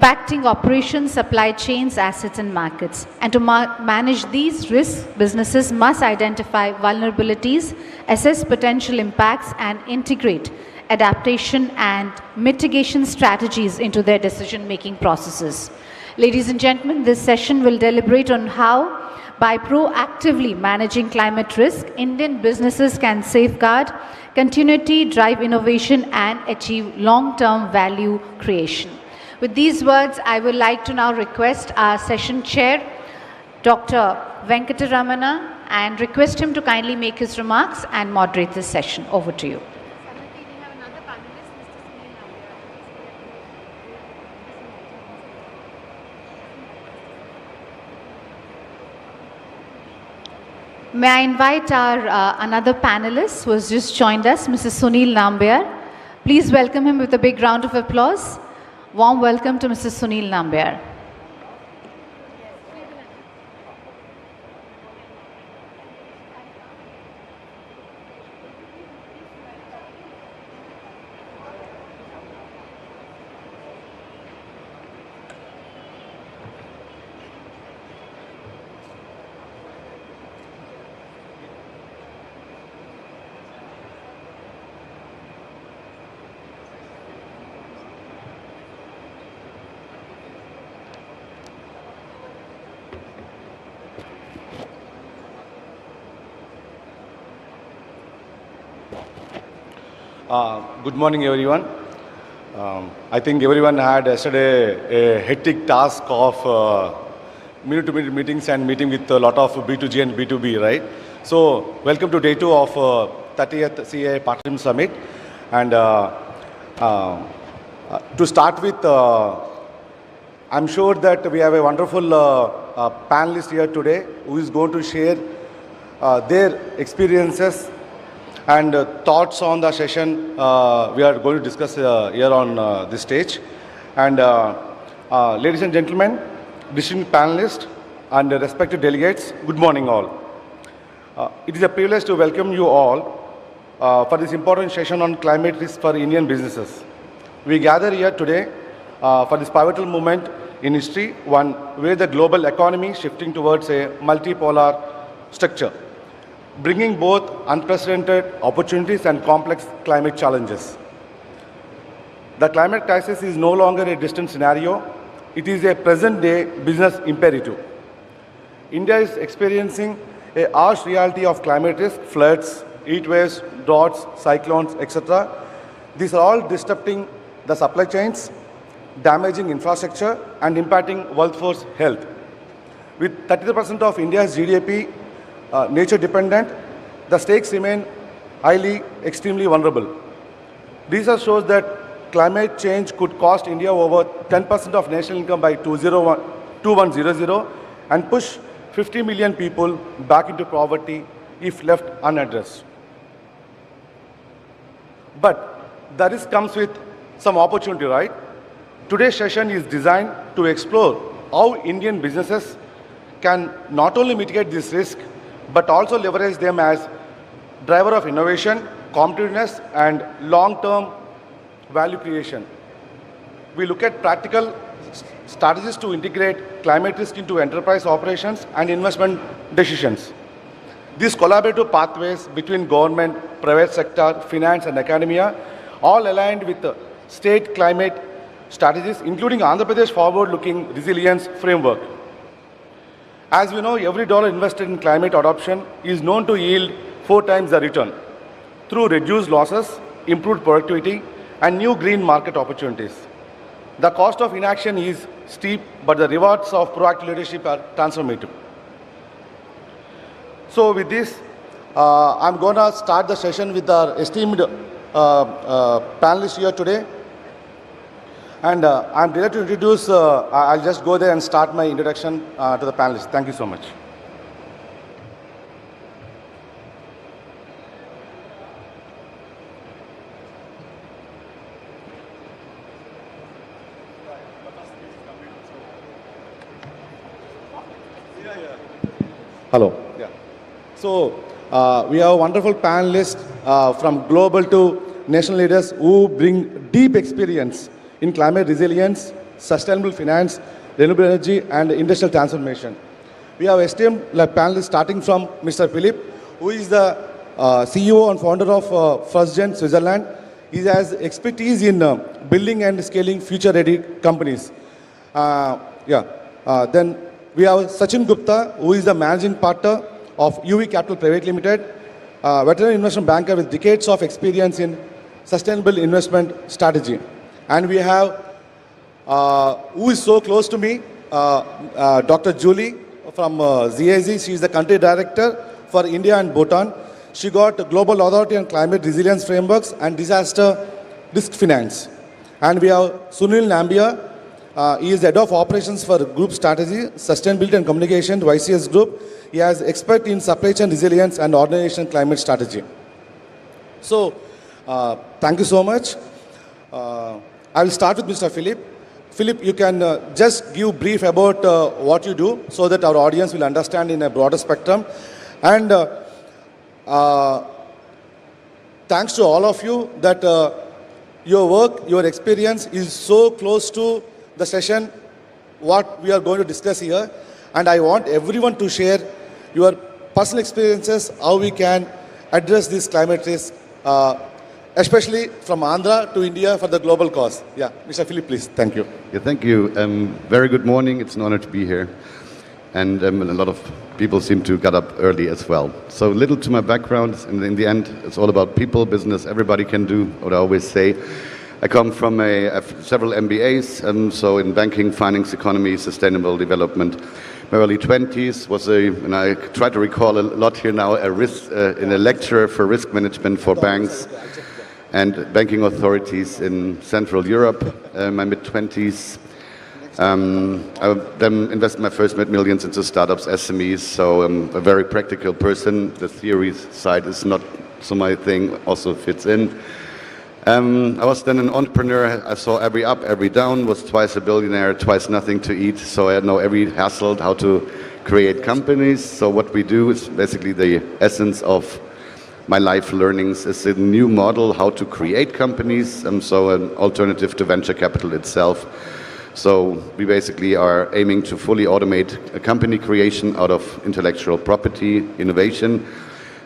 impacting operations, supply chains, assets, and markets. And to manage these risks, businesses must identify vulnerabilities, assess potential impacts, and integrate adaptation and mitigation strategies into their decision-making processes. Ladies and gentlemen, this session will deliberate on how, by proactively managing climate risk, Indian businesses can safeguard continuity, drive innovation, and achieve long-term value creation. With these words, I would like to now request our session chair, Dr. Venkataramana, and request him to kindly make his remarks and moderate this session. Over to you. May I invite our another panelist who has just joined us, Mrs. Sunil Nambiar. Please welcome him with a big round of applause. Warm welcome to Mrs. Sunil Nambiar. Good morning, everyone. I think everyone had yesterday a hectic task of minute-to-minute meetings and meeting with a lot of B2G and B2B, right? So, welcome to day 2 of 30th CII Partnership Summit. And to start with, I'm sure that we have a wonderful panelist here today who is going to share their experiences and thoughts on the session we are going to discuss here on this stage. And ladies and gentlemen, distinguished panelists and respected delegates, good morning all. It is a privilege to welcome you all for this important session on climate risk for Indian businesses. We gather here today for this pivotal moment in history, one where the global economy is shifting towards a multipolar structure, bringing both unprecedented opportunities and complex climate challenges. The climate crisis is no longer a distant scenario, it is a present-day business imperative. India is experiencing a harsh reality of climate risk, floods, heat waves, droughts, cyclones, etc. These are all disrupting the supply chains, damaging infrastructure, and impacting workforce health. With 30% of India's GDP nature dependent, the stakes remain extremely vulnerable. Research shows that climate change could cost India over 10% of national income by 2100 and push 50 million people back into poverty if left unaddressed. But the risk comes with some opportunity, right? Today's session is designed to explore how Indian businesses can not only mitigate this risk, but also leverage them as driver of innovation, competitiveness, and long-term value creation. We look at practical strategies to integrate climate risk into enterprise operations and investment decisions. These collaborative pathways between government, private sector, finance, and academia, all aligned with the state climate strategies, including Andhra Pradesh forward-looking resilience framework. As we know, every dollar invested in climate adoption is known to yield 4 times the return through reduced losses, improved productivity, and new green market opportunities. The cost of inaction is steep, but the rewards of proactive leadership are transformative. So with this, I'm going to start the session with our esteemed panelists here today. And I'm delighted to introduce, I'll just go there and start my introduction to the panelists. Thank you so much. Hello. Yeah. So we have wonderful panelists from global to national leaders who bring deep experience in climate resilience, sustainable finance, renewable energy, and industrial transformation. We have esteemed panelists starting from Mr. Philip, who is the CEO and founder of First Gen Switzerland. He has expertise in building and scaling future-ready companies. Then we have Sachin Gupta, who is the managing partner of UV Capital Private Limited, veteran investment banker with decades of experience in sustainable investment strategy. And we have, who is so close to me, Dr. Julie from ZAZ. She is the country director for India and Bhutan. She got Global Authority on Climate Resilience Frameworks and Disaster Risk Finance. And we have Sunil Nambia. He is the head of operations for Group Strategy, Sustainability and Communication to ICS Group. He has expert in supply chain resilience and organization climate strategy. So, thank you so much. I will start with Mr. Philip. Philip, you can just give brief about what you do so that our audience will understand in a broader spectrum. And thanks to all of you that your work, your experience is so close to the session, what we are going to discuss here. And I want everyone to share your personal experiences, how we can address this climate risk, especially from Andhra to India for the global cause. Yeah, Mr. Philip, please. Thank you. Yeah, thank you. Very good morning. It's an honor to be here. And a lot of people seem to get up early as well. So little to my background, and in the end, it's all about people, business, everybody can do what I always say. I come from several MBAs, so in banking, finance, economy, sustainable development. My early 20s was and I try to recall a lot here now, in a lecturer for risk management for banks and banking authorities in Central Europe, my mid-20s. I then invested my first millions into startups, SMEs, so I'm a very practical person. The theory side is not so my thing, also fits in. I was then an entrepreneur. I saw every up, every down, was twice a billionaire, twice nothing to eat, so I know every hassle, how to create companies. So what we do is basically the essence of my life learnings is a new model, how to create companies, so an alternative to venture capital itself. So we basically are aiming to fully automate a company creation out of intellectual property, innovation.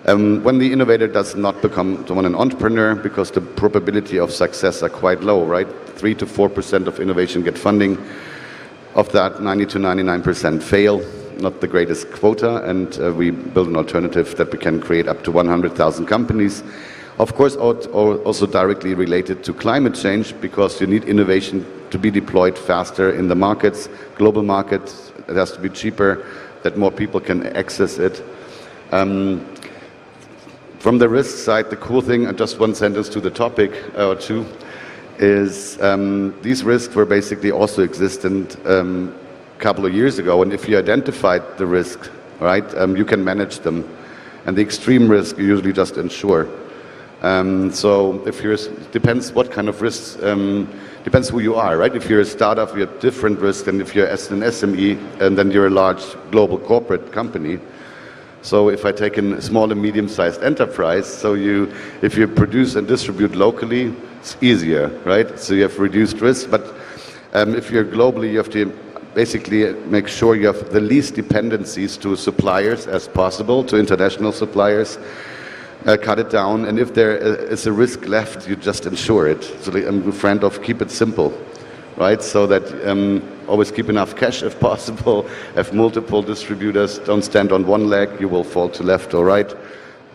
When the innovator does not become an entrepreneur, because the probability of success are quite low, right? 3 to 4% of innovation get funding. Of that, 90 to 99% fail, not the greatest quota, and we build an alternative that we can create up to 100,000 companies. Of course, also directly related to climate change, because you need innovation to be deployed faster in the markets, global markets. It has to be cheaper, that more people can access it. From the risk side, the cool thing, and just one sentence to the topic or two, is these risks were basically also existent a couple of years ago. And if you identified the risk, right, you can manage them. And the extreme risk you usually just insure. So if you're, depends what kind of risks, depends who you are, right? If you're a startup, you have different risks than if you're an SME, and then you're a large global corporate company. So if I take a small and medium-sized enterprise, so if you produce and distribute locally, it's easier, right? So you have reduced risk. But if you're globally, you have to basically make sure you have the least dependencies to suppliers as possible, to international suppliers. Cut it down, and if there is a risk left, you just insure it. So I'm a friend of keep it simple, right? So that always keep enough cash if possible, have multiple distributors, don't stand on one leg, you will fall to left or right.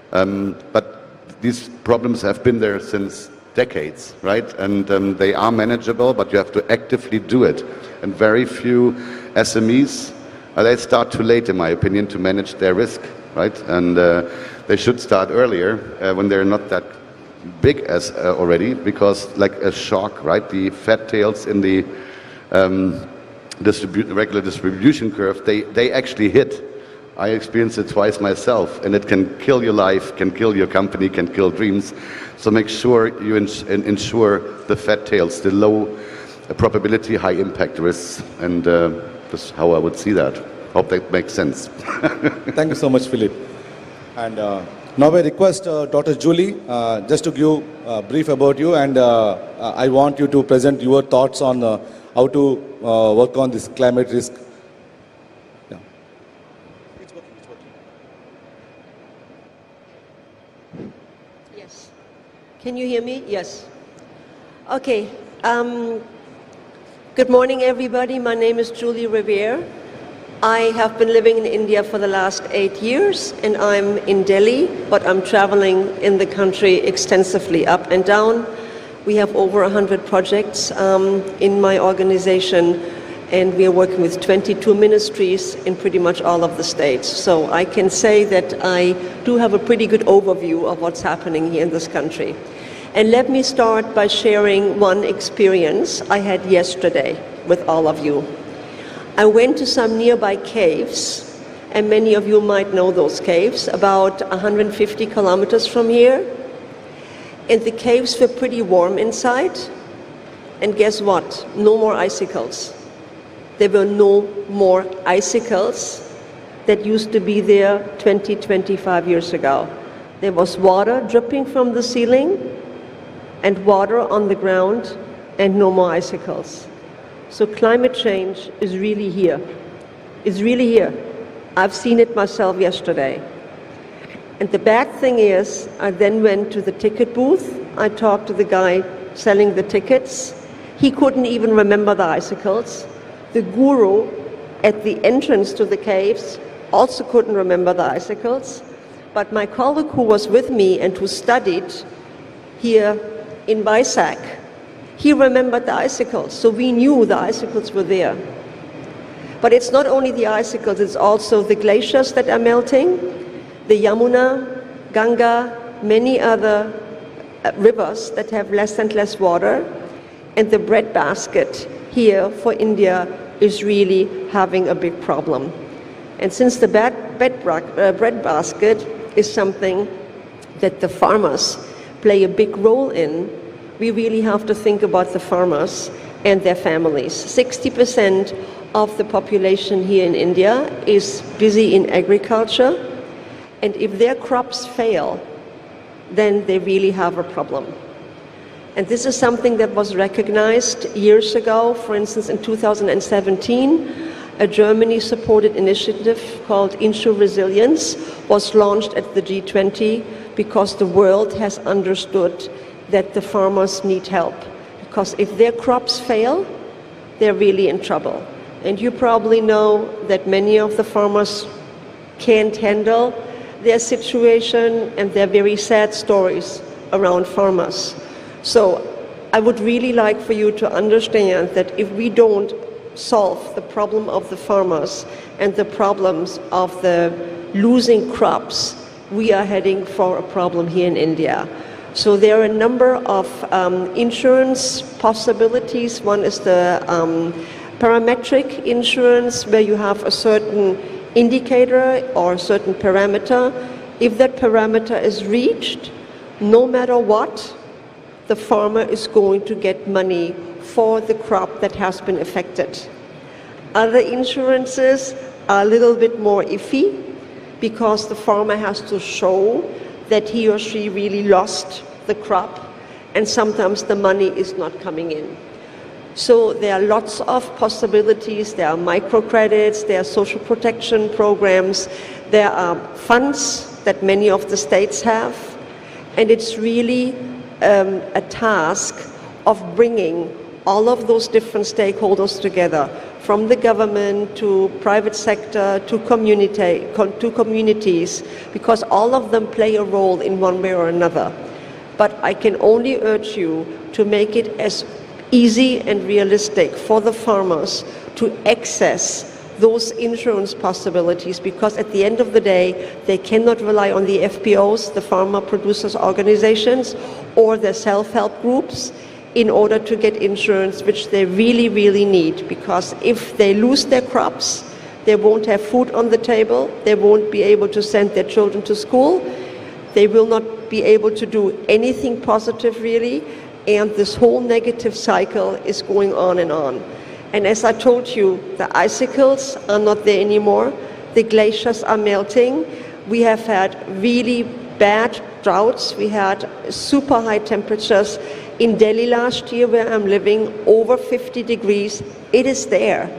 But these problems have been there since decades, right? And they are manageable, but you have to actively do it. And very few SMEs, they start too late, in my opinion, to manage their risk, right? And they should start earlier when they're not that big as already, because like a shock, right? The fat tails in the regular distribution curve, they actually hit. I experienced it twice myself, and it can kill your life, can kill your company, can kill dreams. So make sure you insure the fat tails, the low probability, high impact risks, and that's how I would see that. Hope that makes sense. Thank you so much, Philip. And now I request Dr. Julie just to give a brief about you, and I want you to present your thoughts on how to work on this climate risk. Yeah. It's working. Yes. Can you hear me? Yes. Okay. Good morning, everybody. My name is Julie Revere. I have been living in India for the last 8 years, and I'm in Delhi, but I'm traveling in the country extensively, up and down. We have over 100 projects in my organization, and we are working with 22 ministries in pretty much all of the states. So I can say that I do have a pretty good overview of what's happening here in this country. And let me start by sharing one experience I had yesterday with all of you. I went to some nearby caves, and many of you might know those caves, about 150 kilometers from here. And the caves were pretty warm inside. And guess what? No more icicles. There were no more icicles that used to be there 20, 25 years ago. There was water dripping from the ceiling and water on the ground and no more icicles. So climate change is really here. It's really here. I've seen it myself yesterday. And the bad thing is, I then went to the ticket booth. I talked to the guy selling the tickets. He couldn't even remember the icicles. The guru at the entrance to the caves also couldn't remember the icicles. But my colleague who was with me and who studied here in Vizag, he remembered the icicles, so we knew the icicles were there. But it's not only the icicles, it's also the glaciers that are melting, the Yamuna, Ganga, many other rivers that have less and less water, and the breadbasket here for India is really having a big problem. And since the breadbasket is something that the farmers play a big role in, we really have to think about the farmers and their families. 60% of the population here in India is busy in agriculture, and if their crops fail, then they really have a problem. And this is something that was recognized years ago. For instance, in 2017, a Germany-supported initiative called Insure Resilience was launched at the G20 because the world has understood that the farmers need help. Because if their crops fail, they're really in trouble. And you probably know that many of the farmers can't handle their situation, and there are very sad stories around farmers. So I would really like for you to understand that if we don't solve the problem of the farmers and the problems of the losing crops, we are heading for a problem here in India. So there are a number of insurance possibilities. One is the parametric insurance, where you have a certain indicator or a certain parameter. If that parameter is reached, no matter what, the farmer is going to get money for the crop that has been affected. Other insurances are a little bit more iffy because the farmer has to show that he or she really lost the crop, and sometimes the money is not coming in. So there are lots of possibilities. There are microcredits, there are social protection programs, there are funds that many of the states have, and it's really a task of bringing all of those different stakeholders together, from the government to private sector to communities, because all of them play a role in one way or another. But I can only urge you to make it as easy and realistic for the farmers to access those insurance possibilities, because at the end of the day, they cannot rely on the FPOs, the farmer producers organizations, or the self-help groups in order to get insurance, which they really, really need. Because if they lose their crops, they won't have food on the table, they won't be able to send their children to school, they will not be able to do anything positive really, and this whole negative cycle is going on and on. And as I told you, the icicles are not there anymore, the glaciers are melting, we have had really bad droughts, we had super high temperatures, In Delhi last year, where I'm living, over 50 degrees, it is there.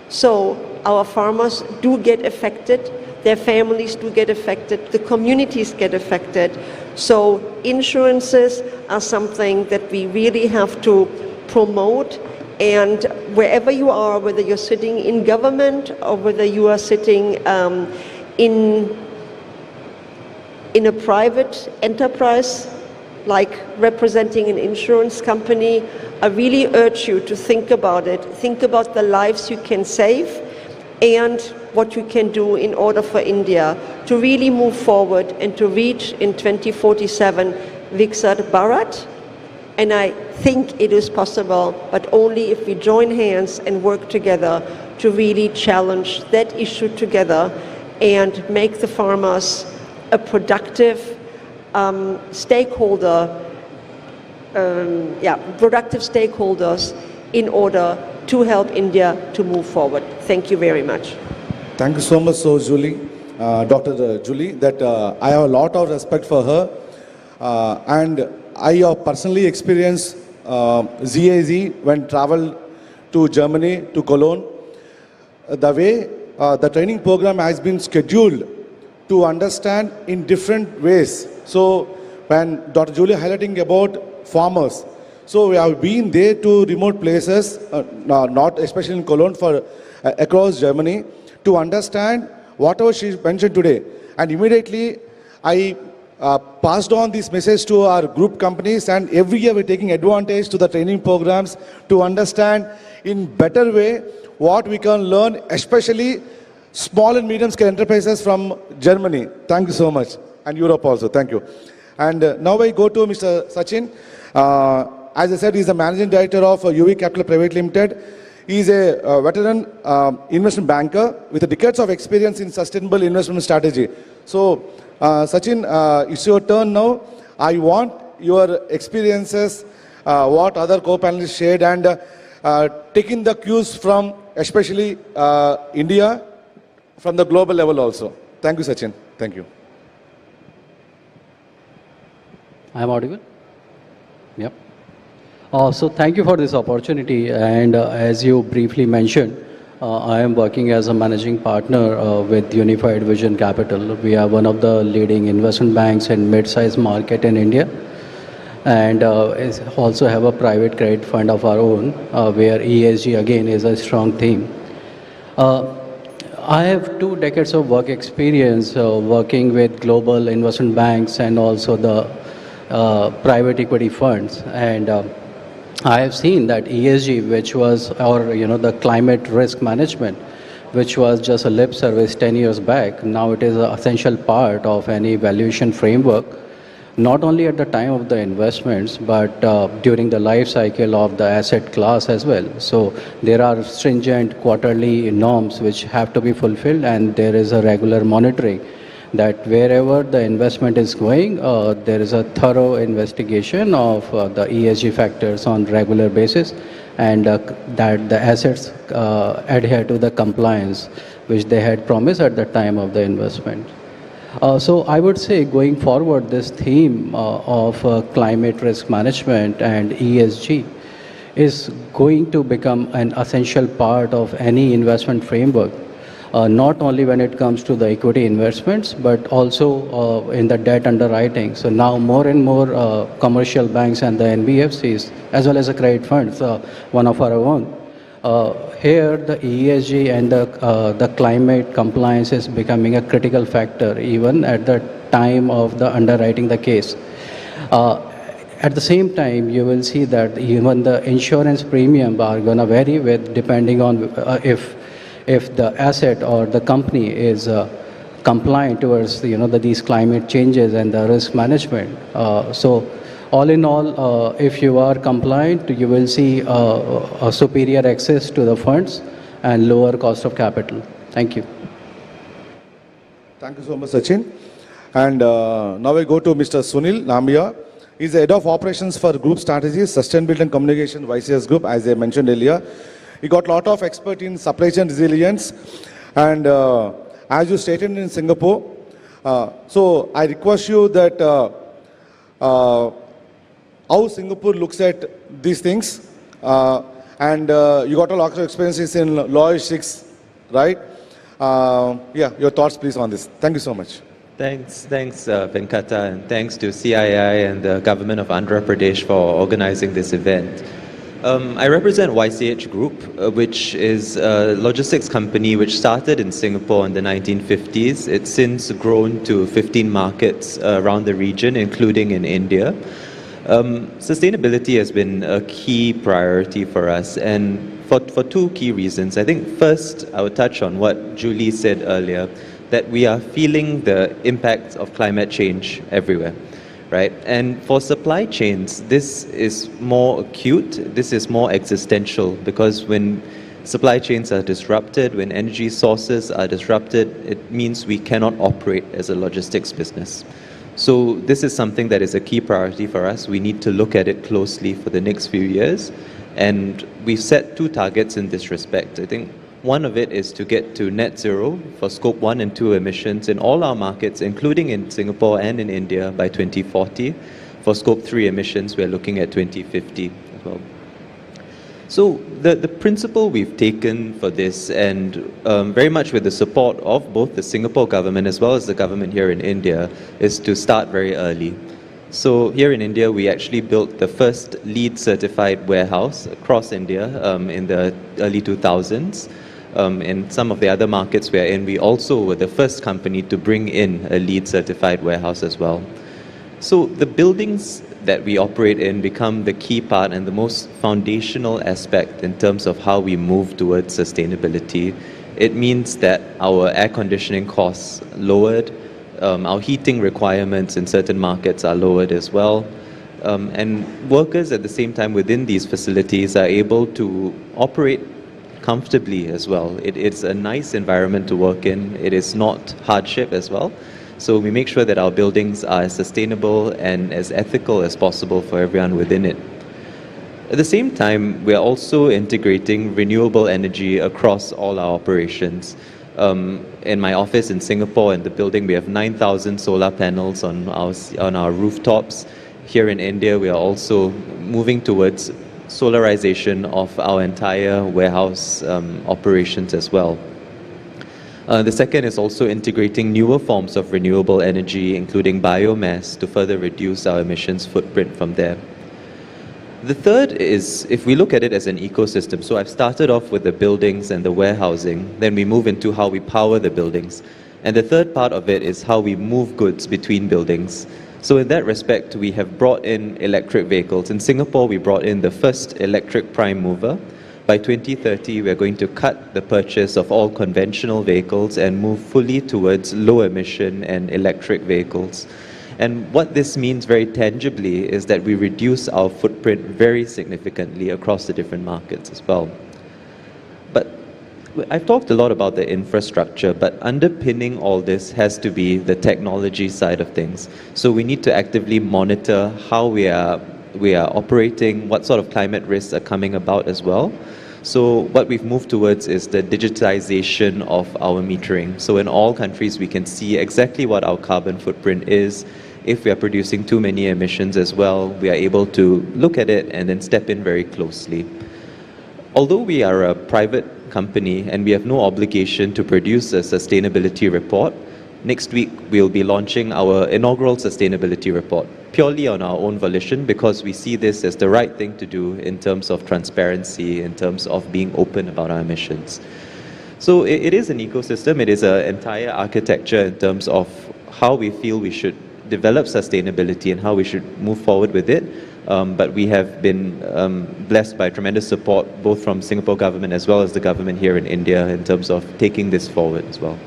So our farmers do get affected, their families do get affected, the communities get affected. So insurances are something that we really have to promote, and wherever you are, whether you're sitting in government or whether you are sitting in a private enterprise, like representing an insurance company, I really urge you to think about it. Think about the lives you can save and what you can do in order for India to really move forward and to reach in 2047 Viksit Bharat. And I think it is possible, but only if we join hands and work together to really challenge that issue together and make the farmers a productive productive stakeholders in order to help India to move forward. Thank you very much. Thank you so much, Julie, Dr. Julie, that I have a lot of respect for her. And I have personally experienced ZAZ when traveled to Germany, to Cologne. The way the training program has been scheduled to understand in different ways. So when Dr. Julie highlighting about farmers, so we have been there to remote places, not especially in Cologne, for across Germany, to understand whatever she mentioned today. And immediately I passed on this message to our group companies, and every year we're taking advantage to the training programs to understand in better way what we can learn, especially small and medium scale enterprises from Germany. Thank you so much. And Europe also. Thank you. And now I go to Mr. Sachin. As I said, he's the managing director of UV Capital Private Limited. He's a veteran investment banker with decades of experience in sustainable investment strategy. So, Sachin, it's your turn now. I want your experiences, what other co-panelists shared, and taking the cues from especially India, from the global level also. Thank you, Sachin. Thank you. I am audible? Yep. So thank you for this opportunity, and as you briefly mentioned, I am working as a managing partner with Unified Vision Capital. We are one of the leading investment banks in mid-sized market in India, and also have a private credit fund of our own, where ESG again is a strong theme. I have 2 decades of work experience working with global investment banks and also the private equity funds, and I have seen that ESG, which was the climate risk management, which was just a lip service 10 years back, now it is an essential part of any valuation framework, not only at the time of the investments, but during the life cycle of the asset class as well. So there are stringent quarterly norms which have to be fulfilled, and there is a regular monitoring that wherever the investment is going, there is a thorough investigation of the ESG factors on regular basis, and that the assets adhere to the compliance which they had promised at the time of the investment. So I would say going forward, this theme of climate risk management and ESG is going to become an essential part of any investment framework. Not only when it comes to the equity investments, but also in the debt underwriting. So now more and more commercial banks and the NBFCs, as well as the credit funds, one of our own, here the ESG and the climate compliance is becoming a critical factor even at the time of the underwriting the case. At the same time, you will see that even the insurance premium are going to vary with depending on if the asset or the company is compliant towards these climate changes and the risk management. So all in all, if you are compliant, you will see a superior access to the funds and lower cost of capital. Thank you. Thank you so much, Sachin. And now I go to Mr. Sunil Nambiya. He's the Head of Operations for Group Strategies, Sustainability and Communication, YCS Group, as I mentioned earlier. He got a lot of expert in supply chain resilience, and as you stated in Singapore, so I request you that how Singapore looks at these things. And you got a lot of experiences in logistics, right? Yeah, your thoughts please on this. Thank you so much. Thanks, Venkata, and thanks to CII and the government of Andhra Pradesh for organizing this event. I represent YCH Group, which is a logistics company which started in Singapore in the 1950s. It's since grown to 15 markets around the region, including in India. Sustainability has been a key priority for us, and for two key reasons. I think first, I would touch on what Julie said earlier, that we are feeling the impacts of climate change everywhere, right? And for supply chains, this is more acute, this is more existential, because when supply chains are disrupted, when energy sources are disrupted, it means we cannot operate as a logistics business. So this is something that is a key priority for us. We need to look at it closely for the next few years. And we've set two targets in this respect. I think one of it is to get to net zero for scope 1 and 2 emissions in all our markets, including in Singapore and in India by 2040. For scope 3 emissions, we're looking at 2050 as well. So the principle we've taken for this, and very much with the support of both the Singapore government as well as the government here in India, is to start very early. So here in India, we actually built the first LEED certified warehouse across India in the early 2000s. In some of the other markets we're in, we also were the first company to bring in a LEED certified warehouse as well. So the buildings that we operate in become the key part and the most foundational aspect in terms of how we move towards sustainability. It means that our air conditioning costs lowered, our heating requirements in certain markets are lowered as well. And workers at the same time within these facilities are able to operate comfortably as well. It's a nice environment to work in. It is not hardship as well. So we make sure that our buildings are as sustainable and as ethical as possible for everyone within it. At the same time, we are also integrating renewable energy across all our operations. In my office in Singapore, in the building, we have 9,000 solar panels on our rooftops. Here in India, we are also moving towards solarization of our entire warehouse operations as well. The second is also integrating newer forms of renewable energy, including biomass, to further reduce our emissions footprint from there. The third is, if we look at it as an ecosystem, so I've started off with the buildings and the warehousing, then we move into how we power the buildings. And the third part of it is how we move goods between buildings. So in that respect, we have brought in electric vehicles. In Singapore, we brought in the first electric prime mover. By 2030, we're going to cut the purchase of all conventional vehicles and move fully towards low emission and electric vehicles. And what this means very tangibly is that we reduce our footprint very significantly across the different markets as well. But I've talked a lot about the infrastructure, but underpinning all this has to be the technology side of things. So we need to actively monitor how we are operating, what sort of climate risks are coming about as well. So what we've moved towards is the digitization of our metering. So in all countries, we can see exactly what our carbon footprint is. If we are producing too many emissions as well, we are able to look at it and then step in very closely. Although we are a private company and we have no obligation to produce a sustainability report, next week we'll be launching our inaugural sustainability report, purely on our own volition, because we see this as the right thing to do in terms of transparency, in terms of being open about our emissions. So it is an ecosystem, it is an entire architecture in terms of how we feel we should develop sustainability and how we should move forward with it. But we have been blessed by tremendous support, both from Singapore government as well as the government here in India, in terms of taking this forward as well.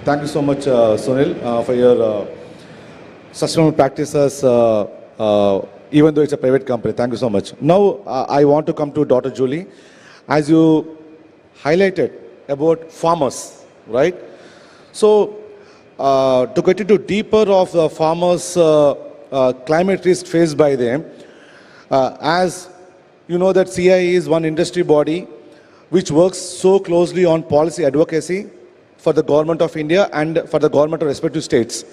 Thank you so much, Sunil, for your sustainable practices, even though it's a private company. Thank you so much. Now, I want to come to Dr. Julie. As you highlighted about farmers, right? So, to get into deeper of the farmers' climate risk faced by them, as you know that CII is one industry body which works so closely on policy advocacy for the government of India and for the government of respective states.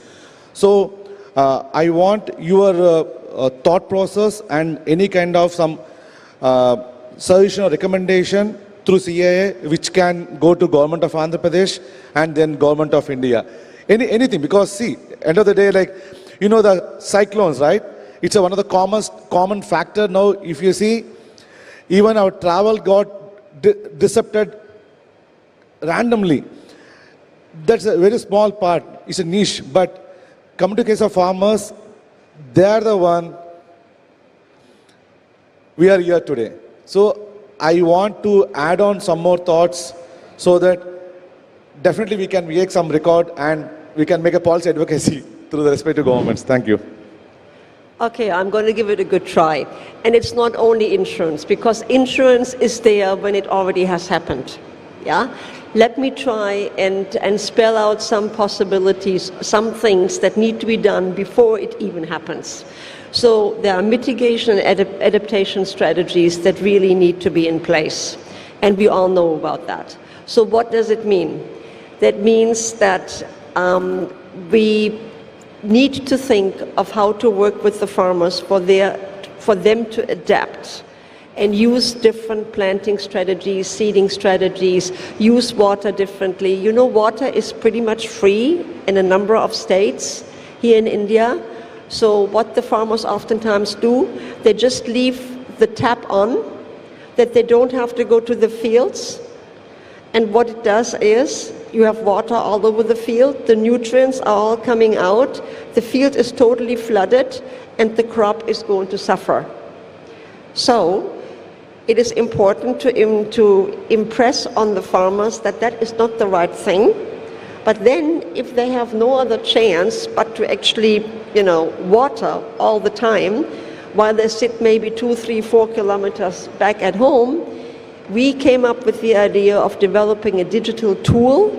So, I want your thought process and any kind of some suggestion or recommendation through CII, which can go to Government of Andhra Pradesh and then Government of India. Anything, because see, end of the day, like, you know, the cyclones, right? It's one of the common factor now. If you see, even our travel got disrupted randomly. That's a very small part. It's a niche. But come to case of farmers, they are the one we are here today. So I want to add on some more thoughts so that definitely we can make some record and we can make a policy advocacy through the respective governments. Thank you. Okay, I'm going to give it a good try. And it's not only insurance, because insurance is there when it already has happened. Yeah? Let me try and spell out some possibilities, some things that need to be done before it even happens. So there are mitigation and adaptation strategies that really need to be in place. And we all know about that. So what does it mean? That means that we need to think of how to work with the farmers for them to adapt and use different planting strategies, seeding strategies, use water differently. You know, water is pretty much free in a number of states here in India. So what the farmers oftentimes do, they just leave the tap on, that they don't have to go to the fields. And what it does is, you have water all over the field, the nutrients are all coming out, the field is totally flooded, and the crop is going to suffer. So, it is important to impress on the farmers that that is not the right thing. But then, if they have no other chance but to actually, water all the time, while they sit maybe 2, 3, 4 kilometers back at home, we came up with the idea of developing a digital tool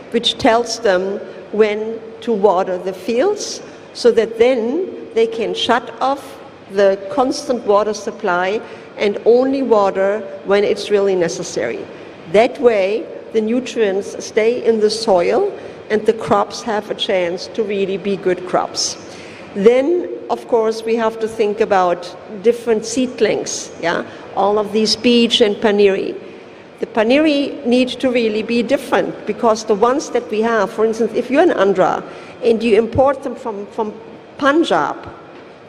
which tells them when to water the fields, so that then they can shut off the constant water supply and only water when it's really necessary. That way, the nutrients stay in the soil and the crops have a chance to really be good crops. Then, of course, we have to think about different seedlings, all of these beech and paniri. The paniri need to really be different, because the ones that we have, for instance, if you're in Andhra and you import them from Punjab,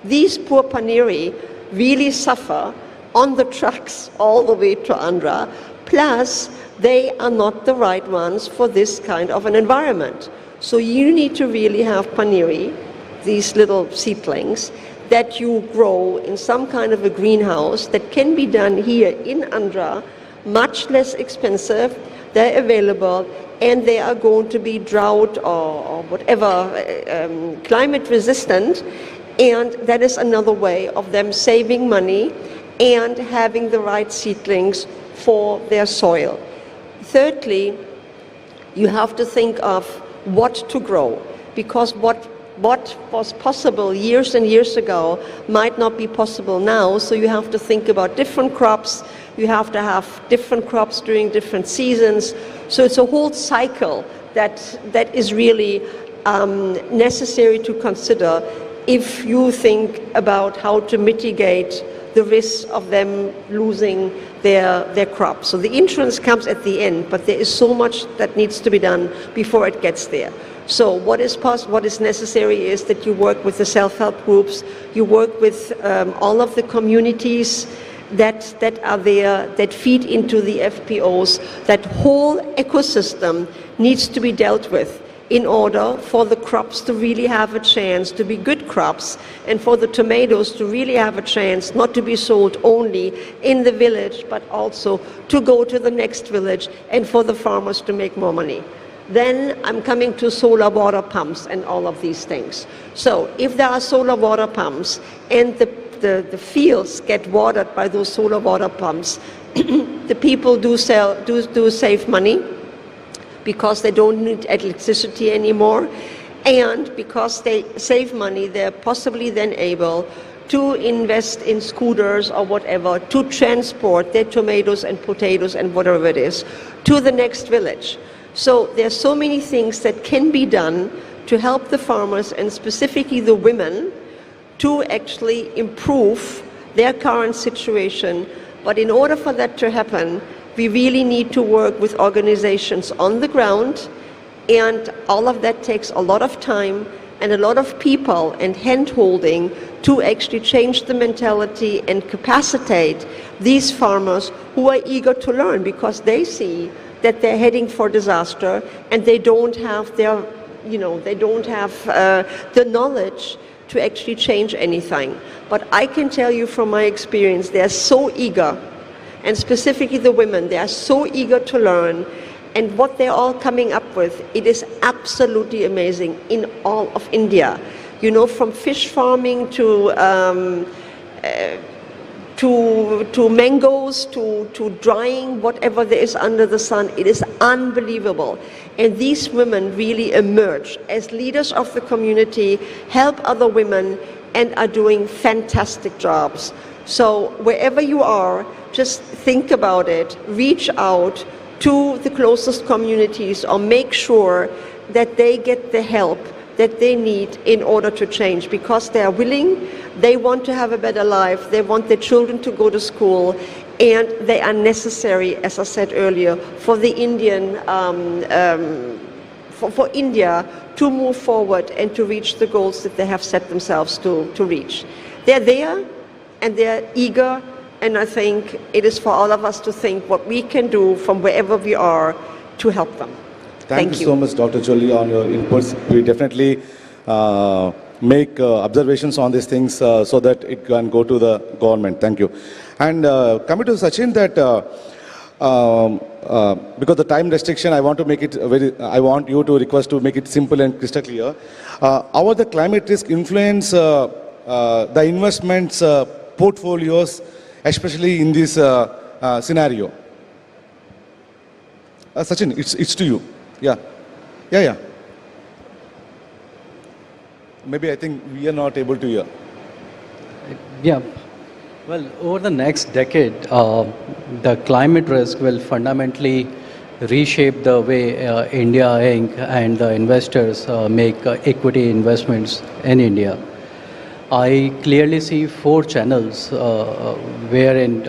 these poor paniri really suffer on the trucks all the way to Andhra, plus they are not the right ones for this kind of an environment. So you need to really have paniri, these little seedlings, that you grow in some kind of a greenhouse that can be done here in Andhra, much less expensive, they're available, and they are going to be drought or whatever, climate resistant, and that is another way of them saving money and having the right seedlings for their soil. Thirdly, you have to think of what to grow, because what was possible years and years ago might not be possible now, so you have to think about different crops, you have to have different crops during different seasons, so it's a whole cycle that is really necessary to consider if you think about how to mitigate the risks of them losing their crops. So the insurance comes at the end, but there is so much that needs to be done before it gets there. So what is necessary is that you work with the self-help groups, you work with all of the communities that are there, that feed into the FPOs. That whole ecosystem needs to be dealt with in order for the crops to really have a chance to be good crops, and for the tomatoes to really have a chance not to be sold only in the village, but also to go to the next village, and for the farmers to make more money. Then I'm coming to solar water pumps and all of these things. So if there are solar water pumps and the fields get watered by those solar water pumps, the people do save money, because they don't need electricity anymore, and because they save money, they're possibly then able to invest in scooters or whatever to transport their tomatoes and potatoes and whatever it is to the next village. So there's so many things that can be done to help the farmers and specifically the women to actually improve their current situation. But in order for that to happen, we really need to work with organizations on the ground, and all of that takes a lot of time and a lot of people and hand-holding to actually change the mentality and capacitate these farmers who are eager to learn, because they see that they're heading for disaster and they don't have their, they don't have the knowledge to actually change anything. But I can tell you from my experience, they're so eager, and specifically the women, they are so eager to learn, and what they're all coming up with, it is absolutely amazing in all of India. From fish farming to mangoes, to drying whatever there is under the sun. It is unbelievable. And these women really emerge as leaders of the community, help other women, and are doing fantastic jobs. So wherever you are, just think about it, reach out to the closest communities, or make sure that they get the help that they need in order to change, because they are willing, they want to have a better life, they want their children to go to school, and they are necessary, as I said earlier, for the Indian, for India to move forward and to reach the goals that they have set themselves to reach. They're there and they're eager, and I think it is for all of us to think what we can do from wherever we are to help them. Thank you so much, Dr. Jolie, on your inputs. We definitely make observations on these things so that it can go to the government. Thank you. And coming to Sachin, that because the time restriction, I want to make it I want you to request to make it simple and crystal clear. How the climate risk influence the investments portfolios, especially in this scenario? Sachin, it's to you. Yeah. Maybe I think we are not able to hear. Yeah. Well, over the next decade, the climate risk will fundamentally reshape the way India Inc. and the investors make equity investments in India. I clearly see 4 channels wherein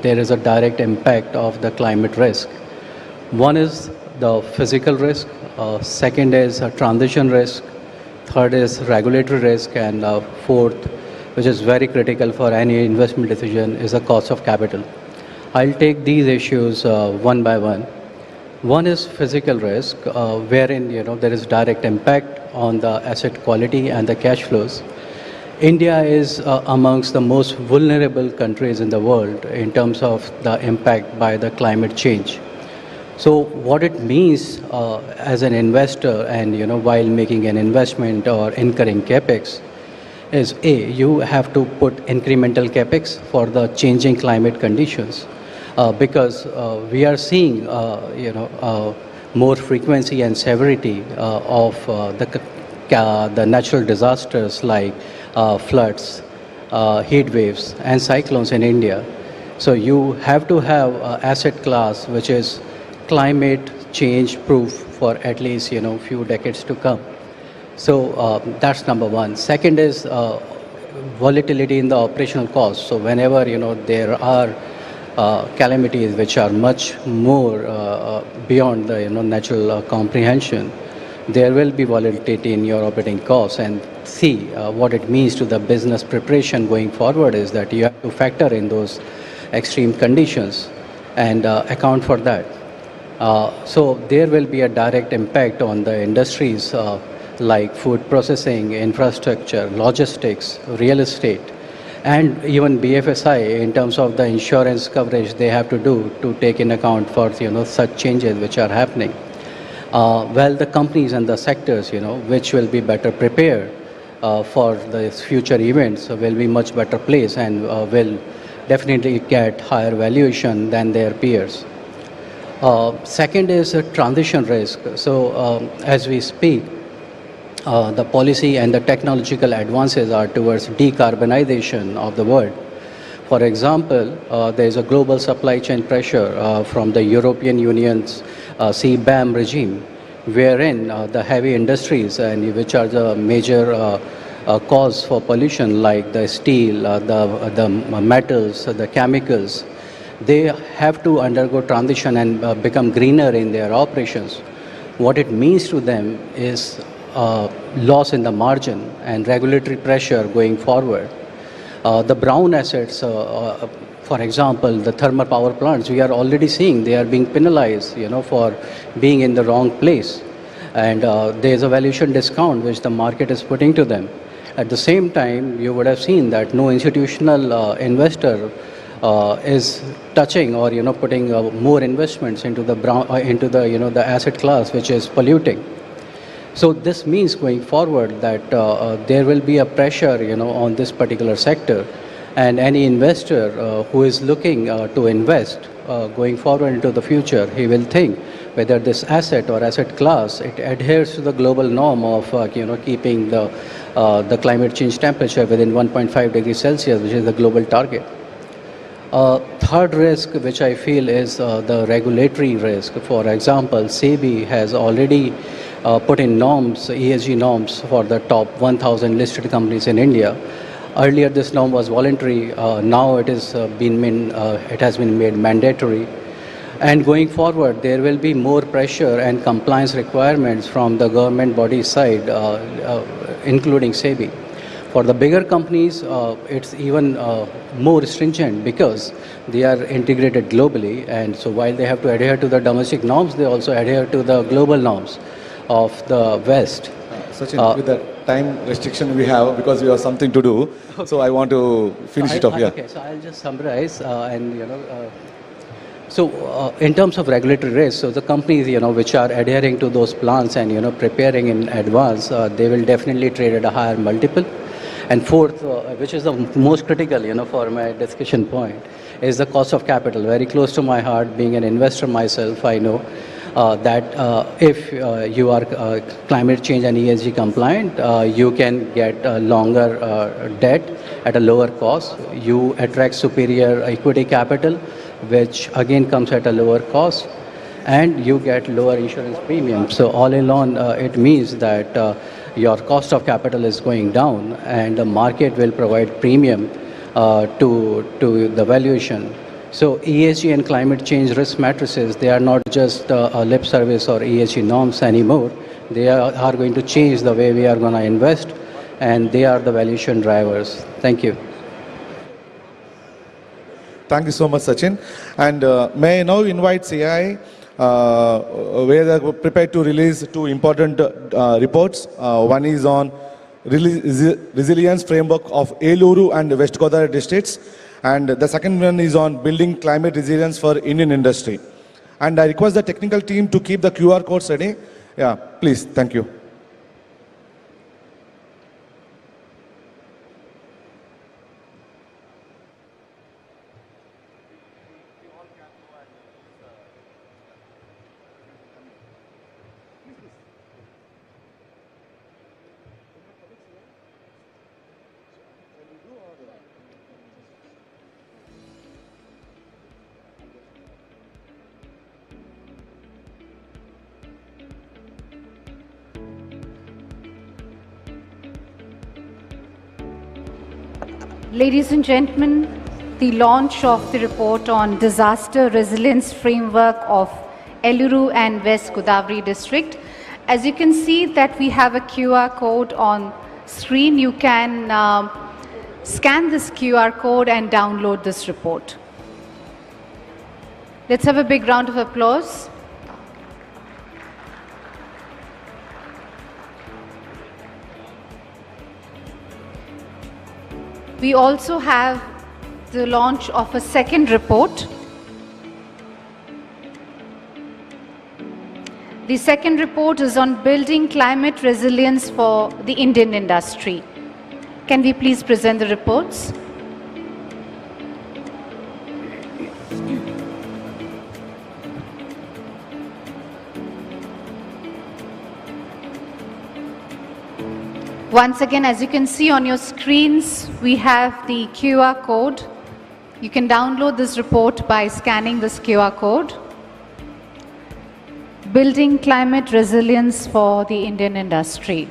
there is a direct impact of the climate risk. One is the physical risk, second is transition risk, third is regulatory risk, and fourth, which is very critical for any investment decision, is the cost of capital. I'll take these issues one by one. One is physical risk, wherein there is direct impact on the asset quality and the cash flows. India is amongst the most vulnerable countries in the world in terms of the impact by the climate change. So what it means as an investor, and while making an investment or incurring capex, is you have to put incremental capex for the changing climate conditions, because we are seeing more frequency and severity of the natural disasters like floods, heat waves, and cyclones in India. So you have to have asset class which is climate change proof for at least few decades to come. So that's number one. Second is volatility in the operational costs. So whenever there are calamities which are much more beyond the natural comprehension, there will be volatility in your operating costs. And see what it means to the business preparation going forward is that you have to factor in those extreme conditions and account for that. So there will be a direct impact on the industries like food processing, infrastructure, logistics, real estate, and even BFSI in terms of the insurance coverage they have to do to take in account for such changes which are happening. Well, the companies and the sectors which will be better prepared for the future events will be much better placed and will definitely get higher valuation than their peers. Second is transition risk. So as we speak, the policy and the technological advances are towards decarbonization of the world. For example, there is a global supply chain pressure from the European Union's CBAM regime wherein the heavy industries and which are the major cause for pollution, like the steel, the metals, the chemicals, they have to undergo transition and become greener in their operations. What it means to them is loss in the margin and regulatory pressure going forward. The brown assets, for example, the thermal power plants, we are already seeing they are being penalized, for being in the wrong place. And there is a valuation discount which the market is putting to them. At the same time, you would have seen that no institutional investor is touching or putting more investments into the the asset class which is polluting. So this means going forward that there will be a pressure on this particular sector, and any investor who is looking to invest going forward into the future, he will think whether this asset or asset class it adheres to the global norm of keeping the climate change temperature within 1.5 degrees Celsius, which is the global target. Third risk, which I feel is the regulatory risk. For example, SEBI has already put in norms, ESG norms, for the top 1,000 listed companies in India. Earlier, this norm was voluntary. Now it has been made mandatory. And going forward, there will be more pressure and compliance requirements from the government body side, including SEBI. For the bigger companies, it's even more stringent because they are integrated globally, and so while they have to adhere to the domestic norms, they also adhere to the global norms of the West. Sachin, with the time restriction we have, because we have something to do, so I want to finish it off. Yeah. Okay, so I'll just summarize So in terms of regulatory risk, so the companies which are adhering to those plans and preparing in advance, they will definitely trade at a higher multiple. And fourth, which is the most critical for my discussion point, is the cost of capital. Very close to my heart, being an investor myself, I know that if you are climate change and ESG compliant, you can get longer debt at a lower cost. You attract superior equity capital, which again comes at a lower cost, and you get lower insurance premium. So all in all, it means that your cost of capital is going down, and the market will provide premium to the valuation. So ESG and climate change risk matrices, they are not just a lip service or ESG norms anymore. They are going to change the way we are going to invest, and they are the valuation drivers. Thank you. Thank you so much, Sachin. And may I now invite CII, where they are prepared to release two important reports. One is on resilience framework of Eluru and West Godavari districts, and the second one is on building climate resilience for Indian industry. And I request the technical team to keep the QR codes ready. Yeah, please. Thank you. Ladies and gentlemen, the launch of the report on disaster resilience framework of Eluru and West Godavari district. As you can see that we have a QR code on screen. You can scan this QR code and download this report. Let's have a big round of applause. We also have the launch of a second report. The second report is on building climate resilience for the Indian industry. Can we please present the reports? Once again, as you can see on your screens, we have the QR code. You can download this report by scanning this QR code. Building climate resilience for the Indian industry.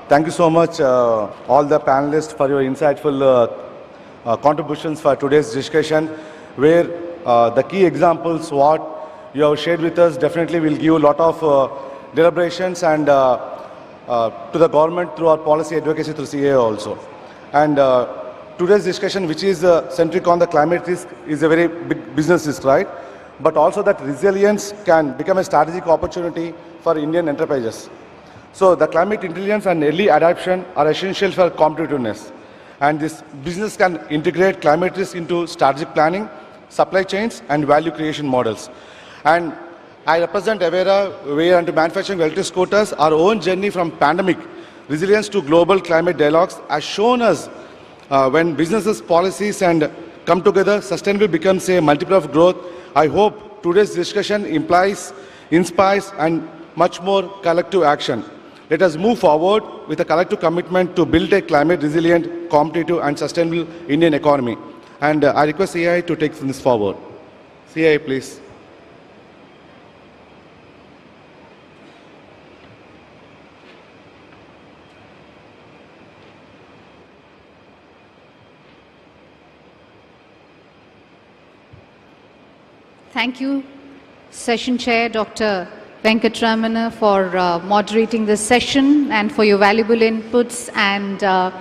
Thank you so much, all the panelists, for your insightful contributions for today's discussion, where the key examples what you have shared with us definitely will give a lot of deliberations and to the government through our policy advocacy through CA also. And today's discussion, which is centric on the climate risk, is a very big business risk, right? But also that resilience can become a strategic opportunity for Indian enterprises. So the climate intelligence and early adaptation are essential for competitiveness. And this business can integrate climate risk into strategic planning, supply chains, and value creation models. And I represent Avera, where under manufacturing electric scooters, our own journey from pandemic resilience to global climate dialogues has shown us when businesses, policies, and come together, sustainability becomes a multiplier of growth. I hope today's discussion inspires, and much more collective action. Let us move forward with a collective commitment to build a climate resilient, competitive, and sustainable Indian economy. And I request CII to take this forward. CII, please. Thank you, Session Chair Dr. Venkatramana, for moderating this session and for your valuable inputs and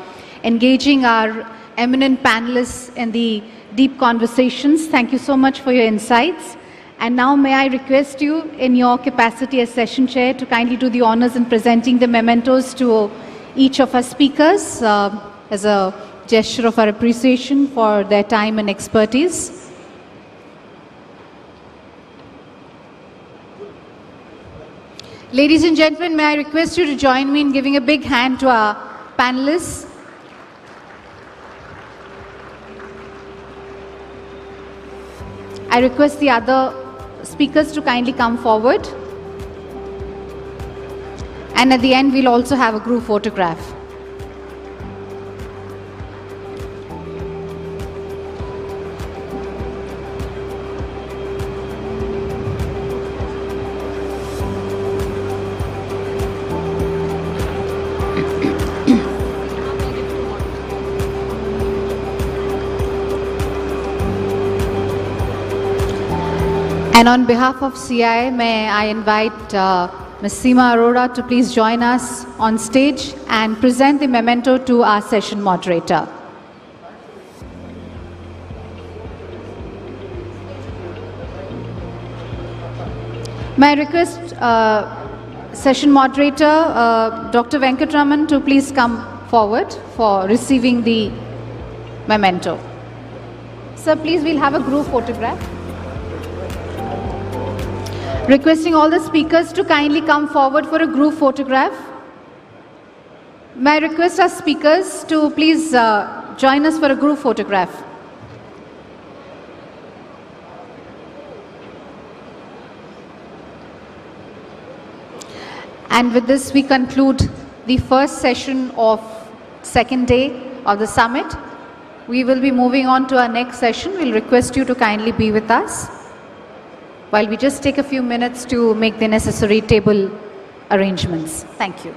engaging our eminent panelists in the deep conversations. Thank you so much for your insights. And now may I request you in your capacity as Session Chair to kindly do the honors in presenting the mementos to each of our speakers as a gesture of our appreciation for their time and expertise. Ladies and gentlemen, may I request you to join me in giving a big hand to our panelists. I request the other speakers to kindly come forward. And at the end, we'll also have a group photograph. And on behalf of CII, may I invite Ms. Seema Arora to please join us on stage and present the memento to our session moderator. May I request session moderator Dr. Venkatraman to please come forward for receiving the memento. Sir, please, we'll have a group photograph. Requesting all the speakers to kindly come forward for a group photograph. May I request our speakers to please join us for a group photograph. And with this, we conclude the first session of second day of the summit. We will be moving on to our next session. We'll request you to kindly be with us while we just take a few minutes to make the necessary table arrangements. Thank you.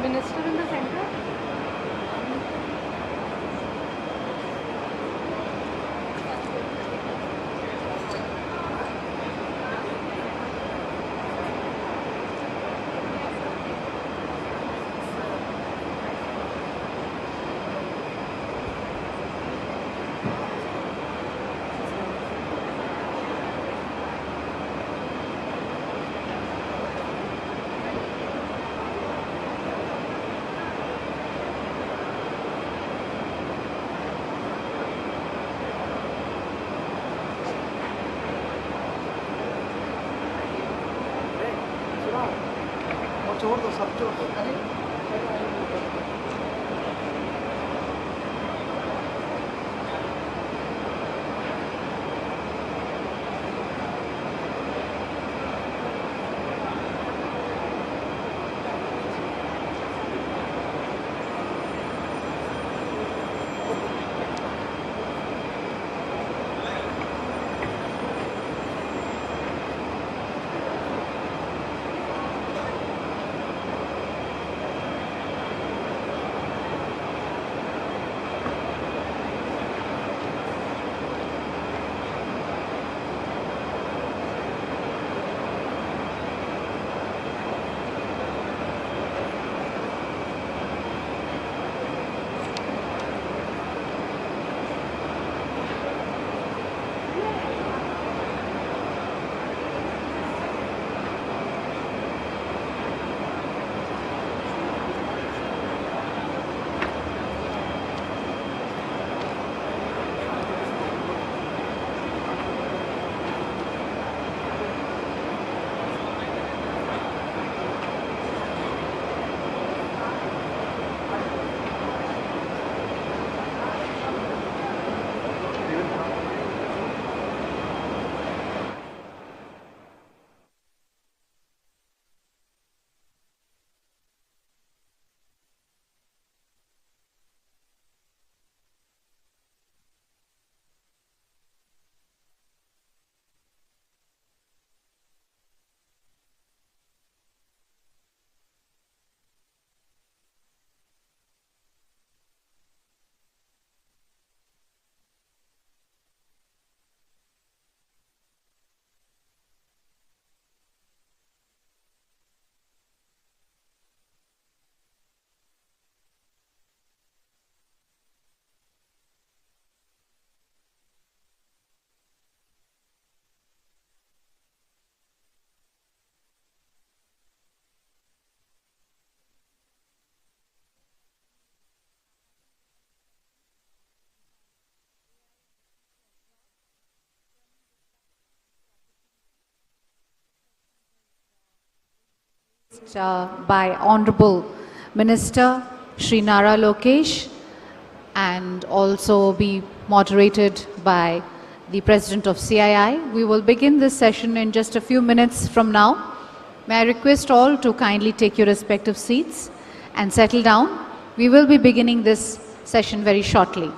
Minister in the center. छोड़ दो सब छोड़ दो अरे by Honorable Minister Shri Nara Lokesh and also be moderated by the President of CII. We will begin this session in just a few minutes from now. May I request all to kindly take your respective seats and settle down. We will be beginning this session very shortly.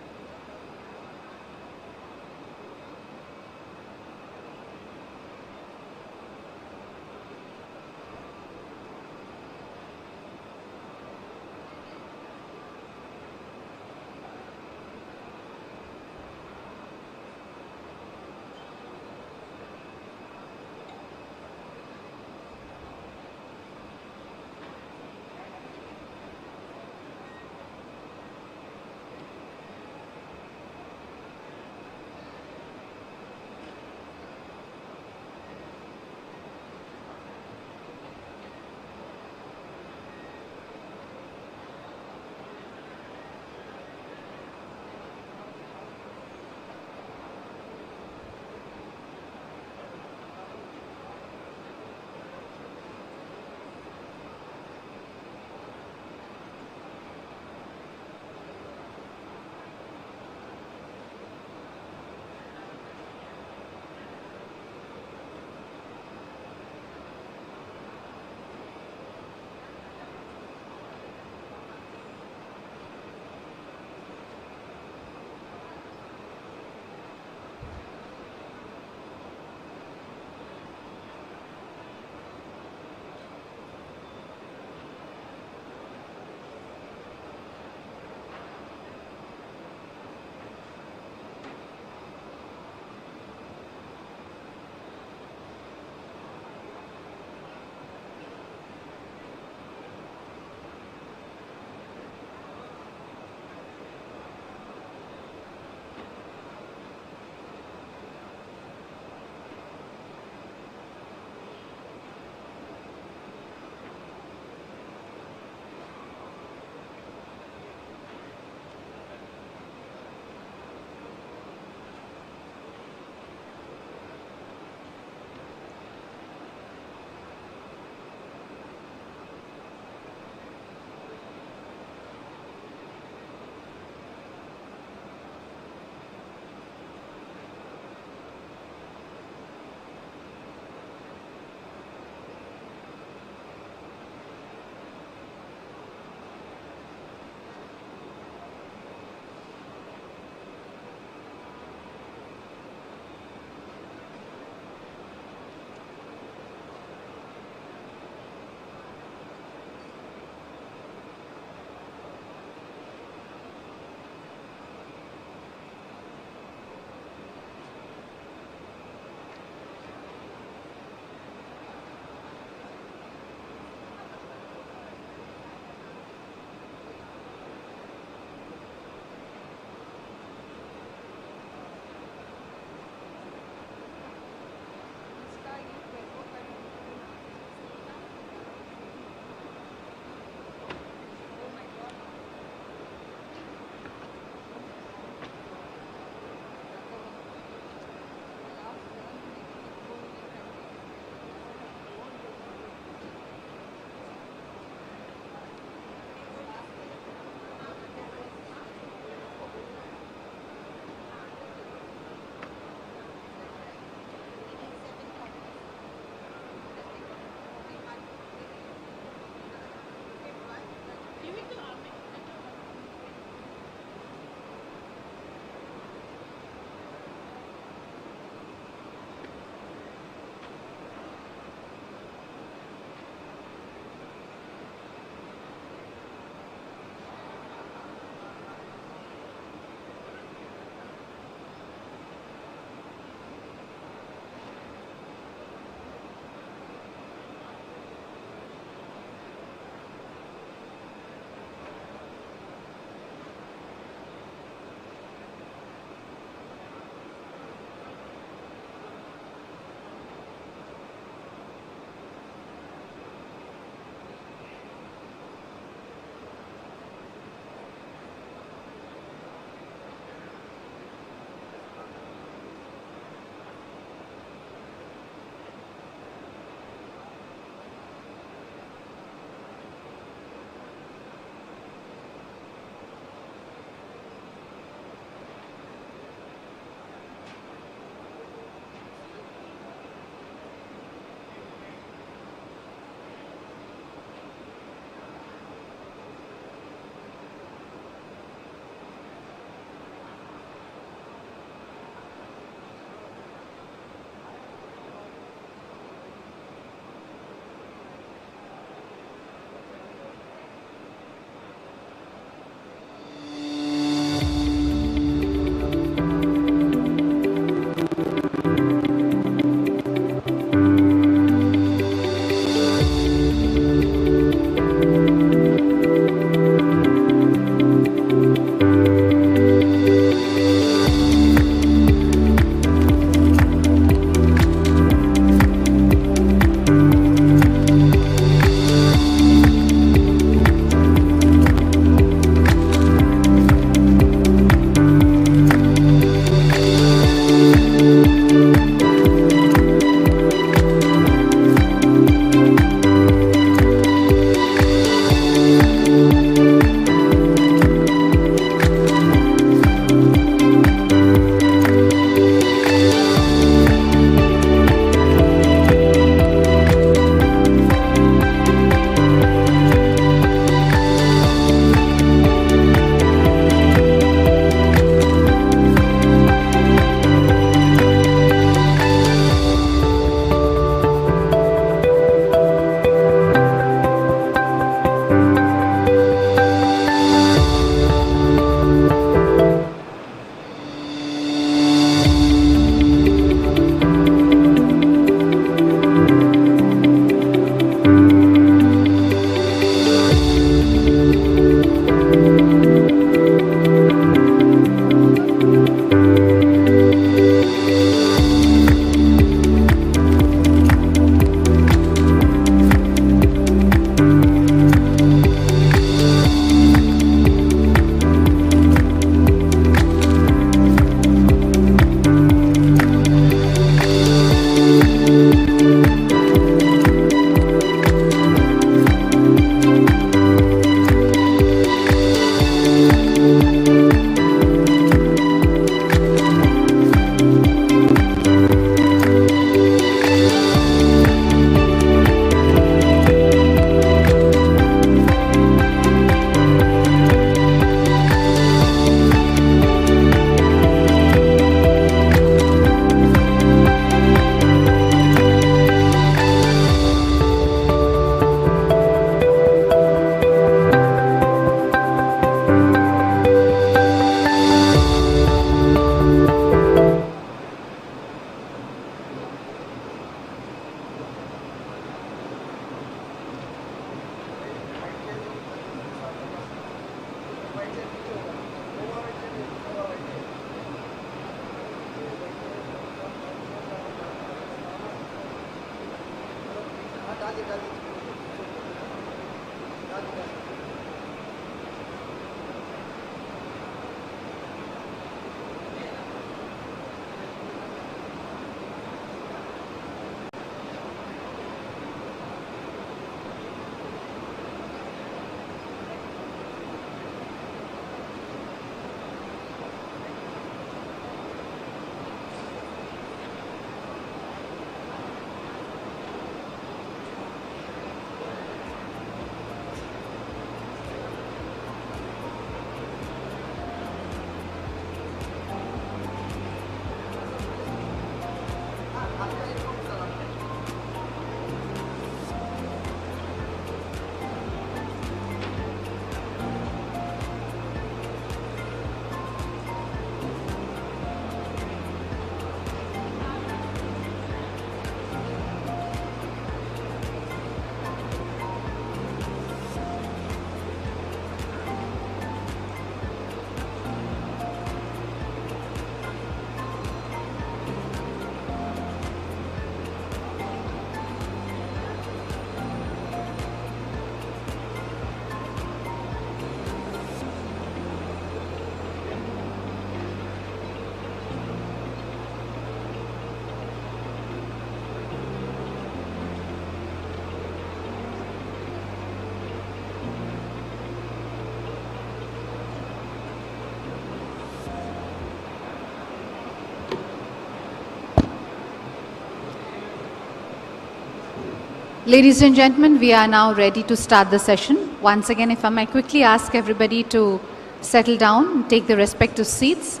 Ladies and gentlemen, we are now ready to start the session. Once again, if I may quickly ask everybody to settle down and take the respective seats.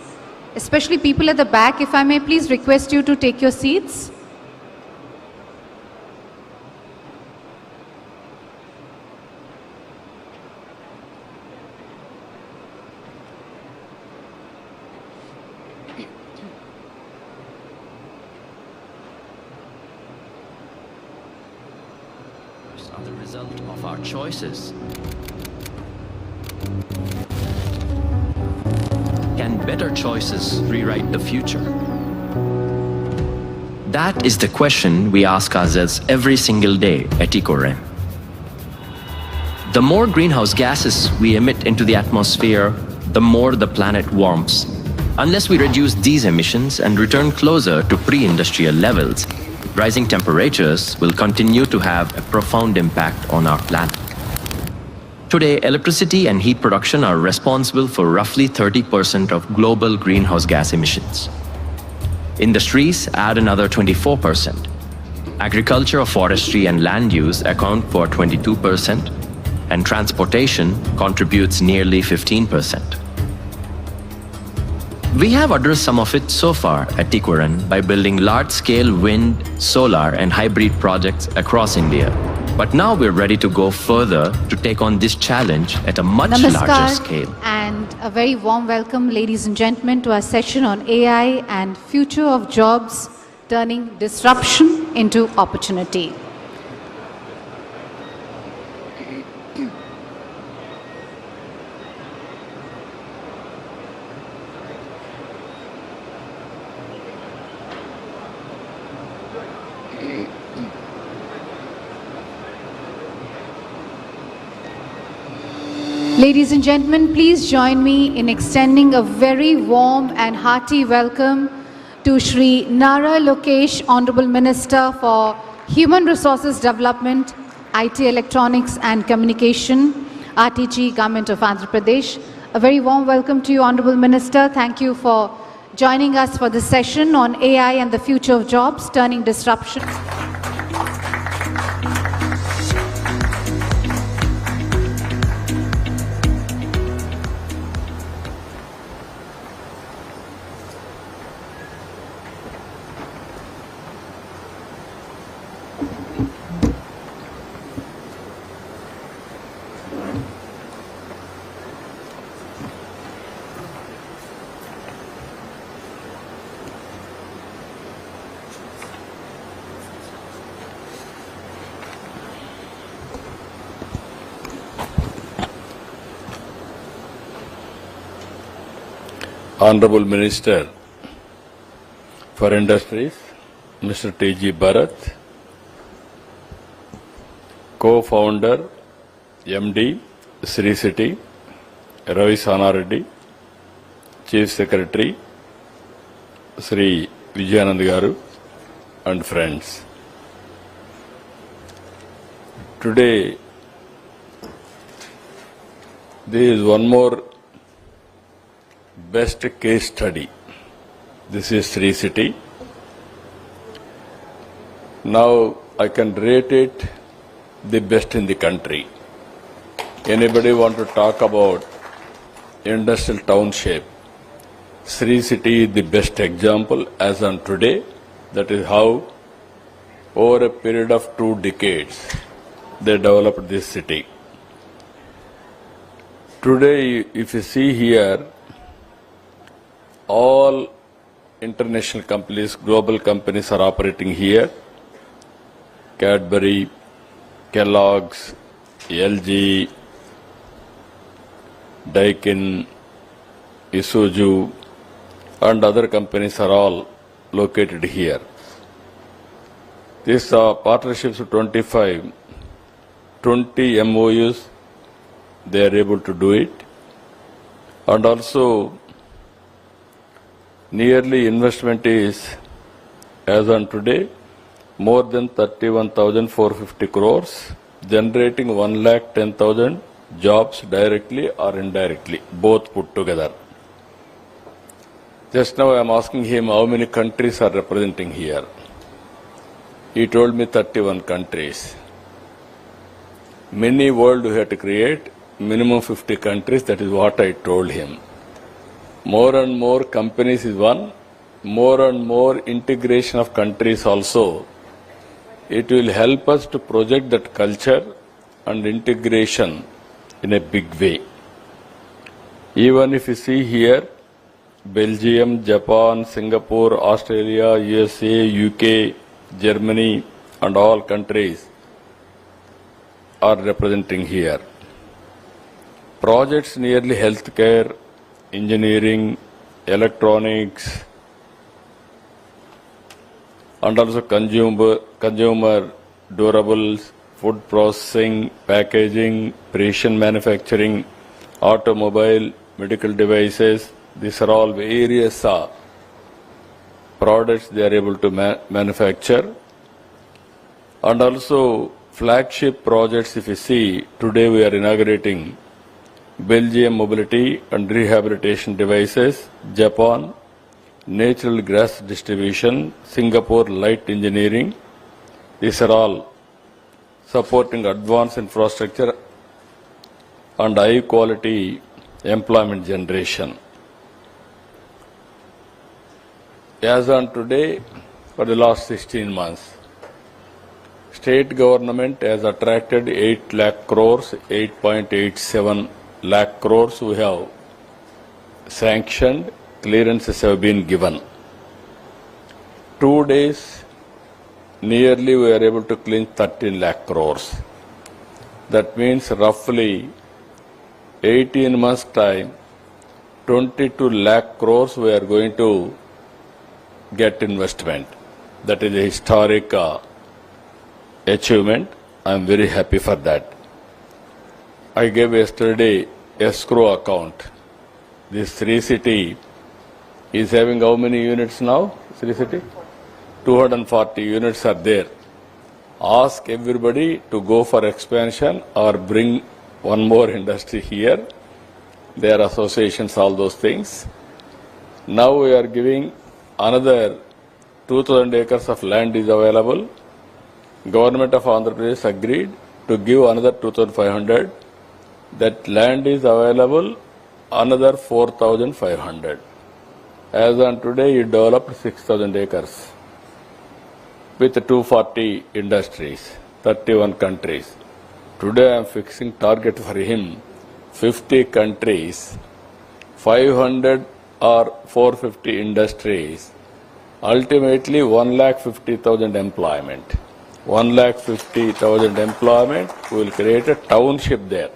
Especially people at the back, if I may please request you to take your seats. Are the result of our choices. Can better choices rewrite the future? That is the question we ask ourselves every single day at EcoRem. The more greenhouse gases we emit into the atmosphere, the more the planet warms. Unless we reduce these emissions and return closer to pre-industrial levels, rising temperatures will continue to have a profound impact on our planet. Today, electricity and heat production are responsible for roughly 30% of global greenhouse gas emissions. Industries add another 24%. Agriculture, forestry, and land use account for 22%, and transportation contributes nearly 15%. We have addressed some of it so far at EcoRen by building large-scale wind, solar, and hybrid projects across India. But now we're ready to go further to take on this challenge at a much larger scale. And a very warm welcome, ladies and gentlemen, to our session on AI and future of jobs, turning disruption into opportunity. Ladies and gentlemen, please join me in extending a very warm and hearty welcome to Shri Nara Lokesh, Honorable Minister for Human Resources Development, IT Electronics and Communication, RTG, Government of Andhra Pradesh. A very warm welcome to you, Honorable Minister. Thank you for joining us for this session on AI and the future of jobs, turning disruption. Honorable Minister for Industries, Mr. T.G. Bharat, co-founder, MD, Sri City, Ravi Sanareddy, Chief Secretary, Sri Vijayanand Garu, and friends. Today, there is one more best case study. This is Sri City. Now I can rate it the best in the country. Anybody want to talk about industrial township? Sri City is the best example as on today. That is how over a period of 2 decades they developed this city. Today, if you see here, all international companies, global companies are operating here. Cadbury, Kellogg's, LG, Daikin, Isuzu, and other companies are all located here. These are partnerships of 20 MOUs, they are able to do it. And also, nearly investment is, as on today, more than 31,450 crores, generating 1,10,000 jobs directly or indirectly, both put together. Just now I am asking him how many countries are representing here. He told me 31 countries. Many world we have to create, minimum 50 countries, that is what I told him. More and more companies is one, more and more integration of countries also. It will help us to project that culture and integration in a big way. Even if you see here, Belgium, Japan, Singapore, Australia, USA, UK, Germany, and all countries are representing here. Projects nearly healthcare, engineering, electronics, and also consumer durables, food processing, packaging, precision manufacturing, automobile, medical devices. These are all various products they are able to manufacture. And also flagship projects, if you see, today we are inaugurating Belgium mobility and rehabilitation devices, Japan natural gas distribution, Singapore light engineering. These are all supporting advanced infrastructure and high quality employment generation. As on today, for the last 16 months, state government has attracted 8 lakh crores, 8.87 lakh crores we have sanctioned, clearances have been given. 2 days, nearly we are able to clean 13 lakh crores. That means roughly 18 months time, 22 lakh crores we are going to get investment. That is a historic achievement. I am very happy for that. I gave yesterday escrow account. This Sri City is having how many units now? Sri City? 240 units are there. Ask everybody to go for expansion or bring one more industry here. Their associations, all those things. Now we are giving another 2,000 acres of land is available. Government of Andhra Pradesh agreed to give another 2,500. That land is available, another 4,500. As on today, he developed 6,000 acres with 240 industries, 31 countries. Today I am fixing target for him, 50 countries, 500 or 450 industries, ultimately 1,50,000 employment. 1,50,000 employment, we will create a township there.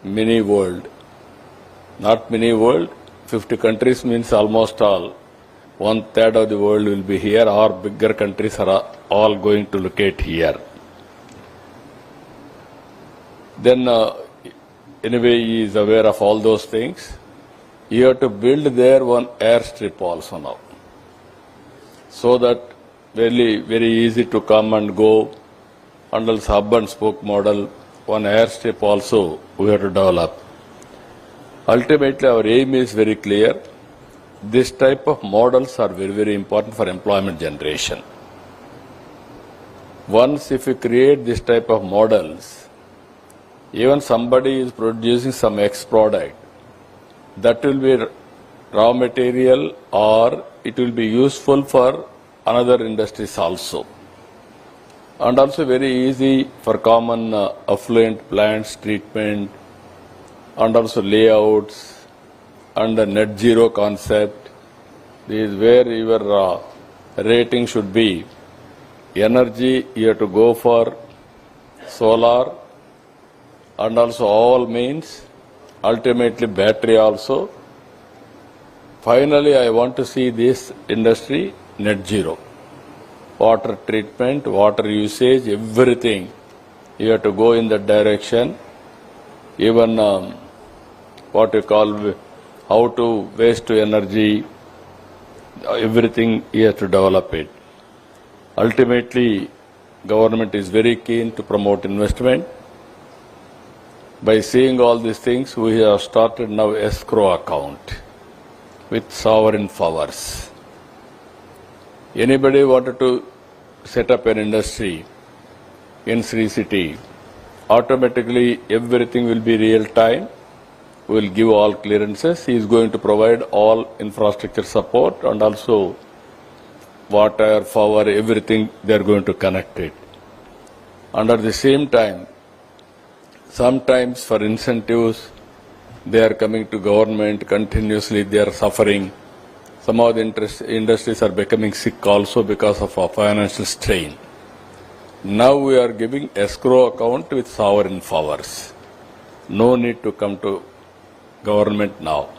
Mini world. Not mini world, 50 countries means almost all. 1/3 of the world will be here, or bigger countries are all going to locate here. Then anyway, he is aware of all those things. You have to build there one airstrip also now, so that very easy to come and go. Under this hub and spoke model, one airstrip also we have to develop. Ultimately, our aim is very clear. This type of models are very important for employment generation. Once if you create this type of models, even somebody is producing some X product, that will be raw material or it will be useful for another industries also. And also very easy for common affluent plants treatment and also layouts and the net zero concept. This is where your rating should be. Energy, you have to go for solar and also all means, ultimately battery also. Finally, I want to see this industry net zero. Water treatment, water usage, everything, you have to go in that direction. Even what you call how to waste to energy, everything you have to develop it. Ultimately, government is very keen to promote investment. By seeing all these things, we have started now escrow account with sovereign powers. Anybody wanted to set up an industry in Sri City, automatically everything will be real time. We will give all clearances. He is going to provide all infrastructure support and also water, power, everything they are going to connect it. And at the same time, sometimes for incentives, they are coming to government continuously, they are suffering. Some of the industries are becoming sick also because of a financial strain. Now we are giving escrow account with sovereign powers. No need to come to government now.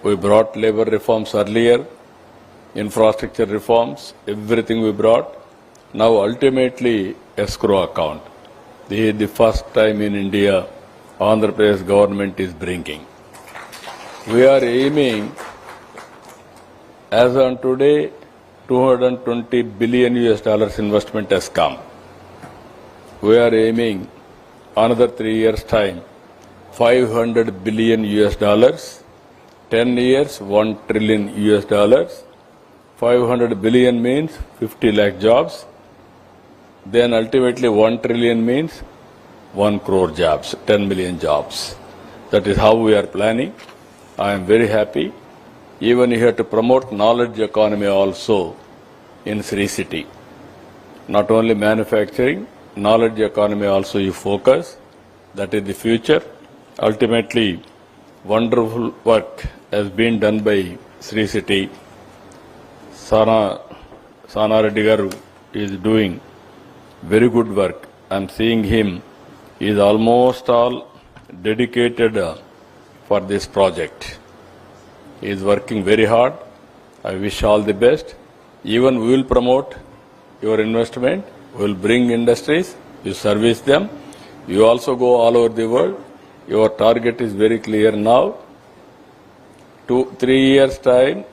We brought labor reforms earlier, infrastructure reforms, everything we brought. Now ultimately escrow account. This is the first time in India Andhra Pradesh government is bringing. We are aiming, as on today, 220 billion US dollars investment has come. We are aiming another 3 years time, 500 billion US dollars, 10 years, 1 trillion US dollars. 500 billion means 50 lakh jobs. Then ultimately 1 trillion means 1 crore jobs, 10 million jobs. That is how we are planning. I am very happy. Even you have to promote knowledge economy also in Sri City. Not only manufacturing, knowledge economy also you focus. That is the future. Ultimately, wonderful work has been done by Sri City. Sana Reddy Garu is doing very good work. I am seeing him. He is almost all dedicated for this project. He is working very hard. I wish all the best. Even we will promote your investment. We will bring industries. You service them. You also go all over the world. Your target is very clear now. 2-3 years time,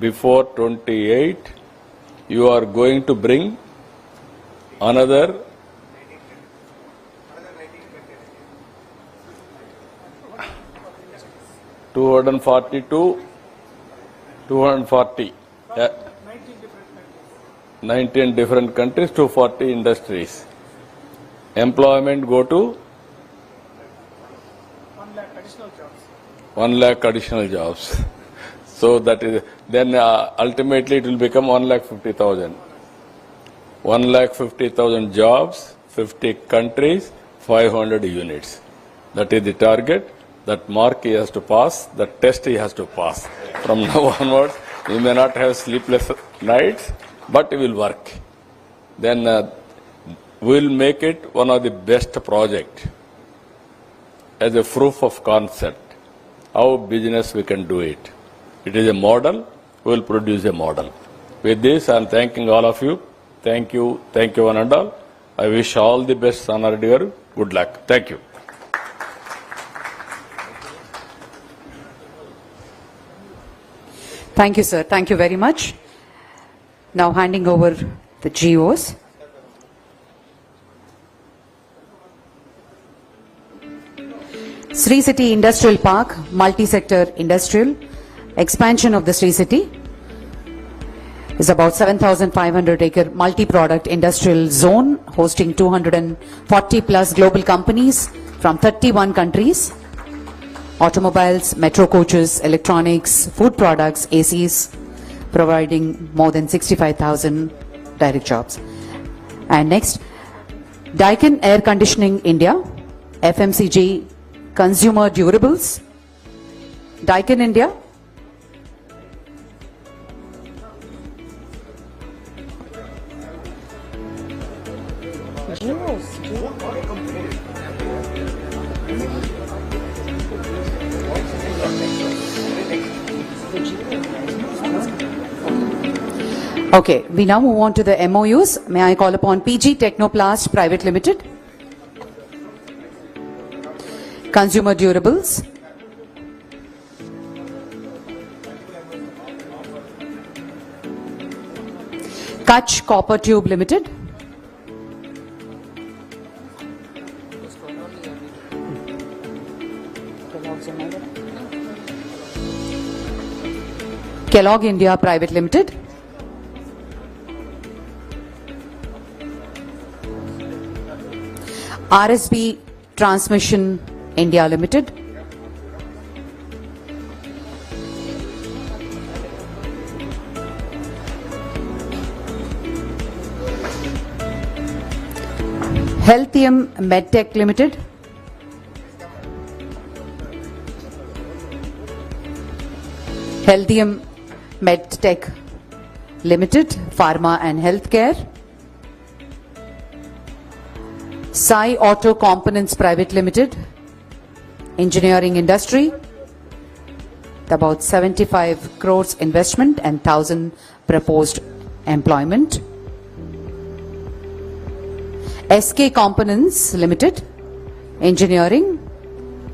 before 28, you are going to bring another 242, 240, 19 different countries, 240 industries. Employment go to 1 lakh additional jobs. So that is, then ultimately it will become 1,50,000. 1,50,000 jobs, 50 countries, 500 units. That is the target. That mark he has to pass, that test he has to pass. From now onwards, he may not have sleepless nights, but he will work. Then we will make it one of the best projects as a proof of concept, how business we can do it. It is a model, we will produce a model. With this, I am thanking all of you. Thank you one and all. I wish all the best, Sana Reddy garu. Good luck. Thank you. Thank you, sir. Thank you very much. Now handing over the GOs. Sri City Industrial Park, multi-sector industrial. Expansion of the Sri City is about 7,500 acre multi-product industrial zone hosting 240 plus global companies from 31 countries. Automobiles, metro coaches, electronics, food products, ACs, providing more than 65,000 direct jobs. And next, Daikin Air Conditioning India, FMCG Consumer Durables, Daikin India. Okay, we now move on to the MOUs. May I call upon PG Technoplast Private Limited, Consumer Durables, Kutch Copper Tube Limited, Kellogg India Private Limited, RSB Transmission India Limited, Healthium Medtech Limited, Healthium Medtech Limited, Pharma and Healthcare, Sai Auto Components Private Limited, Engineering Industry, about 75 crores investment and 1,000 proposed employment. SK Components Limited, Engineering,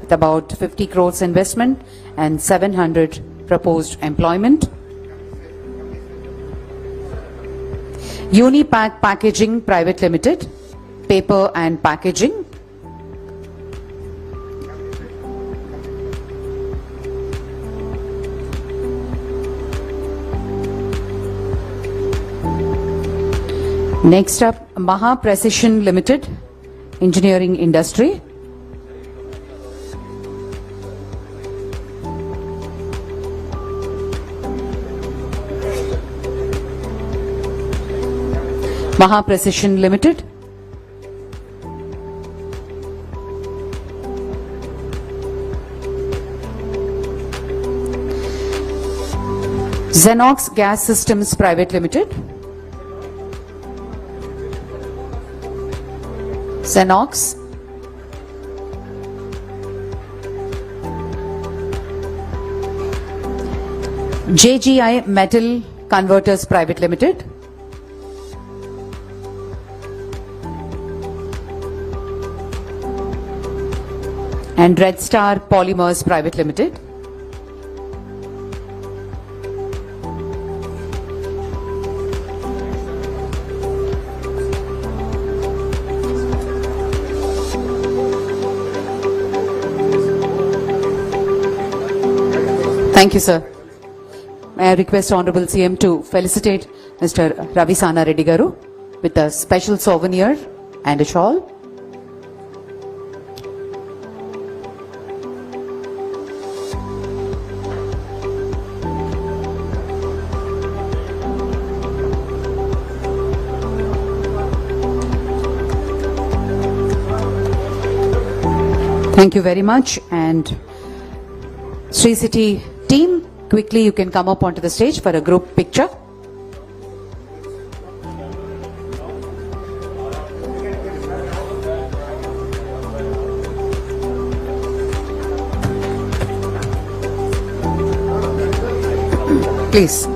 with about 50 crores investment and 700 proposed employment. Unipack Packaging Private Limited, Paper and Packaging. Next up, Maha Precision Limited, Engineering Industry. Maha Precision Limited. Xenox Gas Systems Private Limited. Xenox. JGI Metal Converters Private Limited. And Red Star Polymers Private Limited. Thank you, sir. May I request Honorable CM to felicitate Mr. Ravisana Reddy Garu with a special souvenir and a shawl. Thank you very much. And Sri City team, quickly you can come up onto the stage for a group picture. Please.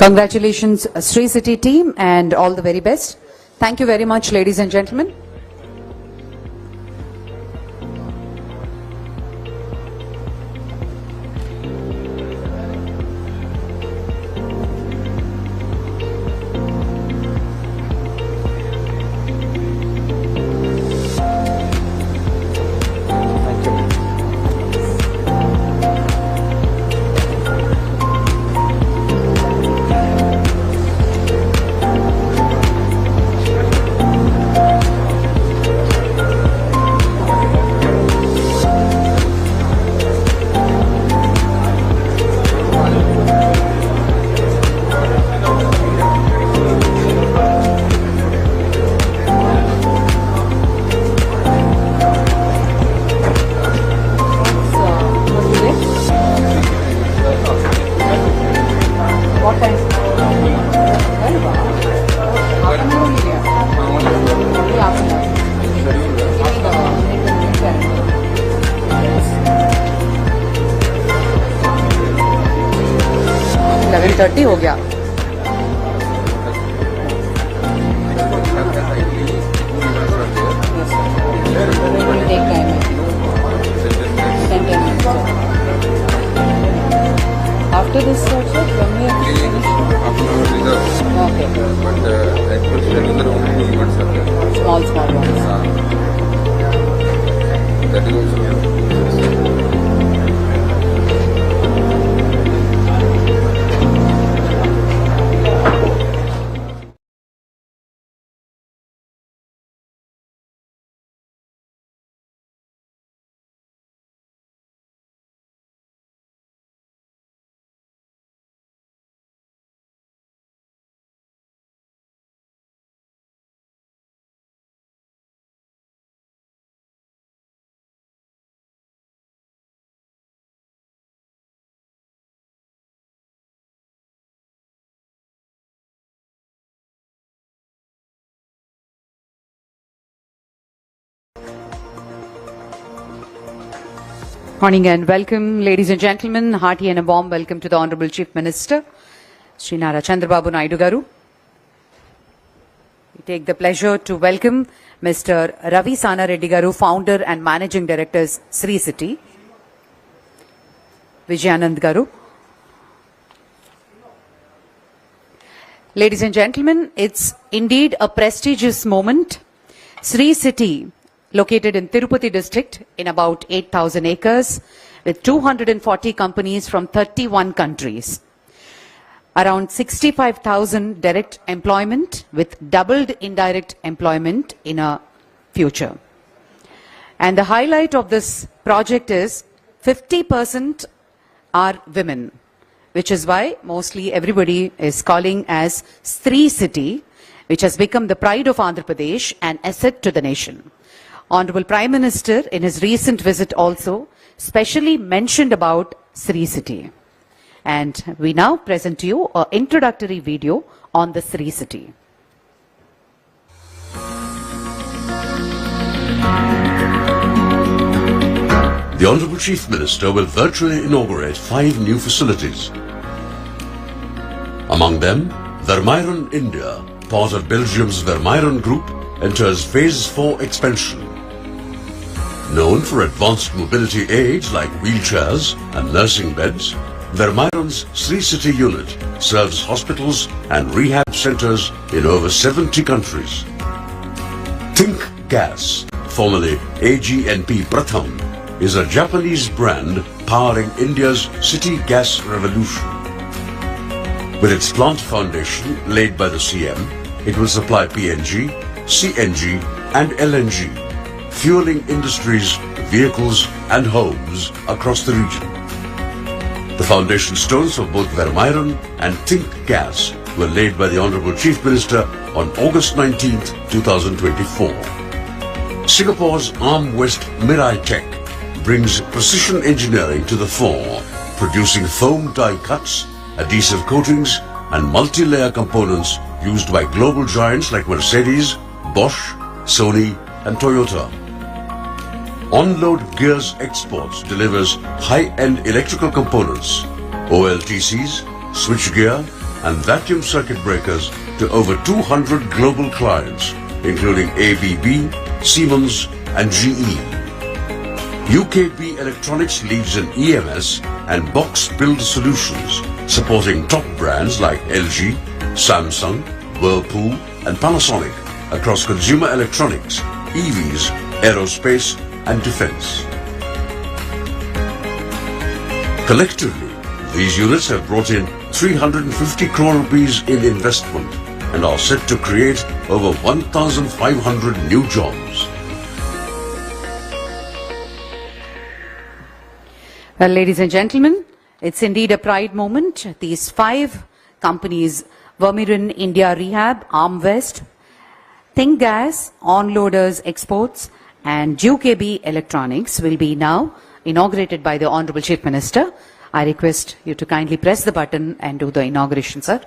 Congratulations, Sri City team, and all the very best. Thank you very much, ladies and gentlemen. हो गया. After this also, when we have finished? Okay. Small ones. That is also. Morning and welcome, ladies and gentlemen. Hearty and a warm welcome to the Honorable Chief Minister, Shri Nara Chandrababu Naidu Garu. We take the pleasure to welcome Mr. Ravi Sana Reddy Garu, Founder and Managing Director, Sri City. Vijayanand Garu. Ladies and gentlemen, it's indeed a prestigious moment. Sri City, located in Tirupati district in about 8,000 acres with 240 companies from 31 countries. Around 65,000 direct employment with doubled indirect employment in a future. And the highlight of this project is 50% are women, which is why mostly everybody is calling as Sri City, which has become the pride of Andhra Pradesh and asset to the nation. Honorable Prime Minister, in his recent visit also, specially mentioned about Sri City. And we now present to you an introductory video on the Sri City. The Honorable Chief Minister will virtually inaugurate 5 new facilities. Among them, Vermeiren India, part of Belgium's Vermeiren Group, enters Phase 4 expansion. Known for advanced mobility aids like wheelchairs and nursing beds, Vermeiren's Sri City unit serves hospitals and rehab centers in over 70 countries. Think Gas, formerly AGNP Pratham, is a Japanese brand powering India's city gas revolution. With its plant foundation laid by the CM, it will supply PNG, CNG and LNG, fueling industries, vehicles and homes across the region. The foundation stones for both Vermeiren and Think Gas were laid by the Honorable Chief Minister on August 19, 2024. Singapore's Arm West Mirai Tech brings precision engineering to the fore, producing foam die cuts, adhesive coatings and multi-layer components used by global giants like Mercedes, Bosch, Sony and Toyota. Onload Gears Exports delivers high-end electrical components, OLTCs, switchgear, and vacuum circuit breakers to over 200 global clients, including ABB, Siemens, and GE. UKB Electronics leads in EMS and box build solutions, supporting top brands like LG, Samsung, Whirlpool, and Panasonic across consumer electronics, EVs, aerospace, and defense. Collectively, these units have brought in 350 crore rupees in investment and are set to create over 1,500 new jobs. Well, ladies and gentlemen, it's indeed a pride moment. These 5 companies, Vermiren India Rehab, Armvest, Think Gas, Onloaders Exports, and UKB Electronics will be now inaugurated by the Honorable Chief Minister. I request you to kindly press the button and do the inauguration, sir.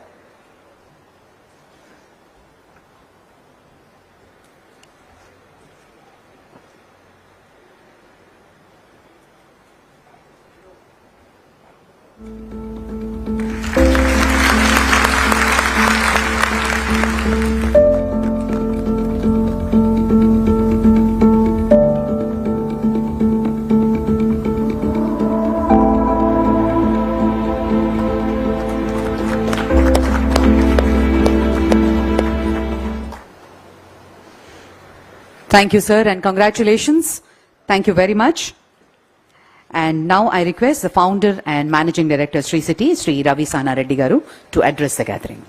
Thank you, sir, and congratulations. Thank you very much. And now I request the founder and managing director, Sri City, Sri Ravi Sana Reddy Garu, to address the gathering.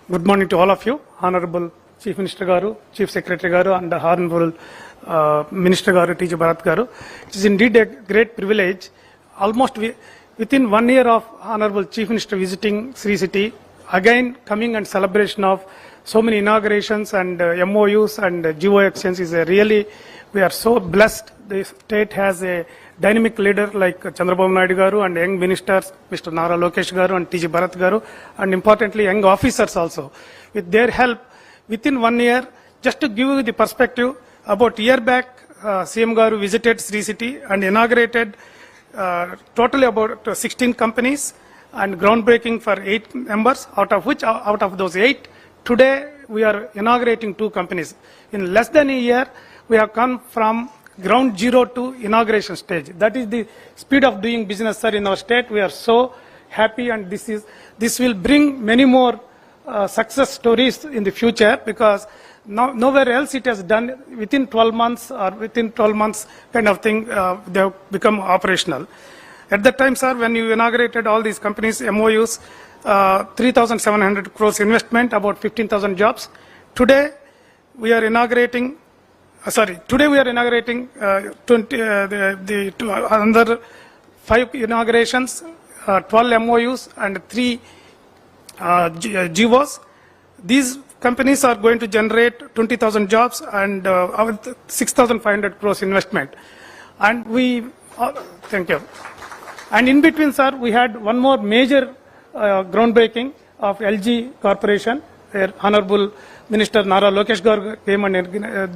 Good morning to all of you, Honorable Chief Minister Garu, Chief Secretary Garu, and the Honorable Minister Garu, T.J. Bharat Garu. It is indeed a great privilege. Almost within 1 year of Honorable Chief Minister visiting Sri City, again coming and celebration of so many inaugurations and MOUs and GO exchanges is really, we are so blessed. The state has a dynamic leader like Chandrababu Naidu Garu and young ministers, Mr. Nara Lokesh Garu and T.J. Bharat Garu, and importantly young officers also. With their help, within 1 year, just to give you the perspective, about a year back, CM Garu visited Sri City and inaugurated totally about 16 companies and groundbreaking for 8 members, out of those 8, today we are inaugurating 2 companies. In less than a year, we have come from ground zero to inauguration stage. That is the speed of doing business, sir, in our state. We are so happy, and this will bring many more success stories in the future, because nowhere else it has done within 12 months or within 12 months kind of thing, they have become operational. At that time, sir, when you inaugurated all these companies, MOUs, 3,700 crores investment, about 15,000 jobs. Today, we are inaugurating, another 5 inaugurations, 12 MOUs and 3 GOs. These companies are going to generate 20,000 jobs and 6,500 crores investment. And thank you. And in between, sir, we had one more major groundbreaking of LG Corporation, where Honorable Minister Nara Lokesh Garu came and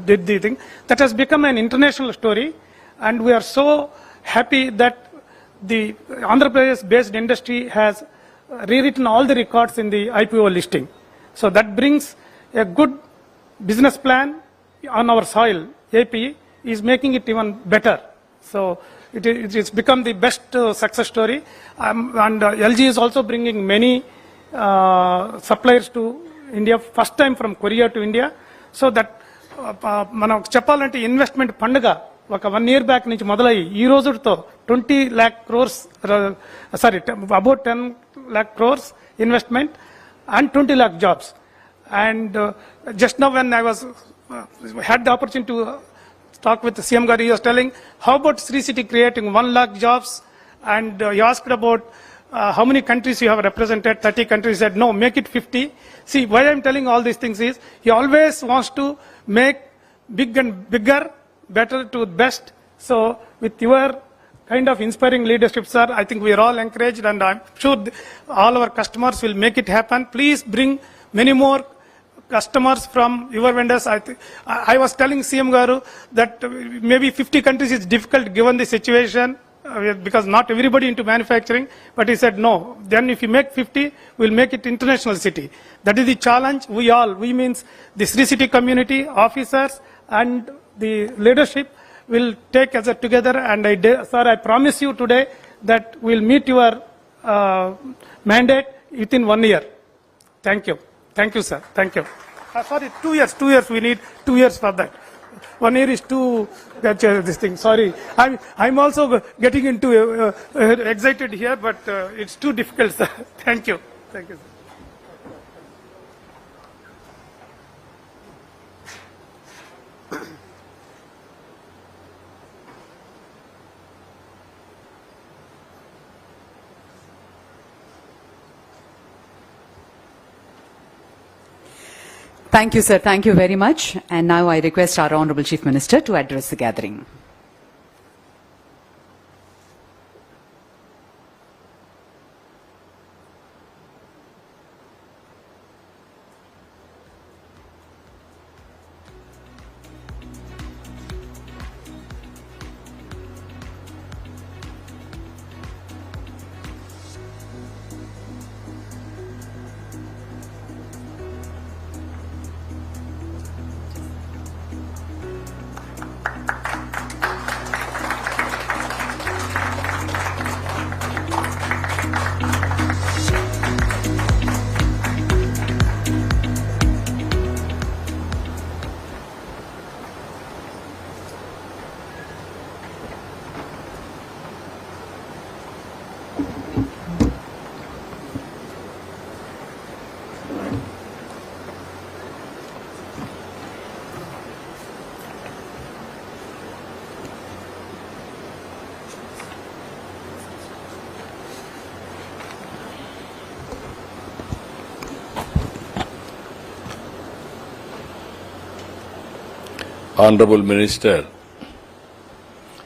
did the thing. That has become an international story, and we are so happy that the Andhra Pradesh-based industry has rewritten all the records in the IPO listing. So that brings a good business plan on our soil. AP is making it even better. So it's become the best success story. And LG is also bringing many suppliers to India, first time from Korea to India. So that మనం చెప్పాలంటే investment పండుగ ఒక 1 year back నుంచి మొదలయ్యి ఈ రోజుతో 20 lakh crores, about 10 lakh crores investment and 20 lakh jobs. And just now when I had the opportunity to talk with CM Garu, he was telling, how about Sri City creating 1 lakh jobs? And he asked about how many countries you have represented, 30 countries. He said, no, make it 50. See, why I'm telling all these things is, he always wants to make big and bigger, better to best. So with your kind of inspiring leadership, sir, I think we are all encouraged, and I'm sure all our customers will make it happen. Please bring many more customers from your vendors. I was telling CM Garu that maybe 50 countries is difficult given the situation because not everybody into manufacturing, but he said no. Then if you make 50, we'll make it international city. That is the challenge. We means the Sri City community, officers and the leadership will take as a together, and sir, I promise you today that we'll meet your mandate within 1 year. Thank you. Thank you, sir. Thank you. Sorry, 2 years. 2 years. We need 2 years for that. 1 year is too this thing. Sorry, I'm also getting into excited here, but it's too difficult, sir. Thank you. Thank you, sir. Thank you, sir. Thank you very much. And now I request our Honorable Chief Minister to address the gathering. Honorable Minister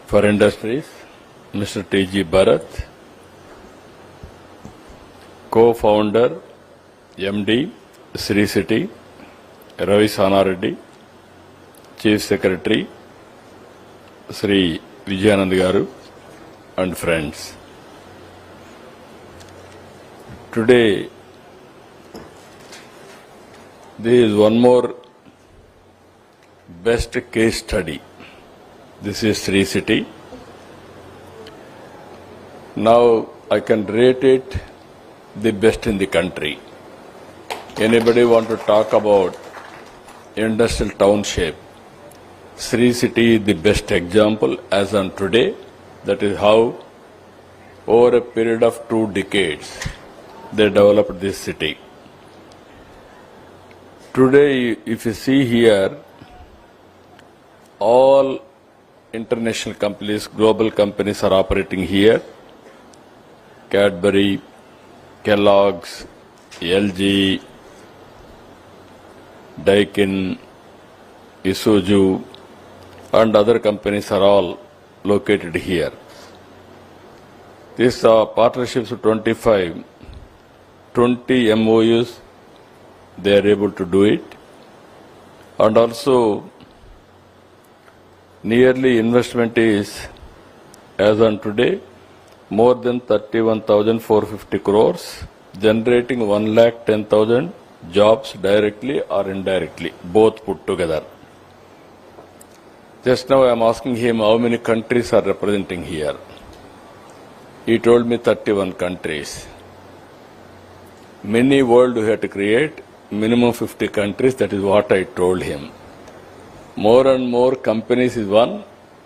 for Industries, Mr. T.G. Bharat, Co-founder, MD, Sri City, Ravi Sanareddy, Chief Secretary, Sri Vijayanand Garu, and friends. Today, there is one more best case study. This is Sri City. Now I can rate it the best in the country. Anybody want to talk about industrial township? Sri City is the best example as on today. That is how over a period of 2 decades they developed this city. Today, if you see here, all international companies, global companies are operating here. Cadbury, Kellogg's, LG, Daikin, Isuzu, and other companies are all located here. These partnerships of 20 MOUs, they are able to do it. And also, nearly investment is, as on today, more than 31,450 crores, generating 1,10,000 jobs directly or indirectly, both put together. Just now I am asking him how many countries are representing here. He told me 31 countries. Many world we have to create, minimum 50 countries, that is what I told him. More and more companies is one,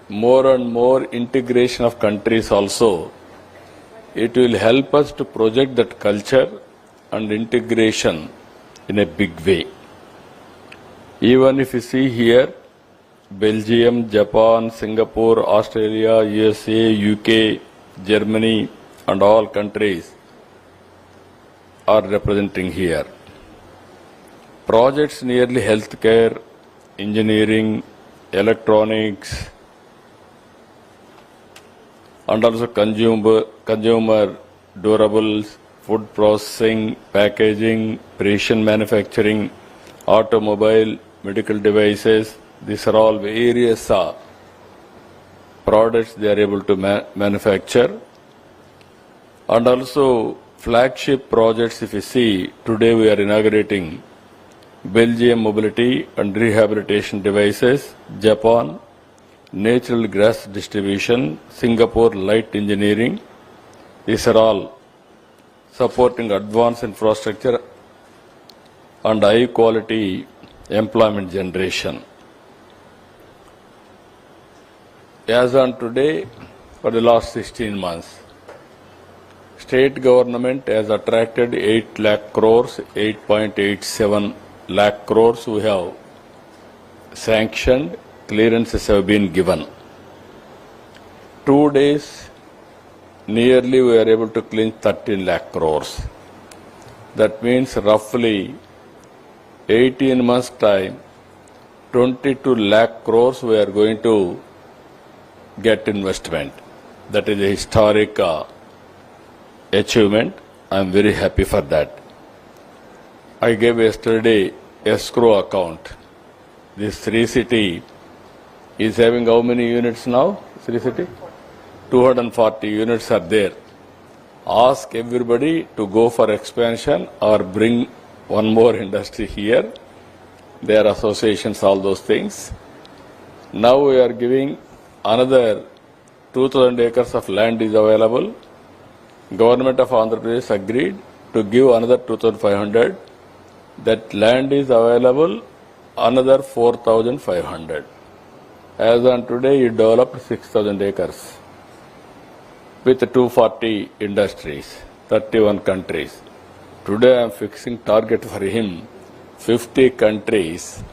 more and more integration of countries also. It will help us to project that culture and integration in a big way. Even if you see here, Belgium, Japan, Singapore, Australia, USA, UK, Germany, and all countries are representing here. Projects nearly healthcare, engineering, electronics, and also consumer durables, food processing, packaging, precision manufacturing, automobile, medical devices. These are all various products they are able to manufacture. And also flagship projects, if you see, today we are inaugurating Belgium mobility and rehabilitation devices, Japan, natural gas distribution, Singapore light engineering. These are all supporting advanced infrastructure and high quality employment generation. As on today, for the last 16 months, state government has attracted 8 lakh crores, 8.87 lakh crores we have sanctioned, clearances have been given. 2 days, nearly we are able to clean 13 lakh crores. That means roughly 18 months time, 22 lakh crores we are going to get investment. That is a historic achievement. I am very happy for that. I gave yesterday escrow account. This Sri City is having how many units now? Sri City? 240 units are there. Ask everybody to go for expansion or bring one more industry here. Their associations, all those things. Now we are giving another 2,000 acres of land is available. Government of Andhra Pradesh agreed to give another 2,500. That land is available, another 4,500. As on today, he developed 6,000 acres with 240 industries, 31 countries. Today I am fixing target for him, 50 countries,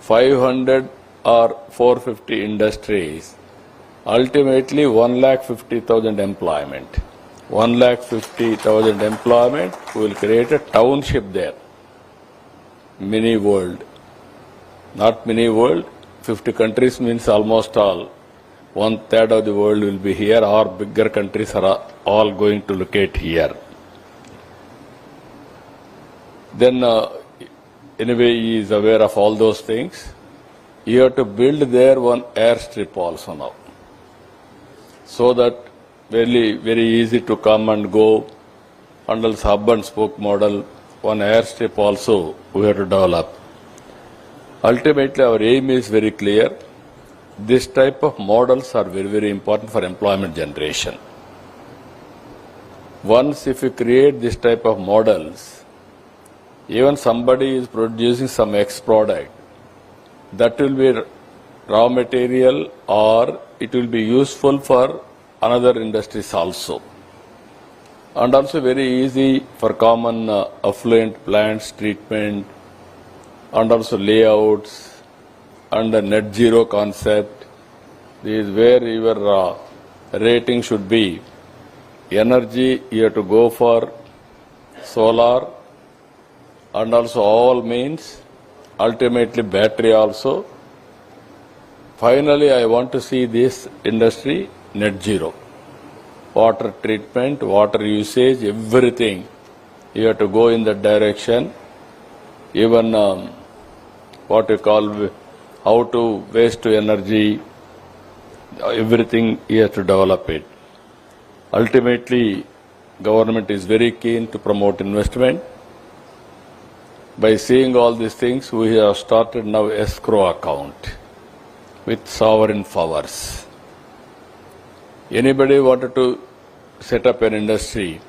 500 or 450 industries, ultimately 1,50,000 employment. 1,50,000 employment, we will create a township there. Mini world. Not mini world, 50 countries means almost all. 1/3 of the world will be here, or bigger countries are all going to locate here. Then, anyway, he is aware of all those things. You have to build there one airstrip also now, so that very easy to come and go. Under this hub and spoke model, one airstrip also we have to develop. Ultimately, our aim is very clear. This type of models are very important for employment generation. Once if you create this type of models, even somebody is producing some X product, that will be raw material or it will be useful for another industries also. And also very easy for common affluent plants treatment, and also layouts and the net zero concept. This is where your rating should be. Energy, you have to go for solar, and also all means, ultimately battery also. Finally, I want to see this industry net zero. Water treatment, water usage, everything. You have to go in that direction. Even what you call how to waste to energy, everything you have to develop it. Ultimately, government is very keen to promote investment. By seeing all these things, we have started now escrow account with sovereign powers. Anybody wanted to set up an industry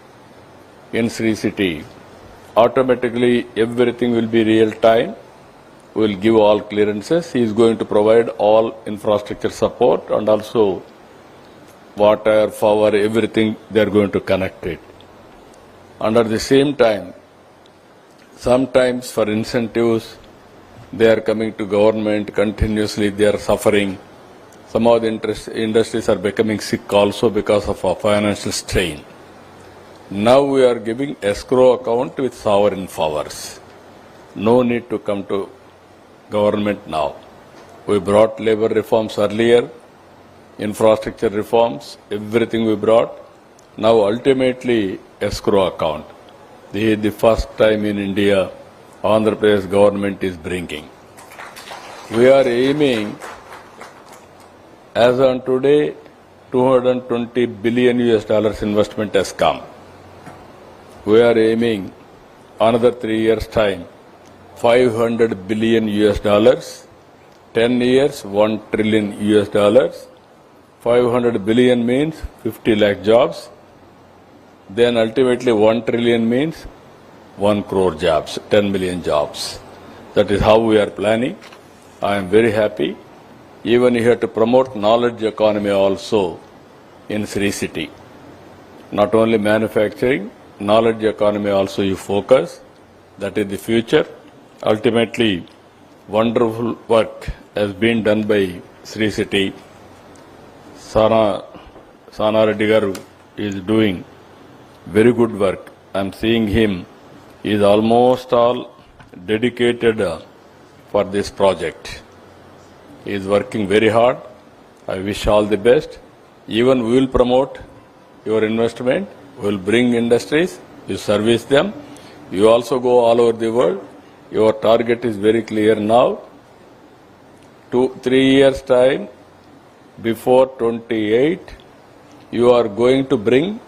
in Sri City, automatically everything will be real time. We will give all clearances. He is going to provide all infrastructure support, and also water, power, everything they are going to connect it. And at the same time, sometimes for incentives, they are coming to government continuously, they are suffering. Some of the industries are becoming sick also because of a financial strain. Now we are giving escrow account with sovereign powers. No need to come to government now. We brought labor reforms earlier, infrastructure reforms, everything we brought. Now ultimately escrow account. This is the first time in India Andhra Pradesh government is bringing. We are aiming, as on today, 220 billion US dollars investment has come. We are aiming another 3 years time, 500 billion US dollars, 10 years, 1 trillion US dollars. 500 billion means 50 lakh jobs. Then ultimately 1 trillion means 1 crore jobs, 10 million jobs. That is how we are planning. I am very happy. Even you have to promote knowledge economy also in Sri City. Not only manufacturing, knowledge economy also you focus. That is the future. Ultimately, wonderful work has been done by Sri City. Sana Reddy Garu is doing very good work. I am seeing him. He is almost all dedicated for this project. He is working very hard. I wish all the best. Even we will promote your investment. We will bring industries. You service them. You also go all over the world. Your target is very clear now. 2-3 years time, before 28, you are going to bring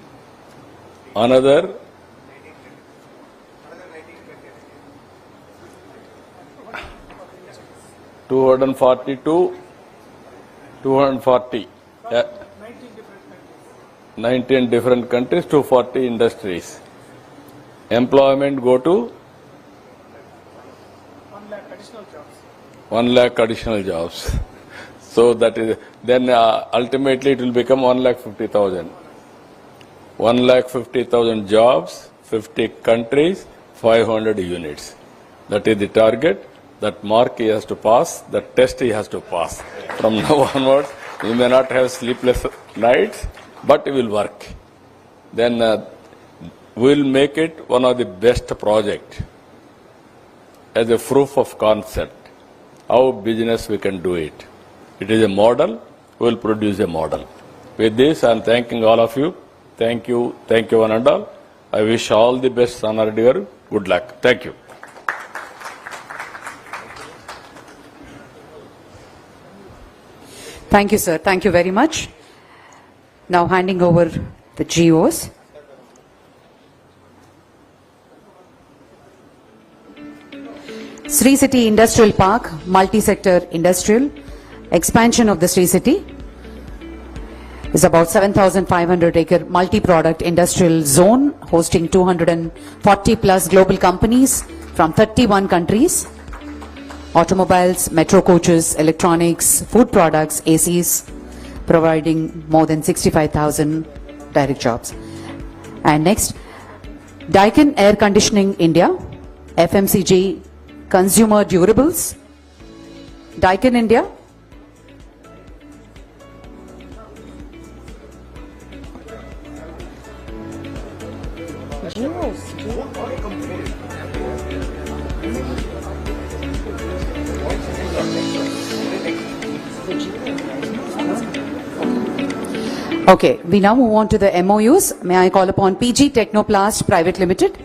another 240, 19 different countries, 240 industries. Employment go to 1 lakh additional jobs. So that is, then ultimately it will become 1,50,000. 1,50,000 jobs, 50 countries, 500 units. That is the target. That mark he has to pass, that test he has to pass. From now onwards, he may not have sleepless nights, but he will work. Then we will make it one of the best projects as a proof of concept. How business we can do it. It is a model, we will produce a model. With this, I am thanking all of you. Thank you one and all. I wish all the best, Sana Reddy Garu. Good luck. Thank you. Thank you, sir. Thank you very much. Now handing over the GOs. Sri City Industrial Park, multi-sector industrial. Expansion of the Sri City is about 7,500 acre multi-product industrial zone hosting 240 plus global companies from 31 countries. Automobiles, metro coaches, electronics, food products, ACs, providing more than 65,000 direct jobs. And next, Daikin Air Conditioning India, FMCG Consumer Durables, Daikin India. Okay, we now move on to the MOUs. May I call upon PG Technoplast Private Limited,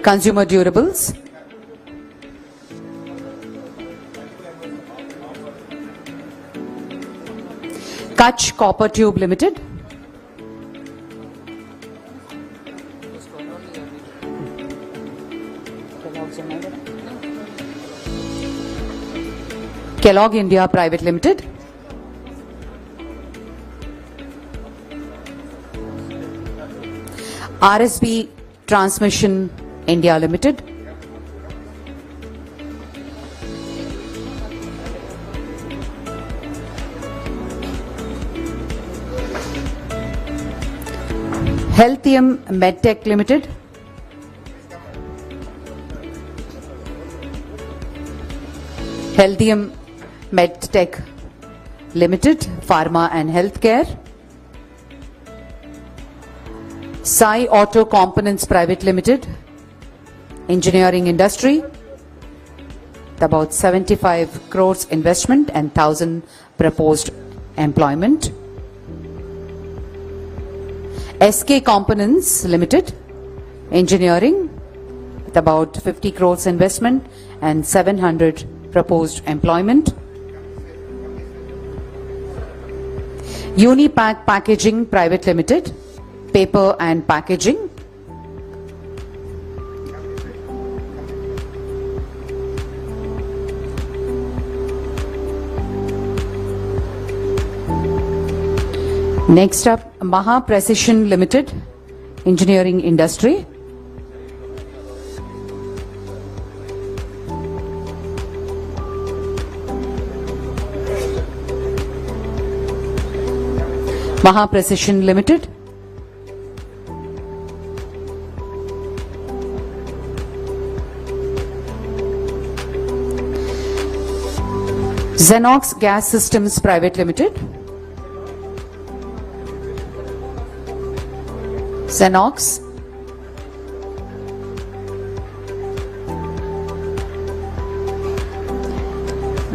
Consumer Durables, Kutch Copper Tube Limited, Kellogg India Private Limited, RSB Transmission India Limited, Healthium Medtech Limited, Healthium Medtech Limited, Pharma and Healthcare, Sai Auto Components Private Limited, Engineering Industry, about 75 crores investment and 1,000 proposed employment. SK Components Limited, Engineering, with about 50 crores investment and 700 proposed employment. Unipack Packaging Private Limited, paper and packaging. Next up, Maha Precision Limited, engineering industry. Maha Precision Limited. Xenox Gas Systems Private Limited. Xenox.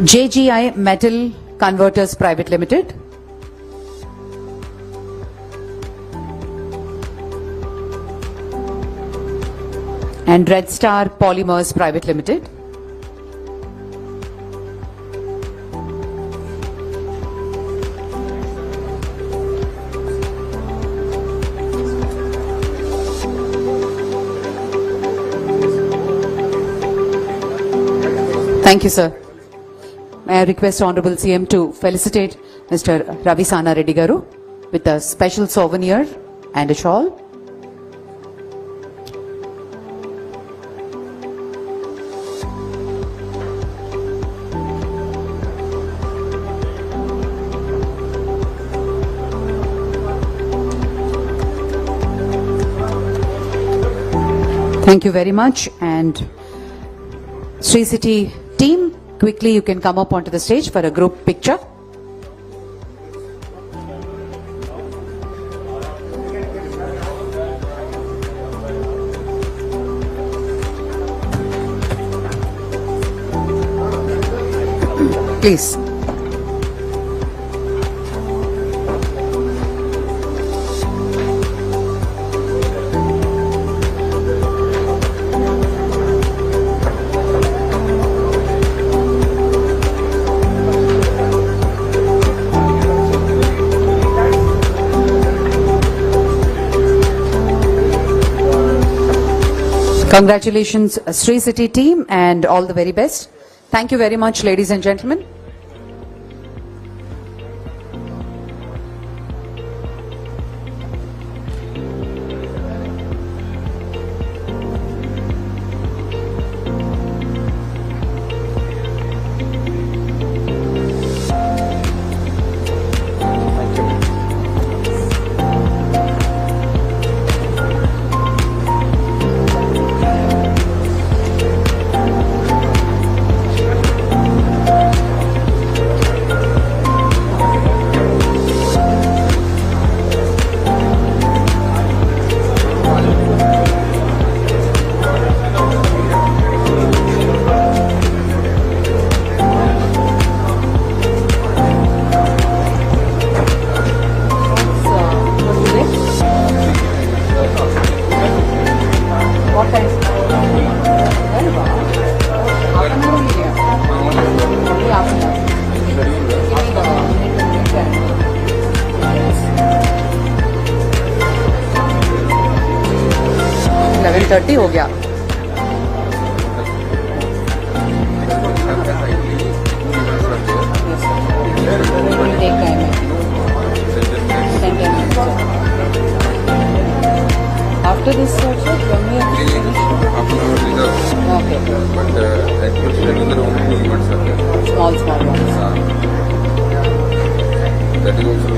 JGI Metal Converters Private Limited. And Red Star Polymers Private Limited. Thank you, sir. May I request Honorable CM to felicitate Mr. Ravi Sana Reddy Garu with a special souvenir and a shawl. Thank you very much. And Sri City team, quickly you can come up onto the stage for a group picture. Please. Congratulations, Sri City team, and all the very best. Thank you very much, ladies and gentlemen. हो गया। After this also, when we are okay. But small ones. That is also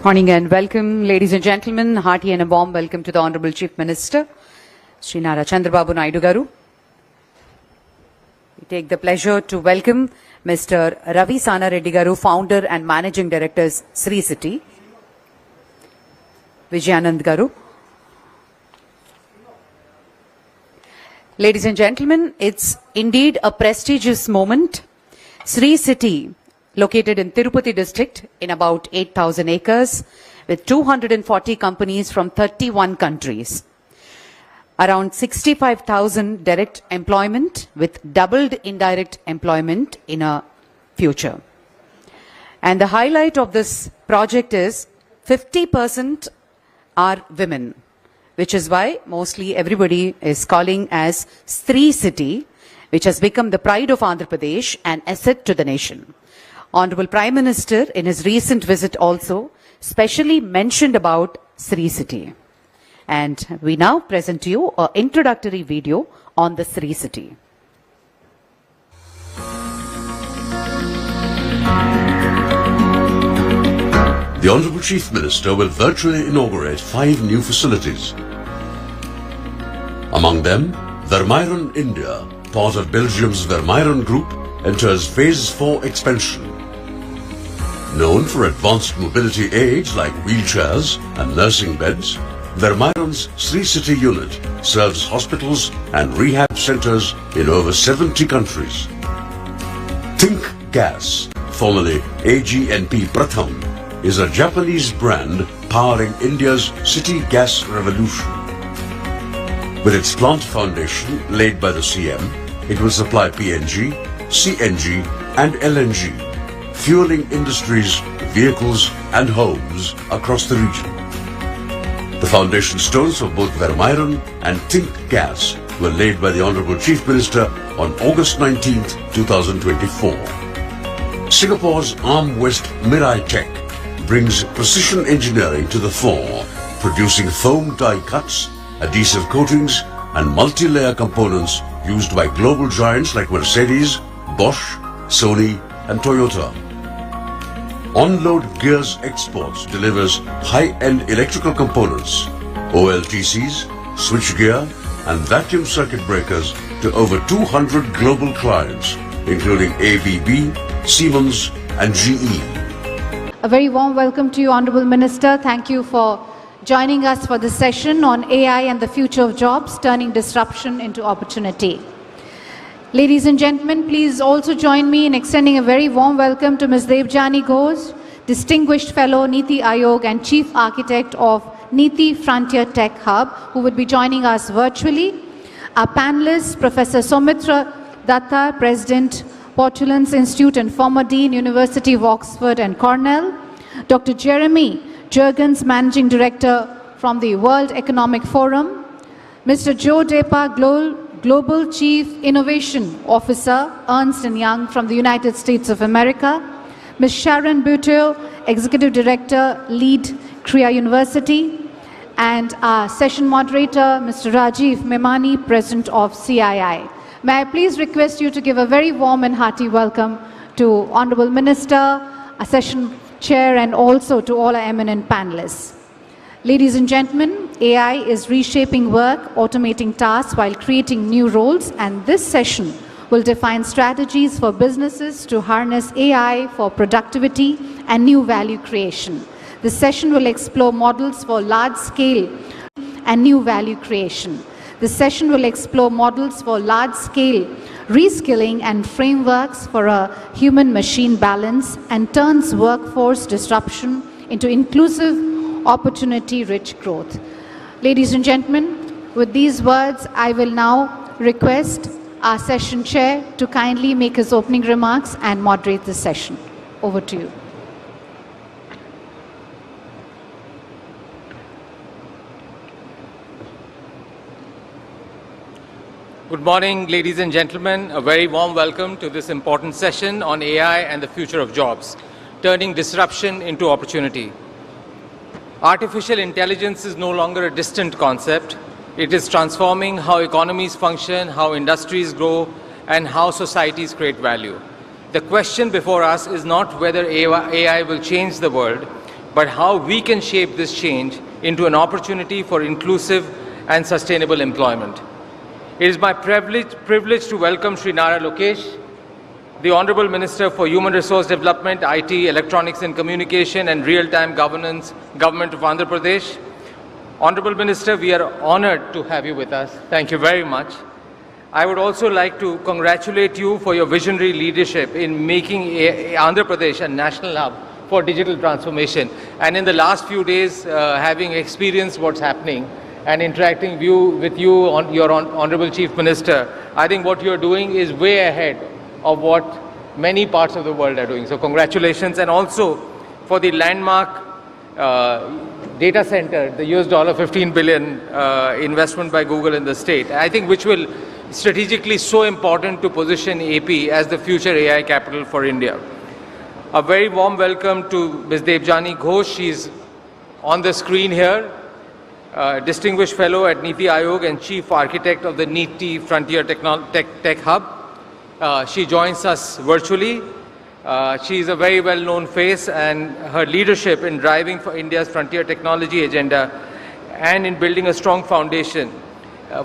Morning and welcome, ladies and gentlemen. Hearty and a warm welcome to the Honorable Chief Minister, Shri Nara Chandrababu Naidu Garu. We take the pleasure to welcome Mr. Ravi Sana Reddy Garu, Founder and Managing Directors, Sri City. Vijayanand Garu. Ladies and gentlemen, it's indeed a prestigious moment. Sri City, located in Tirupati district in about 8,000 acres with 240 companies from 31 countries. Around 65,000 direct employment with doubled indirect employment in a future. And the highlight of this project is 50% are women, which is why mostly everybody is calling as Sri City, which has become the pride of Andhra Pradesh and asset to the nation. Honorable Prime Minister, in his recent visit also, specially mentioned about Sri City. And we now present to you an introductory video on the Sri City. The Honourable Chief Minister will virtually inaugurate 5 new facilities. Among them, Vermeiren India, part of Belgium's Vermeiren Group, enters Phase 4 expansion. Known for advanced mobility aids like wheelchairs and nursing beds, Vermeiren's Sri City unit serves hospitals and rehab centers in over 70 countries. Think Gas, formerly AGNP Pratham, is a Japanese brand powering India's city gas revolution. With its plant foundation laid by the CM, it will supply PNG, CNG and LNG, fueling industries, vehicles and homes across the region. The foundation stones of both Vermeiren and Think Gas were laid by the Honourable Chief Minister on August 19, 2024. Singapore's Arm West Mirai Tech brings precision engineering to the fore, producing foam die cuts, adhesive coatings and multi-layer components used by global giants like Mercedes, Bosch, Sony and Toyota. Onload Gears Exports delivers high-end electrical components, OLTCs, switchgear and vacuum circuit breakers to over 200 global clients, including ABB, Siemens and GE. A very warm welcome to you, Honorable Minister. Thank you for joining us for this session on AI and the future of jobs, turning disruption into opportunity. Ladies and gentlemen, please also join me in extending a very warm welcome to Ms. Devjani Ghosh, Distinguished Fellow, Niti Aayog and Chief Architect of Niti Frontier Tech Hub, who would be joining us virtually. Our panelists, Professor Soumitra Datta, President, Portulans Institute and former Dean, University of Oxford and Cornell. Dr. Jeremy Jurgens, Managing Director from the World Economic Forum. Mr. Joe Depa, Global Chief Innovation Officer, Ernst & Young from the United States of America. Ms. Sharon Buteau, Executive Director, Lead Kriya University. And our session moderator, Mr. Rajiv Memani, President of CII. May I please request you to give a very warm and hearty welcome to Honorable Minister, our session chair, and also to all our eminent panelists. Ladies and gentlemen, AI is reshaping work, automating tasks while creating new roles, and this session will define strategies for businesses to harness AI for productivity and new value creation. This session will explore models for large-scale and new value creation. This session will explore models for large-scale reskilling and frameworks for a human-machine balance and turns workforce disruption into inclusive, opportunity-rich growth. Ladies and gentlemen, with these words, I will now request our session chair to kindly make his opening remarks and moderate the session. Over to you. Good morning, ladies and gentlemen. A very warm welcome to this important session on AI and the future of jobs, turning disruption into opportunity. Artificial intelligence is no longer a distant concept. It is transforming how economies function, how industries grow, and how societies create value. The question before us is not whether AI will change the world, but how we can shape this change into an opportunity for inclusive and sustainable employment. It is my privilege to welcome Sri Nara Lokesh, the Honorable Minister for Human Resource Development, IT, Electronics and Communication and Real-Time Governance, Government of Andhra Pradesh. Honorable Minister, we are honored to have you with us. Thank you very much. I would also like to congratulate you for your visionary leadership in making Andhra Pradesh a national hub for digital transformation. And in the last few days, having experienced what's happening and interacting with you, your Honorable Chief Minister, I think what you're doing is way ahead of what many parts of the world are doing. So congratulations, and also for the landmark data center, the $15 billion investment by Google in the state, I think which will strategically so important to position AP as the future AI capital for India. A very warm welcome to Ms. Debjani Ghosh. She's on the screen here, distinguished fellow at NITI Aayog and chief architect of the NITI Frontier Tech Hub. She joins us virtually. She is a very well-known face, and her leadership in driving for India's frontier technology agenda and in building a strong foundation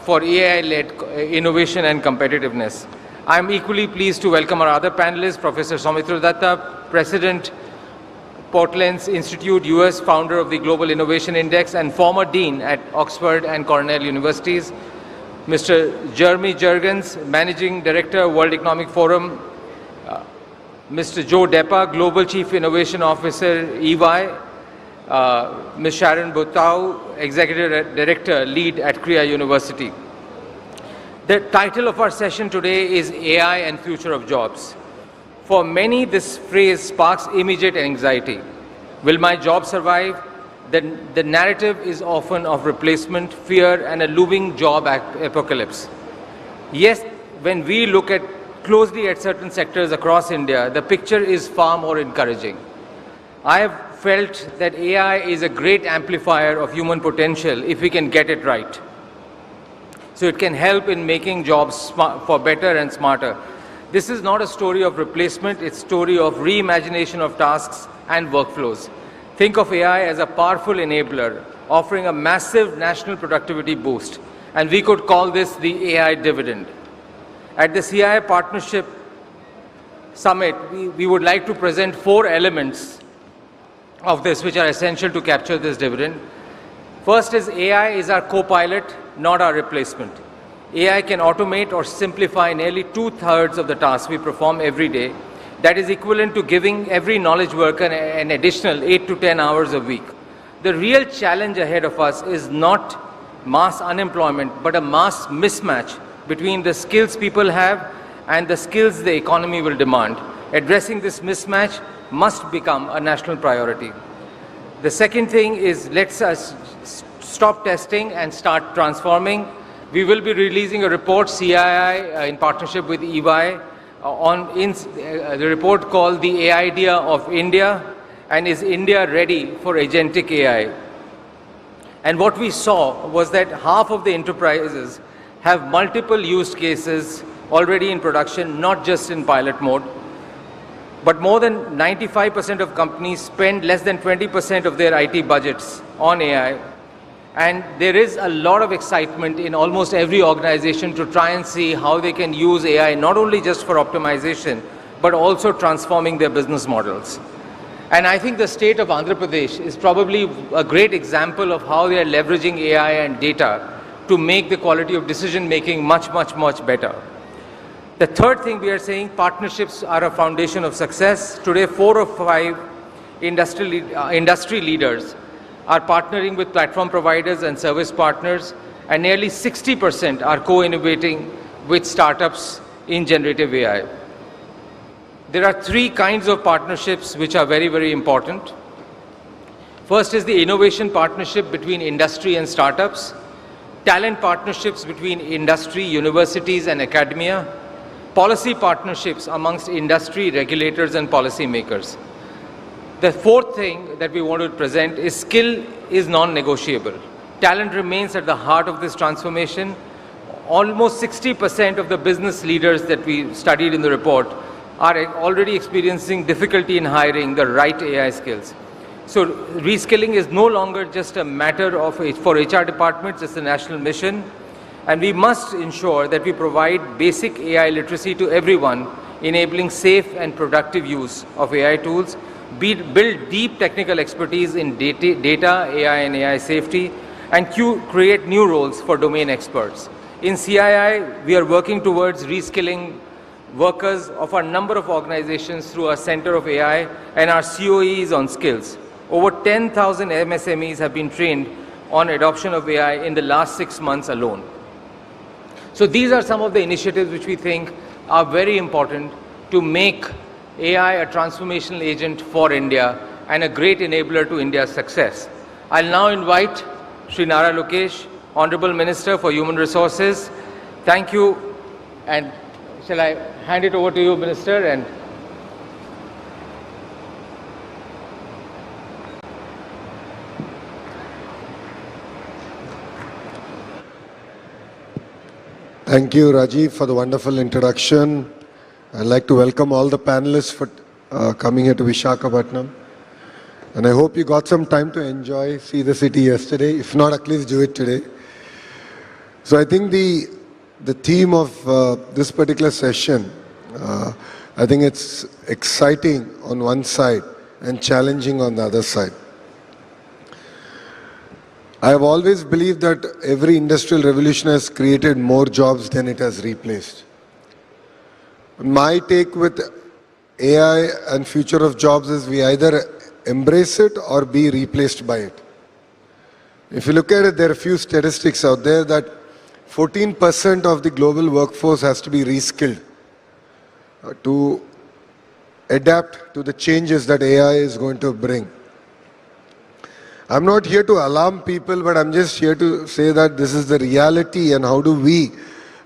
for AI-led innovation and competitiveness. I am equally pleased to welcome our other panelists, Professor Soumitra Datta, President, Portland's Institute, US, founder of the Global Innovation Index, and former Dean at Oxford and Cornell Universities, Mr. Jeremy Jurgens, Managing Director, World Economic Forum, Mr. Joe Deppa, Global Chief Innovation Officer, EY, Ms. Sharon Butau, Executive Director, Lead at Kriya University. The title of our session today is AI and Future of Jobs. For many, this phrase sparks immediate anxiety. Will my job survive? The narrative is often of replacement, fear, and a looming job apocalypse. Yes, when we look closely at certain sectors across India, the picture is far more encouraging. I have felt that AI is a great amplifier of human potential if we can get it right. So it can help in making jobs for better and smarter. This is not a story of replacement, it's a story of reimagination of tasks and workflows. Think of AI as a powerful enabler, offering a massive national productivity boost. And we could call this the AI dividend. At the CII Partnership Summit, we would like to present 4 elements of this which are essential to capture this dividend. First is AI is our co-pilot, not our replacement. AI can automate or simplify nearly 2/3 of the tasks we perform every day. That is equivalent to giving every knowledge worker an additional 8 to 10 hours a week. The real challenge ahead of us is not mass unemployment, but a mass mismatch between the skills people have and the skills the economy will demand. Addressing this mismatch must become a national priority. The second thing is let's stop testing and start transforming. We will be releasing a report, CII, in partnership with EY, the report called The AI Idea of India, and is India ready for agentic AI? And what we saw was that half of the enterprises have multiple use cases already in production, not just in pilot mode. But more than 95% of companies spend less than 20% of their IT budgets on AI. And there is a lot of excitement in almost every organization to try and see how they can use AI, not only just for optimization, but also transforming their business models. And I think the state of Andhra Pradesh is probably a great example of how they are leveraging AI and data to make the quality of decision making much, much, much better. The third thing we are saying, partnerships are a foundation of success. Today, 4 of 5 industry leaders are partnering with platform providers and service partners, and nearly 60% are co-innovating with startups in generative AI. There are 3 kinds of partnerships which are very, very important. First is the innovation partnership between industry and startups, talent partnerships between industry, universities, and academia, policy partnerships amongst industry, regulators, and policymakers. The fourth thing that we want to present is skill is non-negotiable. Talent remains at the heart of this transformation. Almost 60% of the business leaders that we studied in the report are already experiencing difficulty in hiring the right AI skills. So reskilling is no longer just a matter of for HR departments, it's a national mission. And we must ensure that we provide basic AI literacy to everyone, enabling safe and productive use of AI tools, build deep technical expertise in data, AI and AI safety, and create new roles for domain experts. In CII, we are working towards reskilling workers of a number of organizations through our Center of AI and our COEs on skills. Over 10,000 MSMEs have been trained on adoption of AI in the last 6 months alone. So these are some of the initiatives which we think are very important to make AI a transformational agent for India and a great enabler to India's success. I'll now invite Shri Nara Lokesh, Honorable Minister for Human Resources. Thank you. And shall I hand it over to you, Minister? And thank you, Rajiv, for the wonderful introduction. I'd like to welcome all the panelists for coming here to Visakhapatnam. And I hope you got some time to see the city yesterday. If not, at least do it today. So I think the theme of this particular session, I think it's exciting on one side and challenging on the other side. I have always believed that every industrial revolution has created more jobs than it has replaced. My take with AI and future of jobs is we either embrace it or be replaced by it. If you look at it, there are a few statistics out there that 14% of the global workforce has to be reskilled to adapt to the changes that AI is going to bring. I'm not here to alarm people, but I'm just here to say that this is the reality and how do we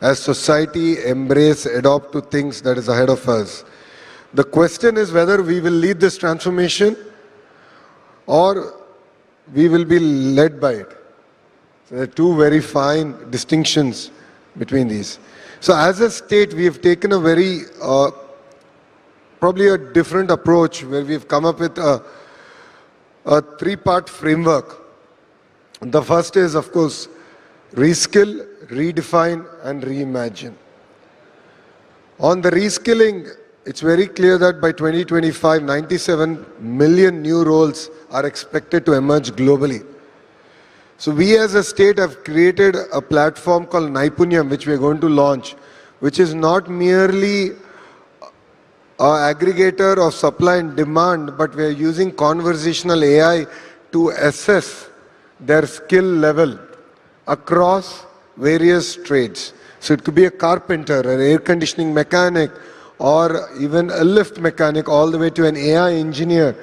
as society embrace, adopt to things that is ahead of us. The question is whether we will lead this transformation or we will be led by it. So there are two very fine distinctions between these. So as a state, we have taken a very, probably a different approach where we've come up with a three-part framework. The first is, of course, reskill, redefine and reimagine. On the reskilling, it's very clear that by 2025, 97 million new roles are expected to emerge globally. So we as a state have created a platform called Naipunyam, which we are going to launch, which is not merely an aggregator of supply and demand, but we are using conversational AI to assess their skill level across various trades. So it could be a carpenter, an air conditioning mechanic, or even a lift mechanic, all the way to an AI engineer,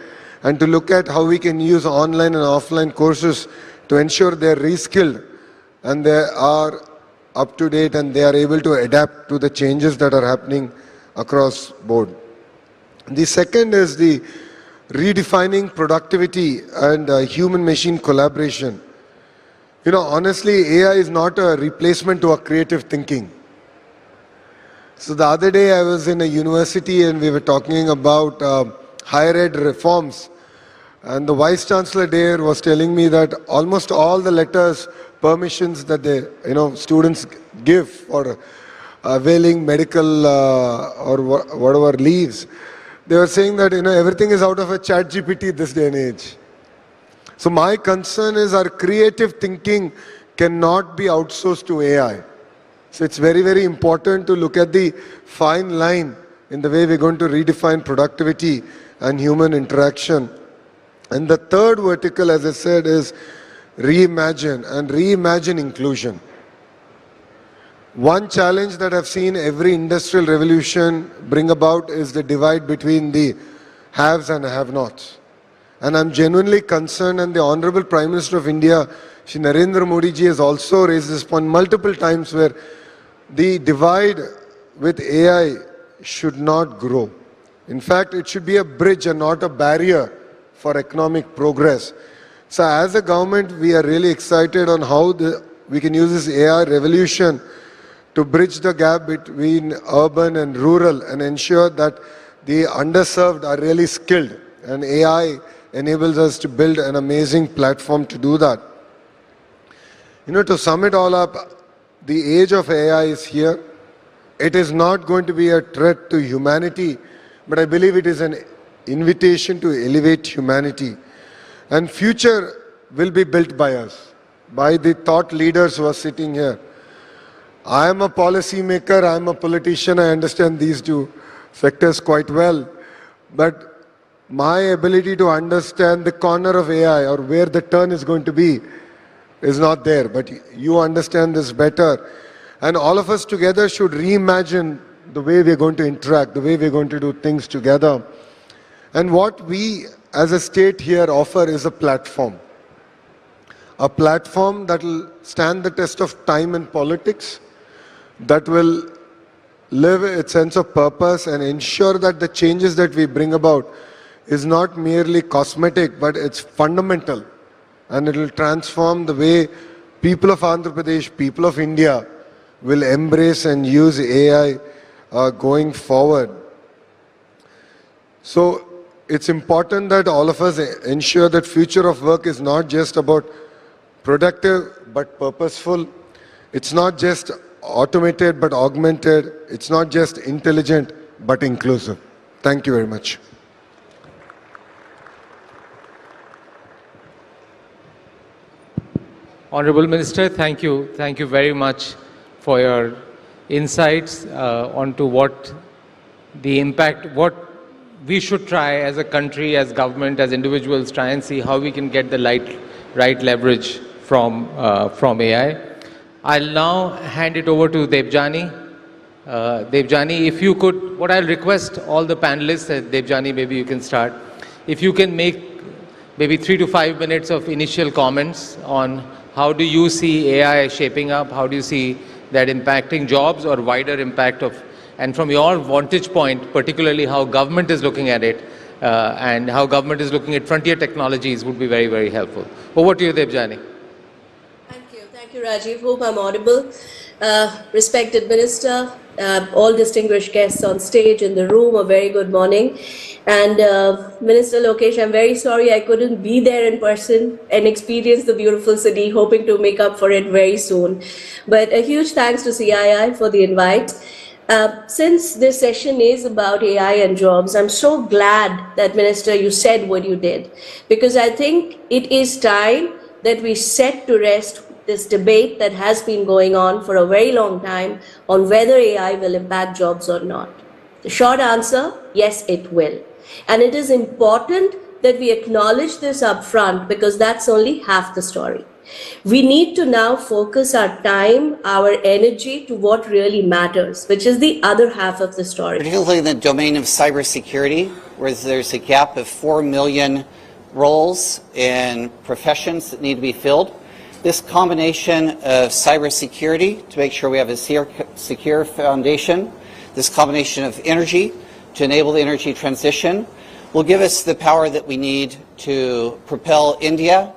and to look at how we can use online and offline courses to ensure they're reskilled and they are up to date and they are able to adapt to the changes that are happening across board. The second is the redefining productivity and human-machine collaboration. You know, honestly, AI is not a replacement to our creative thinking. So the other day I was in a university and we were talking about higher ed reforms. And the Vice Chancellor there was telling me that almost all the letters, permissions that the students give for availing medical or whatever leaves, they were saying that everything is out of a chat GPT this day and age. So my concern is our creative thinking cannot be outsourced to AI. So it's very, very important to look at the fine line in the way we're going to redefine productivity and human interaction. And the third vertical, as I said, is reimagine and reimagine inclusion. One challenge that I've seen every industrial revolution bring about is the divide between the haves and have-nots. And I'm genuinely concerned, and the Honorable Prime Minister of India, Shri Narendra Modi ji, has also raised this point multiple times, where the divide with AI should not grow. In fact, it should be a bridge and not a barrier for economic progress. So as a government, we are really excited on how we can use this AI revolution to bridge the gap between urban and rural and ensure that the underserved are really skilled. And AI enables us to build an amazing platform to do that. To sum it all up, the age of AI is here. It is not going to be a threat to humanity, but I believe it is an invitation to elevate humanity. And future will be built by us, by the thought leaders who are sitting here. I am a policy maker, I am a politician, I understand these two sectors quite well. But my ability to understand the corner of AI or where the turn is going to be is not there. But you understand this better. And all of us together should reimagine the way we're going to interact, the way we're going to do things together. And what we as a state here offer is a platform. A platform that will stand the test of time and politics, that will live its sense of purpose and ensure that the changes that we bring about is not merely cosmetic, but it's fundamental. And it will transform the way people of Andhra Pradesh, people of India will embrace and use AI going forward. So it's important that all of us ensure that future of work is not just about productive but purposeful. It's not just automated but augmented. It's not just intelligent but inclusive. Thank you very much. Honorable Minister, thank you. Thank you very much for your insights onto what the impact, what we should try as a country, as government, as individuals, try and see how we can get the right leverage from AI. I'll now hand it over to Debjani. Debjani, if you could, what I'll request all the panelists, Debjani, maybe you can start. If you can make maybe 3 to 5 minutes of initial comments on how do you see AI shaping up, how do you see that impacting jobs or wider impact of, and from your vantage point, particularly how government is looking at it and how government is looking at frontier technologies would be very, very helpful. Over to you, Debjani. Thank you, Rajiv. Hope I'm audible. Respected Minister, all distinguished guests on stage in the room, a very good morning. And Minister Lokesh, I'm very sorry I couldn't be there in person and experience the beautiful city, hoping to make up for it very soon. But a huge thanks to CII for the invite. Since this session is about AI and jobs, I'm so glad that, Minister, you said what you did, because I think it is time that we set to rest this debate that has been going on for a very long time on whether AI will impact jobs or not. The short answer, yes, it will. And it is important that we acknowledge this upfront, because that's only half the story. We need to now focus our time, our energy to what really matters, which is the other half of the story. Particularly in the domain of cybersecurity, where there's a gap of 4 million roles in professions that need to be filled. This combination of cybersecurity to make sure we have a secure foundation, this combination of energy to enable the energy transition will give us the power that we need to propel India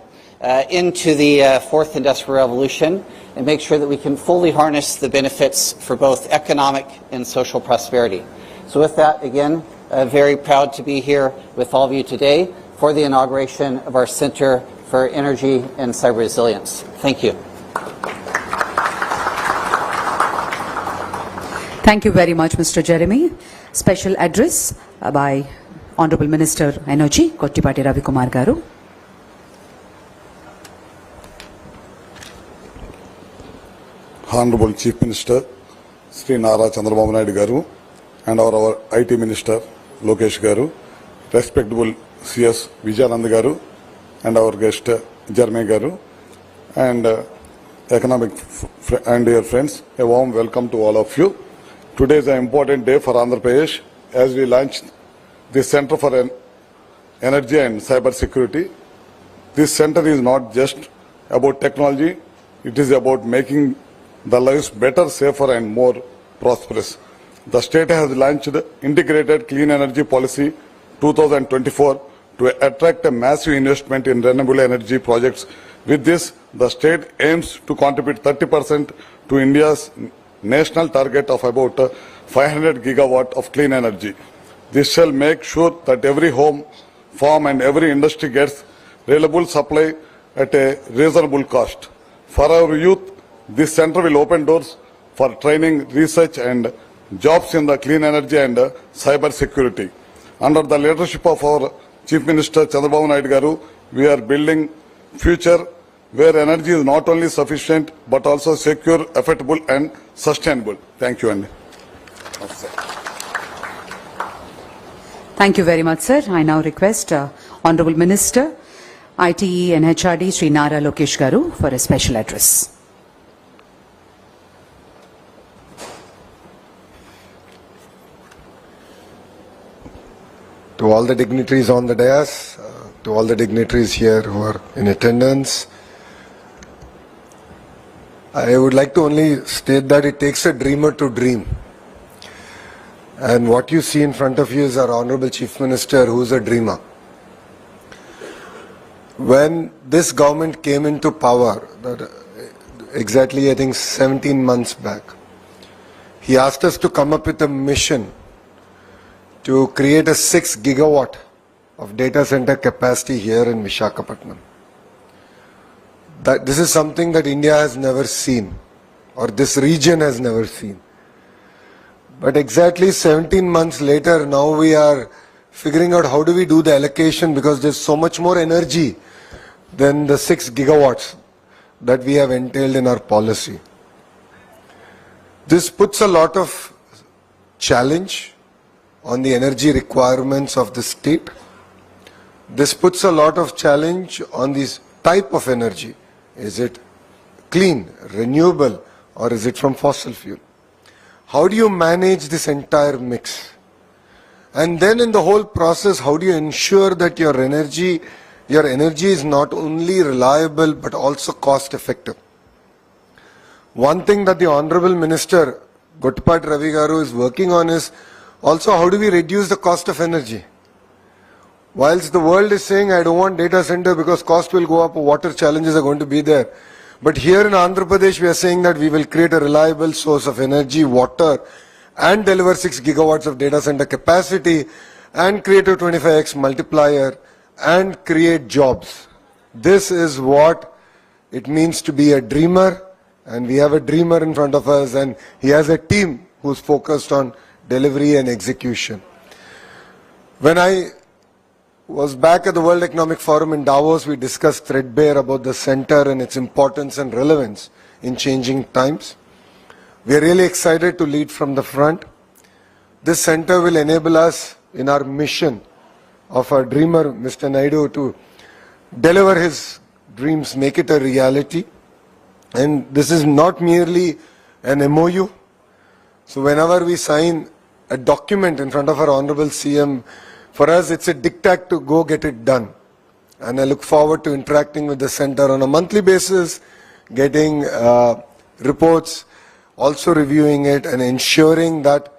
into the fourth industrial revolution and make sure that we can fully harness the benefits for both economic and social prosperity. So with that, again, very proud to be here with all of you today for the inauguration of our Center for Energy and Cyber Resilience. Thank you. Thank you very much, Mr. Jeremy. Special address by Honorable Minister Energy, Kottipati Ravikumar Garu. Honorable Chief Minister, Sri Nara Chandrababu Naidu Garu, and our IT Minister, Lokesh Garu, respectable CS Vijayanand Garu, and our guest, Jeremy Garu, and economic and dear friends, a warm welcome to all of you. Today is an important day for Andhra Pradesh as we launch the Center for Energy and Cyber Security. This center is not just about technology, it is about making the lives better, safer and more prosperous. The state has launched the Integrated Clean Energy Policy 2024 to attract a massive investment in renewable energy projects. With this, the state aims to contribute 30% to India's national target of about 500 gigawatt of clean energy. This shall make sure that every home farm and every industry gets reliable supply at a reasonable cost. For our youth, this center will open doors for training, research and jobs in the clean energy and cyber security. Under the leadership of our Chief Minister Chandrababu Naidu Garu, we are building future where energy is not only sufficient but also secure, affordable and sustainable. Thank you, Andy. Thank you very much, sir. I now request Honorable Minister, ITE and HRD, Sri Nara Lokesh Garu, for a special address. To all the dignitaries on the dais, to all the dignitaries here who are in attendance, I would like to only state that it takes a dreamer to dream. And what you see in front of you is our Honorable Chief Minister, who is a dreamer. When this government came into power, exactly I think 17 months back, he asked us to come up with a mission to create a 6 gigawatt of data center capacity here in Visakhapatnam. This is something that India has never seen, or this region has never seen. But exactly 17 months later, now we are figuring out how do we do the allocation, because there's so much more energy than the 6 gigawatts that we have entailed in our policy. This puts a lot of challenge on the energy requirements of the state. This puts a lot of challenge on this type of energy. Is it clean, renewable, or is it from fossil fuel? How do you manage this entire mix? And then in the whole process, how do you ensure that your energy is not only reliable but also cost effective? One thing that the Honorable Minister Gottapati Ravi Garu is working on is also how do we reduce the cost of energy? Whilst the world is saying I don't want data center because cost will go up, water challenges are going to be there. But here in Andhra Pradesh we are saying that we will create a reliable source of energy, water, and deliver 6 gigawatts of data center capacity and create a 25x multiplier and create jobs. This is what it means to be a dreamer, and we have a dreamer in front of us, and he has a team who's focused on delivery and execution. When I was back at the World Economic Forum in Davos, we discussed threadbare about the center and its importance and relevance in changing times. We are really excited to lead from the front. This center will enable us in our mission of our dreamer, Mr. Naidu, to deliver his dreams, make it a reality. And this is not merely an MOU. So whenever we sign a document in front of our Honorable CM, for us it's a diktat to go get it done. And I look forward to interacting with the center on a monthly basis, getting reports, also reviewing it and ensuring that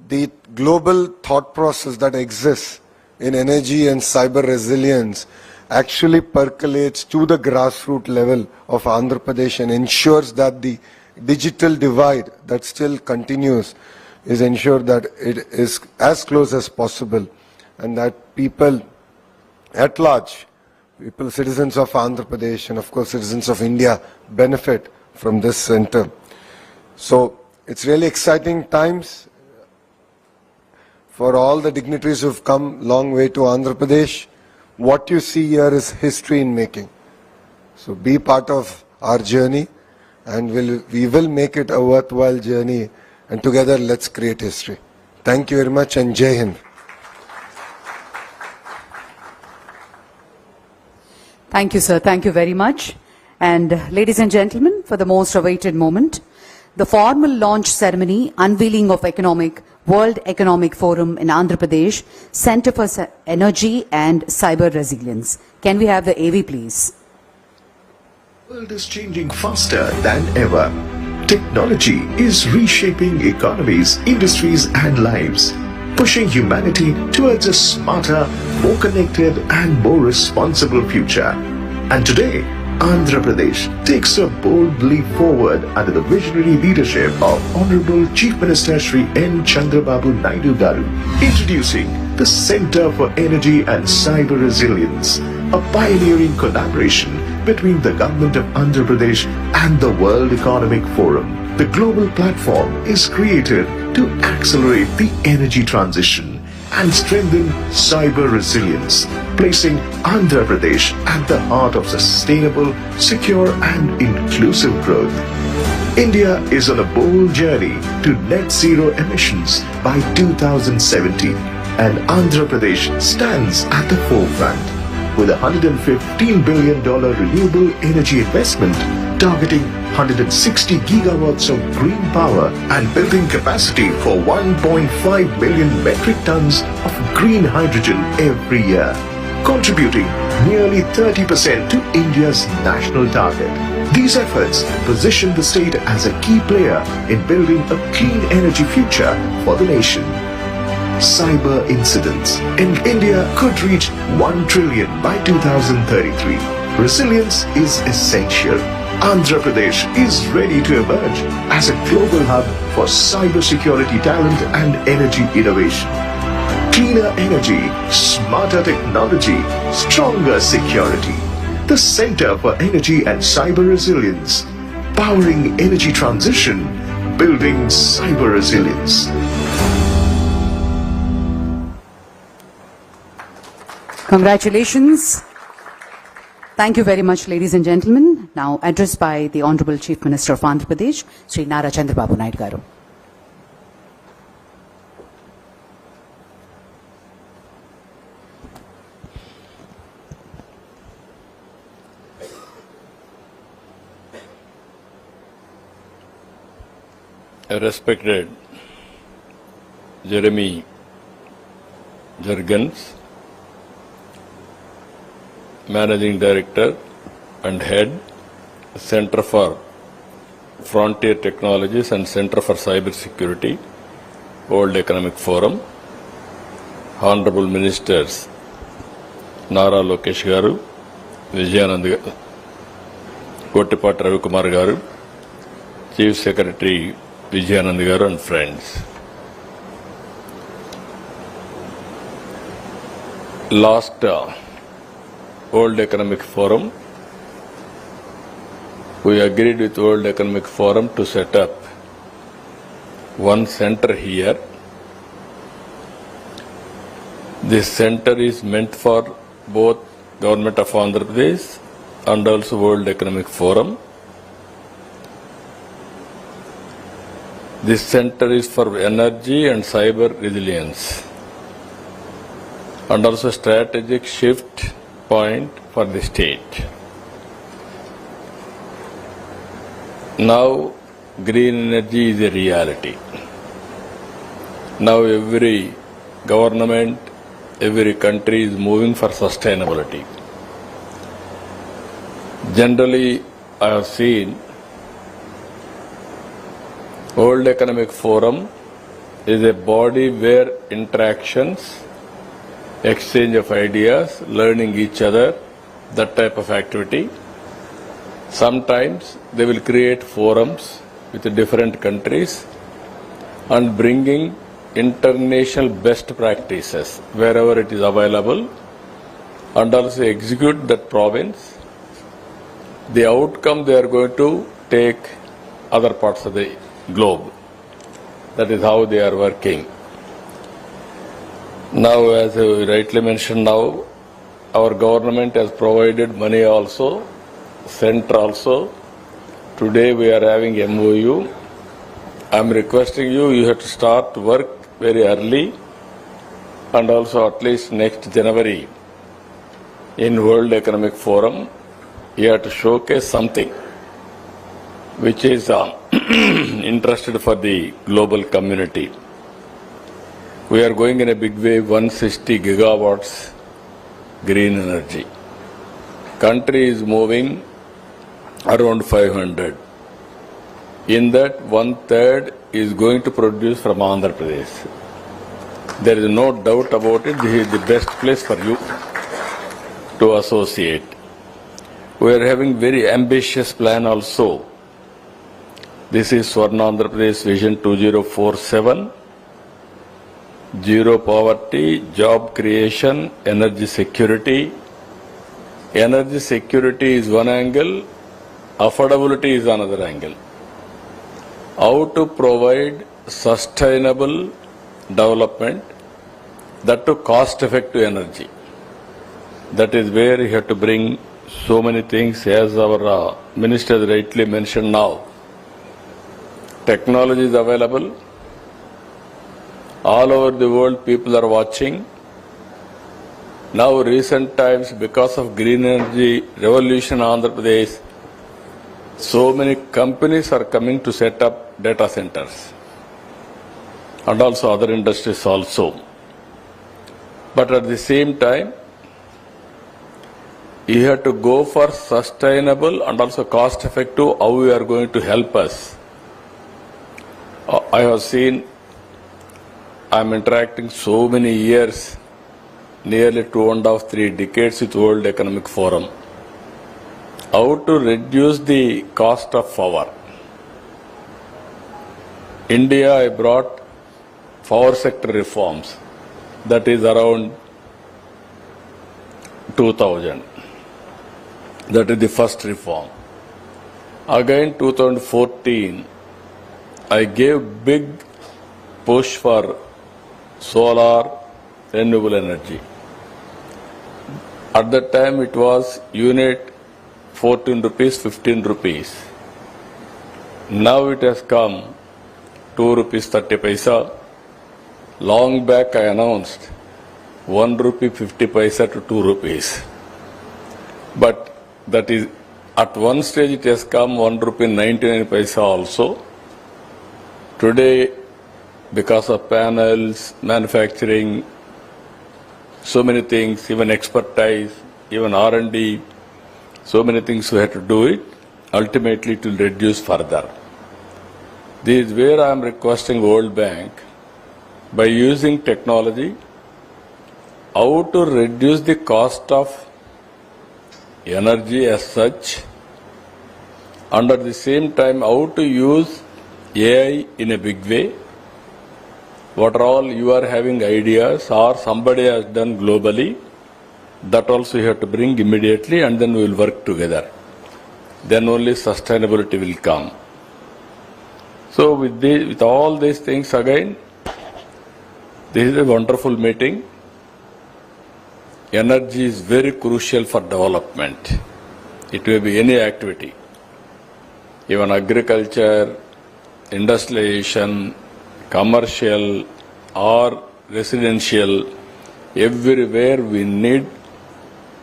the global thought process that exists in energy and cyber resilience actually percolates to the grassroots level of Andhra Pradesh and ensures that the digital divide that still continues is ensured that it is as close as possible, and that people at large, people, citizens of Andhra Pradesh and of course citizens of India benefit from this center. So it's really exciting times for all the dignitaries who have come long way to Andhra Pradesh. What you see here is history in making. So be part of our journey, and we will make it a worthwhile journey, and together let's create history. Thank you very much, and Jai Hind. Thank you, sir. Thank you very much. And ladies and gentlemen, for the most awaited moment, the formal launch ceremony, unveiling of World Economic Forum in Andhra Pradesh, Center for Energy and Cyber Resilience. Can we have the AV, please? The world is changing faster than ever. Technology is reshaping economies, industries, and lives, pushing humanity towards a smarter, more connected, and more responsible future. And today, Andhra Pradesh takes a bold leap forward under the visionary leadership of Honorable Chief Minister Shri N. Chandrababu Naidu Garu, introducing the Center for Energy and Cyber Resilience, a pioneering collaboration between the Government of Andhra Pradesh and the World Economic Forum. The global platform is created to accelerate the energy transition and strengthen cyber resilience, placing Andhra Pradesh at the heart of sustainable, secure and inclusive growth. India is on a bold journey to net zero emissions by 2070, and Andhra Pradesh stands at the forefront with a $115 billion renewable energy investment targeting 160 gigawatts of green power and building capacity for 1.5 million metric tons of green hydrogen every year, contributing nearly 30% to India's national target. These efforts position the state as a key player in building a clean energy future for the nation. Cyber incidents in India could reach 1 trillion by 2033. Resilience is essential. Andhra Pradesh is ready to emerge as a global hub for cybersecurity talent and energy innovation. Cleaner energy, smarter technology, stronger security. The Center for Energy and Cyber Resilience, powering energy transition, building cyber resilience. Congratulations. Thank you very much, ladies and gentlemen. Now addressed by the Honorable Chief Minister of Andhra Pradesh, Sri Nara Chandrababu Naidu garu. Respected Jeremy Jurgens, Managing Director and Head, Center for Frontier Technologies and Center for Cyber Security, World Economic Forum, Honorable Ministers Nara Lokesh Garu, Vijayanand Garu, Gottipati Ravikumar Garu, Chief Secretary Vijayanand Garu and friends. Last World Economic Forum, we agreed with World Economic Forum to set up one center here. This center is meant for both Government of Andhra Pradesh and also World Economic Forum. This center is for energy and cyber resilience and also strategic shift point for the state. Now green energy is a reality. Now every government, every country is moving for sustainability. Generally, I have seen World Economic Forum is a body where interactions, exchange of ideas, learning each other, that type of activity. Sometimes they will create forums with different countries and bringing international best practices wherever it is available and also execute that province. The outcome they are going to take other parts of the globe. That is how they are working. Now, as I rightly mentioned now, our government has provided money also, center also. Today we are having MOU. I am requesting you, you have to start work very early and also at least next January in World Economic Forum, you have to showcase something which is interested for the global community. We are going in a big way, 160 gigawatts green energy. Country is moving around 500. In that, 1/3 is going to produce from Andhra Pradesh. There is no doubt about it. This is the best place for you to associate. We are having very ambitious plan also. This is Swarna Andhra Pradesh Vision 2047. zero poverty, job creation, energy security. Energy security is one angle, affordability is another angle. How to provide sustainable development, that to cost-effective energy. That is where you have to bring so many things, as our minister rightly mentioned now. Technology is available. All over the world, people are watching. Now, recent times, because of green energy revolution in Andhra Pradesh, so many companies are coming to set up data centers, and also other industries also. But at the same time, you have to go for sustainable and also cost-effective, how we are going to help us. I have seen, I am interacting so many years, nearly 2.5, 3 decades with World Economic Forum. How to reduce the cost of power. India, I brought power sector reforms, that is around 2000. That is the first reform. Again, 2014, I gave big push for solar, renewable energy. At that time, it was unit 14 rupees, 15 rupees. Now it has come 2 rupees 30 paisa. Long back, I announced 1 rupee 50 paisa to 2 rupees. But that is, at one stage it has come 1 rupee 99 paisa also. Today, because of panels, manufacturing, so many things, even expertise, even R&D, so many things we have to do it. Ultimately, it will reduce further. This is where I am requesting World Bank, by using technology, how to reduce the cost of energy as such, and at the same time, how to use AI in a big way. What are all you are having ideas or somebody has done globally, that also you have to bring immediately, and then we will work together. Then only sustainability will come. So with all these things again, this is a wonderful meeting. Energy is very crucial for development. It may be any activity, even agriculture, industrialization, commercial or residential, everywhere we need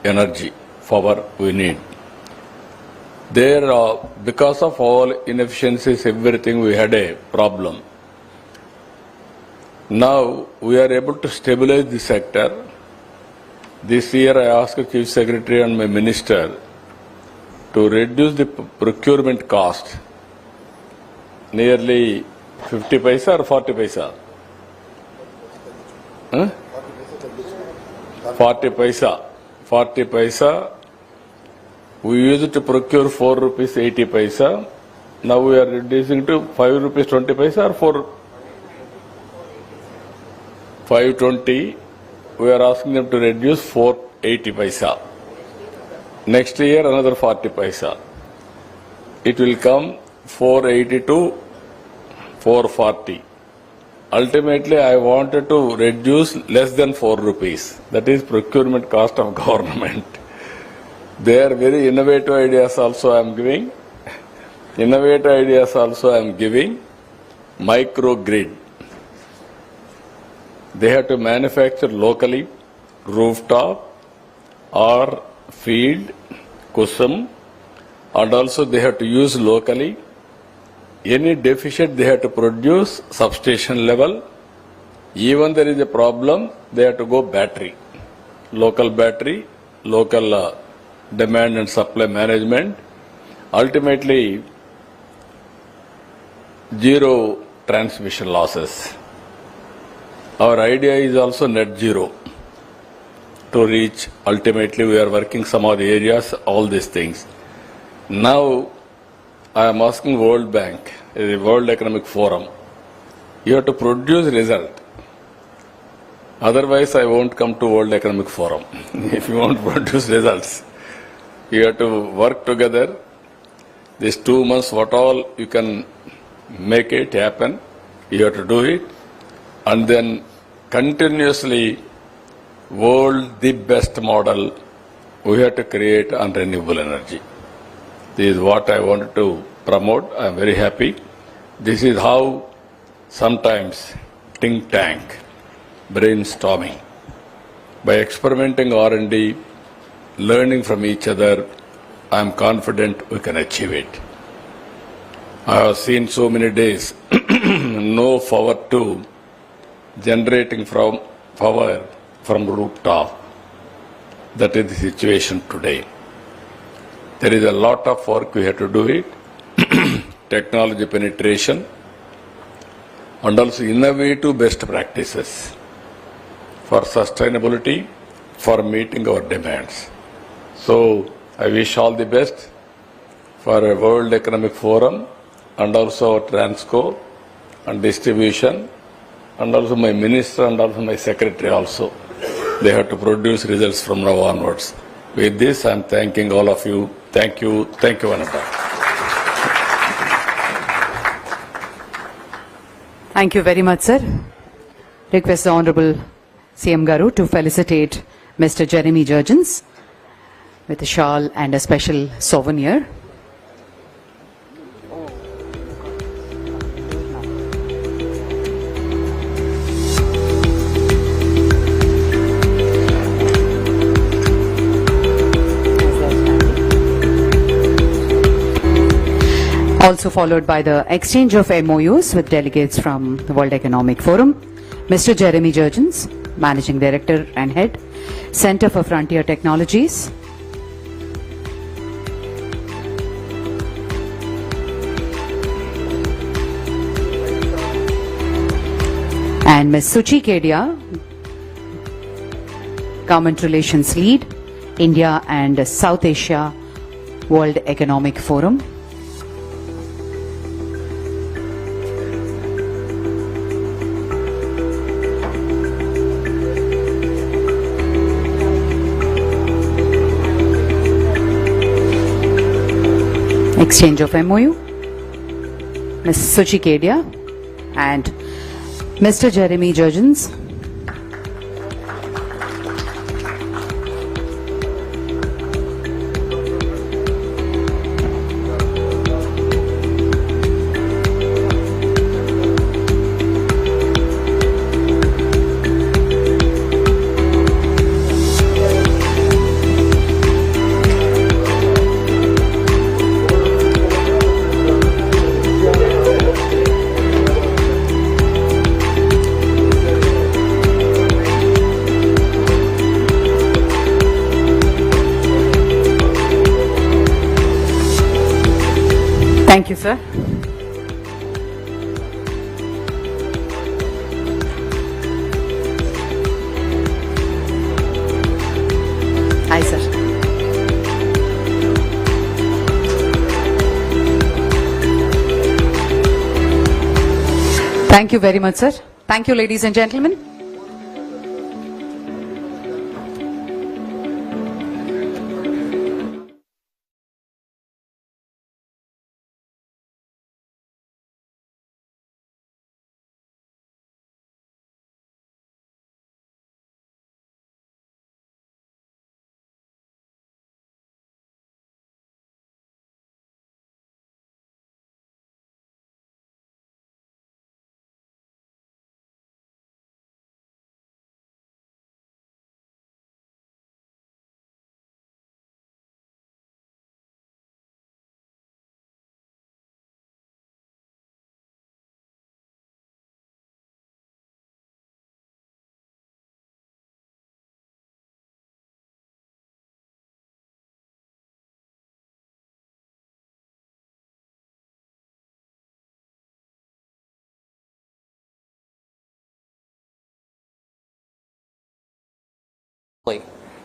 energy, power we need. There, because of all inefficiencies, everything, we had a problem. Now we are able to stabilize the sector. This year I asked the Chief Secretary and my Minister to reduce the procurement cost nearly 50 paisa or 40 paisa? 40 paisa. 40 paisa. We used to procure 4 rupees 80 paisa. Now we are reducing to 5 rupees 20 paisa or 4? 520. We are asking them to reduce 480 paisa. Next year another 40 paisa. It will come 480 to 440. Ultimately, I wanted to reduce less than 4 rupees. That is procurement cost of government. They are very innovative ideas also I am giving. Innovative ideas also I am giving. Microgrid. They have to manufacture locally, rooftop or field, kusum, and also they have to use locally. Any deficit they have to produce substation level. Even there is a problem, they have to go battery, local demand and supply management. Ultimately, zero transmission losses. Our idea is also net zero to reach. Ultimately, we are working some of the areas, all these things. Now, I am asking World Bank, the World Economic Forum, you have to produce result. Otherwise, I won't come to World Economic Forum. If you want to produce results, you have to work together. These 2 months, what all you can make it happen, you have to do it. And then continuously, world the best model we have to create on renewable energy. This is what I wanted to promote. I am very happy. This is how sometimes think tank, brainstorming, by experimenting R&D, learning from each other, I am confident we can achieve it. I have seen so many days, no power to generating from power from rooftop. That is the situation today. There is a lot of work we have to do it, technology penetration, and also innovative best practices for sustainability, for meeting our demands. So I wish all the best for a World Economic Forum and also Transco and distribution, and also my minister and also my secretary also. They have to produce results from now onwards. With this, I am thanking all of you. Thank you. Thank you, Ananta. Thank you very much, sir. Request the Honorable CM Garu to felicitate Mr. Jeremy Jurgens with a shawl and a special souvenir. Also followed by the exchange of MOUs with delegates from the World Economic Forum. Mr. Jeremy Jurgens, Managing Director and Head, Center for Frontier Technologies. And Ms. Suchi Kedia, Government Relations Lead, India and South Asia World Economic Forum. Exchange of MOU, Ms. Suchi Kedia and Mr. Jeremy Jurgens. Thank you, sir. Hi, sir. Thank you very much, sir. Thank you, ladies and gentlemen.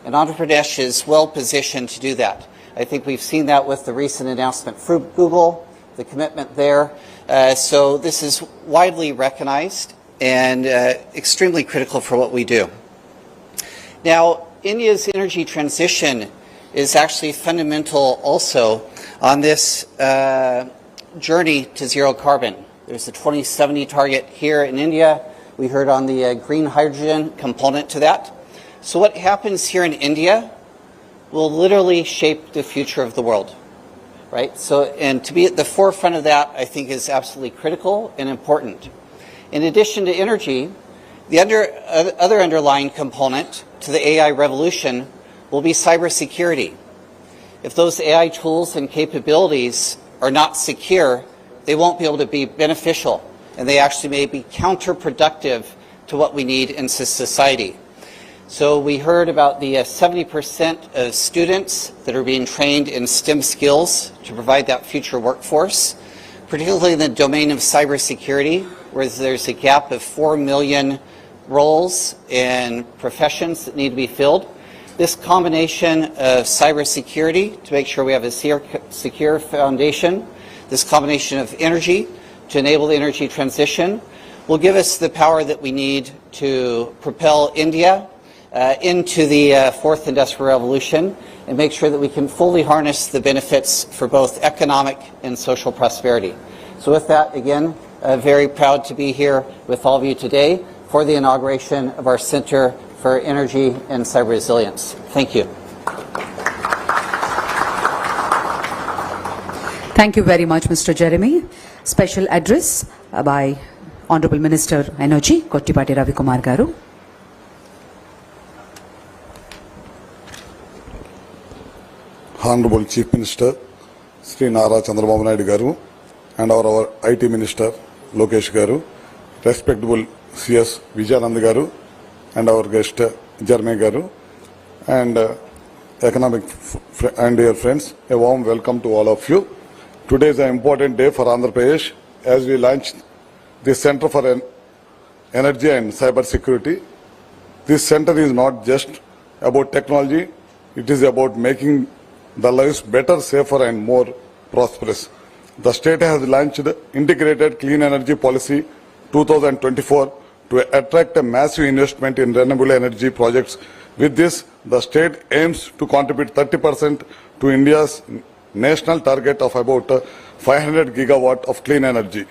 And Andhra Pradesh is well positioned to do that. I think we've seen that with the recent announcement from Google, the commitment there. So this is widely recognized and extremely critical for what we do. Now, India's energy transition is actually fundamental also on this journey to zero carbon. There's a 2070 target here in India. We heard on the green hydrogen component to that. So what happens here in India will literally shape the future of the world, right? So, and to be at the forefront of that, I think is absolutely critical and important. In addition to energy, the other underlying component to the AI revolution will be cybersecurity. If those AI tools and capabilities are not secure, they won't be able to be beneficial, and they actually may be counterproductive to what we need in society. So we heard about the 70% of students that are being trained in STEM skills to provide that future workforce, particularly in the domain of cybersecurity, where there's a gap of 4 million roles in professions that need to be filled. This combination of cybersecurity to make sure we have a secure foundation, this combination of energy to enable the energy transition will give us the power that we need to propel India into the fourth industrial revolution and make sure that we can fully harness the benefits for both economic and social prosperity. So with that, again, very proud to be here with all of you today for the inauguration of our Center for Energy and Cyber Resilience. Thank you. Thank you very much, Mr. Jeremy. Special address by Honorable Minister Energy, Kottipati Ravikumar Garu. Honorable Chief Minister, Sri Nara Chandrababu Naidu Garu, and our IT Minister, Lokesh Garu, respectable CS Vijayanand Garu, and our guest, Jeremy Garu, and economic and dear friends, a warm welcome to all of you. Today is an important day for Andhra Pradesh as we launched the Center for Energy and Cyber Security. This center is not just about technology, it is about making the lives better, safer and more prosperous. The state has launched Integrated Clean Energy Policy 2024 to attract a massive investment in renewable energy projects. With this, the state aims to contribute 30% to India's national target of about 500 gigawatt of clean energy.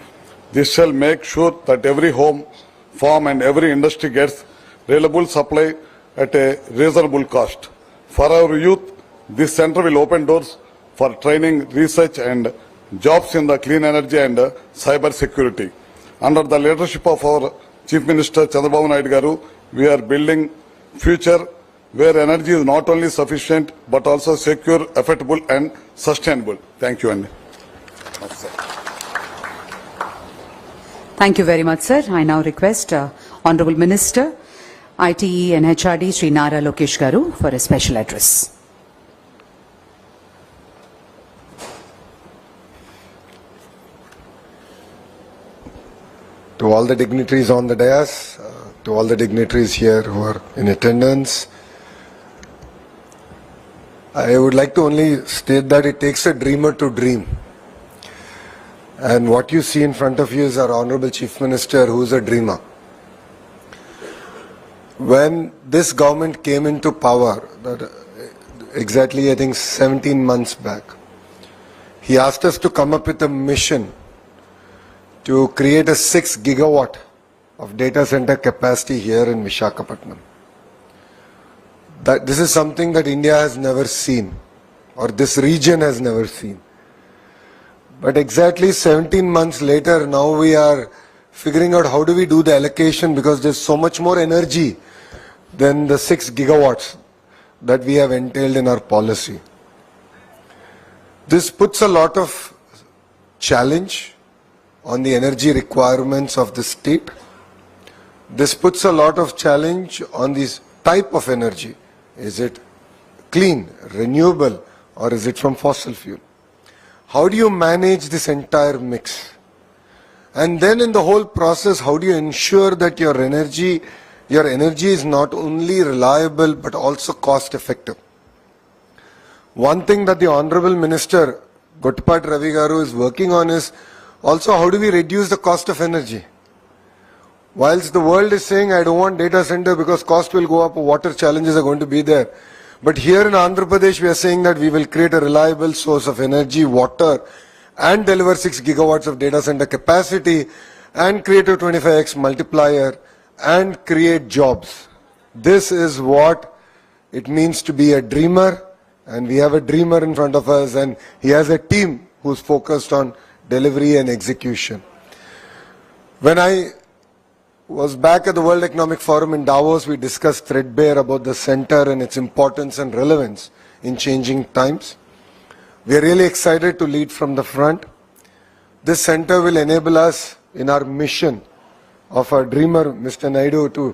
This shall make sure that every home, farm and every industry gets reliable supply at a reasonable cost. For our youth, this center will open doors for training, research and jobs in the clean energy and cyber security. Under the leadership of our Chief Minister Chandrababu Naidu Garu, we are building future where energy is not only sufficient but also secure, affordable and sustainable. Thank you. Thank you very much, sir. I now request Honorable Minister, ITE and HRD, Sri Nara Lokesh Garu for a special address. To all the dignitaries on the dais, to all the dignitaries here who are in attendance, I would like to only state that it takes a dreamer to dream. And what you see in front of you is our Honorable Chief Minister, who is a dreamer. When this government came into power, exactly I think 17 months back, he asked us to come up with a mission to create a 6 gigawatt of data center capacity here in Visakhapatnam. This is something that India has never seen, or this region has never seen. But exactly 17 months later, now we are figuring out how do we do the allocation, because there's so much more energy than the 6 gigawatts that we have entailed in our policy. This puts a lot of challenge on the energy requirements of the state. This puts a lot of challenge on this type of energy. Is it clean, renewable, or is it from fossil fuel? How do you manage this entire mix? And then in the whole process, how do you ensure that your energy is not only reliable but also cost effective? One thing that the Honorable Minister Kottipati Ravi Garu is working on is also how do we reduce the cost of energy? Whilst the world is saying, I don't want data center because cost will go up, water challenges are going to be there. But here in Andhra Pradesh, we are saying that we will create a reliable source of energy, water, and deliver 6 gigawatts of data center capacity, and create a 25x multiplier, and create jobs. This is what it means to be a dreamer, and we have a dreamer in front of us, and he has a team who's focused on delivery and execution. When I was back at the World Economic Forum in Davos, we discussed threadbare about the center and its importance and relevance in changing times. We are really excited to lead from the front. This center will enable us in our mission of our dreamer, Mr. Naidu, to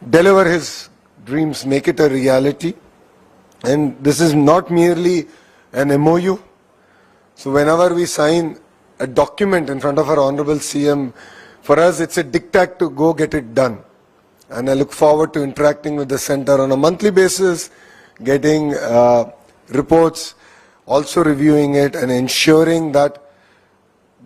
deliver his dreams, make it a reality. And this is not merely an MOU. So whenever we sign a document in front of our Honorable CM, for us it's a diktat to go get it done. And I look forward to interacting with the center on a monthly basis, getting reports, also reviewing it and ensuring that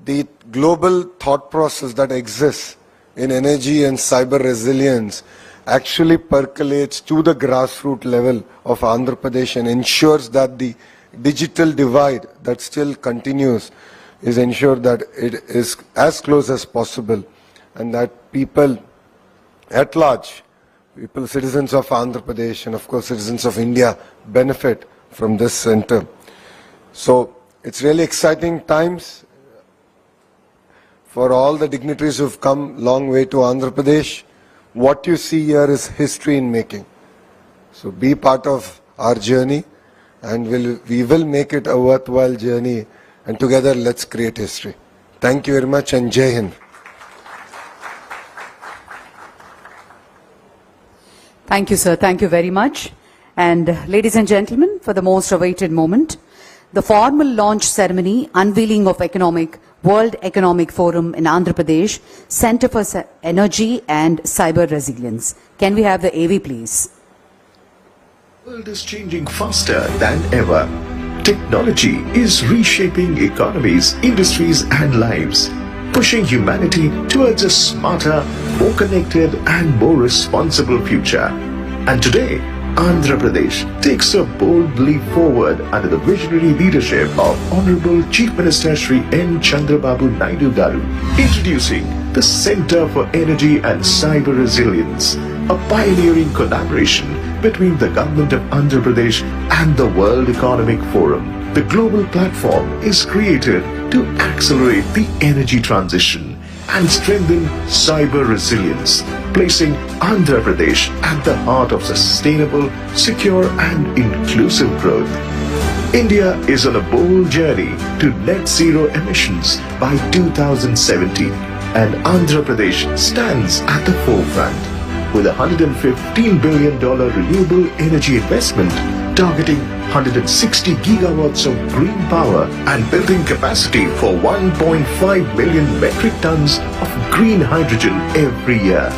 the global thought process that exists in energy and cyber resilience actually percolates to the grassroots level of Andhra Pradesh and ensures that the digital divide that still continues is ensured that it is as close as possible, and that people at large, people, citizens of Andhra Pradesh and of course citizens of India benefit from this center. So it's really exciting times for all the dignitaries who have come a long way to Andhra Pradesh. What you see here is history in making. So be part of our journey, and we will make it a worthwhile journey, and together let's create history. Thank you very much, and Jai Hind. Thank you, sir. Thank you very much. And ladies and gentlemen, for the most awaited moment, the formal launch ceremony, unveiling of World Economic Forum in Andhra Pradesh, Center for Energy and Cyber Resilience. Can we have the AV, please? The world is changing faster than ever. Technology is reshaping economies, industries, and lives, pushing humanity towards a smarter, more connected, and more responsible future. And today, Andhra Pradesh takes a bold leap forward under the visionary leadership of Honorable Chief Minister Shri N. Chandrababu Naidu Garu, introducing the Center for Energy and Cyber Resilience, a pioneering collaboration between the Government of Andhra Pradesh and the World Economic Forum. The global platform is created to accelerate the energy transition and strengthen cyber resilience, placing Andhra Pradesh at the heart of sustainable, secure and inclusive growth. India is on a bold journey to net zero emissions by 2070, and Andhra Pradesh stands at the forefront with a $115 billion renewable energy investment targeting 160 gigawatts of green power and building capacity for 1.5 million metric tons of green hydrogen every year,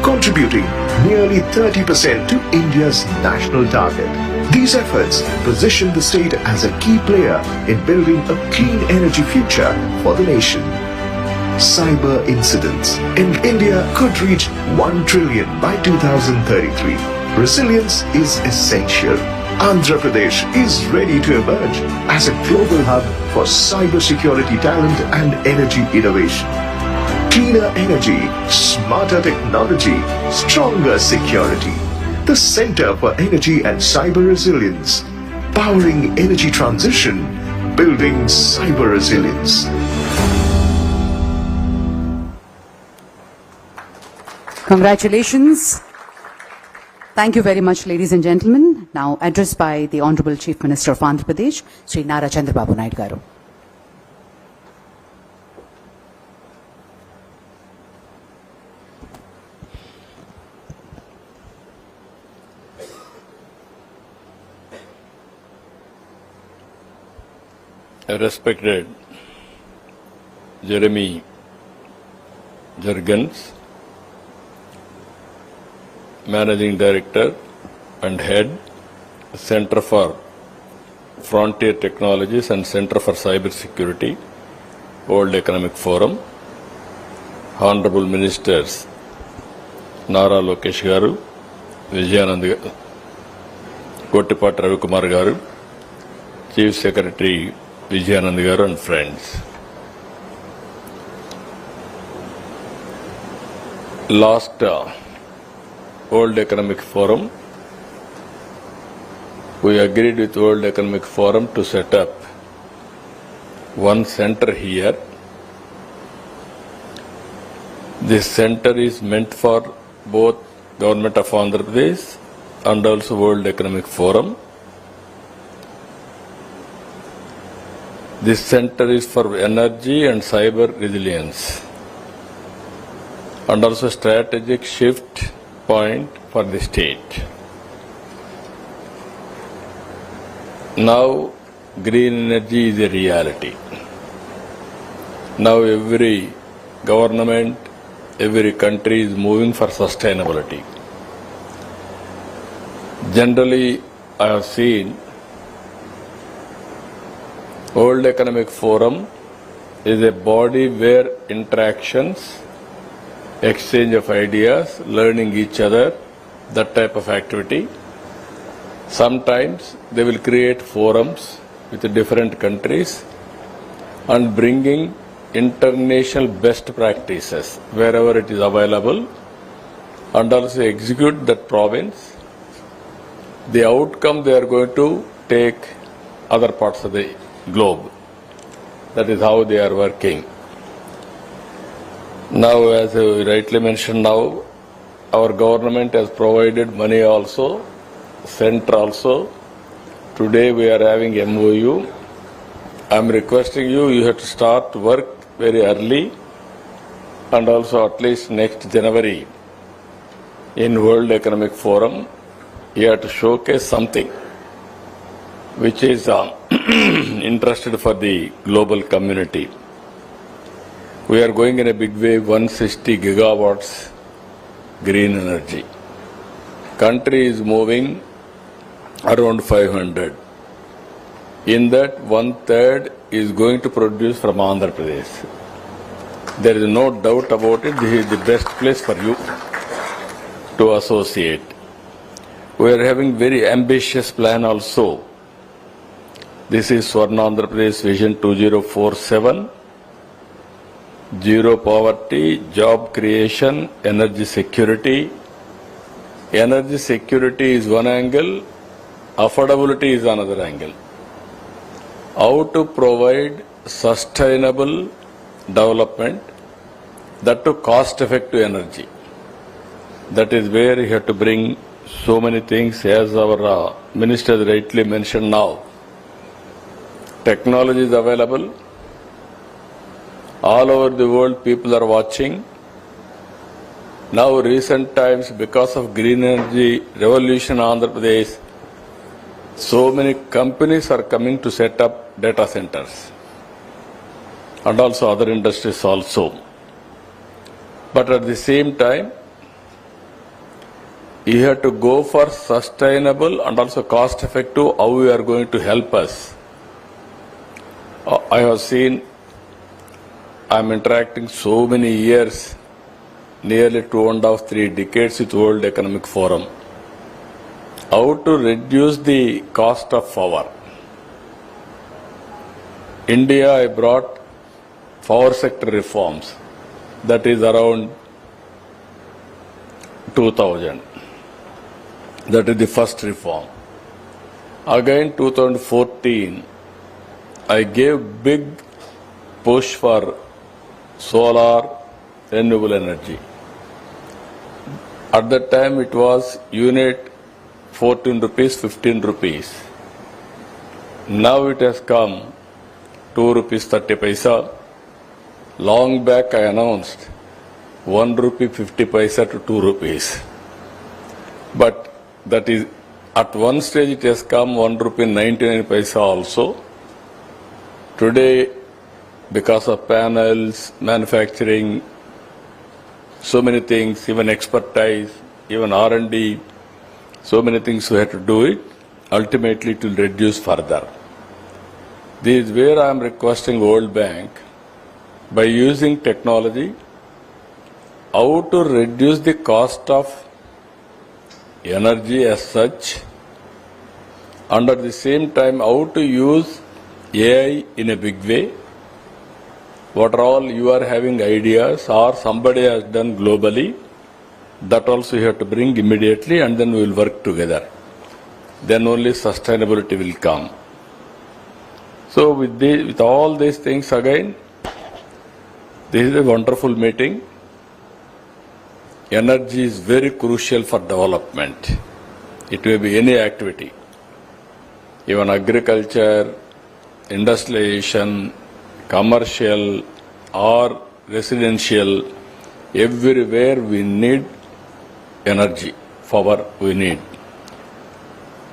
contributing nearly 30% to India's national target. These efforts position the state as a key player in building a clean energy future for the nation. Cyber incidents in India could reach 1 trillion by 2033. Resilience is essential. Andhra Pradesh is ready to emerge as a global hub for cybersecurity talent and energy innovation. Cleaner energy, smarter technology, stronger security. The Center for Energy and Cyber Resilience, powering energy transition, building cyber resilience. Congratulations. Thank you very much, ladies and gentlemen. Now addressed by the Honorable Chief Minister of Andhra Pradesh, Sri Nara Chandrababu Naidu Garu. Respected Jeremy Jurgens, Managing Director and Head, Center for Frontier Technologies and Center for Cyber Security, World Economic Forum, Honorable Ministers Nara Lokesh Garu, Vijayanand Garu, Kottipat Ravikumar Garu, Chief Secretary Vijayanand Garu and friends. Last World Economic Forum, we agreed with World Economic Forum to set up one center here. This center is meant for both Government of Andhra Pradesh and also World Economic Forum. This center is for energy and cyber resilience and also strategic shift point for the state. Now green energy is a reality. Now every government, every country is moving for sustainability. Generally, I have seen World Economic Forum is a body where interactions, exchange of ideas, learning each other, that type of activity. Sometimes they will create forums with different countries and bringing international best practices wherever it is available and also execute that province. The outcome they are going to take other parts of the globe. That is how they are working. Now, as you rightly mentioned now, our government has provided money also, center also. Today we are having MOU. I am requesting you, you have to start work very early and also at least next January in World Economic Forum, you have to showcase something which is interested for the global community. We are going in a big way, 160 gigawatts green energy. Country is moving around 500. In that, 1/3 is going to produce from Andhra Pradesh. There is no doubt about it. This is the best place for you to associate. We are having very ambitious plan also. This is Swarna Andhra Pradesh Vision 2047. Zero poverty, job creation, energy security. Energy security is one angle, affordability is another angle. How to provide sustainable development, that to cost-effective energy. That is where you have to bring so many things, as our minister rightly mentioned now. Technology is available. All over the world, people are watching. Now, recent times, because of green energy revolution in Andhra Pradesh, so many companies are coming to set up data centers and also other industries also. But at the same time, you have to go for sustainable and also cost effective, how we are going to help us. I have seen, I am interacting so many years, nearly 2.5, 3 decades with World Economic Forum. How to reduce the cost of power. India, I brought power sector reforms. That is around 2000. That is the first reform. Again, 2014, I gave big push for solar renewable energy. At that time, it was unit 14 rupees, 15 rupees. Now it has come 2 rupees 30 paisa. Long back I announced 1 rupee 50 paisa to 2 rupees. But that is, at one stage it has come 1 rupee 99 paisa also. Today, because of panels, manufacturing, so many things, even expertise, even R&D, so many things we have to do it. Ultimately, it will reduce further. This is where I am requesting World Bank, by using technology, how to reduce the cost of energy as such, and at the same time how to use AI in a big way. What all you are having ideas or somebody has done globally, that also you have to bring immediately, and then we will work together. Then only sustainability will come. So with all these things again, this is a wonderful meeting. Energy is very crucial for development. It may be any activity, even agriculture, industrialization, commercial or residential, everywhere we need energy, power we need.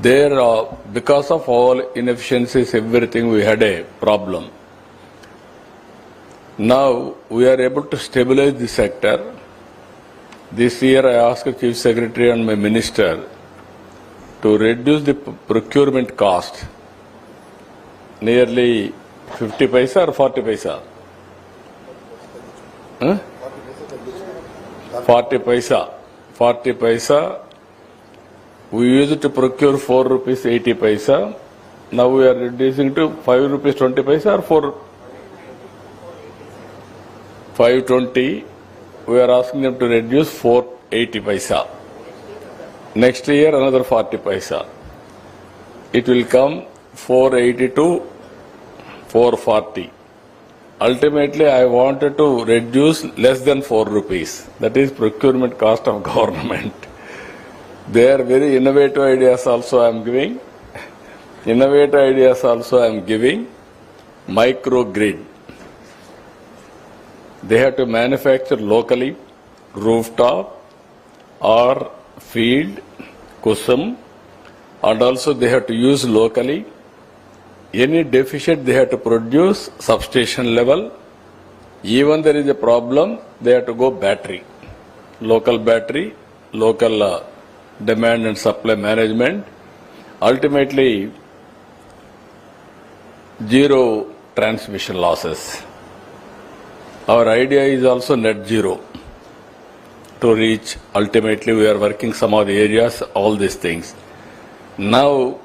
There are, because of all inefficiencies, everything, we had a problem. Now we are able to stabilize the sector. This year I asked the Chief Secretary and my Minister to reduce the procurement cost nearly 50 paisa or 40 paisa? 40 paisa. 40 paisa. We used to procure 4 rupees 80 paisa. Now we are reducing to 5 rupees 20 paisa or 4? 520. We are asking them to reduce 480 paisa. Next year another 40 paisa. It will come 480 to 440. Ultimately, I wanted to reduce less than 4 rupees. That is procurement cost of government. They are very innovative ideas also I am giving. Innovative ideas also I am giving. Microgrid. They have to manufacture locally, rooftop or field, kusum, and also they have to use locally. Any deficit they have to produce substation level. Even there is a problem, they have to go battery, local demand and supply management. Ultimately, zero transmission losses. Our idea is also net zero to reach. Ultimately, we are working some of the areas, all these things. Now,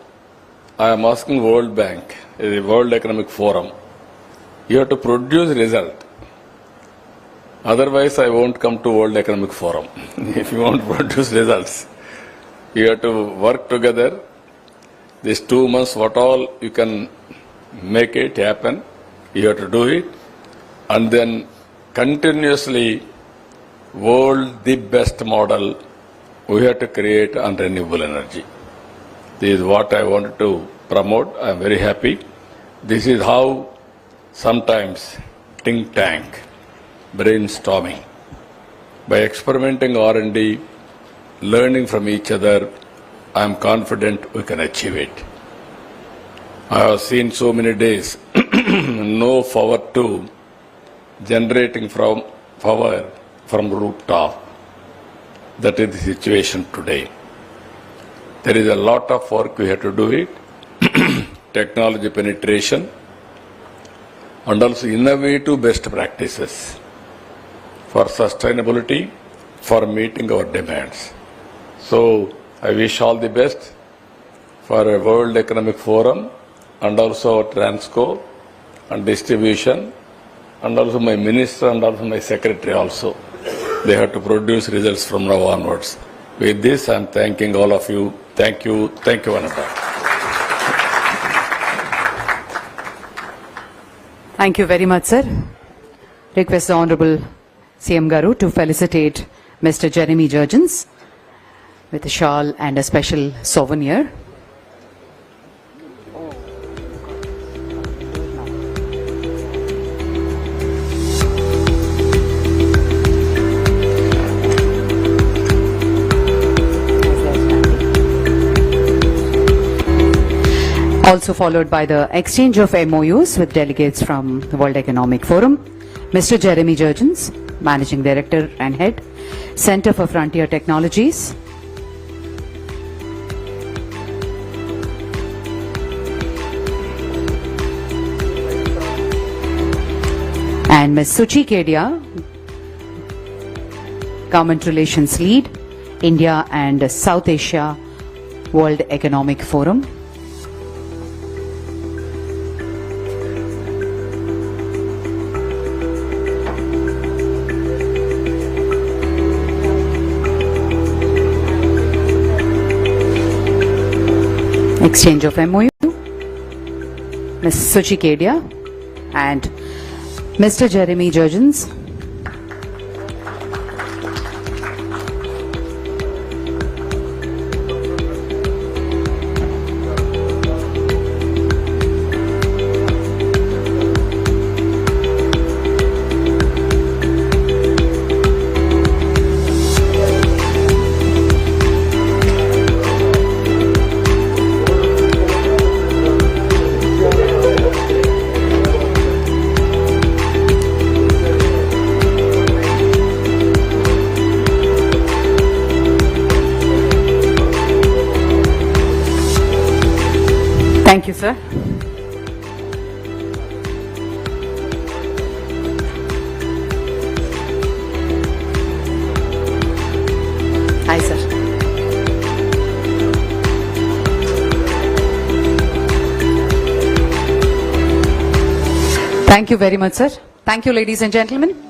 I am asking World Bank, the World Economic Forum, you have to produce result. Otherwise, I won't come to World Economic Forum. If you want to produce results, you have to work together. These 2 months, what all you can make it happen, you have to do it. And then continuously, world the best model, we have to create on renewable energy. This is what I wanted to promote. I am very happy. This is how sometimes think tank, brainstorming, by experimenting R&D, learning from each other, I am confident we can achieve it. I have seen so many days, no power to generating from power from rooftop. That is the situation today. There is a lot of work we have to do it. Technology penetration and also innovative best practices for sustainability, for meeting our demands. So I wish all the best for a World Economic Forum and also Transco and distribution, and also my minister and also my secretary also. They have to produce results from now onwards. With this, I am thanking all of you. Thank you. Thank you, Ananta. Thank you very much, sir. Request the Honorable CM Garu to felicitate Mr. Jeremy Jurgens with a shawl and a special souvenir. Also followed by the exchange of MOUs with delegates from the World Economic Forum. Mr. Jeremy Jurgens, Managing Director and Head, Center for Frontier Technologies. And Ms. Suchi Kedia, Government Relations Lead, India and South Asia World Economic Forum. Exchange of MOU, Ms. Suchi Kedia and Mr. Jeremy Jurgens. Thank you, sir. Hi, sir. Thank you very much, sir. Thank you, ladies and gentlemen.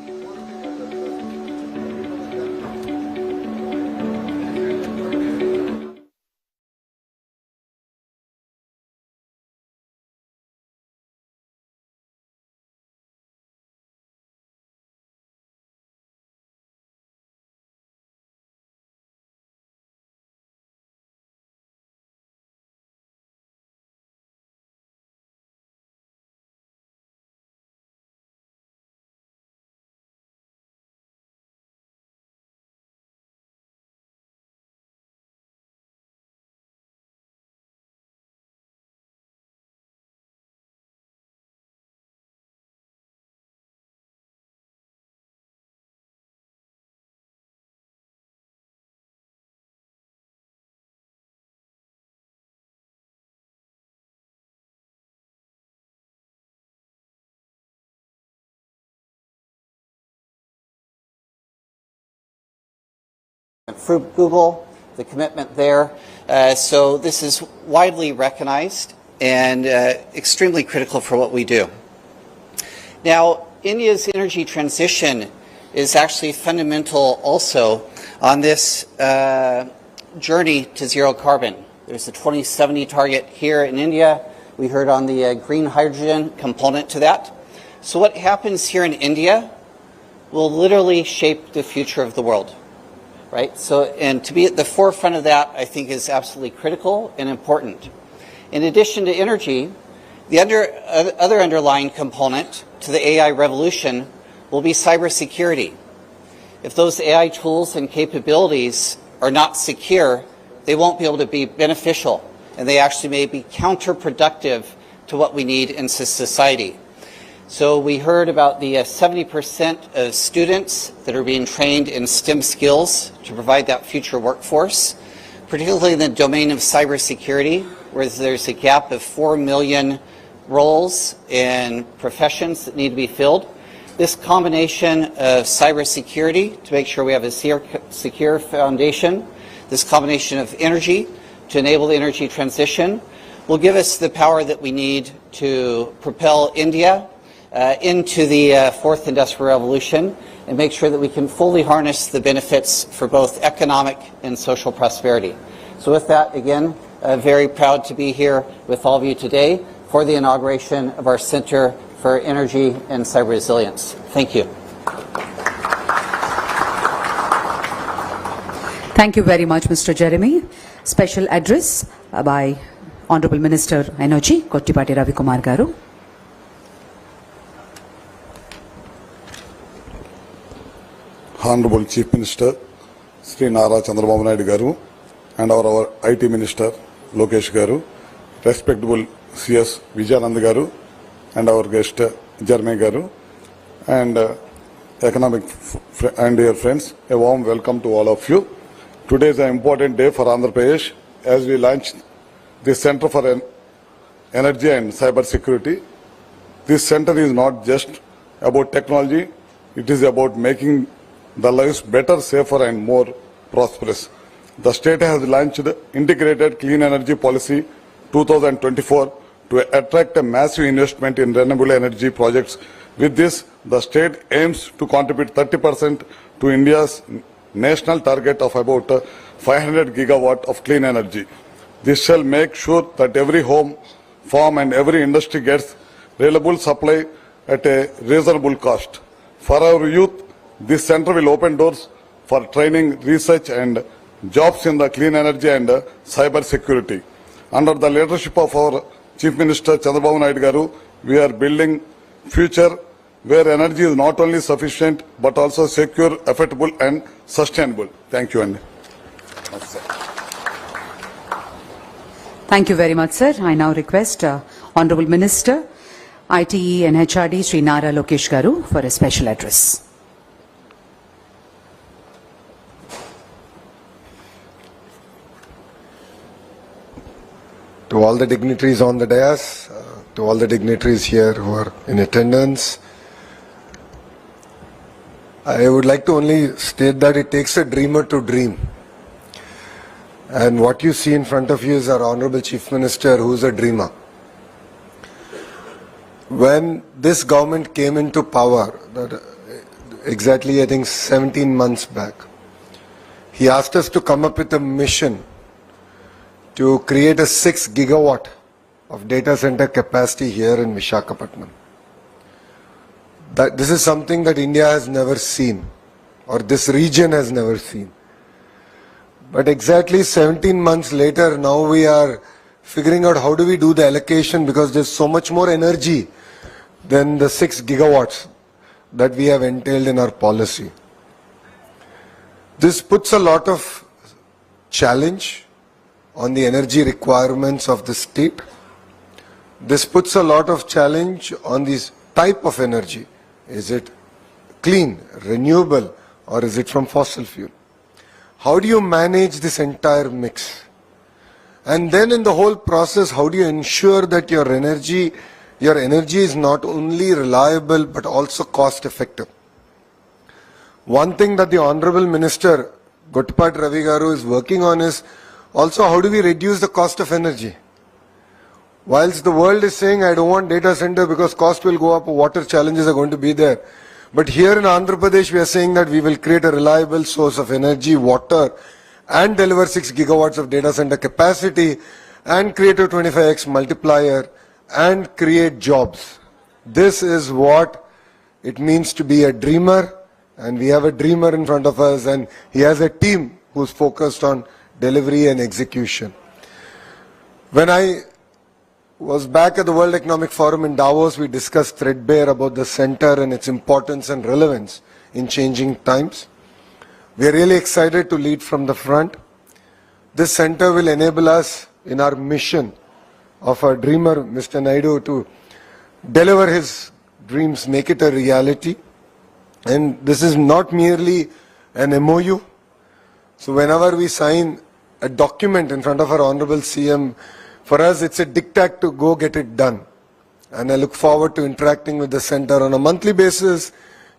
For Google, the commitment there. So this is widely recognized and extremely critical for what we do. Now, India's energy transition is actually fundamental also on this journey to zero carbon. There's a 2070 target here in India. We heard on the green hydrogen component to that. So what happens here in India will literally shape the future of the world. Right? So, and to be at the forefront of that, I think, is absolutely critical and important. In addition to energy, the other underlying component to the AI revolution will be cybersecurity. If those AI tools and capabilities are not secure, they won't be able to be beneficial, and they actually may be counterproductive to what we need in society. So we heard about the 70% of students that are being trained in STEM skills to provide that future workforce, particularly in the domain of cybersecurity, where there's a gap of 4 million roles in professions that need to be filled. This combination of cybersecurity to make sure we have a secure foundation, this combination of energy to enable the energy transition, will give us the power that we need to propel India into the fourth industrial revolution and make sure that we can fully harness the benefits for both economic and social prosperity. So with that, again, very proud to be here with all of you today for the inauguration of our Center for Energy and Cyber Resilience. Thank you. Thank you very much, Mr. Jeremy. Special address by Honorable Minister Energy, Kottipati Ravikumar Garu. Honorable Chief Minister, Sri Nara Chandrababu garu, and our IT Minister, Lokesh garu, respectable CS Vijayanand garu, and our guest, Jeremy garu, and economic and dear friends, a warm welcome to all of you. Today is an important day for Andhra Pradesh as we launch the Center for Energy and Cyber Security. This center is not just about technology, it is about making the lives better, safer and more prosperous. The state has launched Integrated Clean Energy Policy 2024 to attract a massive investment in renewable energy projects. With this, the state aims to contribute 30% to India's national target of about 500 gigawatt of clean energy. This shall make sure that every home, farm and every industry gets reliable supply at a reasonable cost. For our youth, this center will open doors for training, research and jobs in the clean energy and cyber security. Under the leadership of our Chief Minister Chandrababu Naidu Garu, we are building future where energy is not only sufficient but also secure, affordable and sustainable. Thank you, Andy. Thank you very much, sir. I now request Honorable Minister, ITE and HRD, Sri Nara Lokesh Garu, for a special address. To all the dignitaries on the dais, to all the dignitaries here who are in attendance, I would like to only state that it takes a dreamer to dream. And what you see in front of you is our Honorable Chief Minister, who is a dreamer. When this government came into power, exactly I think 17 months back, he asked us to come up with a mission to create a 6 gigawatt of data center capacity here in Visakhapatnam. This is something that India has never seen, or this region has never seen. But exactly 17 months later, now we are figuring out how do we do the allocation, because there's so much more energy than the 6 gigawatts that we have entailed in our policy. This puts a lot of challenge on the energy requirements of the state. This puts a lot of challenge on this type of energy. Is it clean, renewable, or is it from fossil fuel? How do you manage this entire mix? And then in the whole process, how do you ensure that your energy is not only reliable but also cost effective? One thing that the Honorable Minister Gottipati Ravi Garu is working on is also how do we reduce the cost of energy? Whilst the world is saying I don't want data center because cost will go up, water challenges are going to be there. But here in Andhra Pradesh we are saying that we will create a reliable source of energy, water, and deliver 6 gigawatts of data center capacity and create a 25x multiplier and create jobs. This is what it means to be a dreamer, and we have a dreamer in front of us, and he has a team who's focused on delivery and execution. When I was back at the World Economic Forum in Davos, we discussed threadbare about the center and its importance and relevance in changing times. We are really excited to lead from the front. This center will enable us in our mission of our dreamer, Mr. Naidu, to deliver his dreams, make it a reality. And this is not merely an MOU. So whenever we sign a document in front of our Honorable CM, for us it's a diktat to go get it done. And I look forward to interacting with the center on a monthly basis,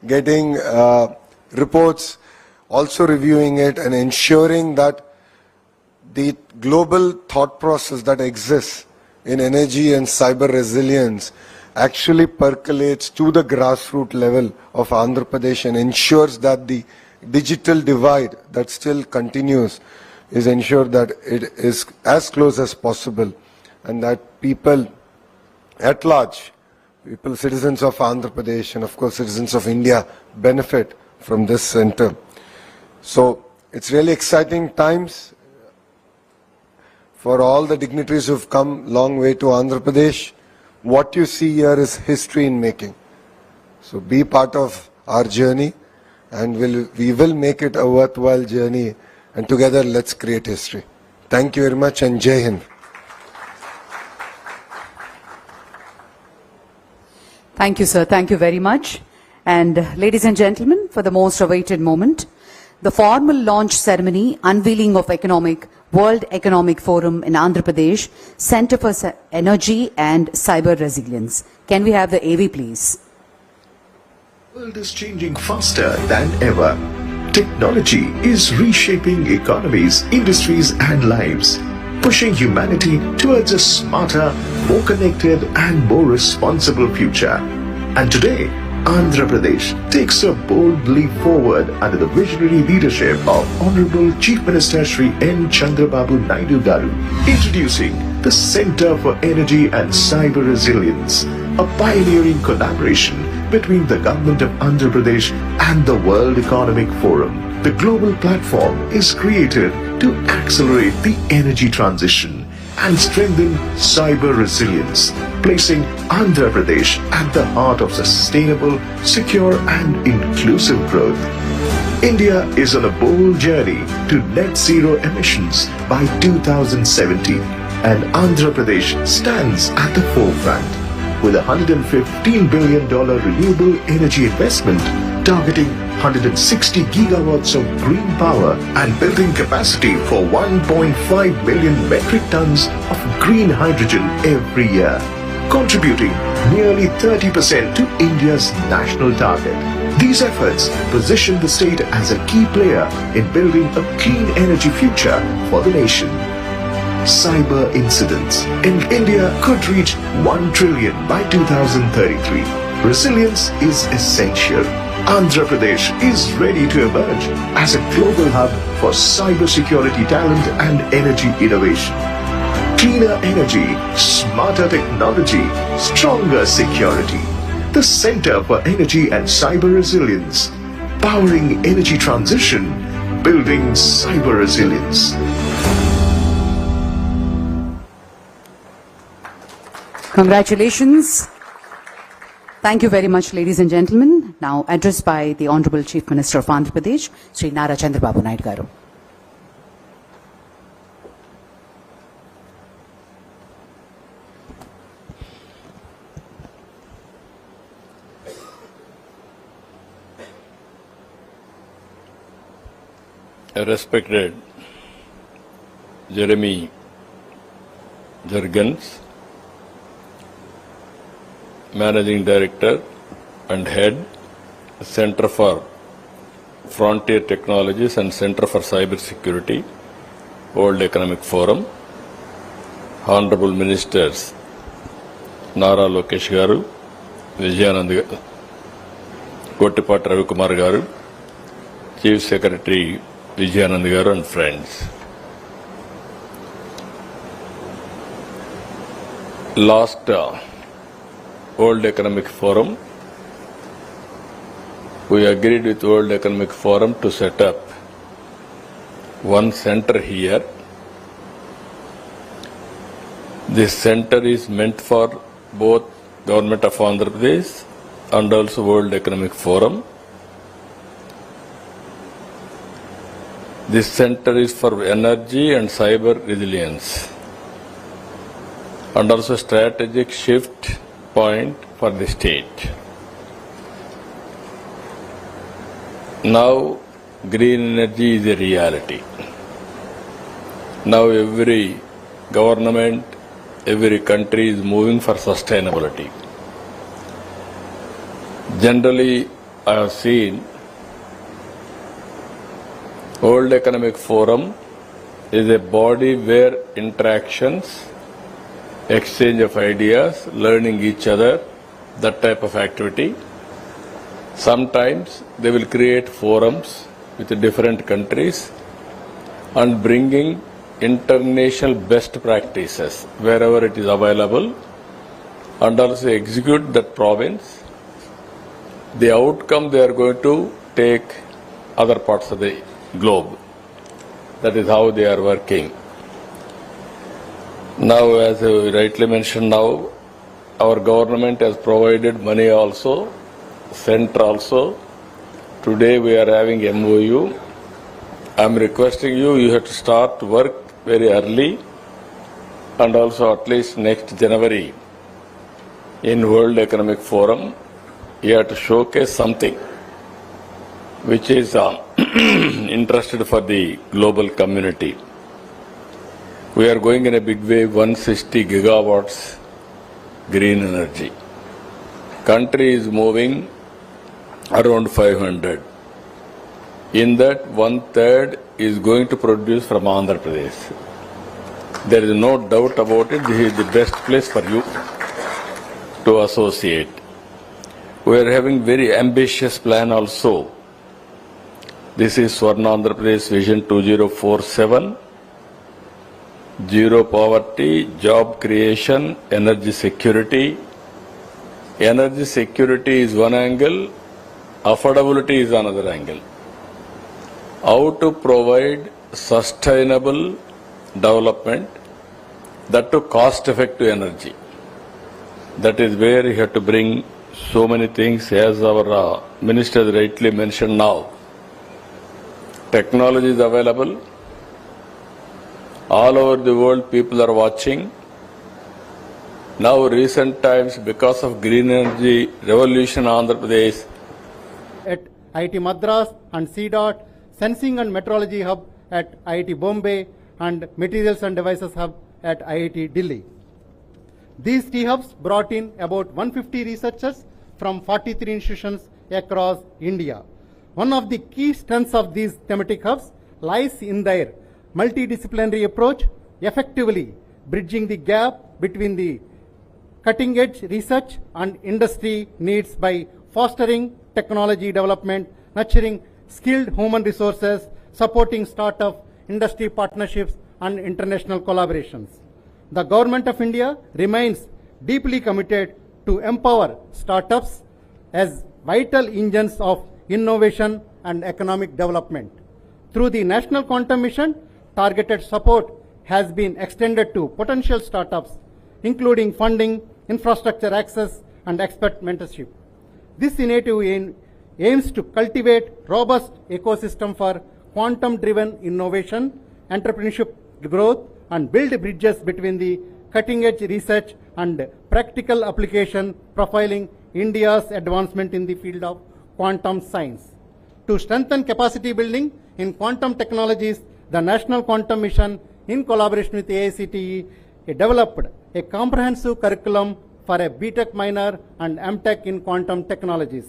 getting reports, also reviewing it and ensuring that the global thought process that exists in energy and cyber resilience actually percolates to the grassroots level of Andhra Pradesh and ensures that the digital divide that still continues is ensured that it is as close as possible, and that people at large, people, citizens of Andhra Pradesh and of course citizens of India benefit from this center. So it's really exciting times for all the dignitaries who've come long way to Andhra Pradesh. What you see here is history in making. So be part of our journey, and we will make it a worthwhile journey, and together let's create history. Thank you very much, and Jai Hind. Thank you, sir. Thank you very much. And ladies and gentlemen, for the most awaited moment, the formal launch ceremony, unveiling of World Economic Forum in Andhra Pradesh, Center for Energy and Cyber Resilience. Can we have the AV, please? The world is changing faster than ever. Technology is reshaping economies, industries, and lives, pushing humanity towards a smarter, more connected, and more responsible future. And today, Andhra Pradesh takes a bold leap forward under the visionary leadership of Honorable Chief Minister Shri N. Chandrababu Naidu Garu, introducing the Center for Energy and Cyber Resilience, a pioneering collaboration between the Government of Andhra Pradesh and the World Economic Forum. The global platform is created to accelerate the energy transition and strengthen cyber resilience, placing Andhra Pradesh at the heart of sustainable, secure and inclusive growth. India is on a bold journey to net zero emissions by 2070, and Andhra Pradesh stands at the forefront with a $115 billion renewable energy investment targeting 160 gigawatts of green power and building capacity for 1.5 million metric tons of green hydrogen every year, contributing nearly 30% to India's national target. These efforts position the state as a key player in building a clean energy future for the nation. Cyber incidents in India could reach 1 trillion by 2033. Resilience is essential. Andhra Pradesh is ready to emerge as a global hub for cybersecurity talent and energy innovation. Cleaner energy, smarter technology, stronger security. The Center for Energy and Cyber Resilience, powering energy transition, building cyber resilience. Congratulations. Thank you very much, ladies and gentlemen. Now addressed by the Honorable Chief Minister of Andhra Pradesh, Sri Nara Chandrababu Naidu Garu. Respected Jeremy Jurgens, Managing Director and Head, Center for Frontier Technologies and Center for Cyber Security, World Economic Forum, Honorable Ministers Nara Lokesh Garu, Vijayanand Garu, Kottipati Ravikumar Garu, Chief Secretary Vijayanand Garu and friends. Last World Economic Forum, we agreed with World Economic Forum to set up one center here. This center is meant for both Government of Andhra Pradesh and also World Economic Forum. This center is for energy and cyber resilience and also strategic shift point for the state. Now green energy is a reality. Now every government, every country is moving for sustainability. Generally, I have seen World Economic Forum is a body where interactions, exchange of ideas, learning each other, that type of activity. Sometimes they will create forums with different countries and bringing international best practices wherever it is available and also execute that province. The outcome they are going to take other parts of the globe. That is how they are working. Now, as I rightly mentioned, now our government has provided money also, center also. Today we are having MOU. I am requesting you, you have to start work very early and also at least next January in World Economic Forum, you have to showcase something which is interested for the global community. We are going in a big way, 160 gigawatts green energy. Country is moving around 500. In that, 1/3 is going to produce from Andhra Pradesh. There is no doubt about it. This is the best place for you to associate. We are having very ambitious plan also. This is Swarna Andhra Pradesh Vision 2047. Zero poverty, job creation, energy security. Energy security is one angle, affordability is another angle. How to provide sustainable development, that to cost-effective energy. That is where you have to bring so many things, as our minister rightly mentioned now. Technology is available. All over the world, people are watching. Now, recent times, because of green energy revolution, Andhra Pradesh. At IIT Madras and CDOT, Sensing and Metrology Hub at IIT Bombay, and Materials and Devices Hub at IIT Delhi. These T hubs brought in about 150 researchers from 43 institutions across India. One of the key strengths of these thematic hubs lies in their multidisciplinary approach, effectively bridging the gap between the cutting-edge research and industry needs by fostering technology development, nurturing skilled human resources, supporting startup industry partnerships and international collaborations. The Government of India remains deeply committed to empower startups as vital engines of innovation and economic development. Through the National Quantum Mission, targeted support has been extended to potential startups, including funding, infrastructure access, and expert mentorship. This initiative aims to cultivate robust ecosystem for quantum-driven innovation, entrepreneurship growth, and build bridges between the cutting-edge research and practical application, profiling India's advancement in the field of quantum science. To strengthen capacity building in quantum technologies, the National Quantum Mission, in collaboration with AICTE, developed a comprehensive curriculum for a BTech minor and MTech in quantum technologies.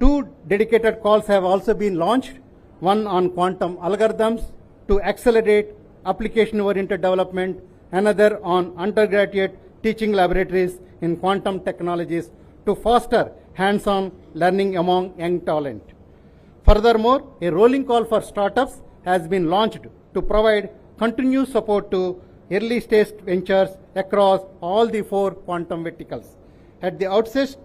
2 dedicated calls have also been launched, one on quantum algorithms to accelerate application-oriented development, another on undergraduate teaching laboratories in quantum technologies to foster hands-on learning among young talent. Furthermore, a rolling call for startups has been launched to provide continuous support to early-stage ventures across all the 4 quantum verticals. At the outset,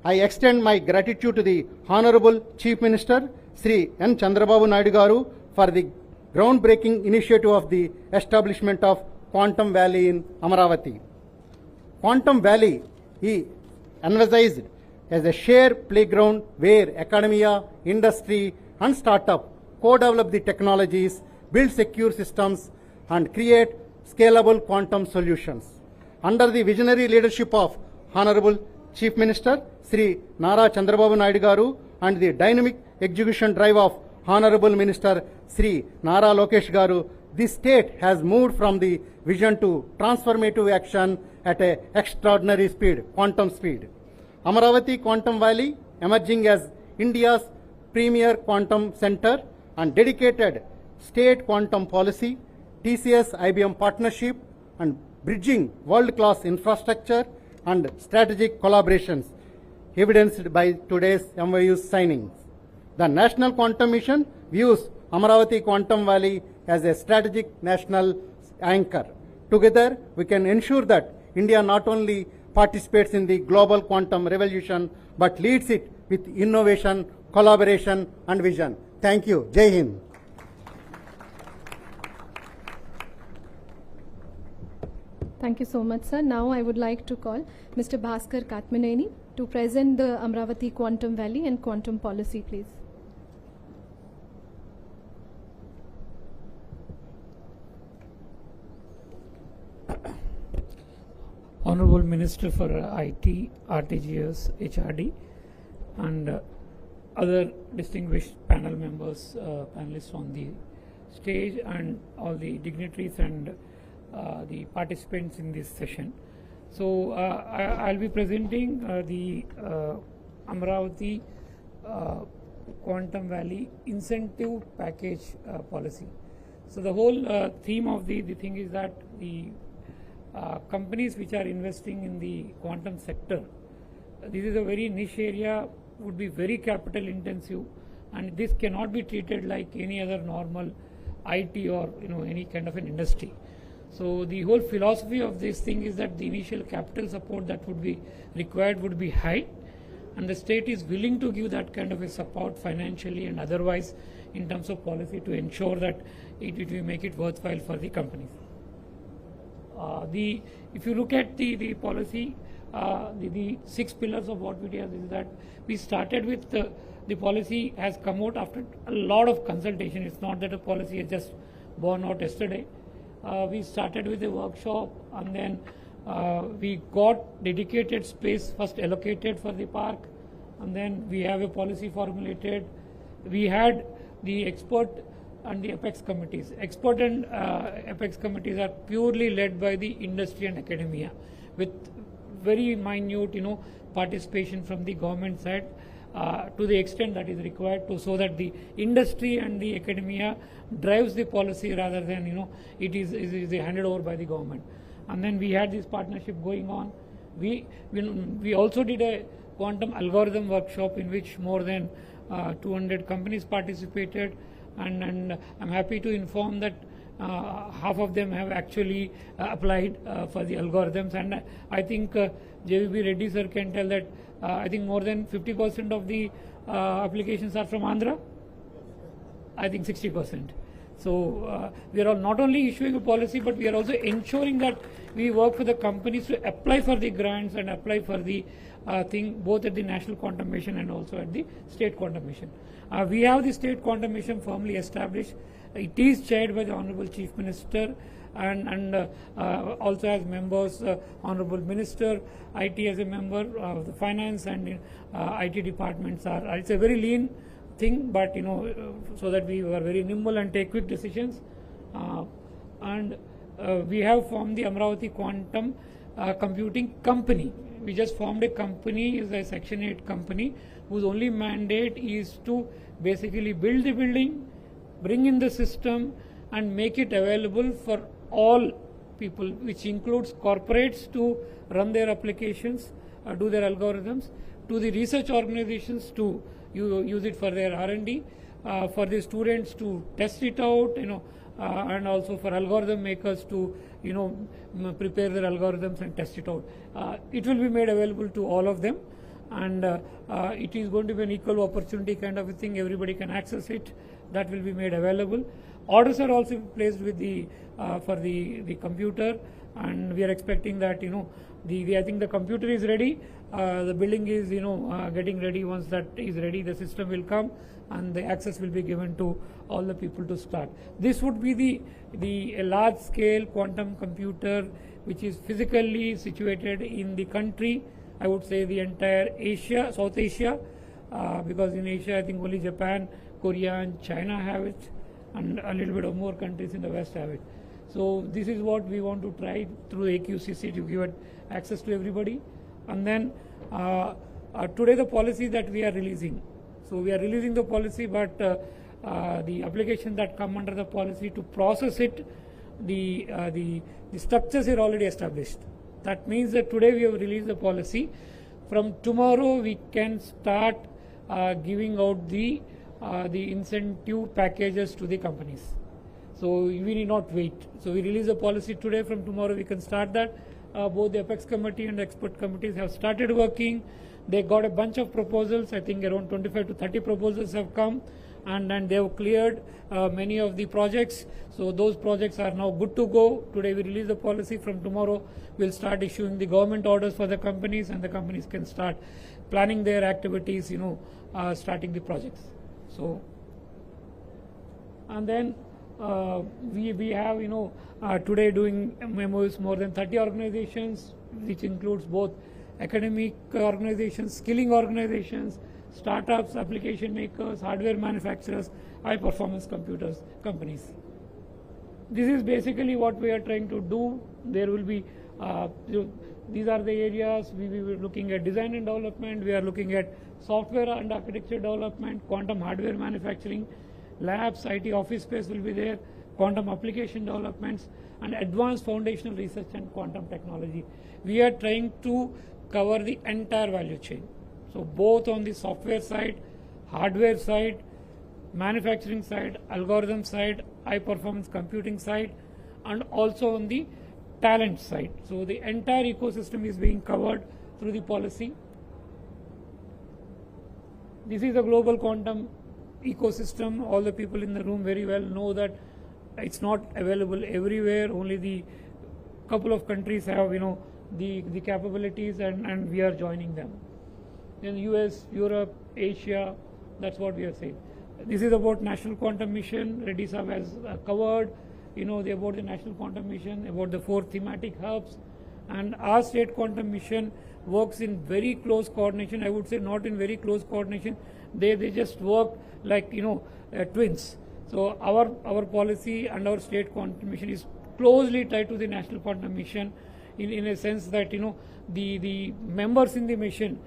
I extend my gratitude to the Honorable Chief Minister, Sri N. Chandrababu Naidu Garu, for the groundbreaking initiative of the establishment of Quantum Valley in Amaravati. Quantum Valley is envisaged as a shared playground where academia, industry, and startup co-develop the technologies, build secure systems, and create scalable quantum solutions. Under the visionary leadership of Honorable Chief Minister Sri Nara Chandrababu Naidu Garu and the dynamic execution drive of Honorable Minister Sri Nara Lokesh Garu, this state has moved from the vision to transformative action at an extraordinary speed, quantum speed. Amaravati Quantum Valley, emerging as India's premier quantum center and dedicated state quantum policy, TCS IBM partnership, and bridging world-class infrastructure and strategic collaborations, evidenced by today's MOU signings. The National Quantum Mission views Amaravati Quantum Valley as a strategic national anchor. Together, we can ensure that India not only participates in the global quantum revolution, but leads it with innovation, collaboration, and vision. Thank you. Jai Hind. Thank you so much, sir. Now I would like to call Mr. Bhaskar Katmaneni to present the Amravati Quantum Valley and quantum policy, please. Honorable Minister for IT, RTGS, HRD, and other distinguished panel members, panelists on the stage, and all the dignitaries and the participants in this session. So I'll be presenting the Amravati Quantum Valley incentive package policy. So the whole theme of the thing is that the companies which are investing in the quantum sector, this is a very niche area, would be very capital intensive, and this cannot be treated like any other normal IT or any kind of an industry. So the whole philosophy of this thing is that the initial capital support that would be required would be high, and the state is willing to give that kind of a support financially and otherwise in terms of policy to ensure that it will make it worthwhile for the companies. If you look at the policy, the 6 pillars of what we did is that we started with the policy has come out after a lot of consultation. It's not that a policy has just born out yesterday. We started with a workshop, and then we got dedicated space first allocated for the park, and then we have a policy formulated. We had the expert and the apex committees. Expert and apex committees are purely led by the industry and academia, with very minute, participation from the government side to the extent that is required to, so that the industry and the academia drives the policy rather than it is handed over by the government. And then we had this partnership going on. We also did a quantum algorithm workshop in which more than 200 companies participated, and I'm happy to inform that half of them have actually applied for the algorithms, and I think JVB Reddy sir can tell that I think more than 50% of the applications are from Andhra. I think 60%. So we are not only issuing a policy, but we are also ensuring that we work with the companies to apply for the grants and apply for the thing both at the National Quantum Mission and also at the State Quantum Mission. We have the State Quantum Mission firmly established. It is chaired by the Honorable Chief Minister, and also has members, Honorable Minister, IT as a member, the Finance and IT departments are. It's a very lean thing, but so that we were very nimble and take quick decisions. We have formed the Amravati Quantum Computing Company. We just formed a company, is a Section 8 company, whose only mandate is to basically build the building, bring in the system, and make it available for all people, which includes corporates to run their applications, do their algorithms, to the research organizations to use it for their R&D, for the students to test it out, and also for algorithm makers to prepare their algorithms and test it out. It will be made available to all of them, and it is going to be an equal opportunity kind of a thing. Everybody can access it. That will be made available. Orders are also placed with for the computer, and we are expecting that I think the computer is ready. The building is getting ready. Once that is ready, the system will come and the access will be given to all the people to start. This would be the large scale quantum computer which is physically situated in the country. I would say the entire Asia, South Asia, because in Asia I think only Japan, Korea and China have it, and a little bit of more countries in the West have it. So this is what we want to try through the AQCC to give it access to everybody. And then today the policy that we are releasing. So we are releasing the policy, but the applications that come under the policy to process it, the structures are already established. That means that today we have released the policy. From tomorrow we can start giving out the incentive packages to the companies. So we need not wait. So we release the policy today. From tomorrow we can start that. Both the apex committee and expert committees have started working. They got a bunch of proposals. I think around 25 to 30 proposals have come, and they have cleared many of the projects. So those projects are now good to go. Today we release the policy. From tomorrow we'll start issuing the government orders for the companies, and the companies can start planning their activities, starting the projects. So, and then we have today doing MOUs more than 30 organizations, which includes both academic organizations, skilling organizations, startups, application makers, hardware manufacturers, high performance companies. This is basically what we are trying to do. There will be these are the areas we were looking at: design and development, we are looking at software and architecture development, quantum hardware manufacturing, labs, IT office space will be there, quantum application developments, and advanced foundational research and quantum technology. We are trying to cover the entire value chain. So both on the software side, hardware side, manufacturing side, algorithm side, high performance computing side, and also on the talent side. So the entire ecosystem is being covered through the policy. This is a global quantum ecosystem. All the people in the room very well know that it's not available everywhere. Only the couple of countries have, the capabilities, and we are joining them. In US, Europe, Asia, that's what we are saying. This is about National Quantum Mission. Reddy Saab has covered, about the National Quantum Mission, about the 4 thematic hubs. And our state quantum mission works in very close coordination. I would say not in very close coordination. They just work like, twins. So our policy and our state quantum mission is closely tied to the National Quantum Mission in a sense that, the members in the mission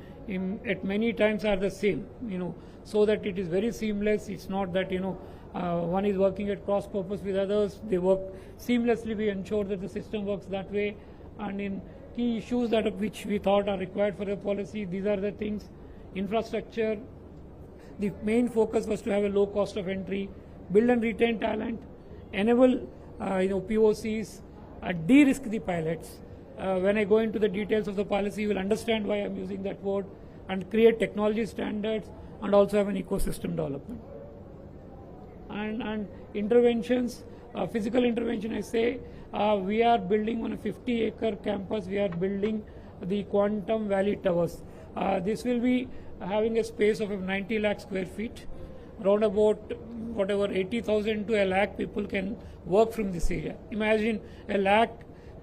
at many times are the same, so that it is very seamless. It's not that, one is working at cross purpose with others. They work seamlessly. We ensure that the system works that way. And in key issues which we thought are required for a policy, these are the things. Infrastructure, the main focus was to have a low cost of entry, build and retain talent, enable POCs, de-risk the pilots. When I go into the details of the policy, you will understand why I'm using that word, and create technology standards, and also have an ecosystem development. And interventions, physical intervention, I say, we are building on a 50-acre campus, we are building the Quantum Valley Towers. This will be having a space of 90 lakh square feet. Round about 80,000 to a lakh people can work from this area. Imagine a lakh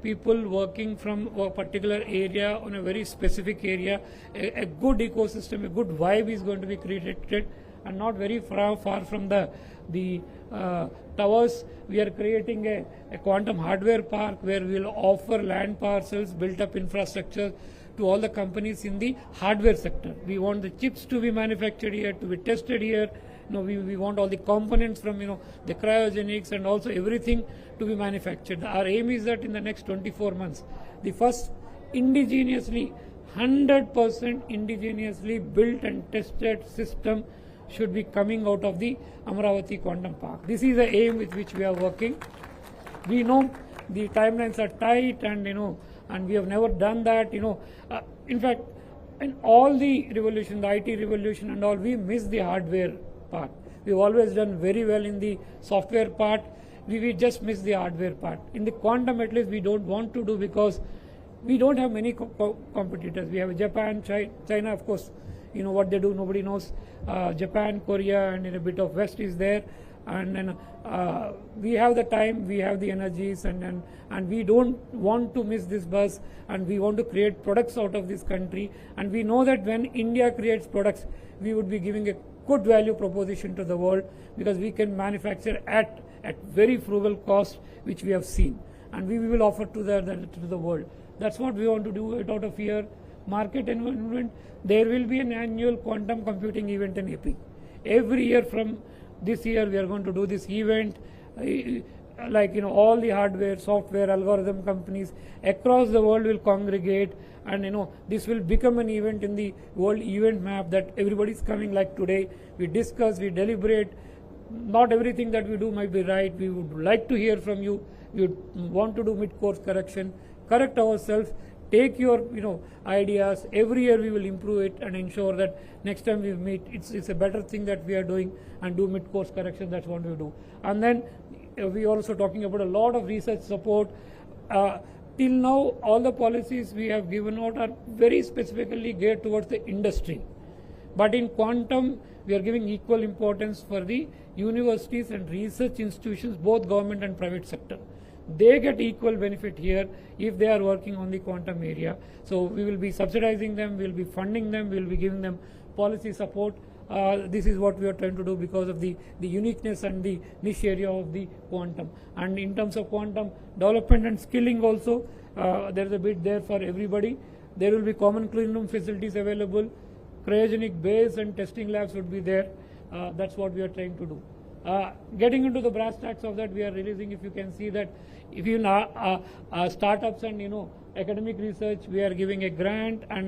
people working from a particular area on a very specific area. A good ecosystem, a good vibe is going to be created, and not very far from the towers. We are creating a quantum hardware park where we will offer land parcels, built up infrastructure to all the companies in the hardware sector. We want the chips to be manufactured here, to be tested here. We want all the components from the cryogenics and also everything to be manufactured. Our aim is that in the next 24 months, the first indigenously, 100% indigenously built and tested system should be coming out of the Amravati Quantum Park. This is the aim with which we are working. We know the timelines are tight, and and we have never done that. In fact, in all the revolution, the IT revolution and all, we missed the hardware part. We've always done very well in the software part. We just miss the hardware part. In the quantum, at least, we don't want to do, because we don't have many competitors. We have Japan, China, of course. What they do, nobody knows. Japan, Korea, and a bit of West is there. And then we have the time, we have the energies, and we don't want to miss this bus, and we want to create products out of this country. And we know that when India creates products, we would be giving a good value proposition to the world, because we can manufacture at very frugal cost, which we have seen, and we will offer to the world. That's what we want to do it out of here. Market environment, there will be an annual quantum computing event in AP. Every year from this year, we are going to do this event, all the hardware, software, algorithm companies across the world will congregate, and this will become an event in the world event map, that everybody is coming. Like today, we discuss, we deliberate. Not everything that we do might be right. We would like to hear from you. We would want to do mid-course correction, correct ourselves, take your ideas. Every year we will improve it and ensure that next time we meet, it's a better thing that we are doing, and do mid-course correction. That's what we do. And then we are also talking about a lot of research support. Till now, all the policies we have given out are very specifically geared towards the industry. But in quantum, we are giving equal importance for the universities and research institutions, both government and private sector. They get equal benefit here if they are working on the quantum area. So we will be subsidizing them, we will be funding them, we will be giving them policy support. This is what we are trying to do because of the uniqueness and the niche area of the quantum. And in terms of quantum development and skilling also, there's a bit there for everybody. There will be common clean room facilities available. Cryogenic bays and testing labs would be there. That's what we are trying to do. Getting into the brass tacks of that, we are releasing, if you can see that, if you startups and academic research, we are giving a grant, and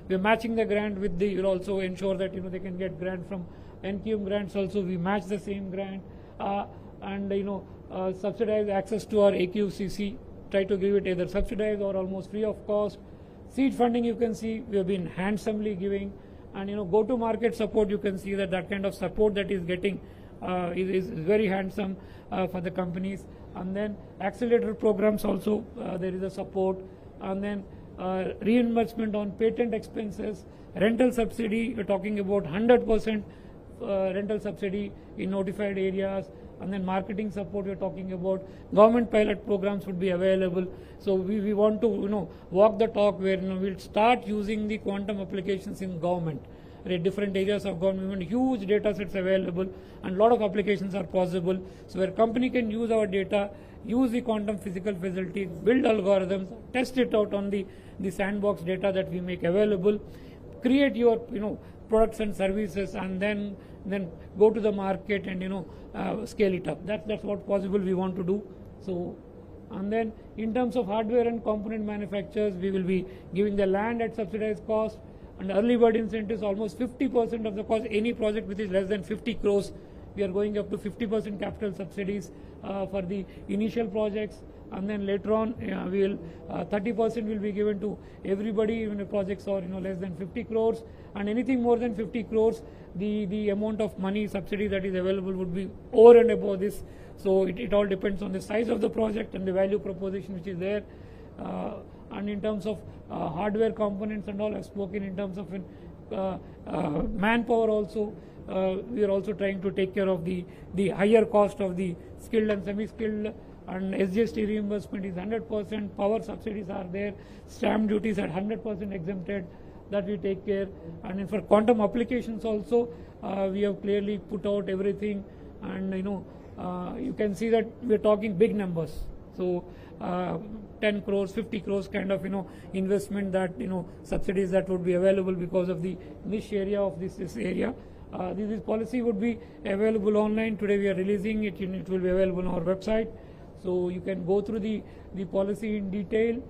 we are matching the grant with the, we'll also ensure that they can get grant from NQM grants also. We match the same grant, and subsidize access to our AQCC. Try to give it either subsidized or almost free of cost. Seed funding, you can see we have been handsomely giving, and go to market support, you can see that kind of support that is getting is very handsome for the companies. And then accelerator programs also, there is a support. And then reimbursement on patent expenses, rental subsidy, we're talking about 100% rental subsidy in notified areas. And then marketing support, we're talking about government pilot programs would be available. So we want to walk the talk, where we'll start using the quantum applications in government. Different areas of government, huge data sets available, and a lot of applications are possible. So where company can use our data, use the quantum physical facilities, build algorithms, test it out on the sandbox data that we make available, create your products and services, and then go to the market and scale it up. That's what possible we want to do. So, and then in terms of hardware and component manufacturers, we will be giving the land at subsidized cost. And early bird incentives, almost 50% of the cost, any project which is less than 50 crores, we are going up to 50% capital subsidies for the initial projects. And then later on, 30% will be given to everybody, even if projects are less than 50 crores. And anything more than 50 crores, the amount of money subsidy that is available would be over and above this. So it all depends on the size of the project and the value proposition which is there. And in terms of hardware components and all, I've spoken in terms of manpower also. We are also trying to take care of the higher cost of the skilled and semi-skilled, and SGST reimbursement is 100%, power subsidies are there, stamp duties at 100% exempted, that we take care. And for quantum applications also, we have clearly put out everything, and you can see that we're talking big numbers. So 10 crores, 50 crores kind of investment, that subsidies that would be available because of the niche area of this area. This policy would be available online. Today we are releasing it. It will be available on our website, so you can go through the policy in detail.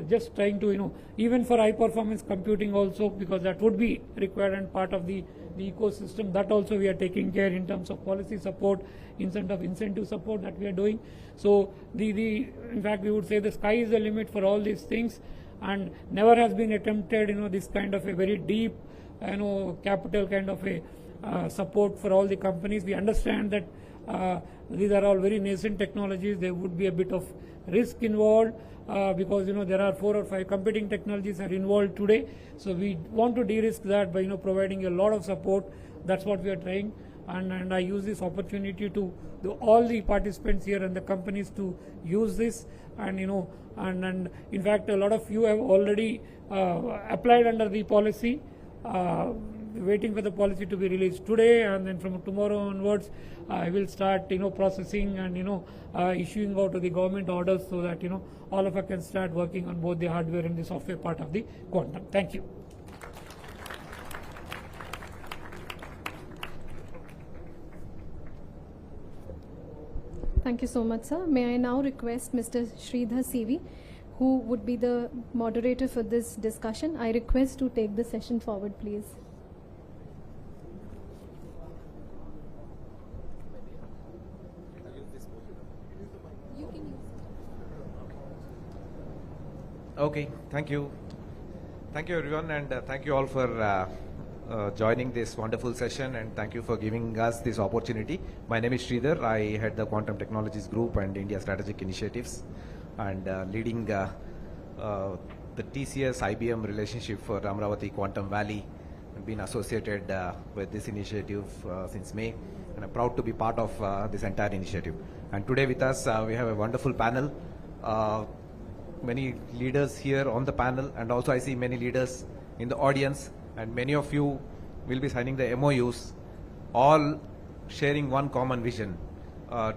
Just trying to even for high performance computing also, because that would be required and part of the ecosystem, that also we are taking care in terms of policy support, incentive support that we are doing. So in fact we would say the sky is the limit for all these things, and never has been attempted this kind of a very deep capital kind of a support for all the companies. We understand that these are all very nascent technologies. There would be a bit of risk involved, because there are 4 or 5 competing technologies are involved today. So we want to de-risk that by providing a lot of support. That's what we are trying, and I use this opportunity to all the participants here and the companies to use this, and and in fact a lot of you have already applied under the policy, waiting for the policy to be released today, and then from tomorrow onwards I will start processing and issuing out to the government orders, so that all of us can start working on both the hardware and the software part of the quantum. Thank you. Thank you so much, sir. May I now request Mr. Sridhar CV, who would be the moderator for this discussion. I request to take the session forward, please. Okay, thank you. Thank you everyone, and thank you all for joining this wonderful session, and thank you for giving us this opportunity. My name is Sridhar. I head the Quantum Technologies Group and India Strategic Initiatives, and leading the TCS IBM relationship for Amravati Quantum Valley. I've been associated with this initiative since May, and I'm proud to be part of this entire initiative. And today with us we have a wonderful panel. Many leaders here on the panel, and also I see many leaders in the audience, and many of you will be signing the MOUs, all sharing one common vision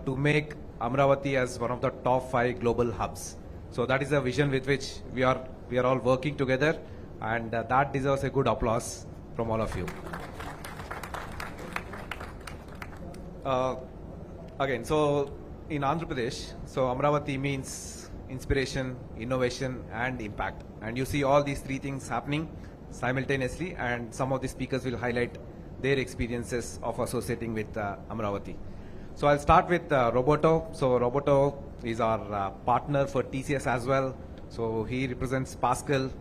to make Amravati as one of the top 5 global hubs So that is the vision with which we are all working together, and that deserves a good applause from all of you. Again, so in Andhra Pradesh, so Amravati means inspiration, innovation, and impact. And you see all these three things happening simultaneously, and some of the speakers will highlight their experiences of associating with Amravati. So I'll start with Roboto. So Roboto is our partner for TCS as well. So he represents Pascal.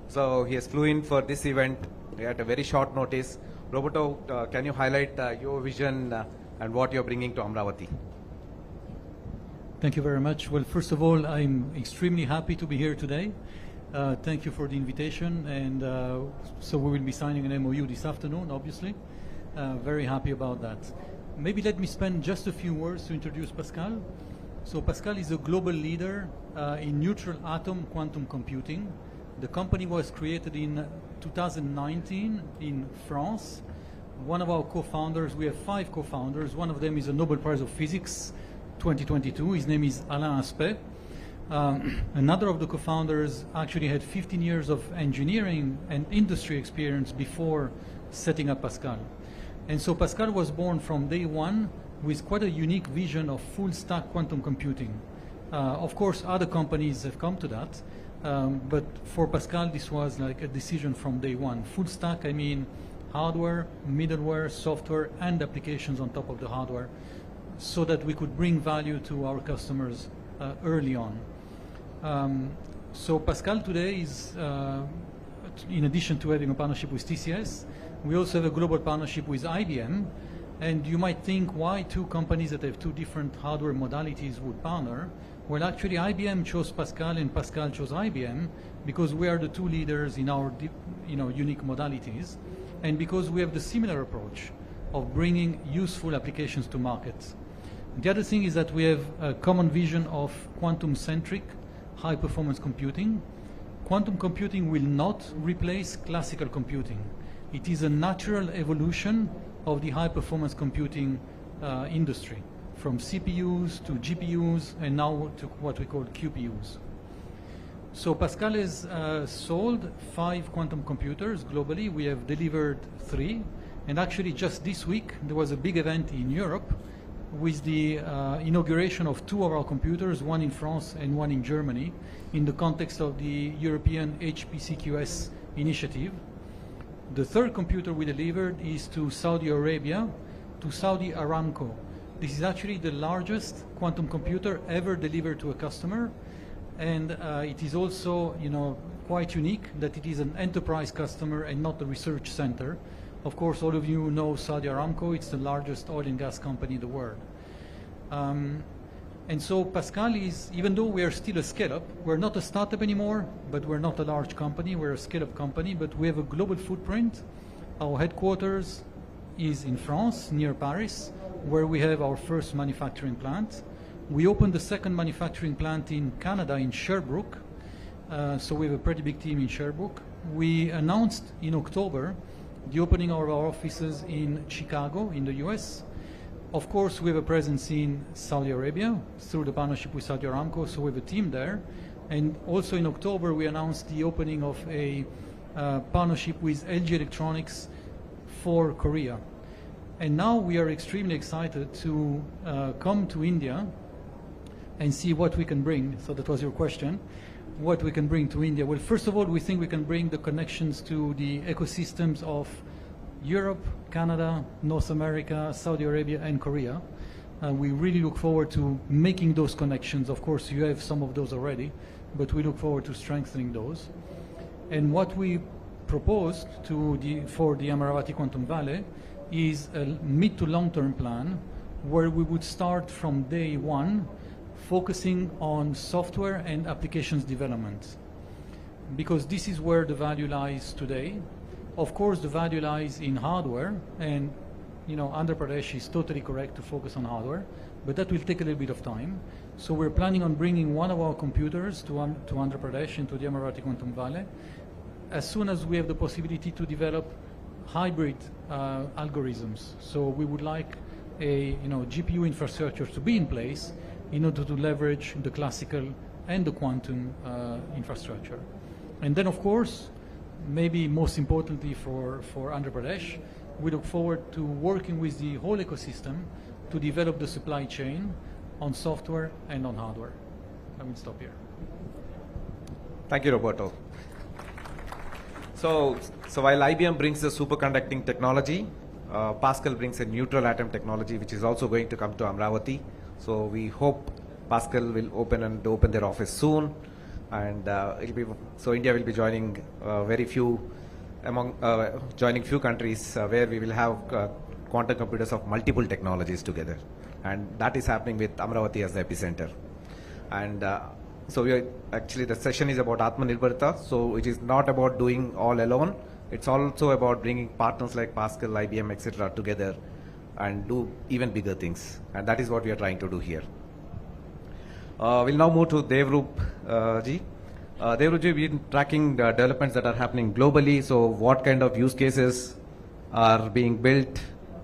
So he has flew in for this event at a very short notice. Roboto, can you highlight your vision and what you're bringing to Amravati? Thank you very much. Well, first of all, I'm extremely happy to be here today. Thank you for the invitation. And so we will be signing an MOU this afternoon, obviously. Very happy about that. Maybe let me spend just a few words to introduce Pascal. So Pascal is a global leader in neutral atom quantum computing. The company was created in 2019 in France. One of our co-founders, we have 5 co-founders. One of them is a Nobel Prize of Physics 2022. His name is Alain Aspect. Another of the co-founders actually had 15 years of engineering and industry experience before setting up Pascal. And so Pascal was born from day one with quite a unique vision of full stack quantum computing. Of course, other companies have come to that, but for Pascal, this was like a decision from day one. Full stack, I mean hardware, middleware, software, and applications on top of the hardware, so that we could bring value to our customers early on. So Pascal today is, in addition to having a partnership with TCS, we also have a global partnership with IBM. And you might think, why 2 companies that have 2 different hardware modalities would partner? Well, actually, IBM chose Pascal and Pascal chose IBM because we are the 2 leaders in our unique modalities, and because we have the similar approach of bringing useful applications to market. The other thing is that we have a common vision of quantum-centric high-performance computing. Quantum computing will not replace classical computing. It is a natural evolution of the high-performance computing industry, from CPUs to GPUs and now to what we call QPUs. So Pascal has sold 5 quantum computers globally. We have delivered 3. And actually just this week, there was a big event in Europe with the inauguration of 2 of our computers, one in France and one in Germany, in the context of the European HPCQS initiative. The 3rd computer we delivered is to Saudi Arabia, to Saudi Aramco. This is actually the largest quantum computer ever delivered to a customer, and it is also, quite unique that it is an enterprise customer and not a research center. Of course, all of you know Saudi Aramco. It's the largest oil and gas company in the world. And so Pascal is, even though we are still a scale-up, we're not a startup anymore, but we're not a large company. We're a scale-up company, but we have a global footprint. Our headquarters is in France, near Paris, where we have our first manufacturing plant. We opened the 2nd manufacturing plant in Canada, in Sherbrooke. So we have a pretty big team in Sherbrooke. We announced in October the opening of our offices in Chicago, in the US. Of course, we have a presence in Saudi Arabia through the partnership with Saudi Aramco, so we have a team there. And also in October, we announced the opening of a partnership with LG Electronics for Korea. And now we are extremely excited to come to India and see what we can bring. So that was your question, what we can bring to India. Well, first of all, we think we can bring the connections to the ecosystems of Europe, Canada, North America, Saudi Arabia, and Korea. We really look forward to making those connections. Of course, you have some of those already, but we look forward to strengthening those. And what we proposed for the Amaravati Quantum Valley is a mid to long-term plan where we would start from day one focusing on software and applications development, because this is where the value lies today. Of course, the value lies in hardware, and Andhra Pradesh is totally correct to focus on hardware, but that will take a little bit of time. So we're planning on bringing one of our computers to Andhra Pradesh, into the Amaravati Quantum Valley, as soon as we have the possibility to develop hybrid algorithms. So we would like a GPU infrastructure to be in place in order to leverage the classical and the quantum infrastructure. And then, of course, maybe most importantly for Andhra Pradesh, we look forward to working with the whole ecosystem to develop the supply chain on software and on hardware. I will stop here. Thank you, Roberto. So while IBM brings the superconducting technology, Pascal brings a neutral atom technology, which is also going to come to Amravati. So we hope Pascal will open their office soon, and India will be joining joining few countries where we will have quantum computers of multiple technologies together, and that is happening with Amravati as the epicenter. And so the session is about Atmanirbharta. So it is not about doing all alone. It's also about bringing partners like Pascal, IBM, etc. together and do even bigger things. And that is what we are trying to do here. We'll now move to Devrup ji. Devrup ji, we've been tracking the developments that are happening globally. So what kind of use cases are being built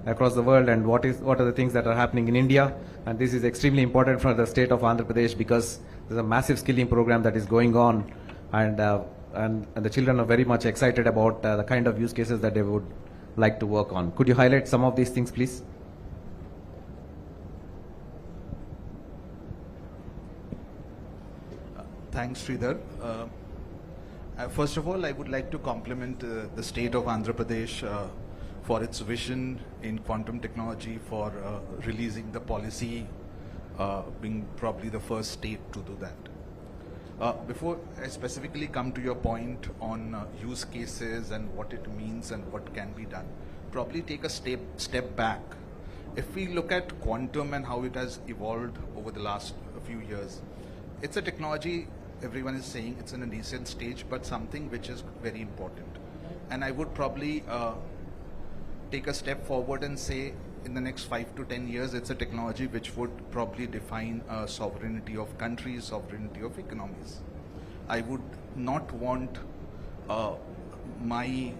across the world, and what are the things that are happening in India? And this is extremely important for the state of Andhra Pradesh because there's a massive skilling program that is going on, and the children are very much excited about the kind of use cases that they would like to work on. Could you highlight some of these things, please? Thanks, Sridhar. First of all, I would like to compliment the state of Andhra Pradesh for its vision in quantum technology, for releasing the policy, being probably the first state to do that. Before I specifically come to your point on use cases and what it means and what can be done, probably take a step back. If we look at quantum and how it has evolved over the last few years, it's a technology, everyone is saying it's in a nascent stage, but something which is very important. And I would probably take a step forward and say in the next 5 to 10 years, it's a technology which would probably define sovereignty of countries, sovereignty of economies. I would not want my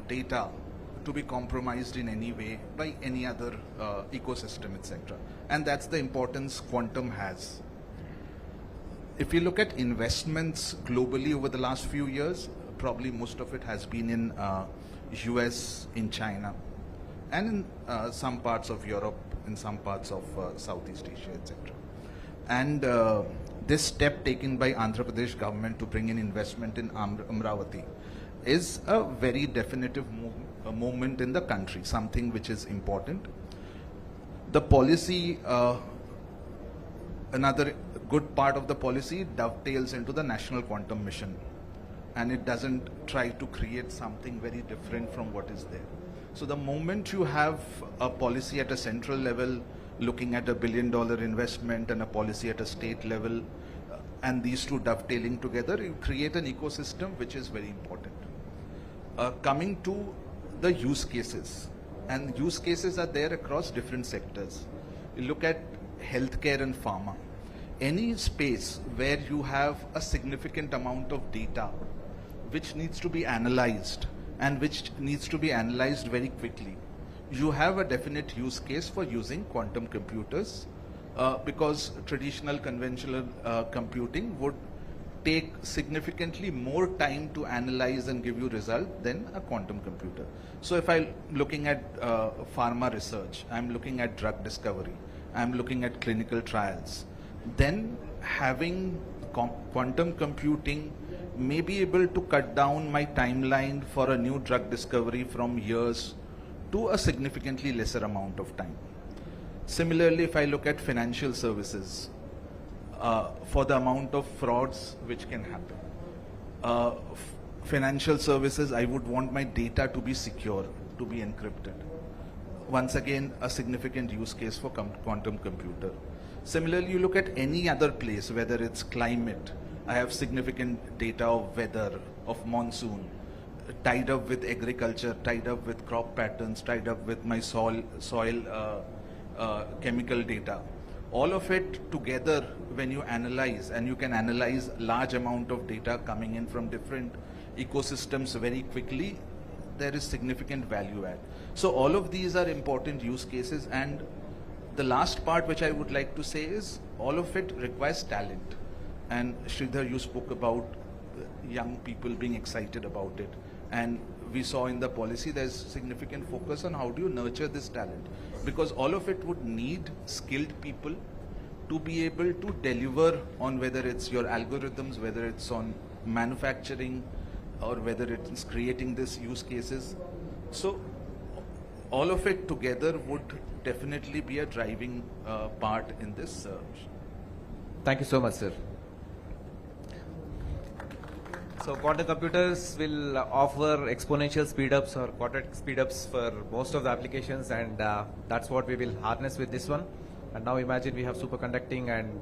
data to be compromised in any way by any other ecosystem, etc. And that's the importance quantum has. If you look at investments globally over the last few years, probably most of it has been in US, in China, and in some parts of Europe, in some parts of Southeast Asia, etc. And this step taken by Andhra Pradesh government to bring in investment in Amravati is a very definitive moment in the country, something which is important. The policy, another good part of the policy dovetails into the National Quantum Mission, and it doesn't try to create something very different from what is there. So the moment you have a policy at a central level looking at $1 billion investment and a policy at a state level, and these two dovetailing together, you create an ecosystem which is very important. Coming to the use cases, and use cases are there across different sectors. You look at healthcare and pharma. Any space where you have a significant amount of data which needs to be analyzed and which needs to be analyzed very quickly, you have a definite use case for using quantum computers because traditional conventional computing would take significantly more time to analyze and give you result than a quantum computer. So if I'm looking at pharma research, I'm looking at drug discovery, I'm looking at clinical trials, then having quantum computing may be able to cut down my timeline for a new drug discovery from years to a significantly lesser amount of time. Similarly, if I look at financial services, for the amount of frauds which can happen, financial services, I would want my data to be secure, to be encrypted. Once again, a significant use case for quantum computer. Similarly, you look at any other place, whether it's climate, I have significant data of weather, of monsoon, tied up with agriculture, tied up with crop patterns, tied up with my soil chemical data. All of it together, when you analyze, and you can analyze large amount of data coming in from different ecosystems very quickly, there is significant value add. So all of these are important use cases, and The last part which I would like to say is all of it requires talent. And Sridhar, you spoke about young people being excited about it. And we saw in the policy there's significant focus on how do you nurture this talent. Because all of it would need skilled people to be able to deliver on whether it's your algorithms, whether it's on manufacturing, or whether it's creating these use cases. So all of it together would definitely be a driving part in this. Thank you so much, sir. So quantum computers will offer exponential speedups or quadratic speedups for most of the applications, and that's what we will harness with this one. And now imagine we have superconducting and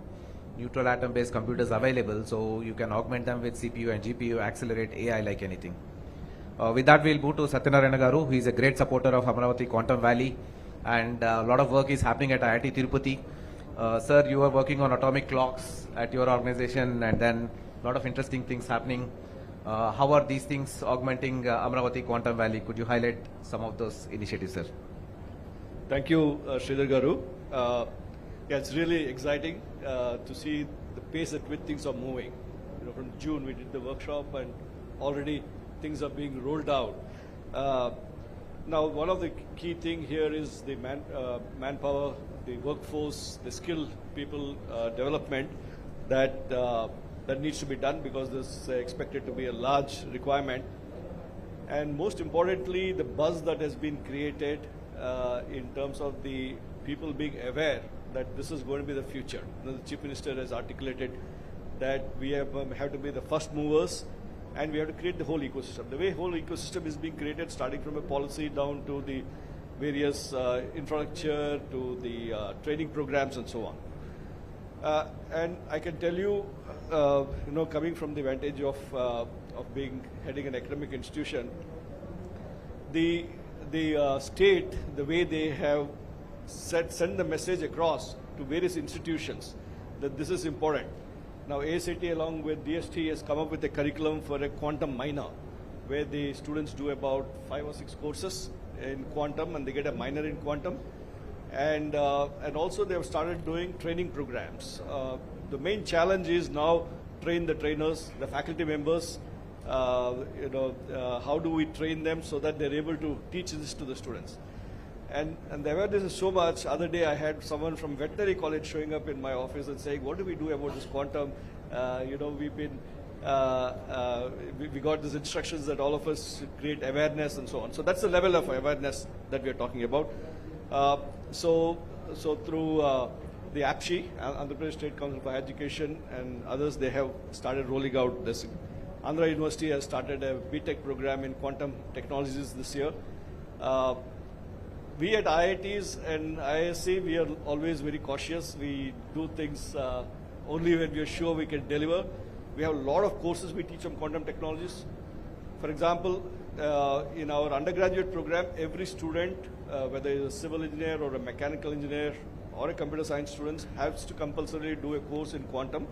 neutral atom based computers available, so you can augment them with CPU and GPU, accelerate AI like anything. With that, we'll move to Satyanarayana Garu, who is a great supporter of Amravati Quantum Valley, and a lot of work is happening at IIT Tirupati. Sir, you are working on atomic clocks at your organization, and then a lot of interesting things happening. How are these things augmenting Amravati Quantum Valley? Could you highlight some of those initiatives, sir? Thank you, Sridhar Garu. Yeah, it's really exciting to see the pace at which things are moving. You know, from June we did the workshop, and already things are being rolled out. Now, one of the key thing here is the manpower, the workforce, the skilled people development that needs to be done, because this is expected to be a large requirement. And most importantly, the buzz that has been created in terms of the people being aware that this is going to be the future. You know, the Chief Minister has articulated that we have to be the first movers, and we have to create the whole ecosystem. The way whole ecosystem is being created, starting from a policy down to the various infrastructure, to the training programs and so on. And I can tell you, you know, coming from the vantage of heading an academic institution, the state, the way they have send the message across to various institutions that this is important. Now, ASAT along with DST has come up with a curriculum for a quantum minor, where the students do about 5 or 6 courses in quantum, and they get a minor in quantum. And also they have started doing training programs. The main challenge is now train the trainers, the faculty members. How do we train them so that they're able to teach this to the students? And the awareness is so much. Other day I had someone from veterinary college showing up in my office and saying, what do we do about this quantum? We've been, we got these instructions that all of us create awareness and so on. So that's the level of awareness that we're talking about. So through the APSHI, Andhra Pradesh State Council for Higher Education, and others, they have started rolling out this. Andhra University has started a BTech program in quantum technologies this year. We at IITs and ISC, we are always very cautious. We do things only when we are sure we can deliver. We have a lot of courses we teach on quantum technologies. For example, in our undergraduate program, every student, whether it's a civil engineer or a mechanical engineer or a computer science student, has to compulsorily do a course in quantum,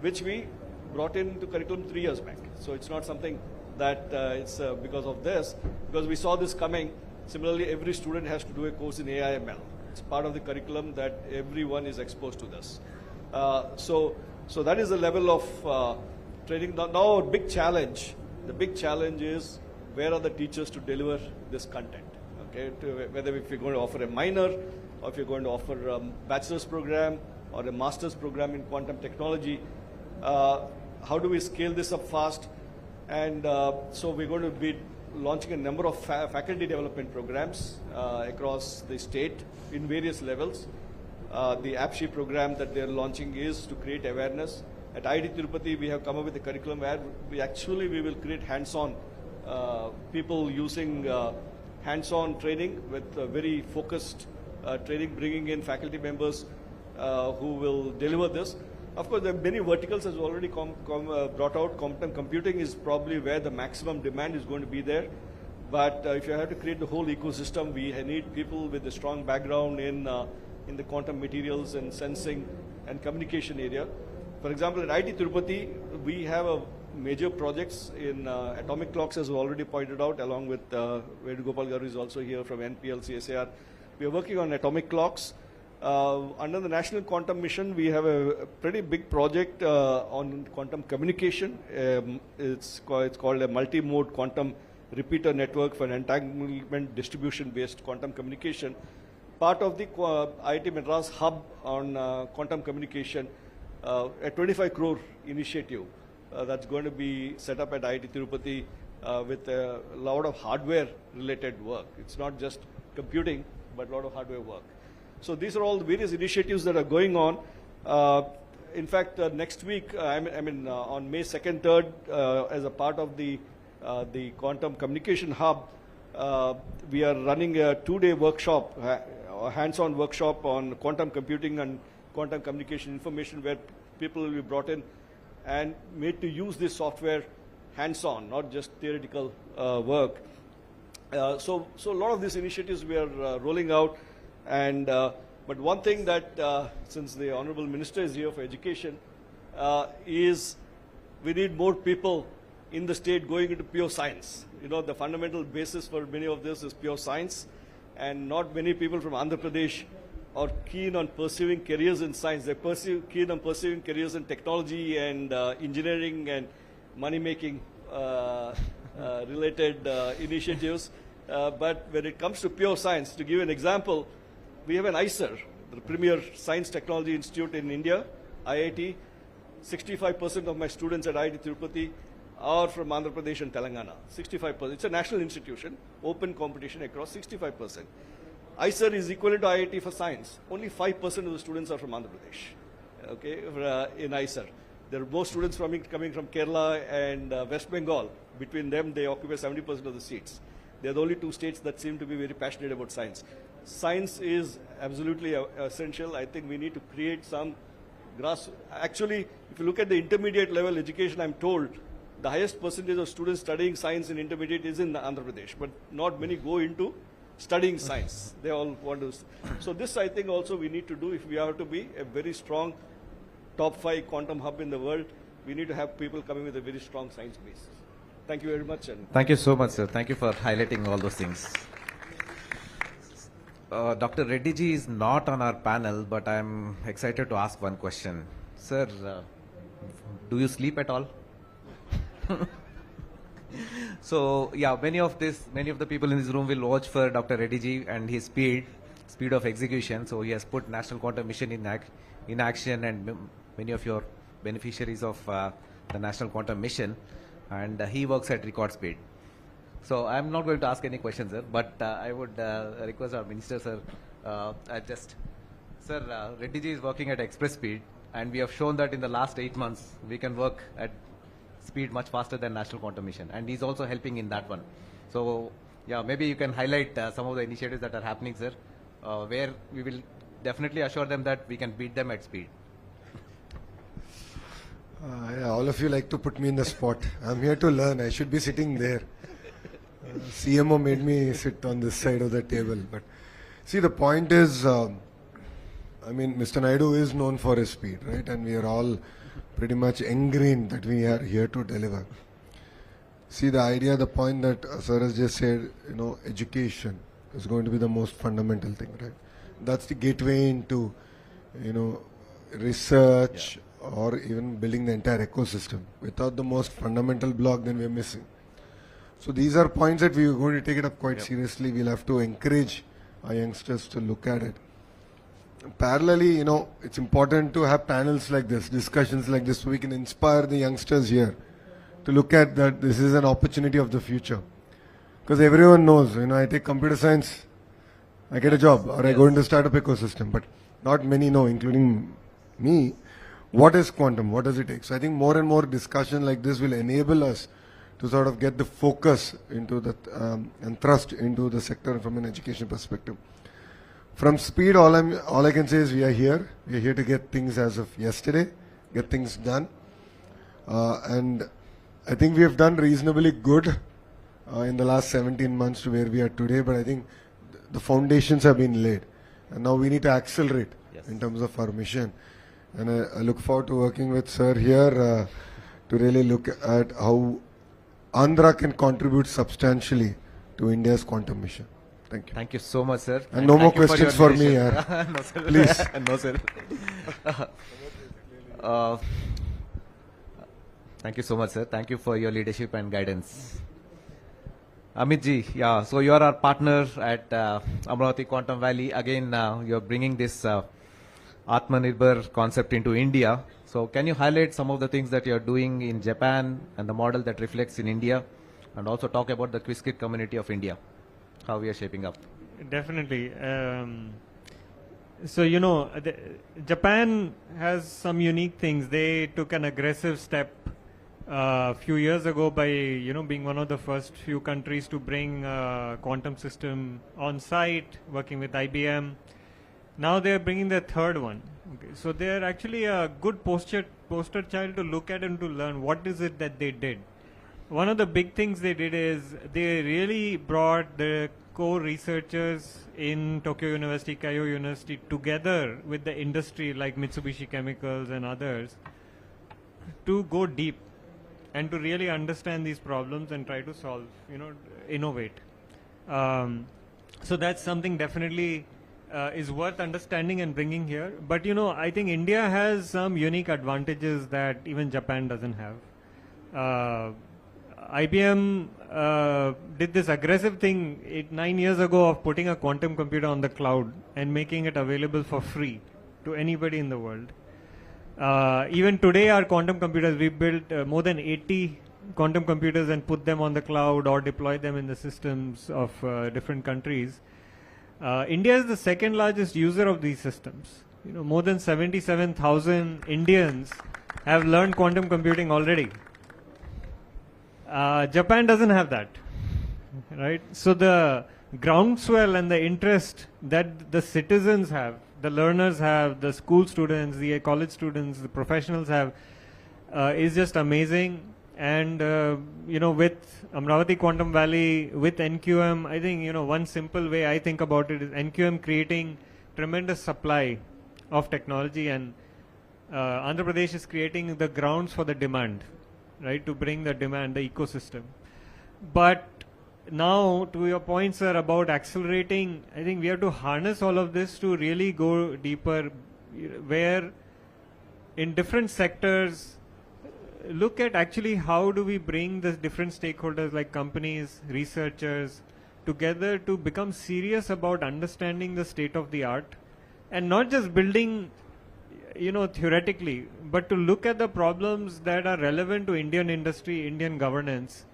which we brought into curriculum 3 years back. So it's not something that it's because of this, because we saw this coming. Similarly, every student has to do a course in AI/ML. It's part of the curriculum that everyone is exposed to this. So that is the level of training. Now our big challenge, the big challenge is where are the teachers to deliver this content? Okay, whether if you're going to offer a minor, or if you're going to offer a bachelor's program or a master's program in quantum technology, how do we scale this up fast? And so we're going to be launching a number of faculty development programs across the state in various levels. The APSHI program that they're launching is to create awareness. At IIT Tirupati, we have come up with a curriculum where we will create hands-on people using hands-on training with very focused training, bringing in faculty members who will deliver this. Of course, there are many verticals as already brought out. Quantum computing is probably where the maximum demand is going to be there. But if you have to create the whole ecosystem, we need people with a strong background in the quantum materials and sensing and communication area. For example, at IIT Tirupati, we have major projects in atomic clocks, as already pointed out, along with Vedugopal Garu is also here from NPL, CSIR. We are working on atomic clocks. Under the National Quantum Mission, we have a pretty big project on quantum communication. It's called a multi-mode quantum repeater network for entanglement distribution-based quantum communication. Part of the IIT Madras hub on quantum communication, a 25 crore initiative that's going to be set up at IIT Tirupati with a lot of hardware-related work. It's not just computing, but a lot of hardware work. So these are all the various initiatives that are going on. In fact, next week, on May 2nd, 3rd, as a part of the Quantum Communication Hub, we are running a 2-day workshop, a hands-on workshop on quantum computing and quantum communication information, where people will be brought in and made to use this software hands-on, not just theoretical work. So a lot of these initiatives we are rolling out. And but one thing that, since the Honorable Minister is here for education, is we need more people in the state going into pure science. You know, the fundamental basis for many of this is pure science, and not many people from Andhra Pradesh are keen on pursuing careers in science. They're keen on pursuing careers in technology and engineering and money-making related initiatives. But when it comes to pure science, to give you an example, we have an ISER, the premier science technology institute in India, IIT. 65% of my students at IIT Tirupati are from Andhra Pradesh and Telangana. 65%. It's a national institution, open competition across 65%. ISER is equivalent to IIT for science. Only 5% of the students are from Andhra Pradesh, okay, in ISER. There are more students coming from Kerala and West Bengal. Between them, they occupy 70% of the seats. They are the only two states that seem to be very passionate about science. Science is absolutely essential. I think we need to create some Actually, if you look at the intermediate level education, I'm told the highest percentage of students studying science in intermediate is in Andhra Pradesh, but not many go into studying science. They all want to. So this, I think, also we need to do if we have to be a very strong top 5 quantum hub in the world. We need to have people coming with a very strong science base. Thank you very much. And thank you so much, sir. Thank you for highlighting all those things. Dr. Reddy ji is not on our panel, but I'm excited to ask one question. Sir, do you sleep at all? So, yeah, many of the people in this room will watch for Dr. Reddy ji and his speed of execution. So he has put National Quantum Mission in action, and many of your beneficiaries of the National Quantum Mission, and he works at record speed. So I'm not going to ask any questions, sir, but I would request our minister, sir, Sir, Reddy ji is working at express speed, and we have shown that in the last 8 months, we can work at speed much faster than National Quantum Mission, and he's also helping in that one. So, yeah, maybe you can highlight some of the initiatives that are happening, sir, where we will definitely assure them that we can beat them at speed. Yeah, all of you like to put me in the spot. I'm here to learn. I should be sitting there. CMO made me sit on this side of the table. But see, the point is, Mr. Naidu is known for his speed, right? And we are all pretty much ingrained that we are here to deliver. See, the idea, the point that Sir has just said, education is going to be the most fundamental thing, right? That's the gateway into, research, or even building the entire ecosystem. Without the most fundamental block, then we are missing. So these are points that we are going to take it up quite seriously. We'll have to encourage our youngsters to look at it. Parallelly, it's important to have panels like this, discussions like this, so we can inspire the youngsters here to look at that this is an opportunity of the future. Because everyone knows, I take computer science, I get a job, or I go into startup ecosystem, but not many know, including me, what is quantum, what does it take? So I think more and more discussion like this will enable us to sort of get the focus into the and thrust into the sector from an education perspective. From speed, all I can say is we are here. We are here to get things as of yesterday, get things done, and I think we have done reasonably good in the last 17 months to where we are today. But I think the foundations have been laid, and now we need to accelerate in terms of our mission. And I look forward to working with Sir here to really look at how Andhra can contribute substantially to India's quantum mission. Thank you. Thank you so much, sir. And no more thank you questions your for me, leadership. yaar. No, sir. Please. No, sir. Thank you so much, sir. Thank you for your leadership and guidance. Amit ji, yeah, so you are our partner at Amravati Quantum Valley. Again, you're bringing this Atmanirbhar concept into India. So can you highlight some of the things that you're doing in Japan and the model that reflects in India, and also talk about the Quizzkit community of India, how we are shaping up? Definitely. So, Japan has some unique things. They took an aggressive step a few years ago by, being one of the first few countries to bring quantum system on site, working with IBM. Now they are bringing their third one. Okay. So they are actually a good poster child to look at and to learn what is it that they did. One of the big things they did is they really brought the core researchers in Tokyo University, Keio University together with the industry like Mitsubishi Chemicals and others to go deep and to really understand these problems and try to solve, innovate. So that's something definitely is worth understanding and bringing here. But I think India has some unique advantages that even Japan doesn't have. IBM did this aggressive thing 9 years ago of putting a quantum computer on the cloud and making it available for free to anybody in the world. Even today our quantum computers, we built more than 80 quantum computers and put them on the cloud or deploy them in the systems of different countries. India is the second largest user of these systems. More than 77,000 Indians have learned quantum computing already. Japan doesn't have that, right? So the groundswell and the interest that the citizens have, the learners have, the school students, the college students, the professionals have, is just amazing. And with Amravati Quantum Valley, with NQM, I think one simple way I think about it is NQM creating tremendous supply of technology, and Andhra Pradesh is creating the grounds for the demand, right, to bring the demand, the ecosystem. But now, to your point, sir, about accelerating, I think we have to harness all of this to really go deeper, where in different sectors, look at actually how do we bring the different stakeholders like companies, researchers together to become serious about understanding the state of the art, and not just building theoretically, but to look at the problems that are relevant to Indian industry, Indian governance,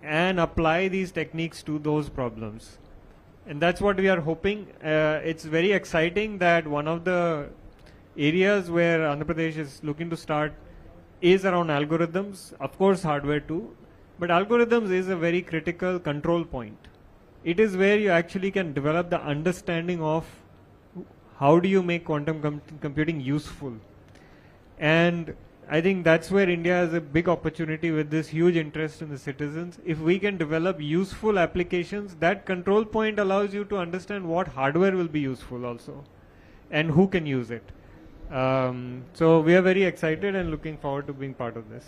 and apply these techniques to those problems. And that's what we are hoping. It's very exciting that one of the areas where Andhra Pradesh is looking to start is around algorithms, of course hardware too, but algorithms is a very critical control point. It is where you actually can develop the understanding of how do you make quantum computing useful. And I think that's where India has a big opportunity with this huge interest in the citizens. If we can develop useful applications, that control point allows you to understand what hardware will be useful also and who can use it. So we are very excited and looking forward to being part of this.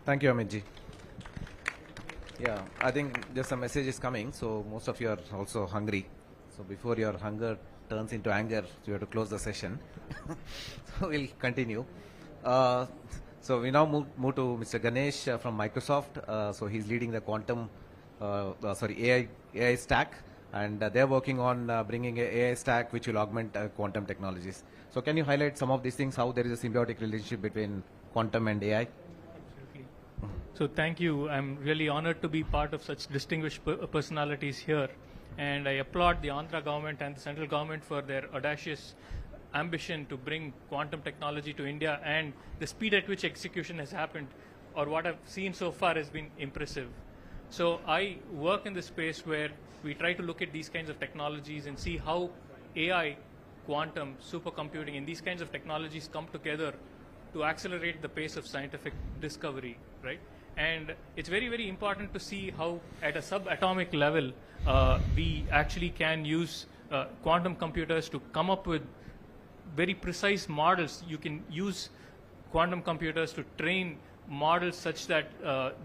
Thank you, Amit ji. Yeah, I think just a message is coming, so most of you are also hungry. So before your hunger turns into anger, you have to close the session. So we'll continue. So we now move to Mr. Ganesh from Microsoft. So he's leading the quantum, AI stack, and they're working on bringing an AI stack which will augment quantum technologies. So can you highlight some of these things, how there is a symbiotic relationship between quantum and AI? Absolutely. So thank you. I'm really honored to be part of such distinguished personalities here. And I applaud the Andhra government and the central government for their audacious ambition to bring quantum technology to India, and the speed at which execution has happened, or what I've seen so far, has been impressive. So I work in the space where we try to look at these kinds of technologies and see how AI, quantum, supercomputing, and these kinds of technologies come together to accelerate the pace of scientific discovery, right? And it's very, very important to see how at a subatomic level we actually can use quantum computers to come up with very precise models. You can use quantum computers to train models such that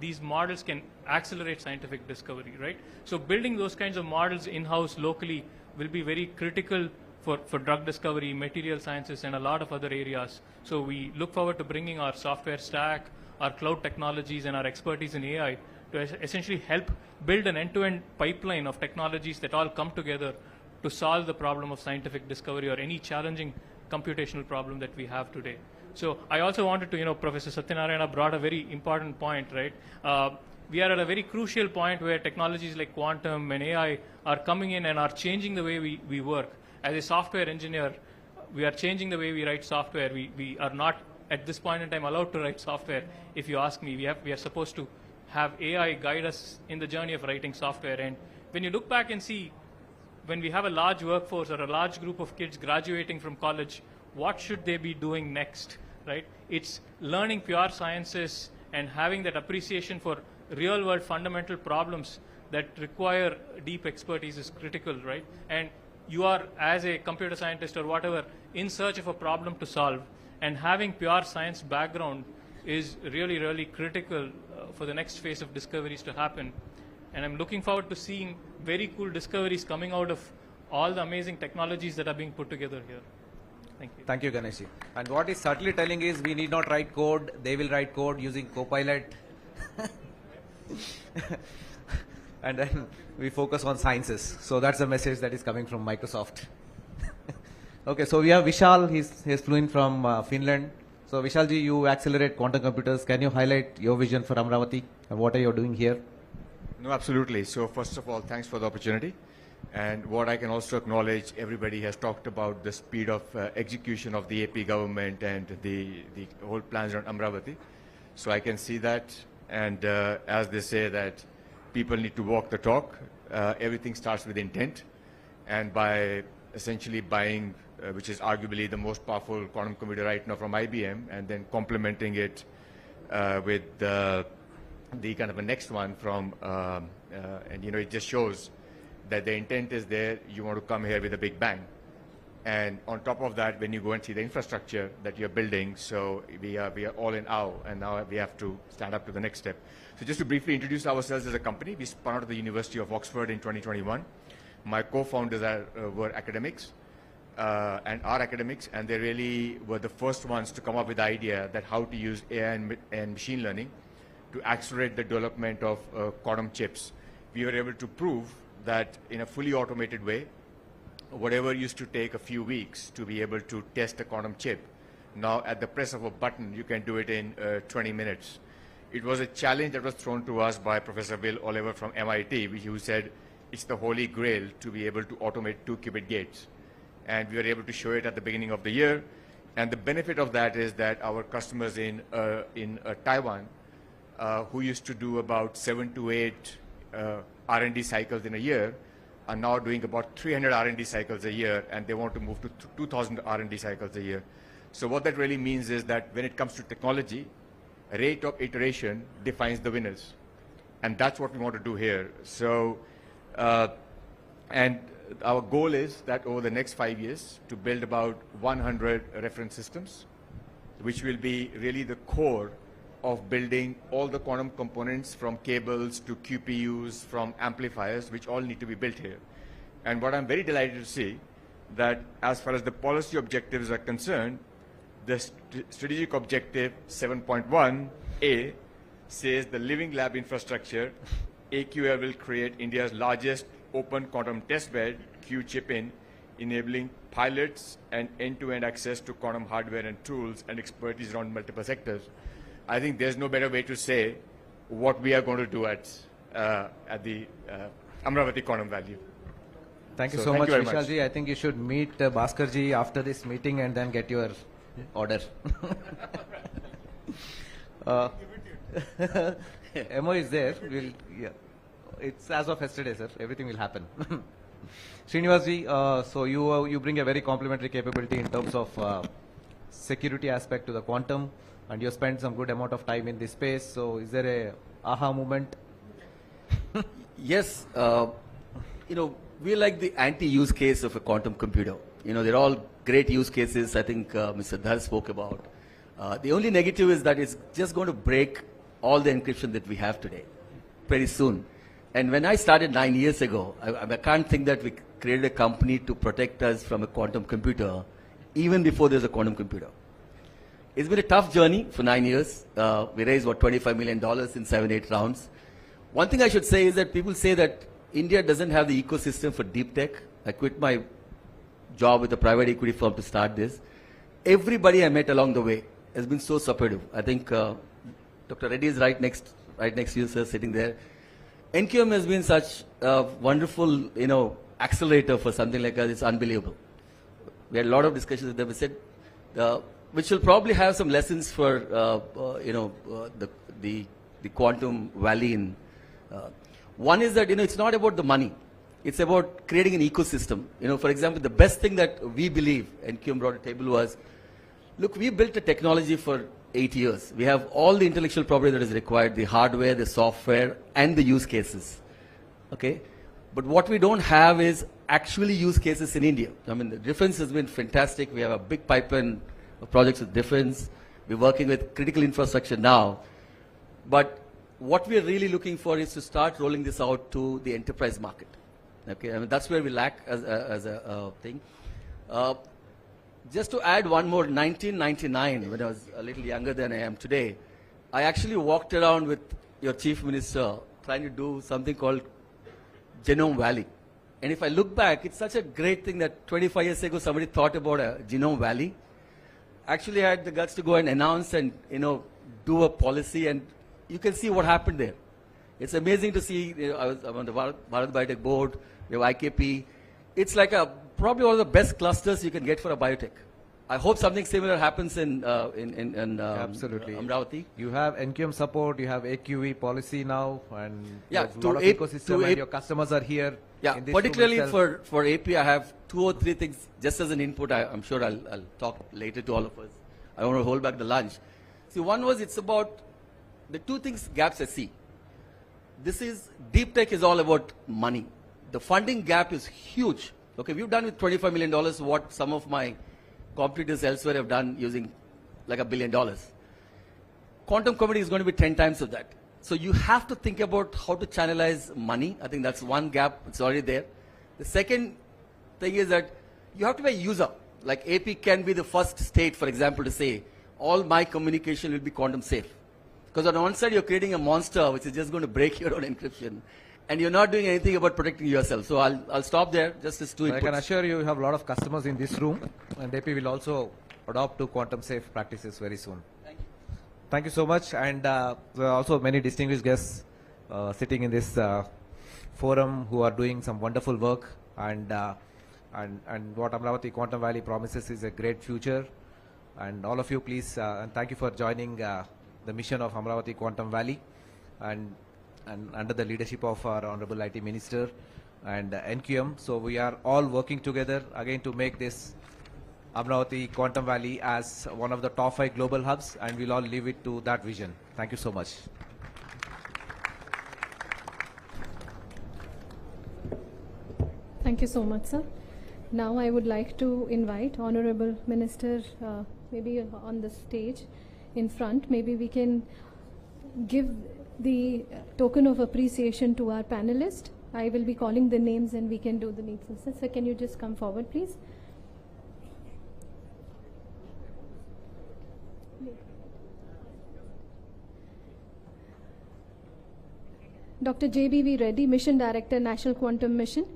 these models can accelerate scientific discovery, right? So building those kinds of models in-house locally will be very critical for drug discovery, material sciences, and a lot of other areas. So we look forward to bringing our software stack, our cloud technologies, and our expertise in AI to essentially help build an end-to-end pipeline of technologies that all come together to solve the problem of scientific discovery or any challenging computational problem that we have today. So I also wanted to, Professor Satyanarayana brought a very important point, right? We are at a very crucial point where technologies like quantum and AI are coming in and are changing the way we work. As a software engineer, we are changing the way we write software. We are not, at this point in time, allowed to write software. If you ask me, we are supposed to have AI guide us in the journey of writing software. And when you look back and see, when we have a large workforce or a large group of kids graduating from college, what should they be doing next, right? It's learning pure sciences and having that appreciation for real-world fundamental problems that require deep expertise is critical, right? And you are, as a computer scientist or whatever, in search of a problem to solve, and having pure science background is really, really critical for the next phase of discoveries to happen. And I'm looking forward to seeing very cool discoveries coming out of all the amazing technologies that are being put together here. Thank you. Thank you, Ganeshi. And what he's certainly telling is we need not write code. They will write code using Copilot. And then we focus on sciences. So that's the message that is coming from Microsoft. Okay, so we have Vishal. He's fluent from Finland. So Vishalji, you accelerate quantum computers. Can you highlight your vision for Amravati and what are you doing here? No, absolutely. So first of all, thanks for the opportunity. And what I can also acknowledge, everybody has talked about the speed of execution of the AP government and the whole plans around Amravati. So I can see that. And as they say that people need to walk the talk, everything starts with intent. And by essentially buying, which is arguably the most powerful quantum computer right now from IBM, and then complementing it with the kind of a next one from, and it just shows that the intent is there. You want to come here with a big bang. And on top of that, when you go and see the infrastructure that you're building, so we are all in awe, and now we have to stand up to the next step. So just to briefly introduce ourselves as a company, we spun out of the University of Oxford in 2021. My co-founders were academics, and are academics, and they really were the first ones to come up with the idea that how to use AI and machine learning to accelerate the development of quantum chips. We were able to prove that in a fully automated way, whatever used to take a few weeks to be able to test a quantum chip, now at the press of a button, you can do it in 20 minutes. It was a challenge that was thrown to us by Professor Will Oliver from MIT, who said it's the holy grail to be able to automate 2-qubit gates. And we were able to show it at the beginning of the year. And the benefit of that is that our customers in Taiwan, who used to do about 7 to 8 R&D cycles in a year, are now doing about 300 R&D cycles a year, and they want to move to 2,000 R&D cycles a year. So what that really means is that when it comes to technology, rate of iteration defines the winners. And that's what we want to do here. So, and our goal is that over the next 5 years to build about 100 reference systems, which will be really the core of building all the quantum components from cables to QPUs, from amplifiers, which all need to be built here. And what I'm very delighted to see that as far as the policy objectives are concerned, the strategic objective 7.1A says the living lab infrastructure, AQL will create India's largest open quantum testbed, Q-chip-in, enabling pilots and end-to-end access to quantum hardware and tools and expertise around multiple sectors. I think there's no better way to say what we are going to do at the Amravati Quantum Valley. Thank you so much, Vishalji. I think you should meet Bhaskarji after this meeting and then get your order. MO is there. It's as of yesterday, sir. Everything will happen. Srinivasji, so you bring a very complementary capability in terms of security aspect to the quantum, and you spent some good amount of time in this space. So is there a aha moment? Yes. We like the anti-use case of a quantum computer. They're all great use cases I think Mr. Dhar spoke about. The only negative is that it's just going to break all the encryption that we have today pretty soon. And when I started 9 years ago, I can't think that we created a company to protect us from a quantum computer even before there's a quantum computer. It's been a tough journey for 9 years. We raised, $25 million in 7-8 rounds. One thing I should say is that people say that India doesn't have the ecosystem for deep tech. I quit my job with a private equity firm to start this. Everybody I met along the way has been so supportive. I think Dr. Reddy is right next to you, sir, sitting there. NQM has been such a wonderful, accelerator for something like that. It's unbelievable. We had a lot of discussions with them. We said, which will probably have some lessons for, the quantum valley. One is that, it's not about the money. It's about creating an ecosystem. For example, the best thing that we believe NQM brought to the table was, look, we built a technology for 8 years. We have all the intellectual property that is required, the hardware, the software, and the use cases. Okay? But what we don't have is actually use cases in India. I mean, the Defense has been fantastic. We have a big pipeline of projects with Defense. We're working with critical infrastructure now. But what we're really looking for is to start rolling this out to the enterprise market. Okay? I mean, that's where we lack as a thing. Just to add one more, 1999, when I was a little younger than I am today, I actually walked around with your chief minister trying to do something called Genome Valley. And if I look back, it's such a great thing that 25 years ago somebody thought about a Genome Valley. Actually, I had the guts to go and announce and do a policy, and you can see what happened there. It's amazing to see. I'm on the Bharat Biotech board. We have IKP. It's like probably one of the best clusters you can get for a biotech. I hope something similar happens in Absolutely. Amravati. You have NQM support, you have AQE policy now, and Yeah, you have a lot of ecosystem, and your customers are here. Yeah, in this particularly room itself. for AP, I have 2 or 3 things just as an input. I'm sure I'll talk later to all of us. I don't want to hold back the lunch. See, one was it's about the 2 things gaps I see. Deep tech is all about money. The funding gap is huge. Okay, we've done with $25 million what some of my competitors elsewhere have done using like $1 billion. Quantum computing is going to be 10 times of that. So you have to think about how to channelize money. I think that's one gap. It's already there. The second thing is that you have to be a user. Like AP can be the first state, for example, to say, all my communication will be quantum safe. Because on one side, you're creating a monster which is just going to break your own encryption. And you're not doing anything about protecting yourself. So I'll stop there, just as 2 inputs. I can assure you, you have a lot of customers in this room, and AP will also adopt to quantum safe practices very soon. Thank you. Thank you so much. And there are also many distinguished guests sitting in this forum who are doing some wonderful work. And what Amravati Quantum Valley promises is a great future. And all of you, please, and thank you for joining the mission of Amravati Quantum Valley. And under the leadership of our Honorable IT Minister and NQM. So we are all working together again to make this Amravati Quantum Valley as one of the top 5 global hubs, and we'll all live it to that vision. Thank you so much. Thank you so much, sir. Now I would like to invite Honorable Minister maybe on the stage in front. Maybe we can give the token of appreciation to our panelists. I will be calling the names and we can do the needs. So can you just come forward, please? Dr. J.B.V. Reddy, Mission Director, National Quantum Mission.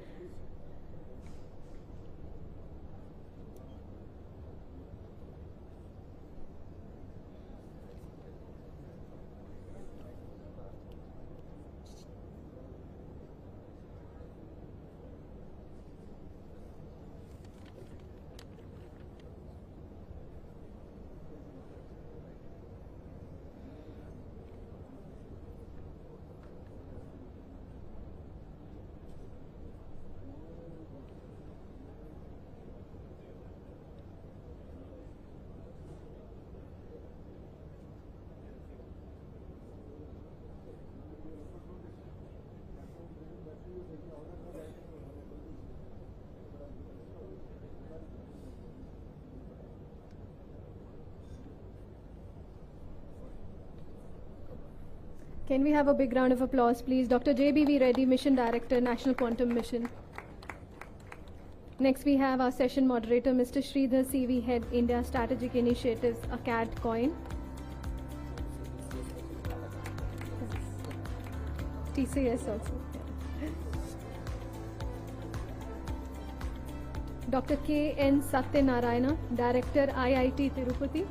Can we have a big round of applause, please? Dr. J.B.V. Reddy, Mission Director, National Quantum Mission. Next, we have our session moderator, Mr. Sridhar CV, Head, India Strategic Initiatives, a CAD coin. TCS also. Dr. K.N. Satyanarayana, Director, IIT Tirupati.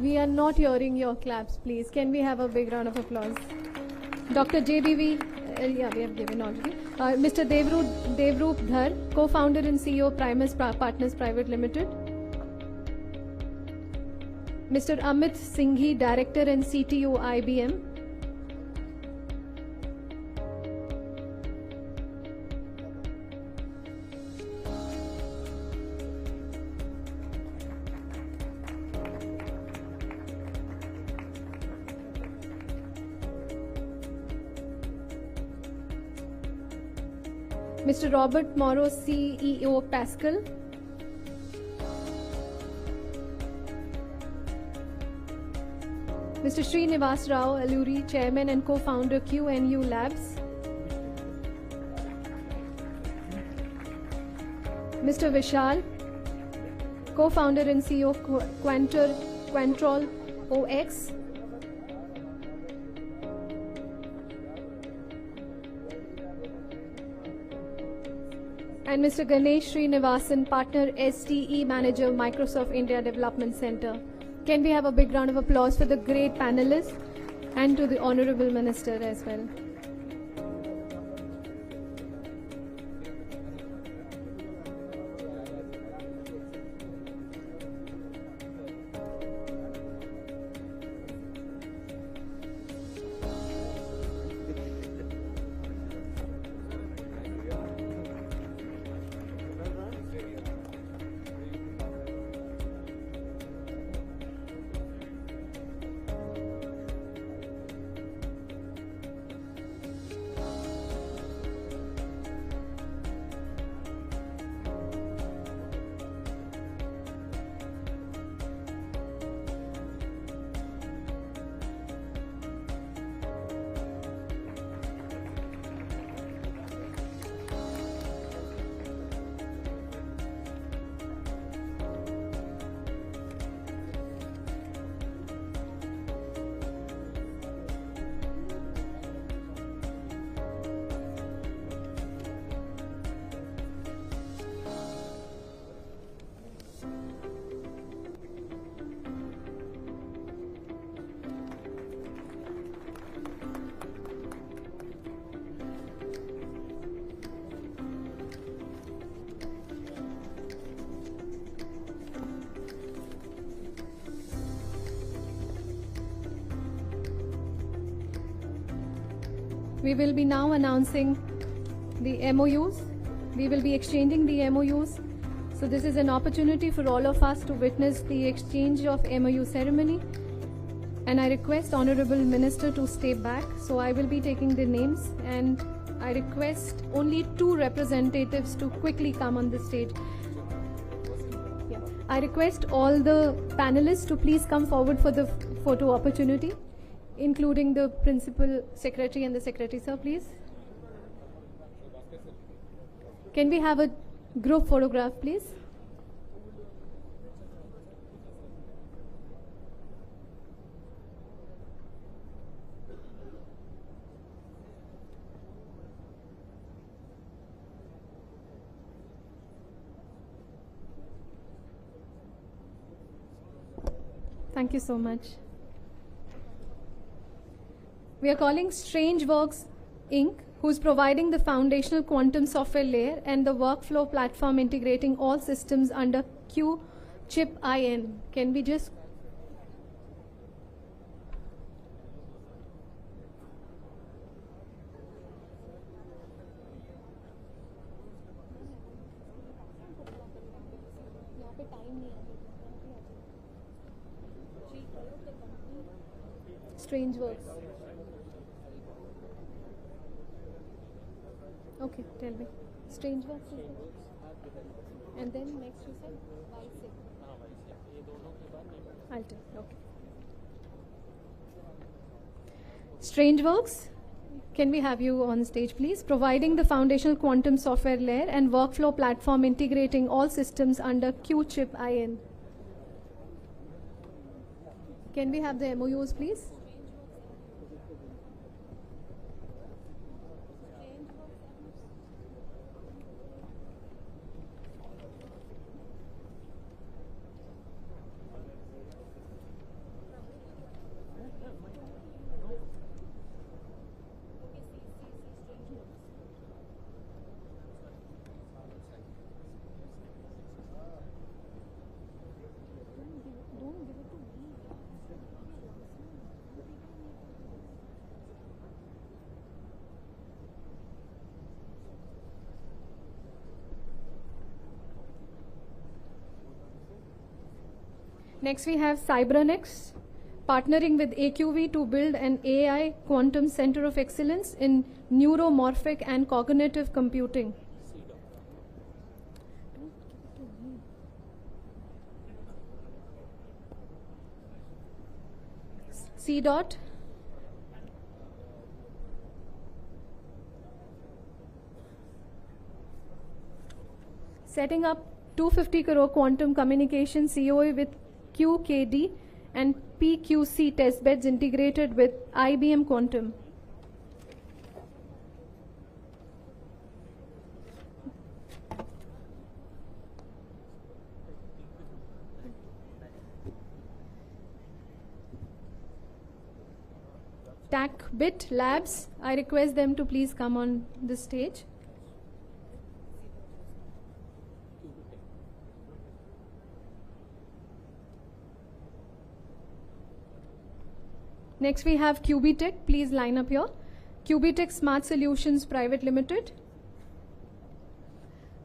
We are not hearing your claps, please. Can we have a big round of applause? Dr. JBV, yeah, we have given already. Mr. Devroop Dhar, co-founder and CEO, Primus Partners Private Limited. Mr. Amit Singhi, Director and CTO, IBM. Mr. Robert Morrow, CEO, Pascal. Mr. Srinivas Rao Alluri, Chairman and Co-founder, QNU Labs. Mr. Vishal, Co-founder and CEO, Quantrol OX. And Mr. Ganesh Srinivasan, Partner, STE Manager, Microsoft India Development Center. Can we have a big round of applause for the great panelists and to the Honorable Minister as well. We will be now announcing the MOUs. We will be exchanging the MOUs. So this is an opportunity for all of us to witness the exchange of MOU ceremony. And I request Honorable Minister to stay back. So I will be taking the names and I request only 2 representatives to quickly come on the stage. Yeah. I request all the panelists to please come forward for the photo opportunity, including the Principal Secretary and the Secretary, sir, please. Can we have a group photograph, please? Thank you so much. We are calling StrangeWorks Inc., who's providing the foundational quantum software layer and the workflow platform integrating all systems under Q-Chip-IN. Can we just... StrangeWorks. Okay, tell me. StrangeWorks. And then next you said Visakh. I'll take, okay. Strangeworks, can we have you on stage, please? Providing the foundational quantum software layer and workflow platform integrating all systems under Q-chip IN. Can we have the MOUs, please? Next we have Cybernex, partnering with AQV to build an AI quantum center of excellence in neuromorphic and cognitive computing. C-Dot. Setting up 250 crore quantum communication COE with QKD and PQC testbeds integrated with IBM Quantum. TACBit Labs, I request them to please come on the stage. Next we have Qubitech, please line up here. Qubitech Smart Solutions Private Limited.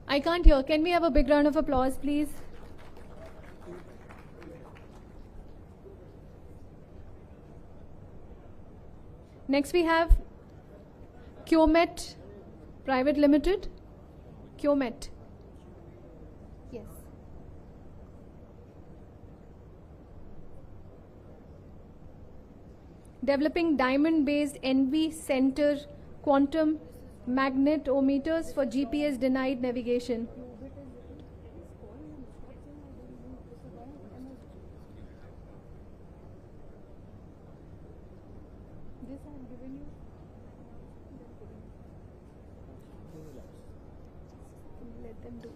I can't hear, can we have a big round of applause, please? Next we have Qmet Private Limited. Qmet. Yes. Developing diamond-based NV center quantum magnetometers for GPS denied navigation. This I have given you. Let them do it.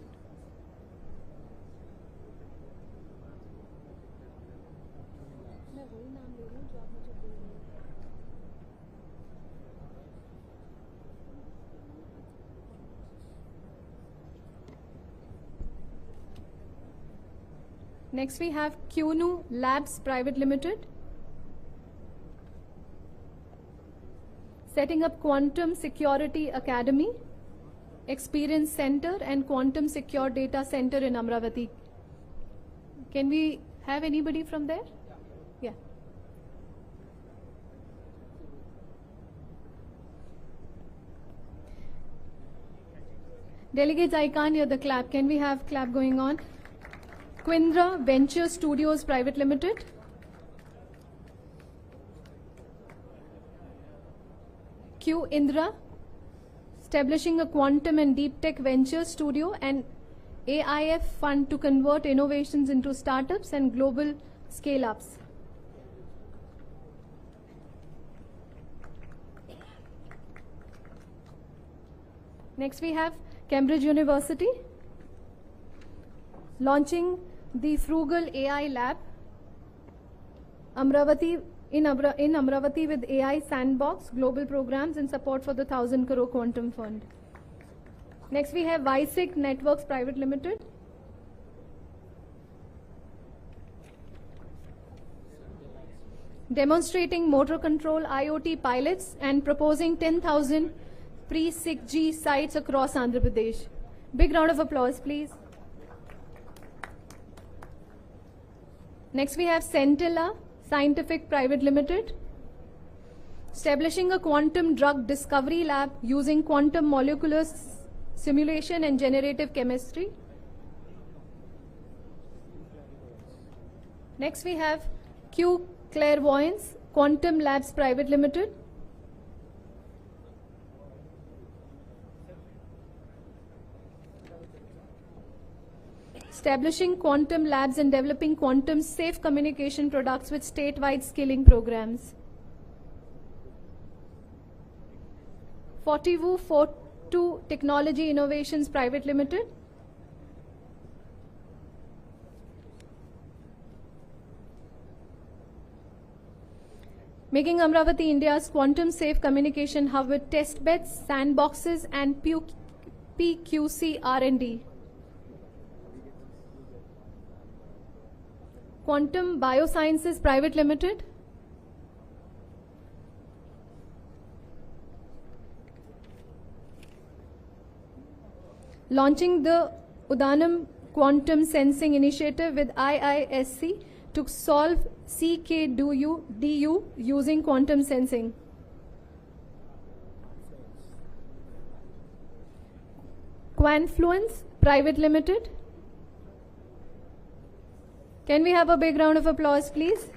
मैं वही नाम ले रही हूँ जो आप मुझे बोल रहे हैं. Next we have QNU Labs Private Limited. Setting up Quantum Security Academy, Experience Center and Quantum Secure Data Center in Amravati. Can we have anybody from there? Yeah. Delegates, I can't hear the clap. Can we have clap going on? Quindra Venture Studios Private Limited. Q Indra, establishing a quantum and deep tech venture studio and AIF fund to convert innovations into startups and global scale-ups. Next we have Cambridge University, launching the Frugal AI Lab, Amravati in Amravati with AI Sandbox, global programs and support for the 1,000 crore quantum fund. Next we have Visakh Networks Private Limited. Demonstrating motor control IoT pilots and proposing 10,000 pre-6G sites across Andhra Pradesh. Big round of applause, please. Next we have Centella Scientific Private Limited, establishing a quantum drug discovery lab using quantum molecular simulation and generative chemistry. Next we have Q Clairvoyance Quantum Labs Private Limited. Establishing quantum labs and developing quantum safe communication products with statewide skilling programs. Fortivu Fortu Technology Innovations Private Limited. Making Amravati India's quantum safe communication hub with test beds, sandboxes and PQC R&D. Quantum Biosciences Private Limited. Launching the Udanam Quantum Sensing Initiative with IISc to solve CKDU using quantum sensing. Quanfluence Private Limited. Can we have a big round of applause, please?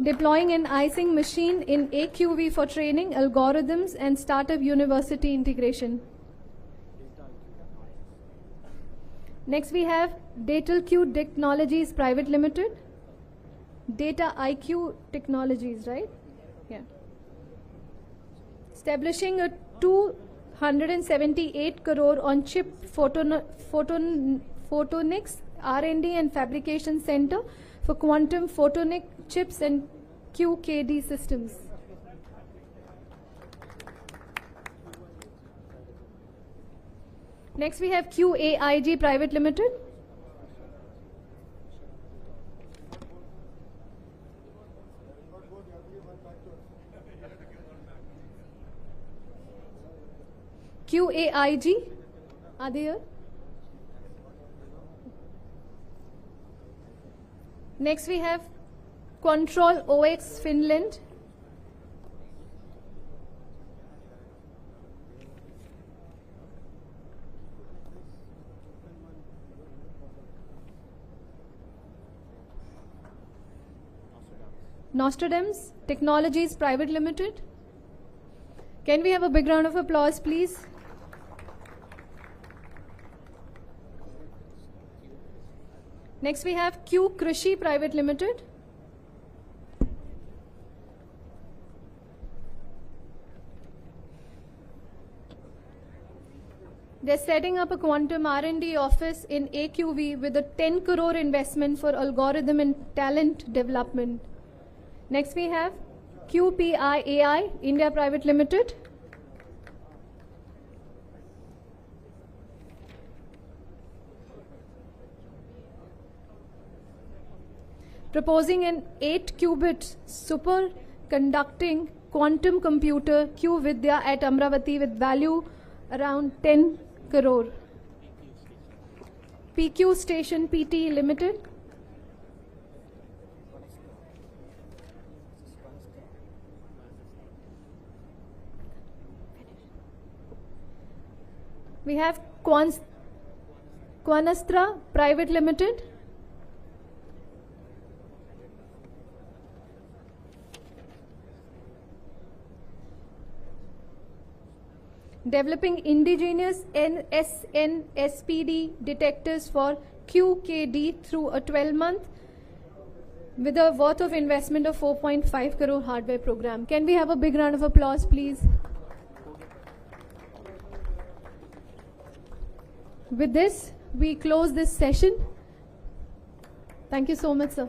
Deploying an icing machine in AQV for training, algorithms, and startup university integration. Next, we have DataQ Technologies Private Limited. Data IQ Technologies, right? Yeah. Establishing a 278 crore on chip photonics R&D and fabrication center for quantum photonic chips and QKD systems. Next we have QAIG Private Limited. QAIG, are they here? Next we have Control OX Finland. Nostradamus Technologies Private Limited. Can we have a big round of applause, please? Next we have Q Krishi Private Limited. They're setting up a quantum R&D office in AQV with a 10 crore investment for algorithm and talent development. Next we have QPI AI India Private Limited. Proposing an 8-qubit superconducting quantum computer Q-Vidya at Amravati with value around 10 crore. PQ Station PT Limited. We have Quanastra Private Limited. Developing indigenous NSN-SPD detectors for QKD through a 12-month with a worth of investment of 4.5 crore hardware program. Can we have a big round of applause, please? With this, we close this session. Thank you so much, sir.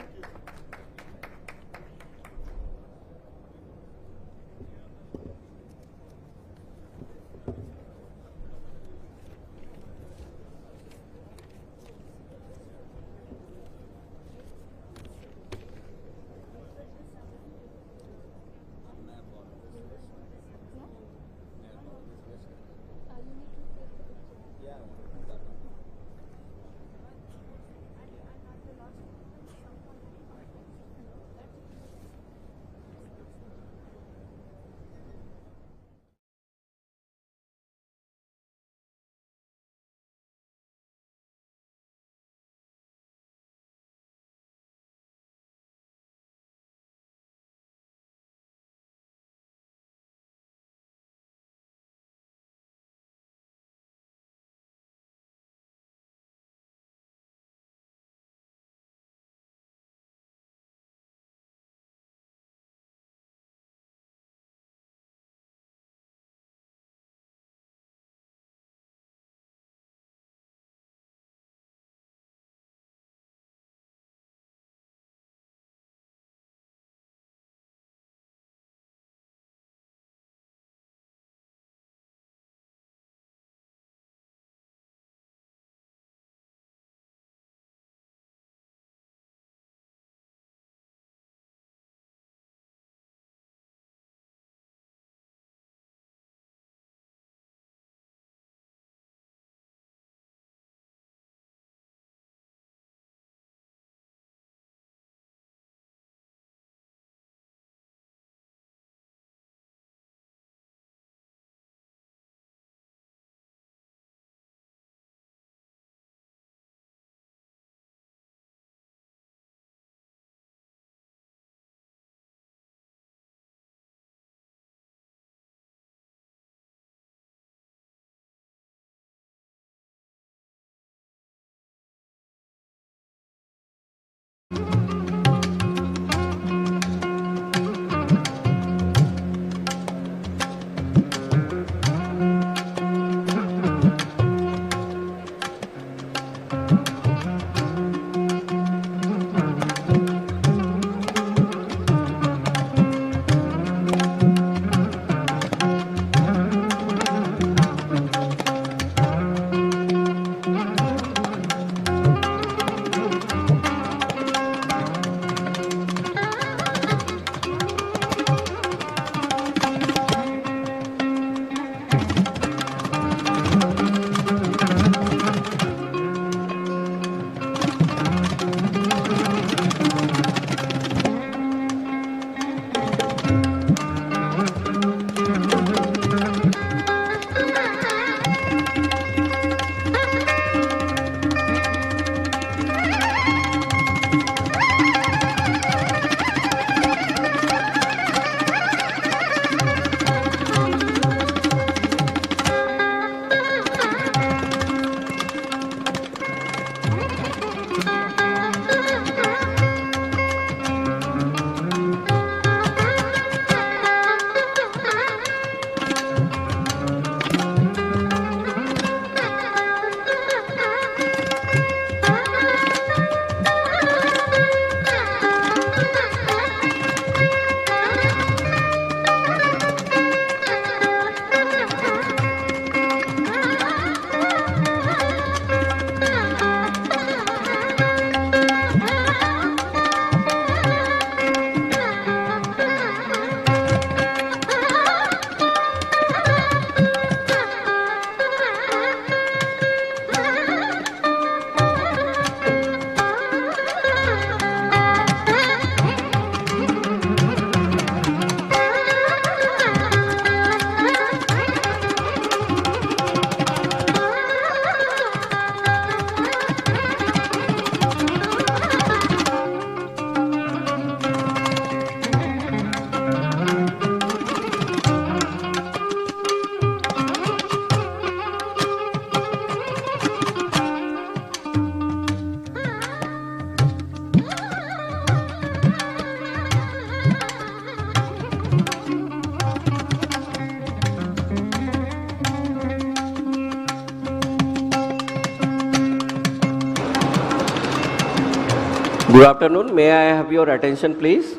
Good afternoon. May I have your attention, please?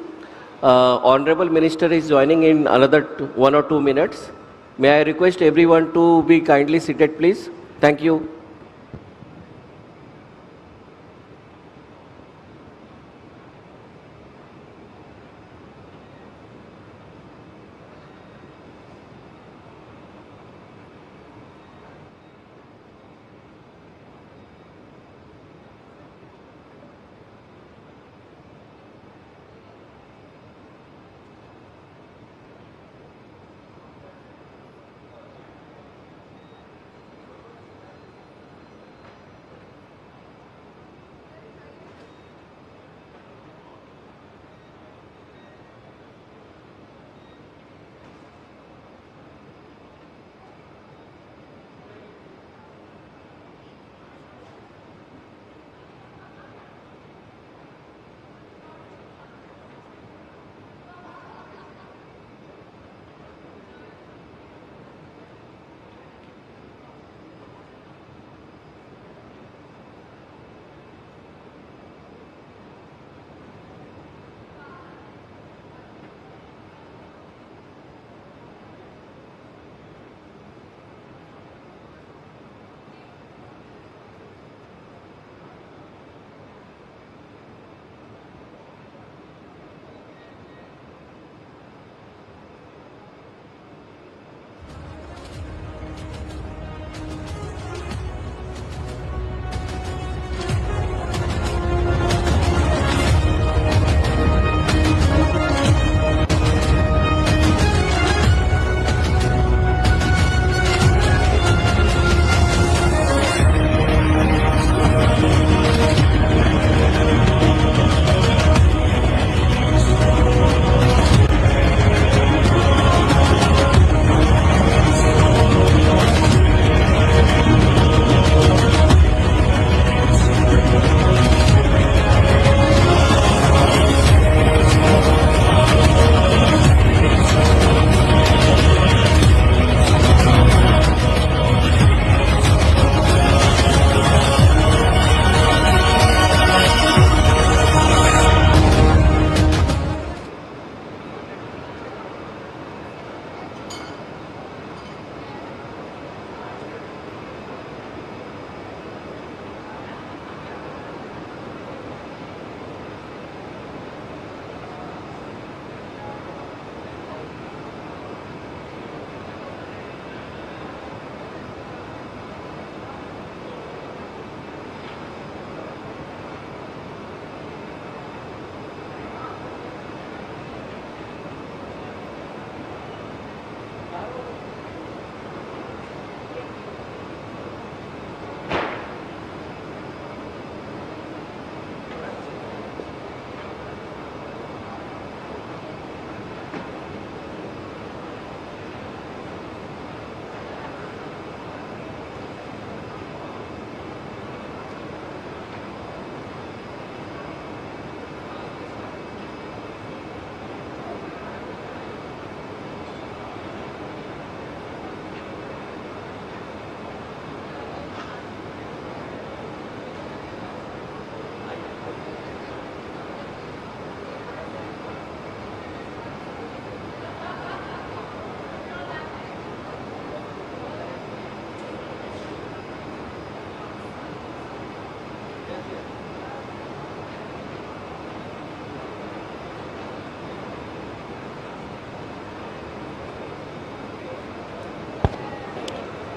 Honorable Minister is joining in another 1 or 2 minutes. May I request everyone to be kindly seated, please? Thank you.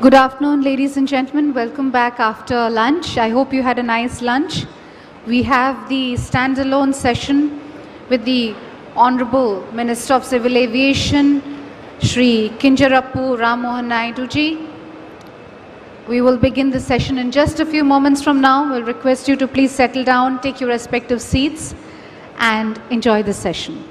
Good afternoon, ladies and gentlemen. Welcome back after lunch. I hope you had a nice lunch. We have the standalone session with the Honorable Minister of Civil Aviation, Shri Chandrababu Rammohan Naidu ji. We will begin the session in just a few moments from now. We'll request you to please settle down, take your respective seats, and enjoy the session.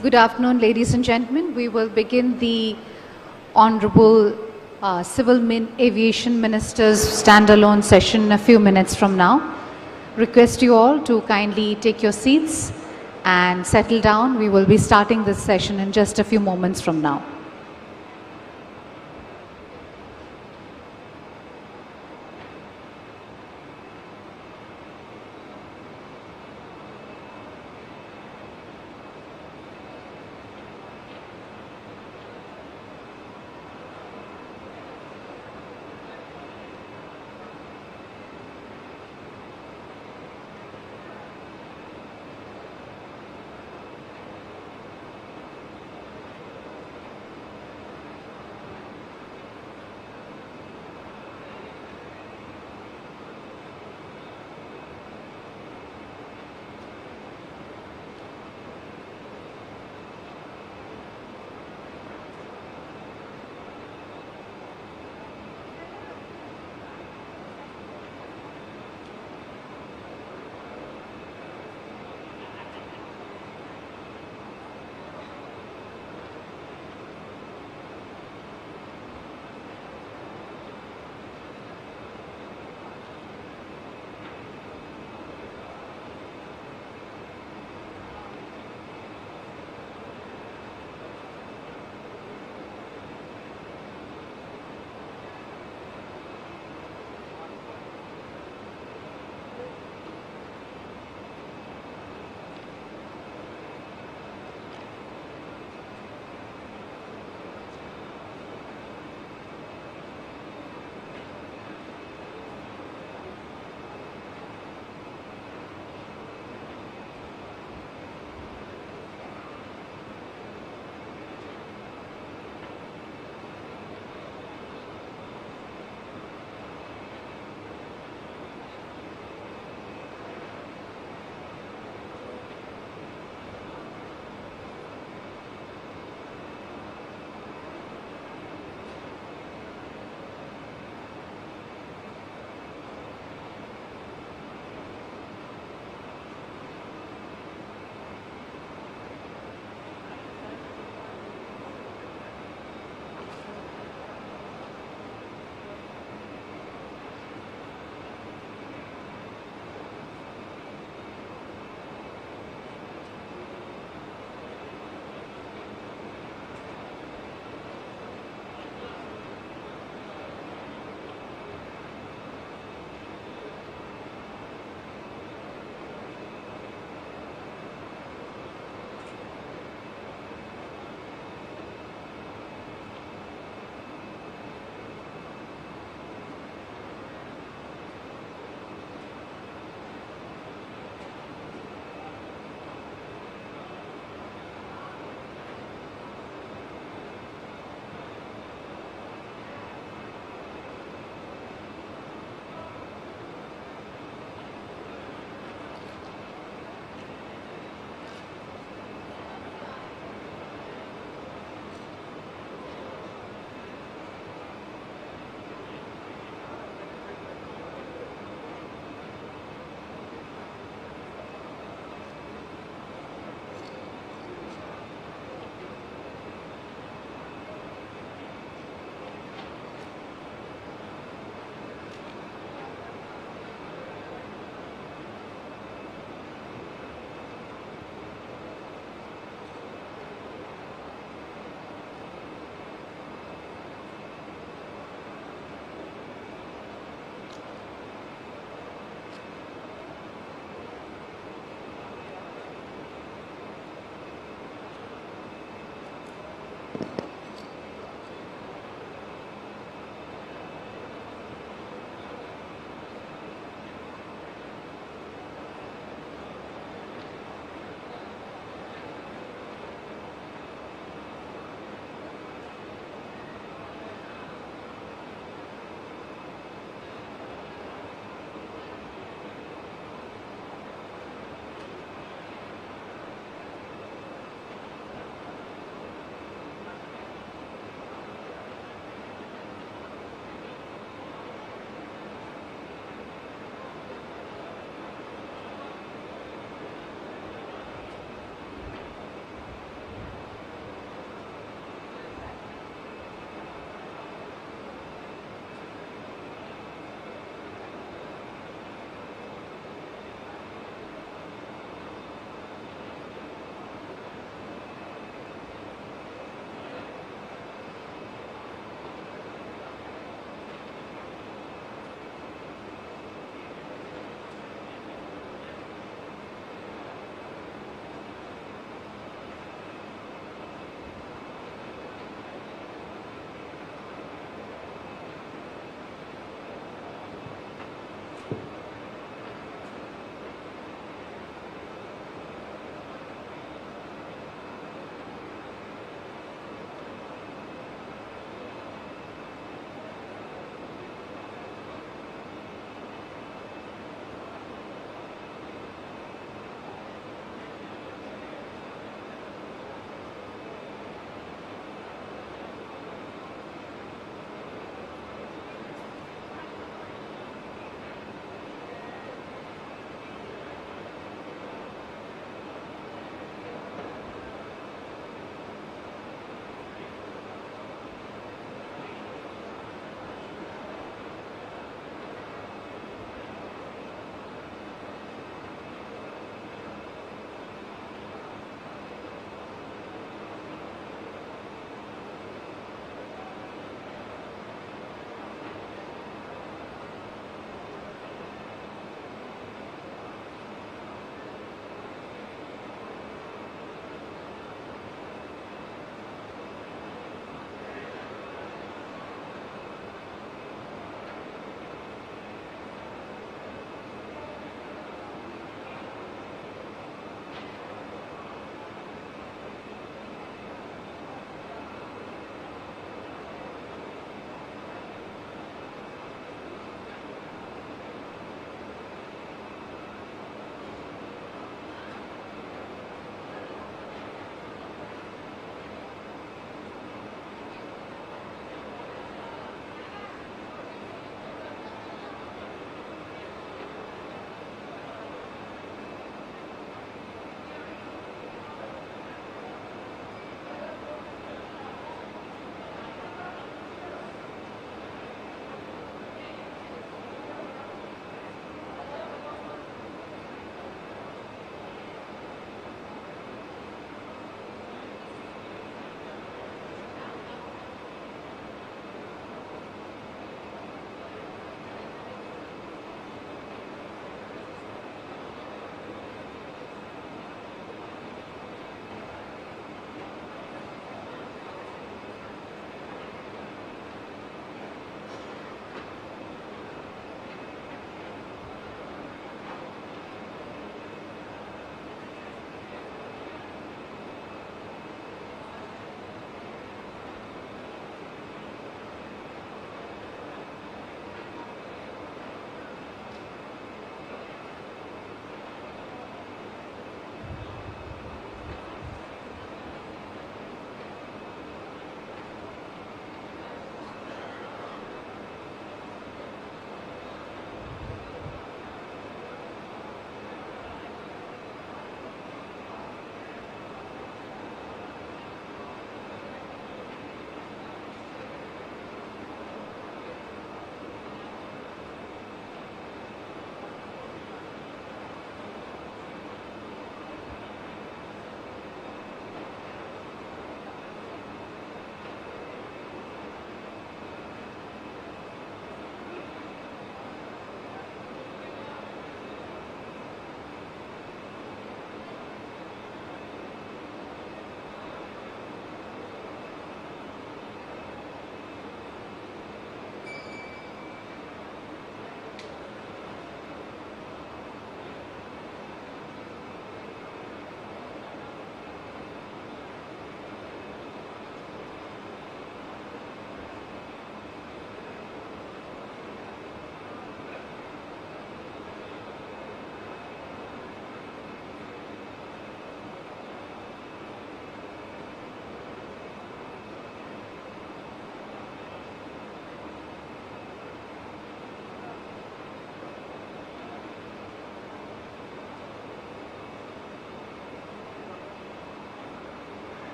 Good afternoon, ladies and gentlemen. We will begin the Honorable Aviation Minister's standalone session in a few minutes from now. Request you all to kindly take your seats and settle down. We will be starting this session in just a few moments from now.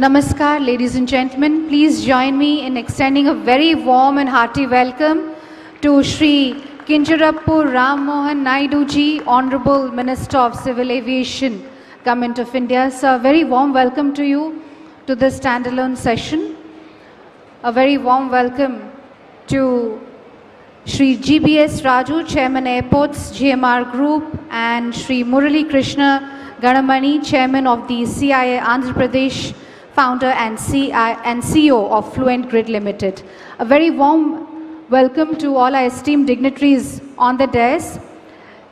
Namaskar, ladies and gentlemen. Please join me in extending a very warm and hearty welcome to Shri Chandrababu Ram Mohan Naidu ji, Honorable Minister of Civil Aviation, Government of India. Sir, a very warm welcome to you to this standalone session. A very warm welcome to Shri GBS Raju, Chairman Airports, GMR Group, and Shri Murali Krishna Ganamani, Chairman of the CII Andhra Pradesh, founder and CEO of Fluent Grid Limited. A very warm welcome to all our esteemed dignitaries on the dais.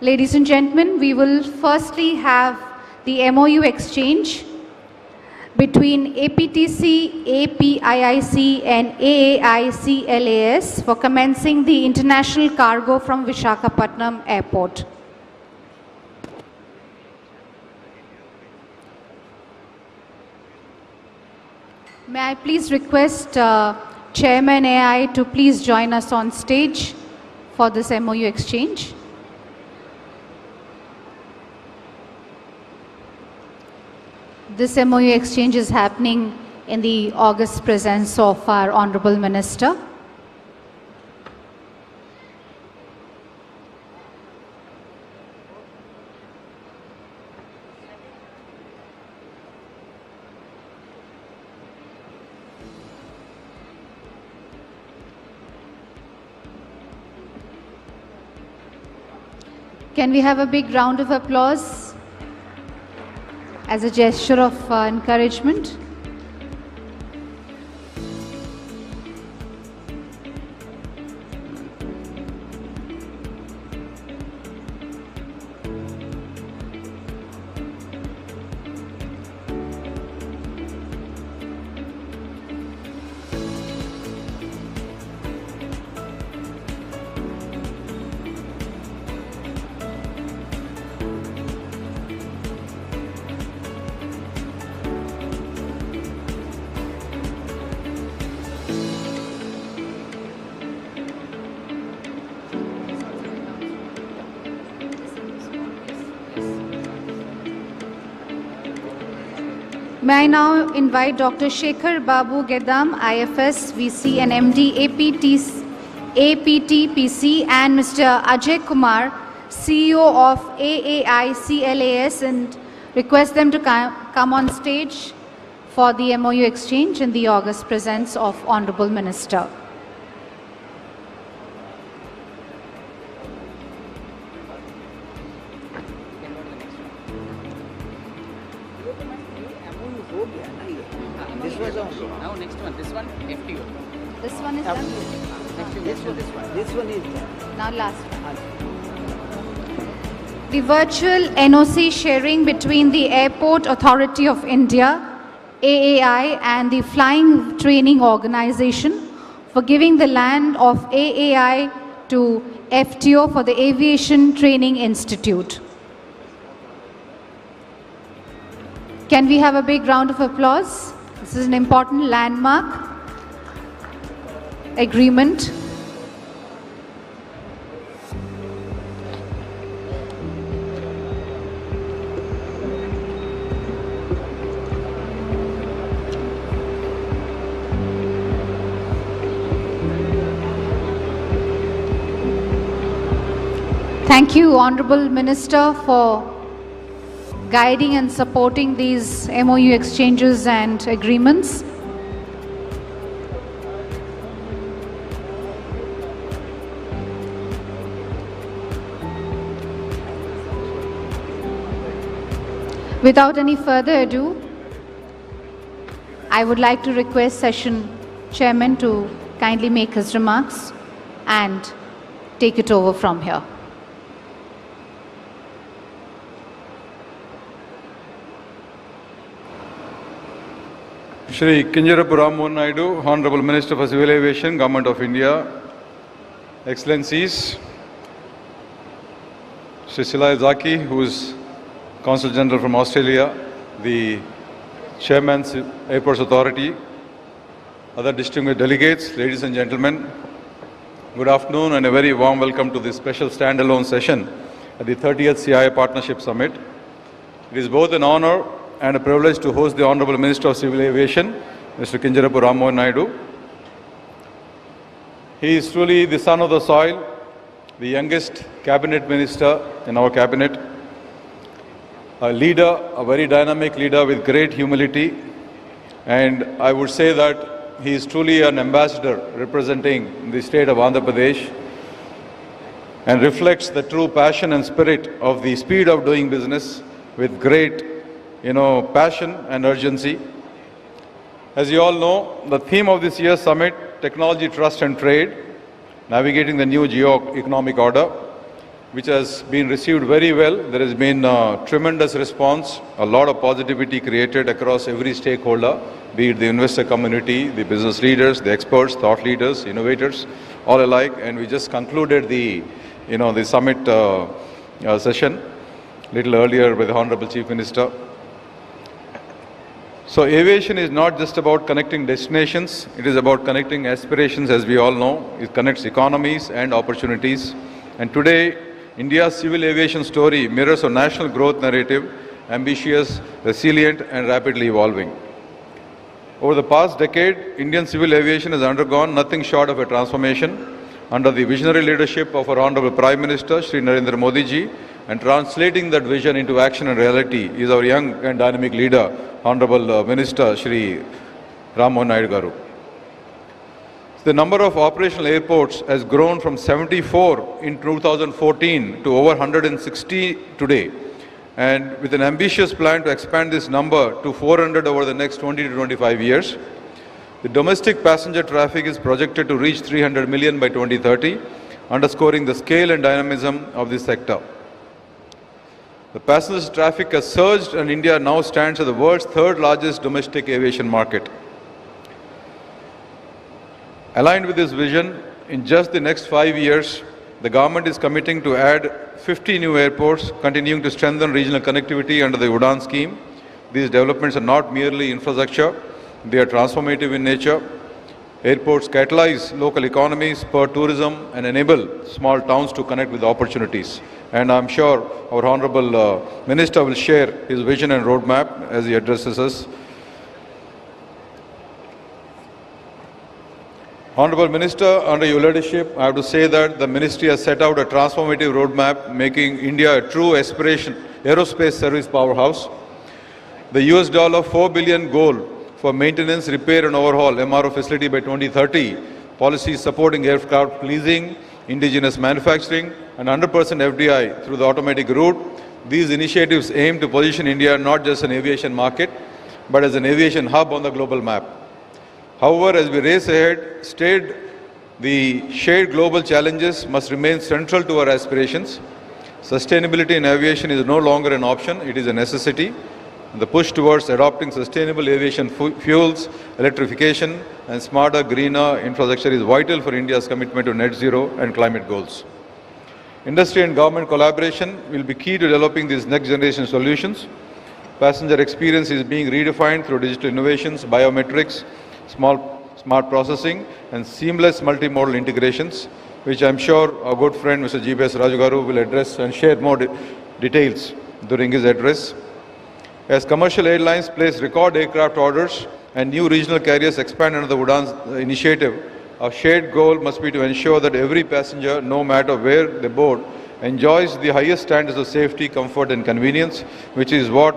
Ladies and gentlemen, we will firstly have the MOU exchange between APTC, APIIC and AAICLAS for commencing the international cargo from Visakhapatnam Airport. May I please request Chairman AI to please join us on stage for this MOU exchange. This MOU exchange is happening in the august presence of our Honorable Minister. Can we have a big round of applause as a gesture of encouragement? May I now invite Dr. Chandrababu Gedam, IFS, VC and MD, APTPC, and Mr. Ajay Kumar, CEO of AAICLAS, and request them to come on stage for the MOU exchange in the august presence of Honorable Minister. This was on. Now next one. This one FTO. This one is done. This one is done. Now last one. The virtual NOC sharing between the Airport Authority of India, AAI, and the Flying Training Organization for giving the land of AAI to FTO for the Aviation Training Institute. Can we have a big round of applause? This is an important landmark agreement. Thank you, Honorable Minister, for guiding and supporting these MOU exchanges and agreements. Without any further ado, I would like to request Session Chairman to kindly make his remarks and take it over from here. Shri Chandrababu Ram Mohan Naidu, Honorable Minister for Civil Aviation, Government of India, Excellencies, Shri Silai Zaki, who is Consul General from Australia, the Chairman, Airports Authority, other distinguished delegates, ladies and gentlemen, good afternoon and a very warm welcome to this special standalone session at the 30th CII Partnership Summit. It is both an honor and a privilege to host the Honorable Minister of Civil Aviation, Mr. Chandrababu Rammohan Naidu. He is truly the son of the soil, the youngest cabinet minister in our cabinet, a leader, a very dynamic leader with great humility, and I would say that he is truly an ambassador representing the state of Andhra Pradesh and reflects the true passion and spirit of the speed of doing business with great, passion and urgency. As you all know, the theme of this year's summit, Technology, Trust and Trade, Navigating the New Geo-Economic Order, which has been received very well. There has been a tremendous response, a lot of positivity created across every stakeholder, be it the investor community, the business leaders, the experts, thought leaders, innovators, all alike. And we just concluded the summit session a little earlier with the Honorable Chief Minister. So aviation is not just about connecting destinations, it is about connecting aspirations, as we all know. It connects economies and opportunities. And today, India's civil aviation story mirrors a national growth narrative, ambitious, resilient and rapidly evolving. Over the past decade, Indian civil aviation has undergone nothing short of a transformation under the visionary leadership of our Honorable Prime Minister, Shri Narendra Modi ji, and translating that vision into action and reality is our young and dynamic leader, Honorable Minister Shri Rammohan Naidu garu. The number of operational airports has grown from 74 in 2014 to over 160 today, and with an ambitious plan to expand this number to 400 over the next 20 to 25 years. The domestic passenger traffic is projected to reach 300 million by 2030, underscoring the scale and dynamism of this sector. The passenger traffic has surged and India now stands as the world's third largest domestic aviation market. Aligned with this vision, in just the next 5 years, the government is committing to add 50 new airports, continuing to strengthen regional connectivity under the UDAN scheme. These developments are not merely infrastructure, they are transformative in nature. Airports catalyze local economies, spur tourism, and enable small towns to connect with opportunities. And I'm sure our Honorable Minister will share his vision and roadmap as he addresses us. Honorable Minister, under your leadership, I have to say that the Ministry has set out a transformative roadmap, making India a true aerospace service powerhouse. The $4 billion goal for maintenance, repair and overhaul MRO facility by 2030, policies supporting aircraft leasing, indigenous manufacturing and 100% FDI through the automatic route. These initiatives aim to position India not just an aviation market, but as an aviation hub on the global map. However, as we race ahead, the shared global challenges must remain central to our aspirations. Sustainability in aviation is no longer an option, it is a necessity. The push towards adopting sustainable aviation fuels, electrification and smarter, greener infrastructure is vital for India's commitment to net zero and climate goals. Industry and government collaboration will be key to developing these next generation solutions. Passenger experience is being redefined through digital innovations, biometrics, smart processing and seamless multimodal integrations, which I'm sure our good friend Mr. GBS Raju garu will address and share more details during his address. As commercial airlines place record aircraft orders and new regional carriers expand under the UDAN initiative, our shared goal must be to ensure that every passenger, no matter where they board, enjoys the highest standards of safety, comfort and convenience, which is what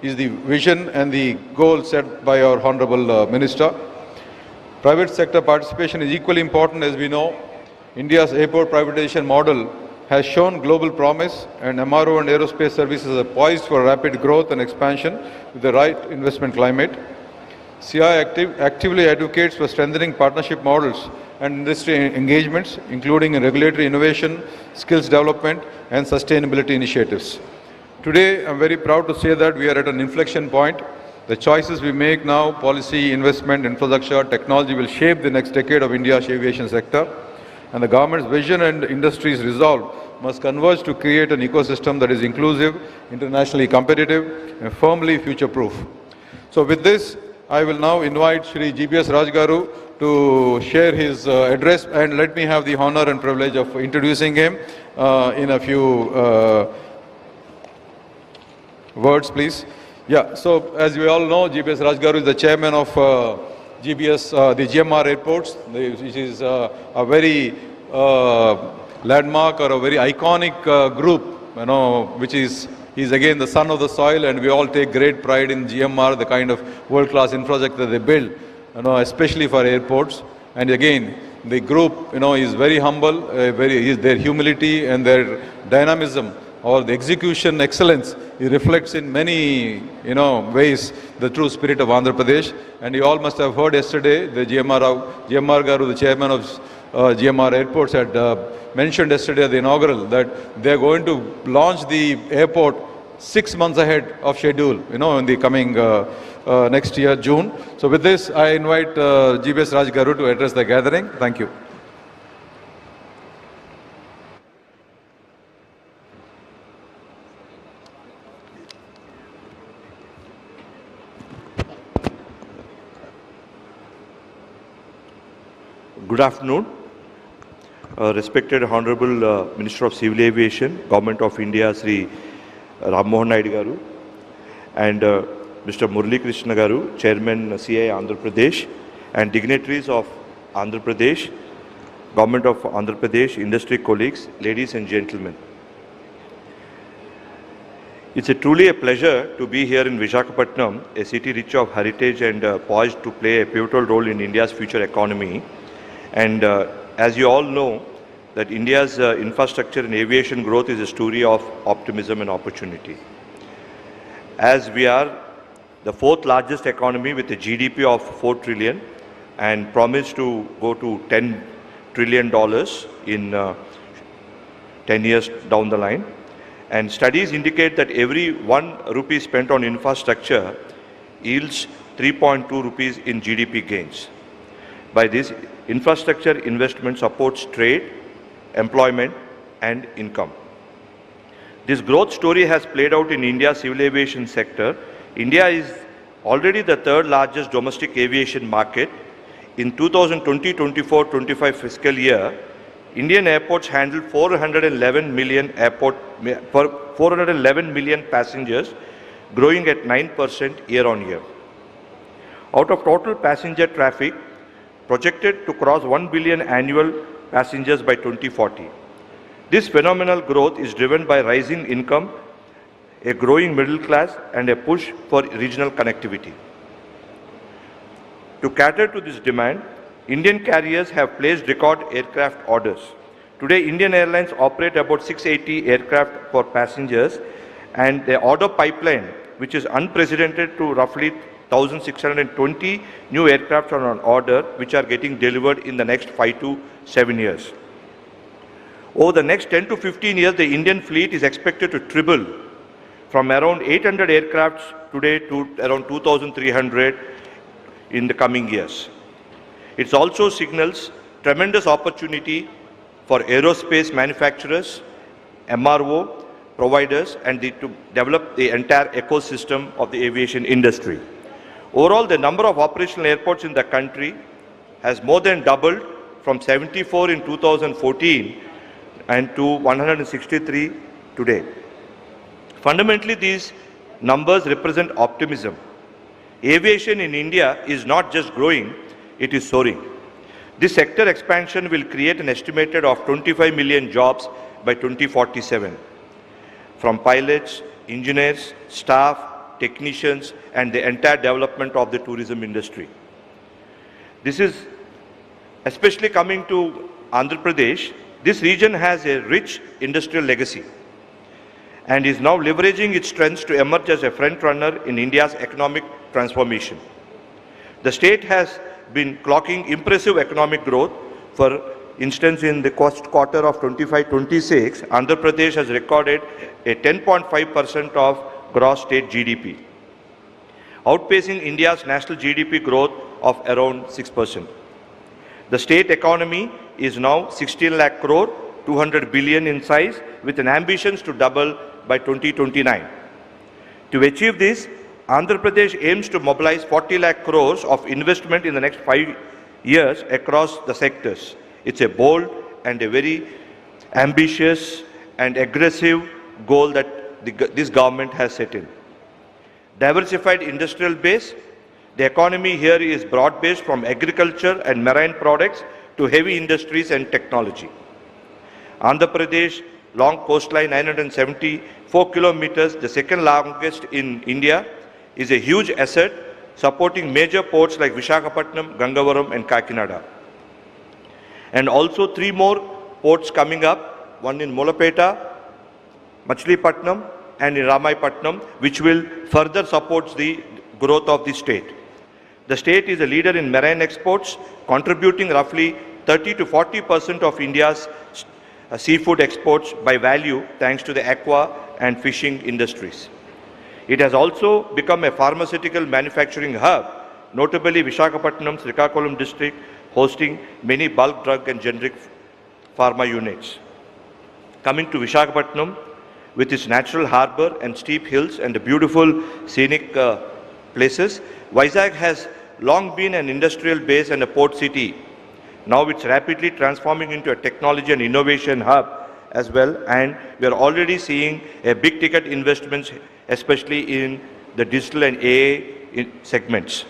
is the vision and the goal set by our Honorable Minister. Private sector participation is equally important. As we know, India's airport privatization model has shown global promise, and MRO and aerospace services are poised for rapid growth and expansion with the right investment climate. CII actively advocates for strengthening partnership models and industry engagements, including in regulatory innovation, skills development and sustainability initiatives. Today, I'm very proud to say that we are at an inflection point. The choices we make now, policy, investment, infrastructure, technology will shape the next decade of India's aviation sector. And the government's vision and industry's resolve must converge to create an ecosystem that is inclusive, internationally competitive, and firmly future-proof. So with this, I will now invite Shri GBS Raju garu to share his address, and let me have the honor and privilege of introducing him in a few words, please. Yeah, so as we all know, GBS Rajgaru is the chairman of GBS, the GMR Airports, which is a very landmark or a very iconic group, which is, he's again the son of the soil, and we all take great pride in GMR, the kind of world-class infrastructure they build, especially for airports. And again, the group, is very humble, their humility and their dynamism or the execution excellence, it reflects in many, ways the true spirit of Andhra Pradesh. And you all must have heard yesterday, the GMR Garu, the chairman of GMR Airports, had mentioned yesterday at the inaugural that they are going to launch the airport 6 months ahead of schedule, in the coming next year, June. So with this, I invite GBS Raj Garu to address the gathering. Thank you. Good afternoon. Respected Honorable Minister of Civil Aviation, Government of India, Sri Ram Mohan Naidu Garu, and Mr. Murali Krishna Garu, Chairman CII Andhra Pradesh, and dignitaries of Andhra Pradesh, Government of Andhra Pradesh, industry colleagues, ladies and gentlemen. It's truly a pleasure to be here in Visakhapatnam, a city rich of heritage and poised to play a pivotal role in India's future economy. And as you all know, that India's infrastructure and aviation growth is a story of optimism and opportunity. As we are the fourth largest economy with a GDP of 4 trillion and promise to go to $10 trillion in 10 years down the line. And studies indicate that every 1 rupee spent on infrastructure yields 3.2 rupees in GDP gains. By this, infrastructure investment supports trade, employment, and income. This growth story has played out in India's civil aviation sector. India is already the third largest domestic aviation market. In 2020-24-25 fiscal year, Indian airports handled 411 million passengers, growing at 9% year-on-year. Out of total passenger traffic, projected to cross 1 billion annual passengers by 2040. This phenomenal growth is driven by rising income, a growing middle class, and a push for regional connectivity. To cater to this demand, Indian carriers have placed record aircraft orders. Today, Indian Airlines operate about 680 aircraft for passengers, and the order pipeline, which is unprecedented to roughly 1,620 new aircraft are on order, which are getting delivered in the next 5 to 7 years. Over the next 10 to 15 years, the Indian fleet is expected to triple from around 800 aircraft today to around 2,300 in the coming years. It also signals tremendous opportunity for aerospace manufacturers, MRO providers, and to develop the entire ecosystem of the aviation industry. Overall, the number of operational airports in the country has more than doubled from 74 in 2014 and to 163 today. Fundamentally, these numbers represent optimism. Aviation in India is not just growing, it is soaring. This sector expansion will create an estimated of 25 million jobs by 2047. From pilots, engineers, staff, technicians, and the entire development of the tourism industry. This is especially coming to Andhra Pradesh. This region has a rich industrial legacy and is now leveraging its strengths to emerge as a front runner in India's economic transformation. The state has been clocking impressive economic growth. For instance, in the first quarter of 25-26, Andhra Pradesh has recorded a 10.5% of gross state GDP, outpacing India's national GDP growth of around 6%. The state economy is now 16 lakh crore, 200 billion in size, with an ambition to double by 2029. To achieve this, Andhra Pradesh aims to mobilize 40 lakh crores of investment in the next 5 years across the sectors. It's a bold and a very ambitious and aggressive goal that this government has set in. diversified industrial base. The economy here is broad-based from agriculture and marine products to heavy industries and technology. Andhra Pradesh, long coastline, 974 kilometers, the second longest in India, is a huge asset supporting major ports like Visakhapatnam, Gangavaram and Kakinada. And also 3 more ports coming up, one in Molapeta, Machilipatnam and in Ramaipatnam, which will further support the growth of the state. The state is a leader in marine exports, contributing roughly 30 to 40% of India's seafood exports by value thanks to the aqua and fishing industries. It has also become a pharmaceutical manufacturing hub, notably Visakhapatnam's Srikakulam district hosting many bulk drug and generic pharma units. Coming to Visakhapatnam, with its natural harbour and steep hills and the beautiful scenic places, Vizag has long been an industrial base and a port city. Now it's rapidly transforming into a technology and innovation hub as well, and we are already seeing a big ticket investments, especially in the digital and AI segments.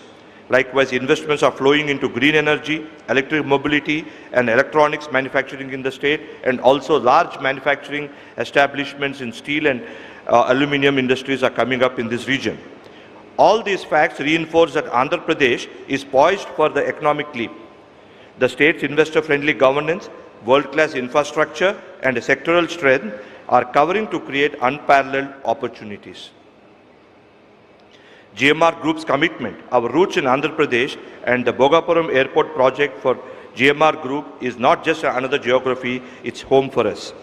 Likewise, investments are flowing into green energy, electric mobility and electronics manufacturing in the state, and also large manufacturing establishments in steel and aluminium industries are coming up in this region. All these facts reinforce that Andhra Pradesh is poised for the economic leap. The state's investor-friendly governance, world-class infrastructure and a sectoral strength are covering to create unparalleled opportunities. GMR Group's commitment, our roots in Andhra Pradesh and the Bhogapuram Airport project for GMR Group is not just another geography, it's home for us.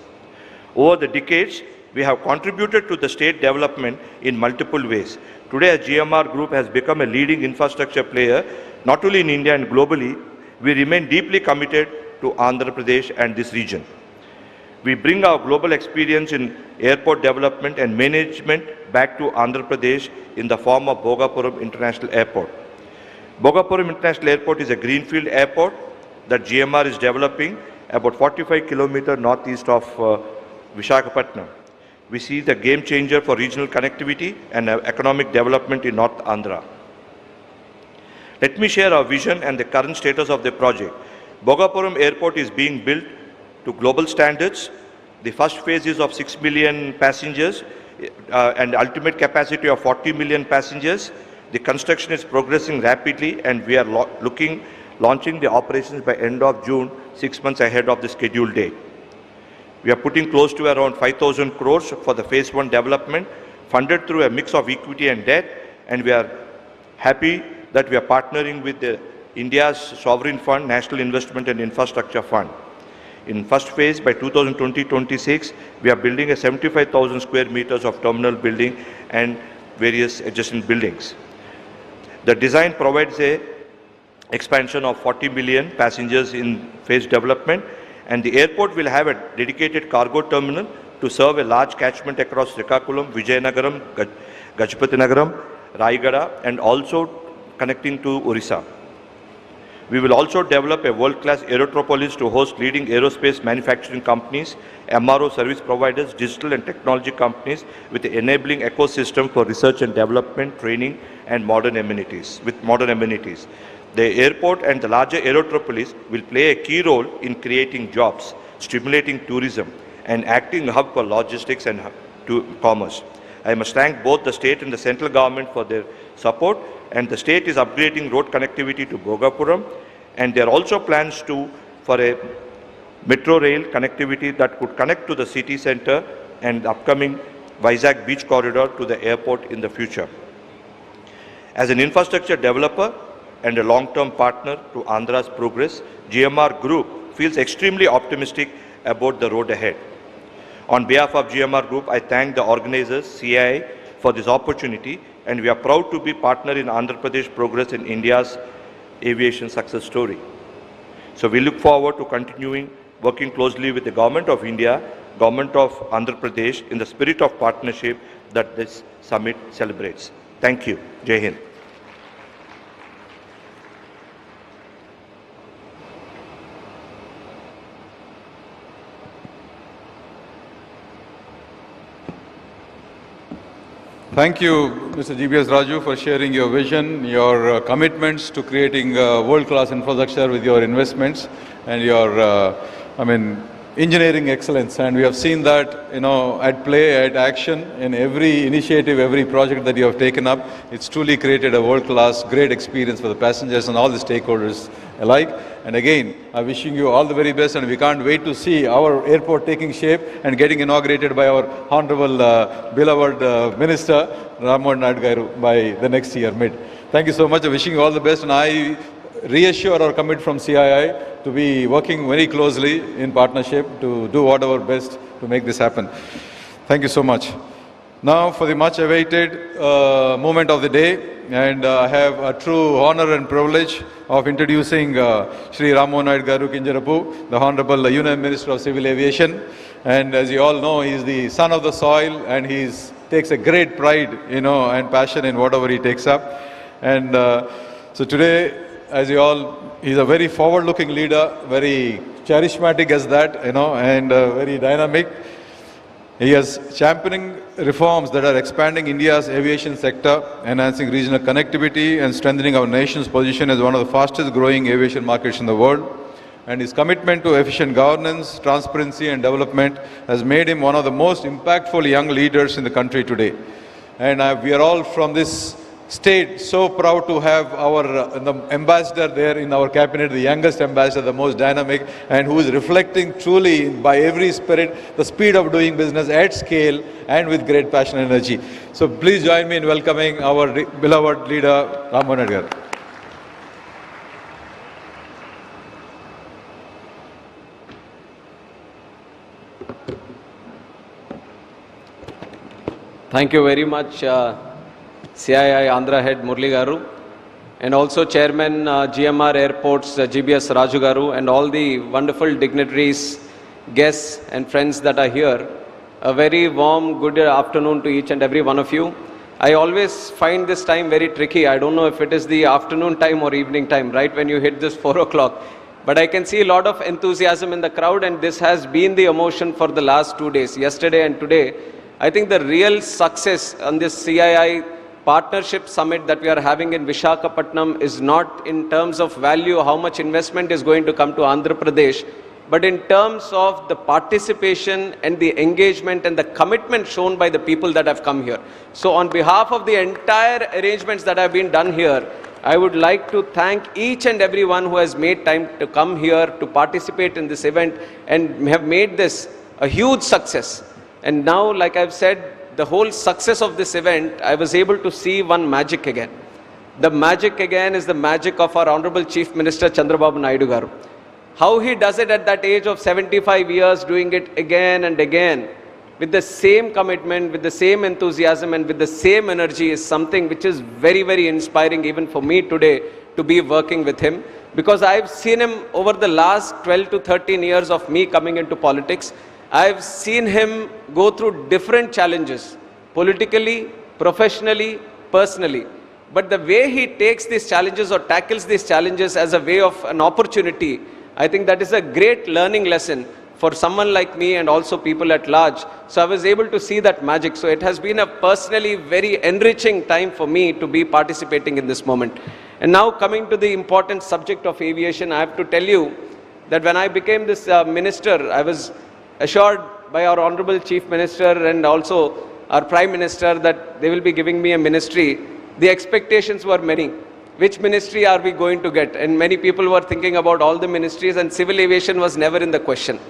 Over the decades, we have contributed to the state development in multiple ways. Today, as GMR Group has become a leading infrastructure player, not only in India and globally, we remain deeply committed to Andhra Pradesh and this region. We bring our global experience in airport development and management back to Andhra Pradesh in the form of Bhogapuram International Airport. Bhogapuram International Airport is a greenfield airport that GMR is developing about 45 kilometers northeast of Visakhapatnam. We see the game changer for regional connectivity and economic development in North Andhra. Let me share our vision and the current status of the project. Bhogapuram Airport is being built to global standards. The first phase is of 6 million passengers and ultimate capacity of 40 million passengers. The construction is progressing rapidly and we are launching the operations by end of June, 6 months ahead of the scheduled date. We are putting close to around 5,000 crores for the phase 1 development, funded through a mix of equity and debt, and we are happy that we are partnering with India's sovereign fund, National Investment and Infrastructure Fund. In first phase, by 2020-26, we are building a 75,000 square meters of terminal building and various adjacent buildings. The design provides a expansion of 40 million passengers in phase development, and the airport will have a dedicated cargo terminal to serve a large catchment across Srikakulam, Vijayanagaram, Gajapatinagar, Raigada, and also connecting to Orissa. We will also develop a world-class aerotropolis to host leading aerospace manufacturing companies, MRO service providers, digital and technology companies with the enabling ecosystem for research and development, training and modern amenities. The airport and the larger aerotropolis will play a key role in creating jobs, stimulating tourism and acting hub for logistics and commerce. I must thank both the state and the central government for their support, and the state is upgrading road connectivity to Bhogapuram, and there are also plans for a metro rail connectivity that could connect to the city center and the upcoming Vizag beach corridor to the airport in the future. As an infrastructure developer and a long-term partner to Andhra's progress, GMR Group feels extremely optimistic about the road ahead. On behalf of GMR Group, I thank the organizers, CII, for this opportunity, and we are proud to be partner in Andhra Pradesh progress in India's aviation success story. So we look forward to continuing working closely with the Government of India, Government of Andhra Pradesh in the spirit of partnership that this summit celebrates. Thank you. Jai Hind. Thank you, Mr. GBS Raju, for sharing your vision, your commitments to creating world-class infrastructure with your investments and your, engineering excellence. And we have seen that, at play, at action in every initiative, every project that you have taken up. It's truly created a world-class, great experience for the passengers and all the stakeholders alike. And again, I'm wishing you all the very best, and we can't wait to see our airport taking shape and getting inaugurated by our honorable, beloved Minister, Rammohan Naidu Garu, by the next year, mid. Thank you so much. I'm wishing you all the best, and I reassure or commit from CII to be working very closely in partnership to do whatever best to make this happen. Thank you so much. Now for the much awaited moment of the day, and I have a true honor and privilege of introducing Shri Rammohan Naidu Garu Kinjarapu, the Honorable Union Minister of Civil Aviation. And as you all know, he is the son of the soil, and he takes a great pride, and passion in whatever he takes up. And so today, as you all, he's a very forward-looking leader, very charismatic as that, and very dynamic. He is championing reforms that are expanding India's aviation sector, enhancing regional connectivity and strengthening our nation's position as one of the fastest growing aviation markets in the world. And his commitment to efficient governance, transparency and development has made him one of the most impactful young leaders in the country today. And we are all from this state so proud to have our the ambassador there in our cabinet, the youngest ambassador, the most dynamic, and who is reflecting truly by every spirit the speed of doing business at scale and with great passion and energy. So please join me in welcoming our beloved leader, Rammohan Naidu Garu. Thank you very much, CII Andhra Head Murli Garu, and also Chairman GMR Airports GBS Raju Garu, and all the wonderful dignitaries, guests and friends that are here. A very warm good afternoon to each and every one of you. I always find this time very tricky. I don't know if it is the afternoon time or evening time, right when you hit this 4 o'clock. But I can see a lot of enthusiasm in the crowd, and this has been the emotion for the last 2 days, yesterday and today. I think the real success on this CII partnership summit that we are having in Visakhapatnam is not in terms of value, how much investment is going to come to Andhra Pradesh, but in terms of the participation and the engagement and the commitment shown by the people that have come here. So on behalf of the entire arrangements that have been done here, I would like to thank each and everyone who has made time to come here to participate in this event and have made this a huge success. And now, like I've said, the whole success of this event, I was able to see one magic again. The magic again is the magic of our Honorable Chief Minister Chandrababu Naidu Garu. How he does it at that age of 75 years, doing it again and again, with the same commitment, with the same enthusiasm and with the same energy is something which is very, very inspiring even for me today to be working with him. Because I've seen him over the last 12 to 13 years of me coming into politics. I've seen him go through different challenges, politically, professionally, personally. But the way he takes these challenges or tackles these challenges as a way of an opportunity, I think that is a great learning lesson for someone like me and also people at large. So I was able to see that magic. So it has been a personally very enriching time for me to be participating in this moment. And now coming to the important subject of aviation, I have to tell you that when I became this minister, I was assured by our Honorable Chief Minister and also our Prime Minister that they will be giving me a ministry. The expectations were many. Which ministry are we going to get? And many people were thinking about all the ministries, and civil aviation was never in the question.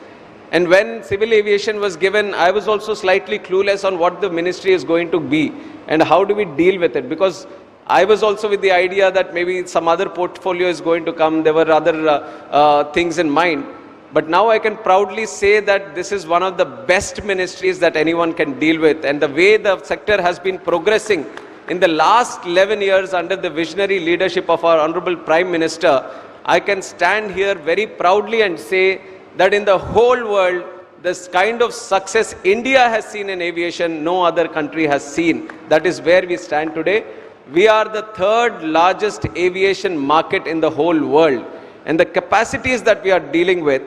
And when civil aviation was given, I was also slightly clueless on what the ministry is going to be and how do we deal with it. Because I was also with the idea that maybe some other portfolio is going to come. There were other things in mind. But now I can proudly say that this is one of the best ministries that anyone can deal with. And the way the sector has been progressing in the last 11 years under the visionary leadership of our Honorable Prime Minister, I can stand here very proudly and say that in the whole world, this kind of success India has seen in aviation, no other country has seen. That is where we stand today. We are the third largest aviation market in the whole world. And the capacities that we are dealing with,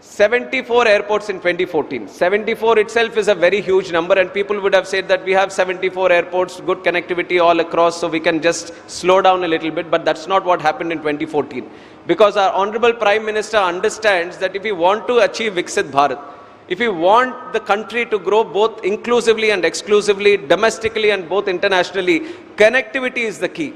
74 airports in 2014. 74 itself is a very huge number, and people would have said that we have 74 airports, good connectivity all across, so we can just slow down a little bit, but that's not what happened in 2014. Because our Honorable Prime Minister understands that if we want to achieve Viksit Bharat, if we want the country to grow both inclusively and exclusively, domestically and both internationally, connectivity is the key.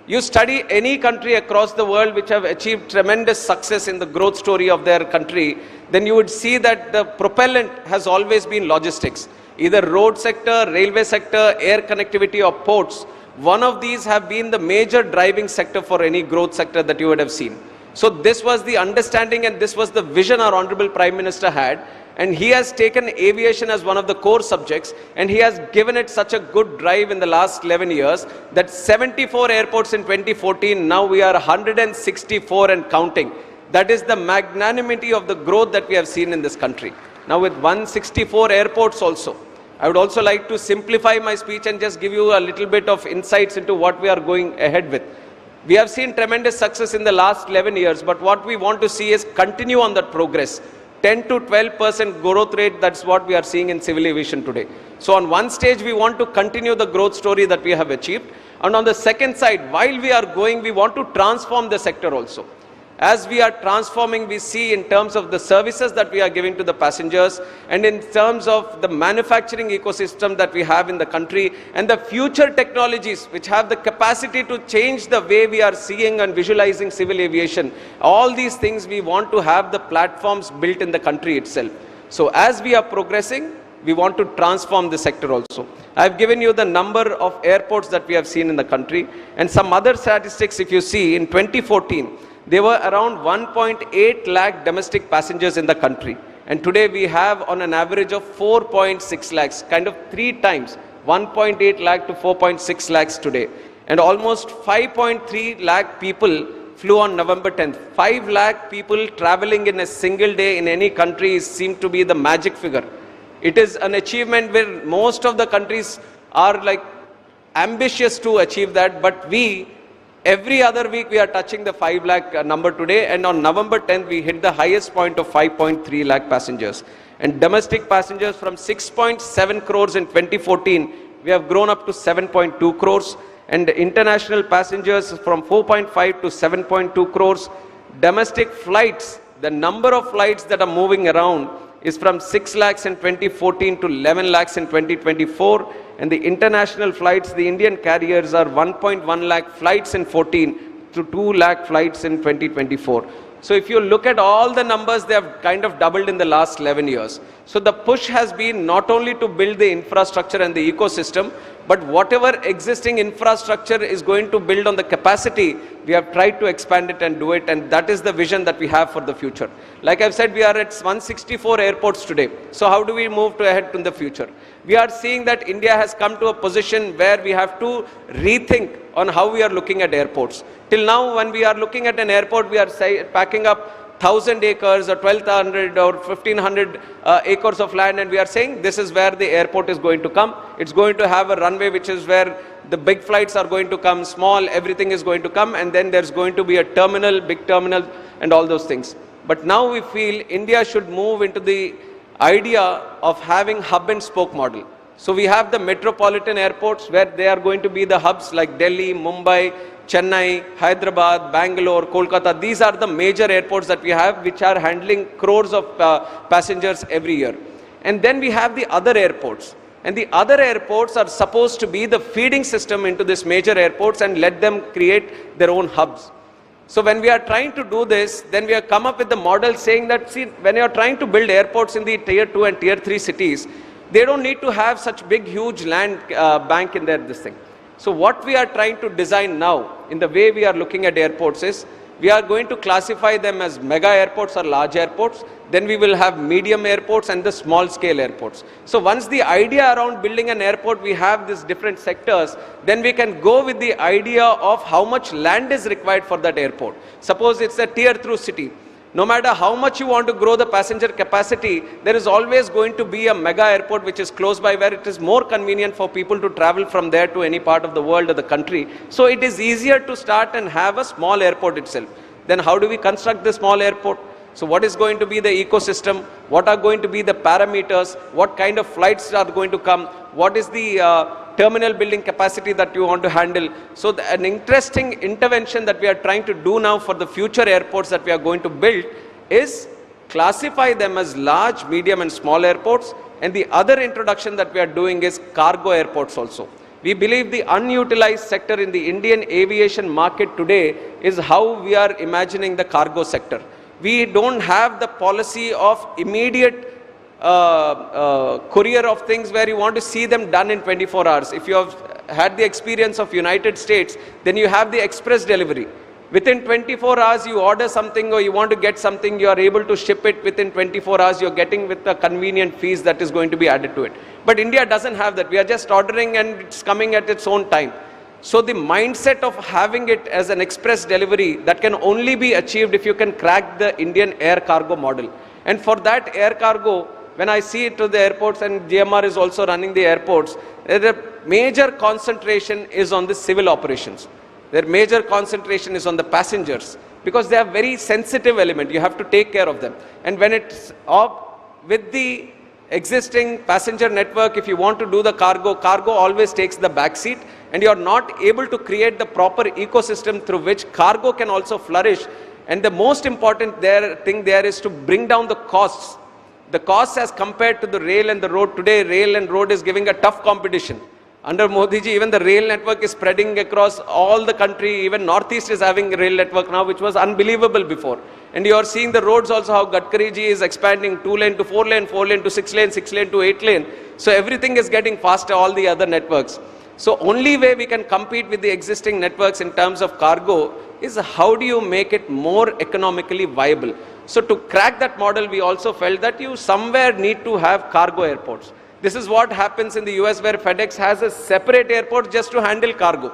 You study any country across the world which have achieved tremendous success in the growth story of their country, then you would see that the propellant has always been logistics. Either road sector, railway sector, air connectivity or ports. One of these have been the major driving sector for any growth sector that you would have seen. So this was the understanding and this was the vision our Honorable Prime Minister had. And he has taken aviation as one of the core subjects, and he has given it such a good drive in the last 11 years that 74 airports in 2014, now we are 164 and counting. That is the magnanimity of the growth that we have seen in this country. Now with 164 airports also, I would also like to simplify my speech and just give you a little bit of insights into what we are going ahead with. We have seen tremendous success in the last 11 years, but what we want to see is continue on that progress. 10 to 12% growth rate, that's what we are seeing in civil aviation today. So on one stage, we want to continue the growth story that we have achieved. And on the second side, while we are going, we want to transform the sector also. As we are transforming, we see in terms of the services that we are giving to the passengers and in terms of the manufacturing ecosystem that we have in the country and the future technologies which have the capacity to change the way we are seeing and visualizing civil aviation. All these things we want to have the platforms built in the country itself. So as we are progressing, we want to transform the sector also. I have given you the number of airports that we have seen in the country and some other statistics. If you see in 2014, there were around 1.8 lakh domestic passengers in the country. And today we have on an average of 4.6 lakhs, kind of 3 times, 1.8 lakh to 4.6 lakhs today. And almost 5.3 lakh people flew on November 10th. 5 lakh people traveling in a single day in any country seemed to be the magic figure. It is an achievement where most of the countries are like ambitious to achieve that, but every other week we are touching the 5 lakh number today, and on November 10th we hit the highest point of 5.3 lakh passengers. And domestic passengers from 6.7 crores in 2014, we have grown up to 7.2 crores. And international passengers from 4.5 to 7.2 crores. Domestic flights, the number of flights that are moving around is from 6 lakhs in 2014 to 11 lakhs in 2024. And the international flights, the Indian carriers are 1.1 lakh flights in 14 to 2 lakh flights in 2024. So if you look at all the numbers, they have kind of doubled in the last 11 years. So the push has been not only to build the infrastructure and the ecosystem, but whatever existing infrastructure is going to build on the capacity, we have tried to expand it and do it, and that is the vision that we have for the future. Like I've said, we are at 164 airports today. So how do we move ahead in the future? We are seeing that India has come to a position where we have to rethink on how we are looking at airports. Till now, when we are looking at an airport, we are packing up 1,000 acres or 1,200 or 1,500 acres of land, and we are saying this is where the airport is going to come. It's going to have a runway which is where the big flights are going to come, small, everything is going to come, and then there's going to be a terminal, big terminal, and all those things. But now we feel India should move into the idea of having hub and spoke model. So we have the metropolitan airports where they are going to be the hubs like Delhi, Mumbai, Chennai, Hyderabad, Bangalore, Kolkata. These are the major airports that we have which are handling crores of passengers every year. And then we have the other airports. And the other airports are supposed to be the feeding system into these major airports and let them create their own hubs. So when we are trying to do this, then we have come up with the model saying that, see, when you are trying to build airports in the tier 2 and tier 3 cities, they don't need to have such big, huge land bank in this thing. So what we are trying to design now, in the way we are looking at airports is, we are going to classify them as mega airports or large airports. Then we will have medium airports and the small scale airports. So once the idea around building an airport, we have these different sectors, then we can go with the idea of how much land is required for that airport. Suppose it's a tier 2 city. No matter how much you want to grow the passenger capacity, there is always going to be a mega airport which is close by where it is more convenient for people to travel from there to any part of the world or the country. So it is easier to start and have a small airport itself. Then how do we construct the small airport? So what is going to be the ecosystem? What are going to be the parameters? What kind of flights are going to come? What is the terminal building capacity that you want to handle? So an interesting intervention that we are trying to do now for the future airports that we are going to build is classify them as large, medium and small airports. And the other introduction that we are doing is cargo airports also. We believe the unutilized sector in the Indian aviation market today is how we are imagining the cargo sector. We don't have the policy of immediate courier of things where you want to see them done in 24 hours. If you have had the experience of United States, then you have the express delivery. Within 24 hours, you order something or you want to get something, you are able to ship it within 24 hours, you're getting with the convenient fees that is going to be added to it. But India doesn't have that. We are just ordering and it's coming at its own time. So the mindset of having it as an express delivery, that can only be achieved if you can crack the Indian air cargo model. And for that air cargo, when I see it to the airports, and GMR is also running the airports, the major concentration is on the civil operations. Their major concentration is on the passengers, because they are very sensitive element. You have to take care of them. And when it's up with the existing passenger network, if you want to do the cargo, cargo always takes the back seat, and you are not able to create the proper ecosystem through which cargo can also flourish. And the most important thing there is to bring down the costs. The costs as compared to the rail and the road. Today, rail and road is giving a tough competition. Under Modi ji, even the rail network is spreading across all the country. Even Northeast is having a rail network now, which was unbelievable before. And you are seeing the roads also, how Gadkari ji is expanding 2-lane to 4-lane, 4-lane to 6-lane, 6-lane to 8-lane. So everything is getting faster, all the other networks. So only way we can compete with the existing networks in terms of cargo is how do you make it more economically viable. So to crack that model, we also felt that you somewhere need to have cargo airports. This is what happens in the US, where FedEx has a separate airport just to handle cargo.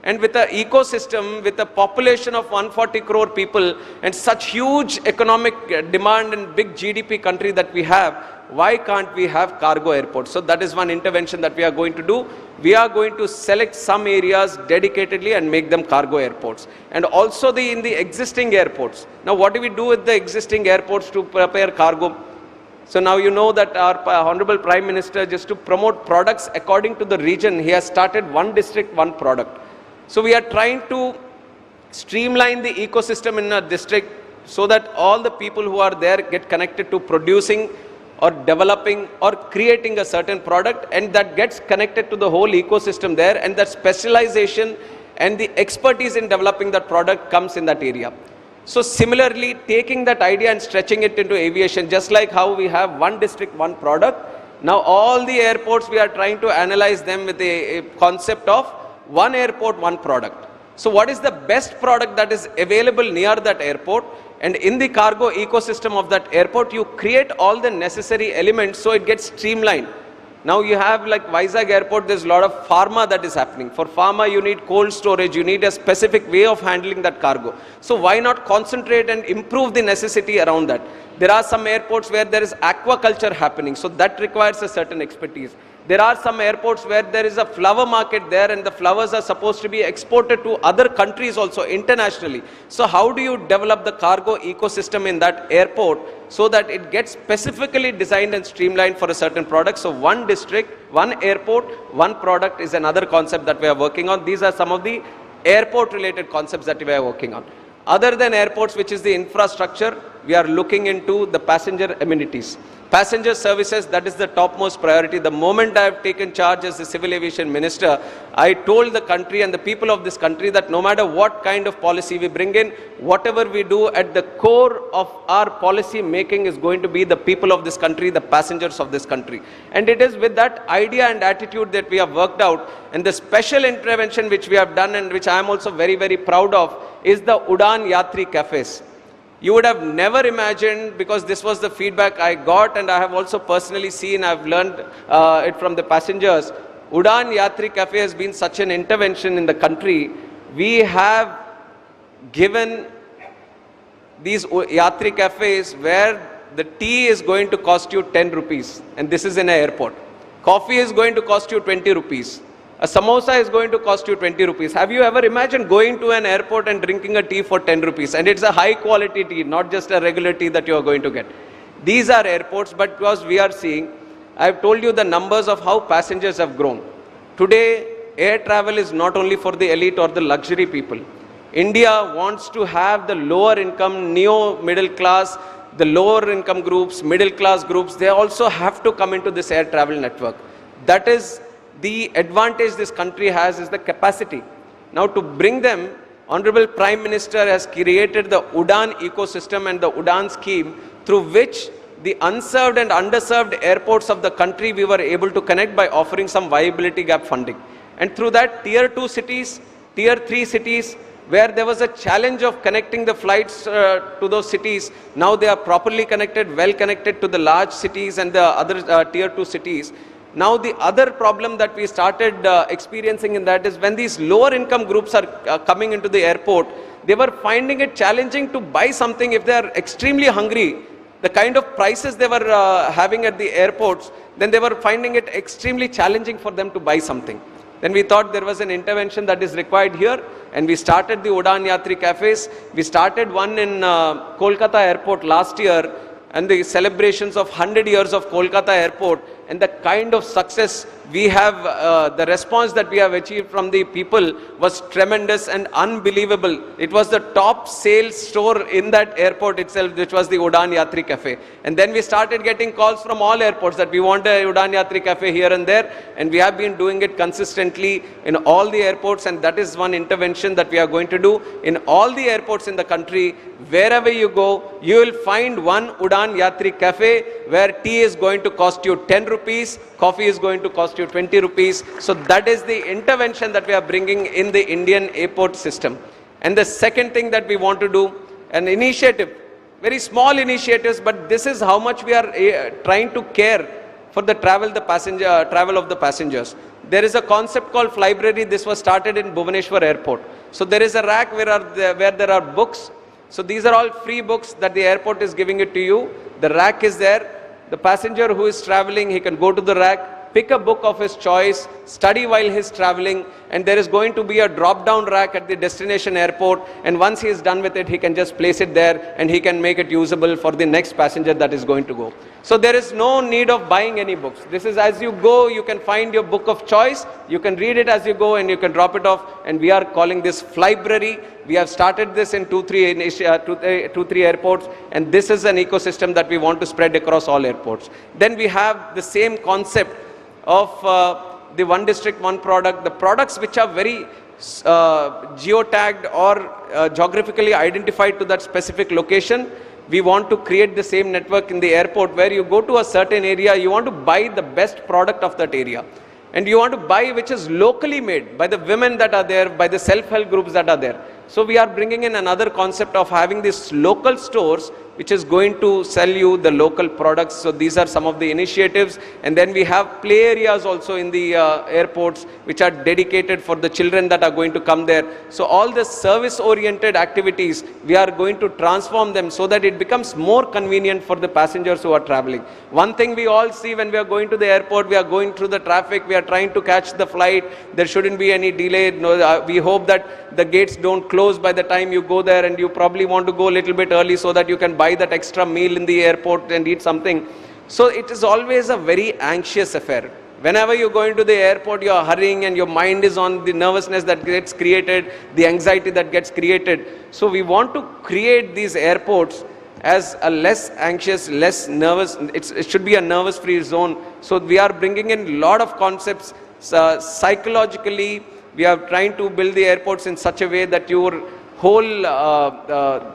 And with an ecosystem, with a population of 140 crore people and such huge economic demand and big GDP country that we have, why can't we have cargo airports? So that is one intervention that we are going to do. We are going to select some areas dedicatedly and make them cargo airports. And also in the existing airports. Now what do we do with the existing airports to prepare cargo? So now you know that our Honorable Prime Minister, just to promote products according to the region, he has started one district, one product. So we are trying to streamline the ecosystem in a district so that all the people who are there get connected to producing or developing or creating a certain product, and that gets connected to the whole ecosystem there, and that specialization and the expertise in developing that product comes in that area. So similarly, taking that idea and stretching it into aviation, just like how we have one district, one product, now all the airports we are trying to analyze them with a concept of one airport, one product. So what is the best product that is available near that airport? And in the cargo ecosystem of that airport, you create all the necessary elements so it gets streamlined. Now you have like Vizag airport, there's a lot of pharma that is happening. For pharma, you need cold storage, you need a specific way of handling that cargo. So why not concentrate and improve the necessity around that? There are some airports where there is aquaculture happening, so that requires a certain expertise. There are some airports where there is a flower market there, and the flowers are supposed to be exported to other countries also internationally. So how do you develop the cargo ecosystem in that airport so that it gets specifically designed and streamlined for a certain product? So one district, one airport, one product is another concept that we are working on. These are some of the airport related concepts that we are working on. Other than airports, which is the infrastructure, we are looking into the passenger amenities. Passenger services, that is the topmost priority. The moment I have taken charge as the Civil Aviation Minister, I told the country and the people of this country that no matter what kind of policy we bring in, whatever we do, at the core of our policy making is going to be the people of this country, the passengers of this country. And it is with that idea and attitude that we have worked out. And the special intervention which we have done, and which I am also very, very proud of, is the Udan Yatri cafes. You would have never imagined, because this was the feedback I got, and I have also personally seen, I've learned it from the passengers. Udan Yatri Cafe has been such an intervention in the country. We have given these Yatri cafes where the tea is going to cost you 10 rupees, and this is in an airport. Coffee is going to cost you 20 rupees. A samosa is going to cost you 20 rupees. Have you ever imagined going to an airport and drinking a tea for 10 rupees? And it's a high quality tea, not just a regular tea that you are going to get. These are airports, but because we are seeing, I've told you the numbers of how passengers have grown. Today, air travel is not only for the elite or the luxury people. India wants to have the lower income, neo-middle class, the lower income groups, middle class groups, they also have to come into this air travel network. That is the advantage this country has, is the capacity. Now to bring them, Honorable Prime Minister has created the UDAN ecosystem and the UDAN scheme, through which the unserved and underserved airports of the country we were able to connect by offering some viability gap funding. And through that, tier 2 cities, tier 3 cities, where there was a challenge of connecting the flights to those cities, now they are properly connected, well connected to the large cities and the other tier 2 cities. Now the other problem that we started experiencing in that is when these lower income groups are coming into the airport, they were finding it challenging to buy something if they are extremely hungry. The kind of prices they were having at the airports, then they were finding it extremely challenging for them to buy something. Then we thought there was an intervention that is required here, and we started the Udaan Yatri cafes. We started one in Kolkata airport last year, and the celebrations of 100 years of Kolkata airport, and the kind of success we have, the response that we have achieved from the people was tremendous and unbelievable. It was the top sales store in that airport itself, which was the Udaan Yatri Cafe. And then we started getting calls from all airports that we want a Udaan Yatri Cafe here and there, and we have been doing it consistently in all the airports, and that is one intervention that we are going to do in all the airports in the country. Wherever you go, you will find one Udaan Yatri Cafe where tea is going to cost you 10 rupees, coffee is going to cost you 20 rupees. So that is the intervention that we are bringing in the Indian airport system. And the second thing that we want to do, an initiative, very small initiatives, but this is how much we are trying to care for the travel of the passengers. There is a concept called Flybrary. This was started in Bhubaneswar airport. So there is a rack where there are books. So these are all free books that the airport is giving it to you. The rack is there. The passenger who is traveling, he can go to the rack, pick a book of his choice, study while he is traveling, and there is going to be a drop-down rack at the destination airport, and once he is done with it, he can just place it there and he can make it usable for the next passenger that is going to go. So there is no need of buying any books. This is as you go, you can find your book of choice, you can read it as you go and you can drop it off, and we are calling this Flybrary. We have started this in 2-3 airports, and this is an ecosystem that we want to spread across all airports. Then we have the same concept of the one district, one product, the products which are very geotagged or geographically identified to that specific location. We want to create the same network in the airport where you go to a certain area, you want to buy the best product of that area. And you want to buy which is locally made by the women that are there, by the self-help groups that are there. So we are bringing in another concept of having these local stores which is going to sell you the local products. So these are some of the initiatives. And then we have play areas also in the airports which are dedicated for the children that are going to come there. So all the service-oriented activities, we are going to transform them so that it becomes more convenient for the passengers who are traveling. One thing we all see when we are going to the airport, we are going through the traffic, we are trying to catch the flight, there shouldn't be any delay. No, we hope that the gates don't close by the time you go there, and you probably want to go a little bit early so that you can buy that extra meal in the airport and eat something. So it is always a very anxious affair. Whenever you go into the airport, you are hurrying and your mind is on the nervousness that gets created, the anxiety that gets created. So we want to create these airports as a less anxious, less nervous, it should be a nervous-free zone. So we are bringing in a lot of concepts psychologically. We are trying to build the airports in such a way that your whole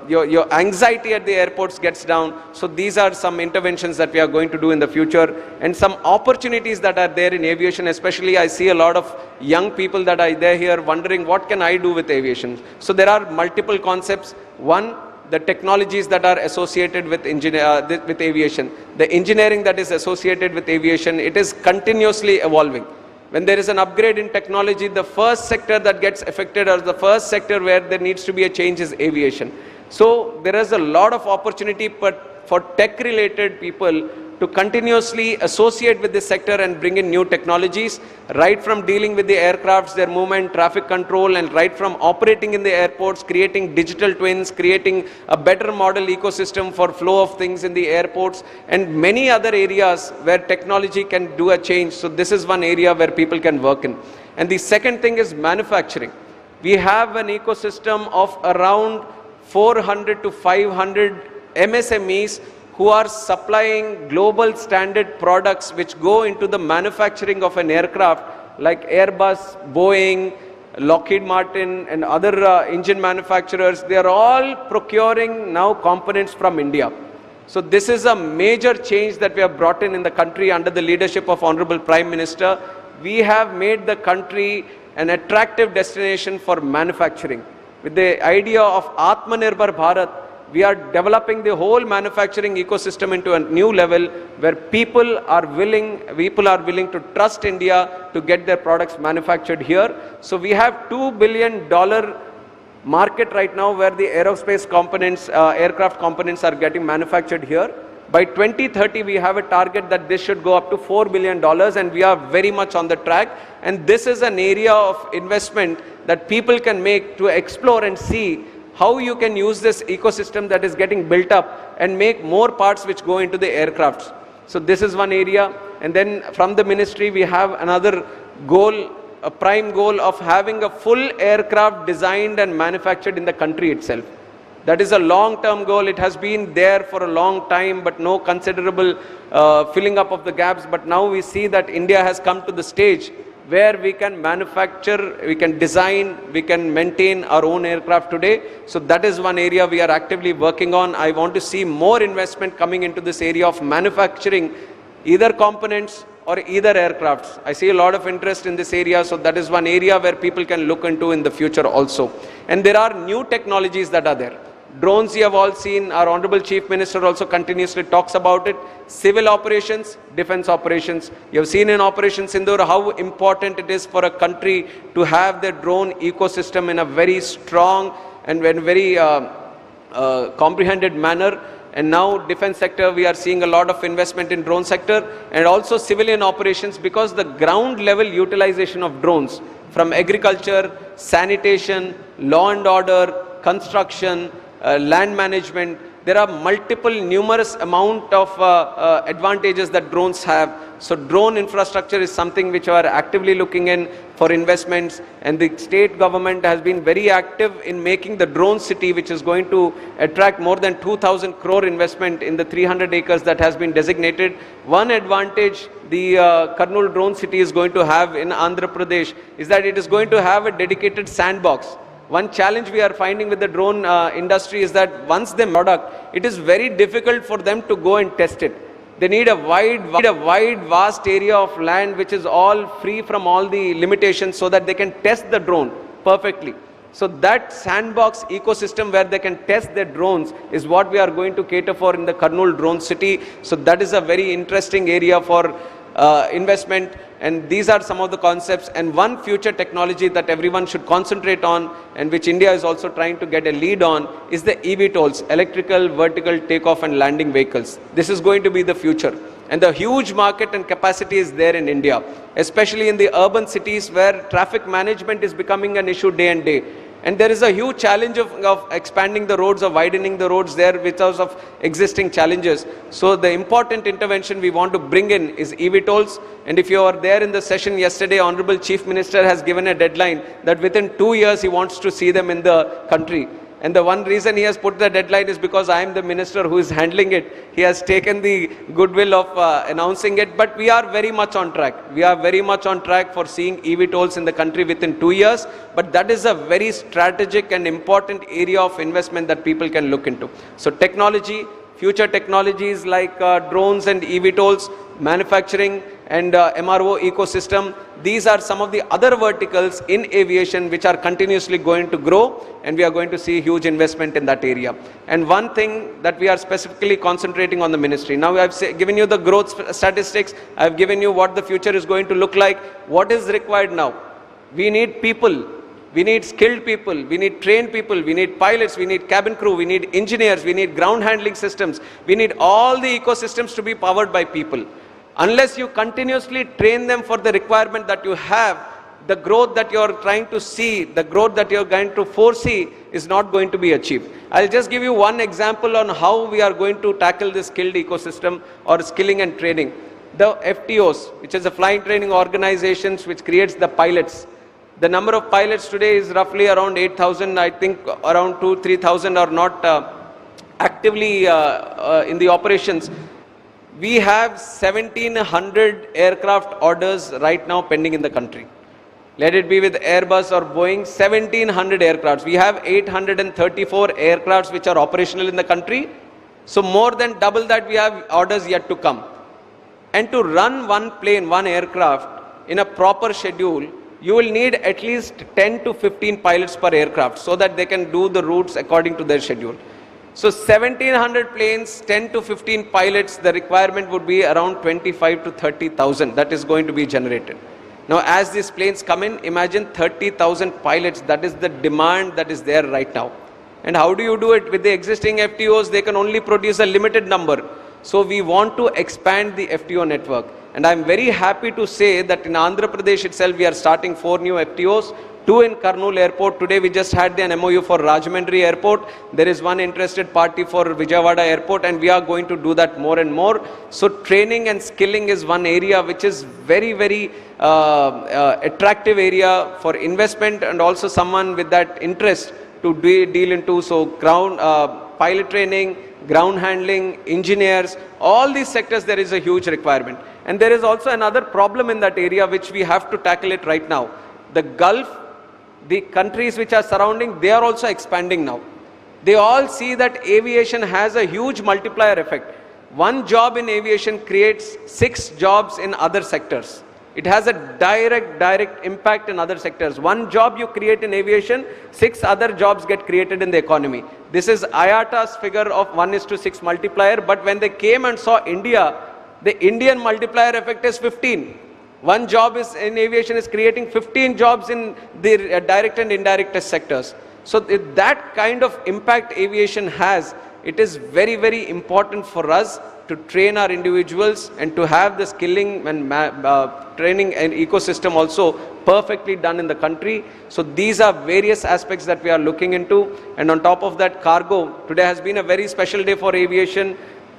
your anxiety at the airports gets down. So these are some interventions that we are going to do in the future, and some opportunities that are there in aviation. Especially I see a lot of young people that are there here wondering, what can I do with aviation? So there are multiple concepts. One, the technologies that are associated with aviation, the engineering that is associated with aviation, it is continuously evolving. When there is an upgrade in technology, the first sector that gets affected, or the first sector where there needs to be a change, is aviation. So there is a lot of opportunity for tech-related people to continuously associate with this sector and bring in new technologies, right from dealing with the aircrafts, their movement, traffic control, and right from operating in the airports, creating digital twins, creating a better model ecosystem for flow of things in the airports, and many other areas where technology can do a change. So this is one area where people can work in. And the second thing is manufacturing. We have an ecosystem of around 400 to 500 MSMEs who are supplying global standard products which go into the manufacturing of an aircraft, like Airbus, Boeing, Lockheed Martin, and other engine manufacturers. They are all procuring now components from India. So this is a major change that we have brought in the country under the leadership of Honorable Prime Minister. We have made the country an attractive destination for manufacturing. With the idea of Atmanirbhar Bharat, we are developing the whole manufacturing ecosystem into a new level where people are willing to trust India to get their products manufactured here. So we have $2 billion market right now where the aerospace components, aircraft components are getting manufactured here. By 2030, we have a target that this should go up to $4 billion, and we are very much on the track. And this is an area of investment that people can make to explore and see how you can use this ecosystem that is getting built up and make more parts which go into the aircrafts. So this is one area. And then from the ministry, we have another goal, a prime goal of having a full aircraft designed and manufactured in the country itself. That is a long-term goal. It has been there for a long time, but no considerable filling up of the gaps. But now we see that India has come to the stage where we can manufacture, we can design, we can maintain our own aircraft today. So that is one area we are actively working on. I want to see more investment coming into this area of manufacturing either components or either aircrafts. I see a lot of interest in this area, so that is one area where people can look into in the future also. And there are new technologies that are there. Drones you have all seen, our Honorable Chief Minister also continuously talks about it. Civil operations, defense operations. You have seen in Operation Sindoor how important it is for a country to have their drone ecosystem in a very strong and very comprehended manner. And now defense sector, we are seeing a lot of investment in drone sector and also civilian operations, because the ground level utilization of drones from agriculture, sanitation, law and order, construction, land management, there are numerous amount of advantages that drones have. So drone infrastructure is something which we are actively looking in for investments, and the state government has been very active in making the drone city, which is going to attract more than 2,000 crore investment in the 300 acres that has been designated. One advantage the Kurnool drone city is going to have in Andhra Pradesh is that it is going to have a dedicated sandbox. One challenge we are finding with the drone industry is that once they product, it is very difficult for them to go and test it. They need a vast area of land which is all free from all the limitations so that they can test the drone perfectly. So that sandbox ecosystem where they can test their drones is what we are going to cater for in the Kurnool drone city. So that is a very interesting area for investment, and these are some of the concepts. And one future technology that everyone should concentrate on, and which India is also trying to get a lead on, is the eVTOLs, electrical vertical takeoff and landing vehicles. This is going to be the future, and the huge market and capacity is there in India, especially in the urban cities where traffic management is becoming an issue day and day. And there is a huge challenge of expanding the roads or widening the roads there because of existing challenges. So the important intervention we want to bring in is eVTOLs. And if you are there in the session yesterday, Honorable Chief Minister has given a deadline that within 2 years he wants to see them in the country. And the one reason he has put the deadline is because I am the minister who is handling it. He has taken the goodwill of announcing it, but we are very much on track. We are very much on track for seeing eVTOLs in the country within 2 years, but that is a very strategic and important area of investment that people can look into. So technology, future technologies like drones and eVTOLs, manufacturing and MRO ecosystem, these are some of the other verticals in aviation which are continuously going to grow, and we are going to see huge investment in that area. And one thing that we are specifically concentrating on the ministry. Now I have given you the growth statistics, I have given you what the future is going to look like. What is required now? We need people We need skilled people, we need trained people, we need pilots, we need cabin crew, we need engineers, we need ground handling systems. We need all the ecosystems to be powered by people. Unless you continuously train them for the requirement that you have, the growth that you are trying to see, the growth that you are going to foresee is not going to be achieved. I'll just give you one example on how we are going to tackle this skilled ecosystem or skilling and training. The FTOs, which is the flying training organizations which creates the pilots. The number of pilots today is roughly around 8,000. I think around 2,000-3,000 are not actively in the operations. We have 1,700 aircraft orders right now pending in the country. Let it be with Airbus or Boeing, 1,700 aircrafts. We have 834 aircrafts which are operational in the country. So more than double that we have orders yet to come. And to run one plane, one aircraft in a proper schedule, you will need at least 10 to 15 pilots per aircraft so that they can do the routes according to their schedule. So 1,700 planes, 10 to 15 pilots, the requirement would be around 25 to 30,000 that is going to be generated. Now as these planes come in, imagine 30,000 pilots, that is the demand that is there right now. And how do you do it? With the existing FTOs, they can only produce a limited number. So we want to expand the FTO network. And I'm very happy to say that in Andhra Pradesh itself, we are starting 4 new FTOs, 2 in Kurnool Airport. Today we just had an MOU for Rajahmundry Airport. There is one interested party for Vijayawada Airport, and we are going to do that more and more. So training and skilling is one area which is very, very attractive area for investment, and also someone with that interest to deal into. So ground pilot training, ground handling, engineers, all these sectors there is a huge requirement. And there is also another problem in that area which we have to tackle it right now. The Gulf, the countries which are surrounding, they are also expanding now. They all see that aviation has a huge multiplier effect. One job in aviation creates 6 jobs in other sectors. It has a direct impact in other sectors. One job you create in aviation, 6 other jobs get created in the economy. This is IATA's figure of 1:6 multiplier, but when they came and saw India, the Indian multiplier effect is 15. One job is in aviation is creating 15 jobs in the direct and indirect sectors. So that kind of impact aviation has, it is very, very important for us to train our individuals and to have the skilling and training and ecosystem also perfectly done in the country. So these are various aspects that we are looking into. And on top of that, cargo. Today has been a very special day for aviation.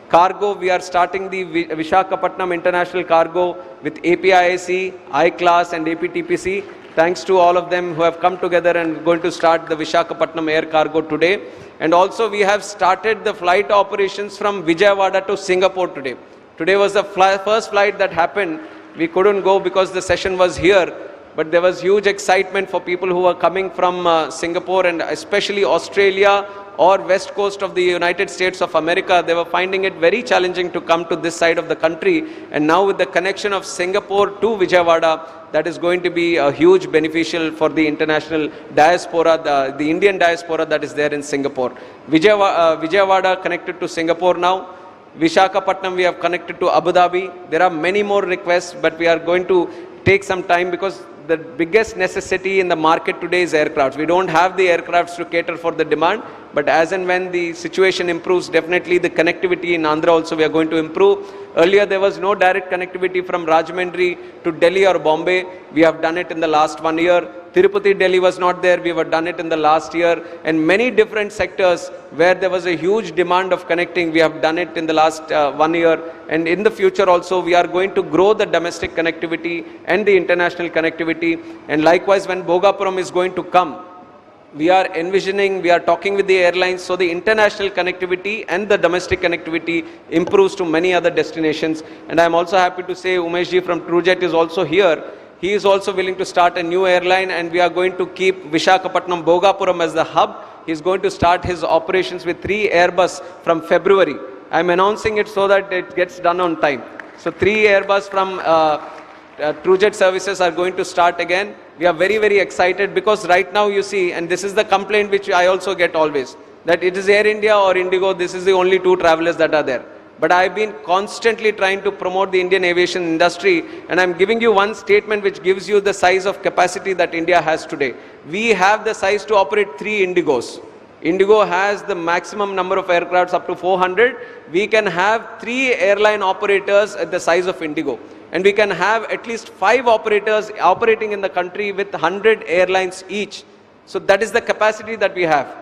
Cargo, we are starting the Visakhapatnam International Cargo with APIIC, I-Class and APTPC. Thanks to all of them who have come together and going to start the Visakhapatnam Air Cargo today. And also we have started the flight operations from Vijayawada to Singapore today. Today was the first flight that happened. We couldn't go because the session was here. But there was huge excitement for people who were coming from Singapore and especially Australia or west coast of the United States of America. They were finding it very challenging to come to this side of the country. And now with the connection of Singapore to Vijayawada, that is going to be a huge beneficial for the international diaspora, the Indian diaspora that is there in Singapore. Vijayawada connected to Singapore now. Visakhapatnam we have connected to Abu Dhabi. There are many more requests, but we are going to take some time because the biggest necessity in the market today is aircrafts. We don't have the aircrafts to cater for the demand, but as and when the situation improves, definitely the connectivity in Andhra also we are going to improve. Earlier there was no direct connectivity from Rajahmundry to Delhi or Bombay. We have done it in the last 1 year. Tirupati, Delhi was not there. We have done it in the last year. And many different sectors where there was a huge demand of connecting, we have done it in the last 1 year. And in the future also, we are going to grow the domestic connectivity and the international connectivity. And likewise, when Bhogapuram is going to come, we are envisioning, we are talking with the airlines, so the international connectivity and the domestic connectivity improves to many other destinations. And I am also happy to say Umeshji from TrueJet is also here. He is also willing to start a new airline, and we are going to keep Visakhapatnam Bhogapuram as the hub. He is going to start his operations with 3 Airbus from February. I am announcing it so that it gets done on time. So 3 Airbus from TrueJet services are going to start again. We are very, very excited because right now you see, and this is the complaint which I also get always, that it is Air India or Indigo, this is the only 2 travelers that are there. but I've been constantly trying to promote the Indian aviation industry, and I'm giving you one statement which gives you the size of capacity that India has today. We have the size to operate 3 Indigos. Indigo has the maximum number of aircrafts up to 400. We can have 3 airline operators at the size of Indigo. And we can have at least 5 operators operating in the country with 100 airlines each. So that is the capacity that we have.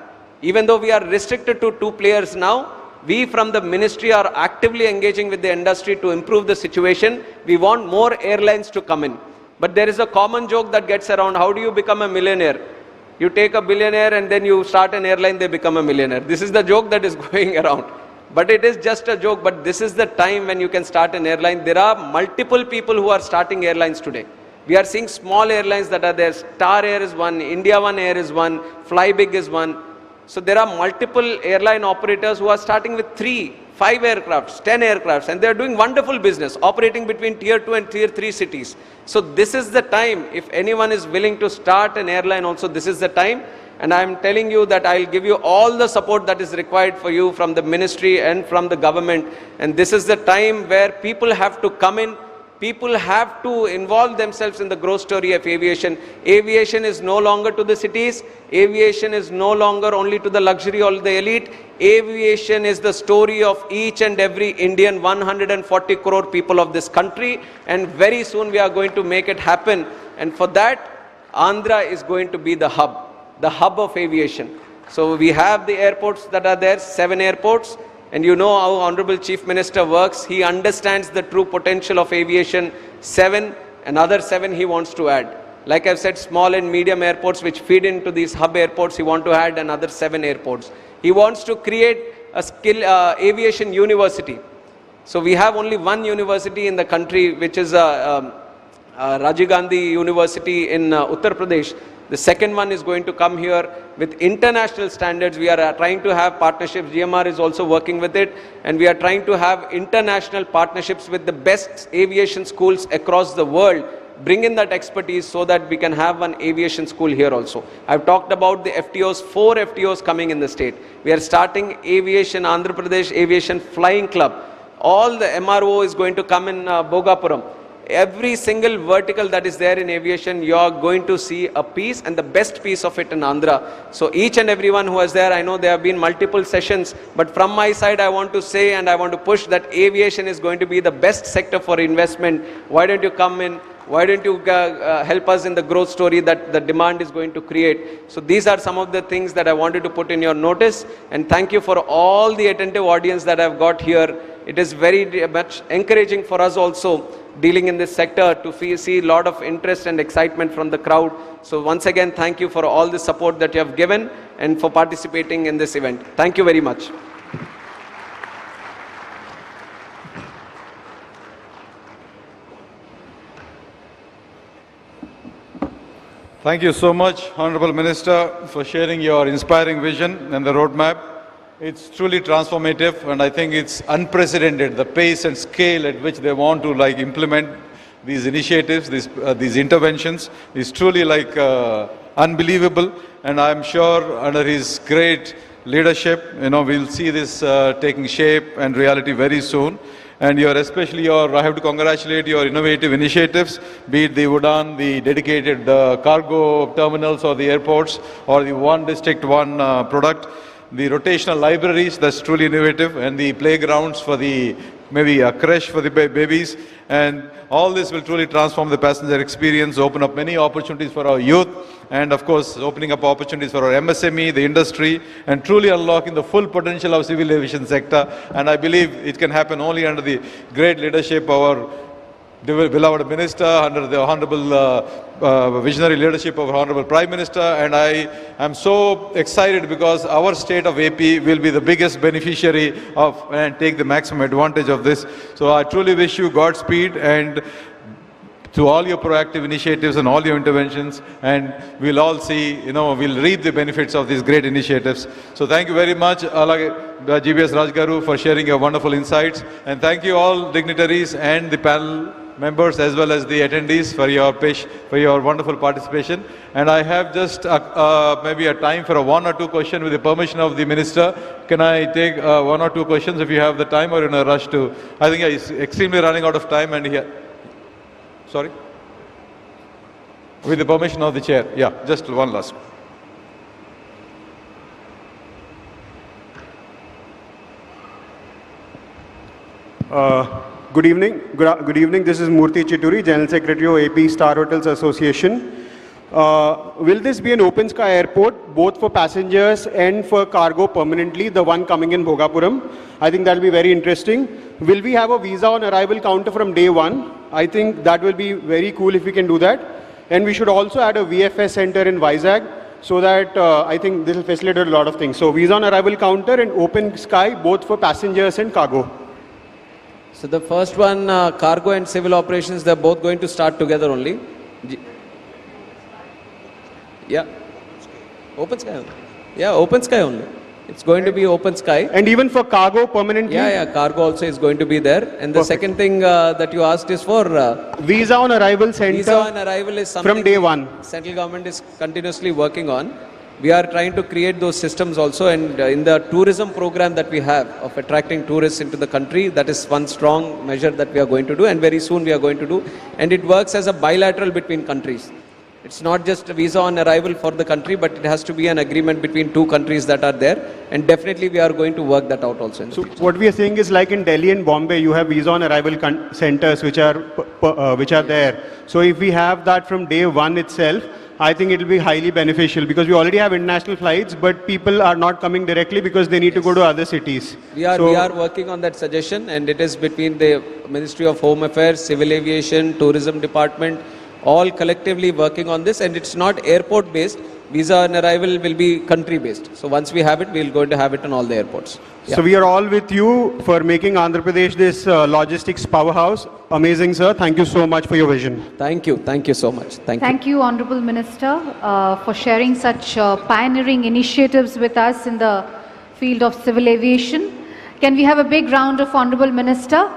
Even though we are restricted to 2 players now, we from the ministry are actively engaging with the industry to improve the situation. We want more airlines to come in. But there is a common joke that gets around, how do you become a millionaire? You take a billionaire and then you start an airline, they become a millionaire. This is the joke that is going around. But it is just a joke, but this is the time when you can start an airline. There are multiple people who are starting airlines today. We are seeing small airlines that are there. Star Air is one, India One Air is one, Flybig is one. So there are multiple airline operators who are starting with 3, 5 aircrafts, 10 aircrafts, and they are doing wonderful business, operating between tier 2 and tier 3 cities. So this is the time, if anyone is willing to start an airline also, this is the time. And I am telling you that I will give you all the support that is required for you from the ministry and from the government. And this is the time where people have to come in. People have to involve themselves in the growth story of aviation. Aviation is no longer to the cities. Aviation is no longer only to the luxury or the elite. Aviation is the story of each and every Indian, 140 crore people of this country. And very soon we are going to make it happen. And for that, Andhra is going to be the hub of aviation. So we have the airports that are there, 7 airports. And you know how Honorable Chief Minister works. He understands the true potential of aviation. 7, another 7 he wants to add. Like I've said, small and medium airports which feed into these hub airports, he wants to add another 7 airports. He wants to create a skill aviation university. So we have only one university in the country, which is Rajiv Gandhi University in Uttar Pradesh. The second one is going to come here with international standards. We are trying to have partnerships. GMR is also working with it. And we are trying to have international partnerships with the best aviation schools across the world. Bring in that expertise so that we can have one aviation school here also. I've talked about the FTOs, 4 FTOs coming in the state. We are starting Aviation Andhra Pradesh Aviation Flying Club. All the MRO is going to come in Bogapuram. Every single vertical that is there in aviation, you are going to see a piece, and the best piece of it in Andhra. So each and everyone who was there, I know there have been multiple sessions, but from my side I want to say and I want to push that aviation is going to be the best sector for investment. Why don't you come in? Why don't you help us in the growth story that the demand is going to create? So these are some of the things that I wanted to put in your notice, and thank you for all the attentive audience that I've got here. It is very much encouraging for us also dealing in this sector to see a lot of interest and excitement from the crowd. So once again, thank you for all the support that you have given and for participating in this event. Thank you very much. Thank you so much, Honorable Minister, for sharing your inspiring vision and the roadmap. It's truly transformative, and I think it's unprecedented, the pace and scale at which they want to implement these initiatives, these interventions is truly unbelievable. And I'm sure under his great leadership, we'll see this taking shape and reality very soon. And I have to congratulate your innovative initiatives, be it the UDAN, the dedicated cargo terminals or the airports, or the one district, one product. The rotational libraries, that's truly innovative, and the playgrounds for maybe a creche for the babies. And all this will truly transform the passenger experience, open up many opportunities for our youth, and of course, opening up opportunities for our MSME, the industry, and truly unlocking the full potential of civil aviation sector. And I believe it can happen only under the great leadership of our beloved Minister, under the honorable visionary leadership of Honorable Prime Minister. And I am so excited because our state of AP will be the biggest beneficiary of and take the maximum advantage of this. So I truly wish you Godspeed and to all your proactive initiatives and all your interventions, and we'll all see, we'll reap the benefits of these great initiatives. So thank you very much, GBS Rajgaru, for sharing your wonderful insights. And thank you all dignitaries and the panel members as well as the attendees for your wonderful participation. And I have just maybe a time for a 1 or 2 questions with the permission of the Minister. Can I take 1 or 2 questions if you have the time, or in a rush to? I think he's extremely running out of time, and sorry? With the permission of the chair. Yeah, just one last. Good evening. Good evening. This is Murthy Chituri, General Secretary of AP Star Hotels Association. Will this be an open sky airport, both for passengers and for cargo permanently, the one coming in Bhogapuram? I think that will be very interesting. Will we have a visa on arrival counter from day one? I think that will be very cool if we can do that. And we should also add a VFS center in Vizag, so that I think this will facilitate a lot of things. So visa on arrival counter and open sky, both for passengers and cargo. So the first one, cargo and civil operations, they're both going to start together only. Yeah. Open sky only. Yeah, open sky only. It's going to be open sky. And even for cargo permanently? Yeah, cargo also is going to be there. And the second thing that you asked is for... visa on arrival center. Visa on arrival is something from day one. Central government is continuously working on. We are trying to create those systems also, and in the tourism program that we have of attracting tourists into the country, that is one strong measure that we are going to do, and very soon we are going to do. And it works as a bilateral between countries. It's not just a visa on arrival for the country, but it has to be an agreement between two countries that are there, and definitely we are going to work that out also. So what we are saying is, like in Delhi and Bombay, you have visa on arrival centers which are there. So if we have that from day one itself, I think it will be highly beneficial, because we already have international flights, but people are not coming directly because they need to go to other cities. We are working on that suggestion, and it is between the Ministry of Home Affairs, Civil Aviation, Tourism Department, all collectively working on this, and it's not airport based. Visa on arrival will be country based. So once we have it, we're going to have it on all the airports. Yeah. So we are all with you for making Andhra Pradesh this logistics powerhouse. Amazing, sir. Thank you so much for your vision. Thank you. Thank you so much. Thank you, Honorable Minister, for sharing such pioneering initiatives with us in the field of civil aviation. Can we have a big round of Honorable Minister?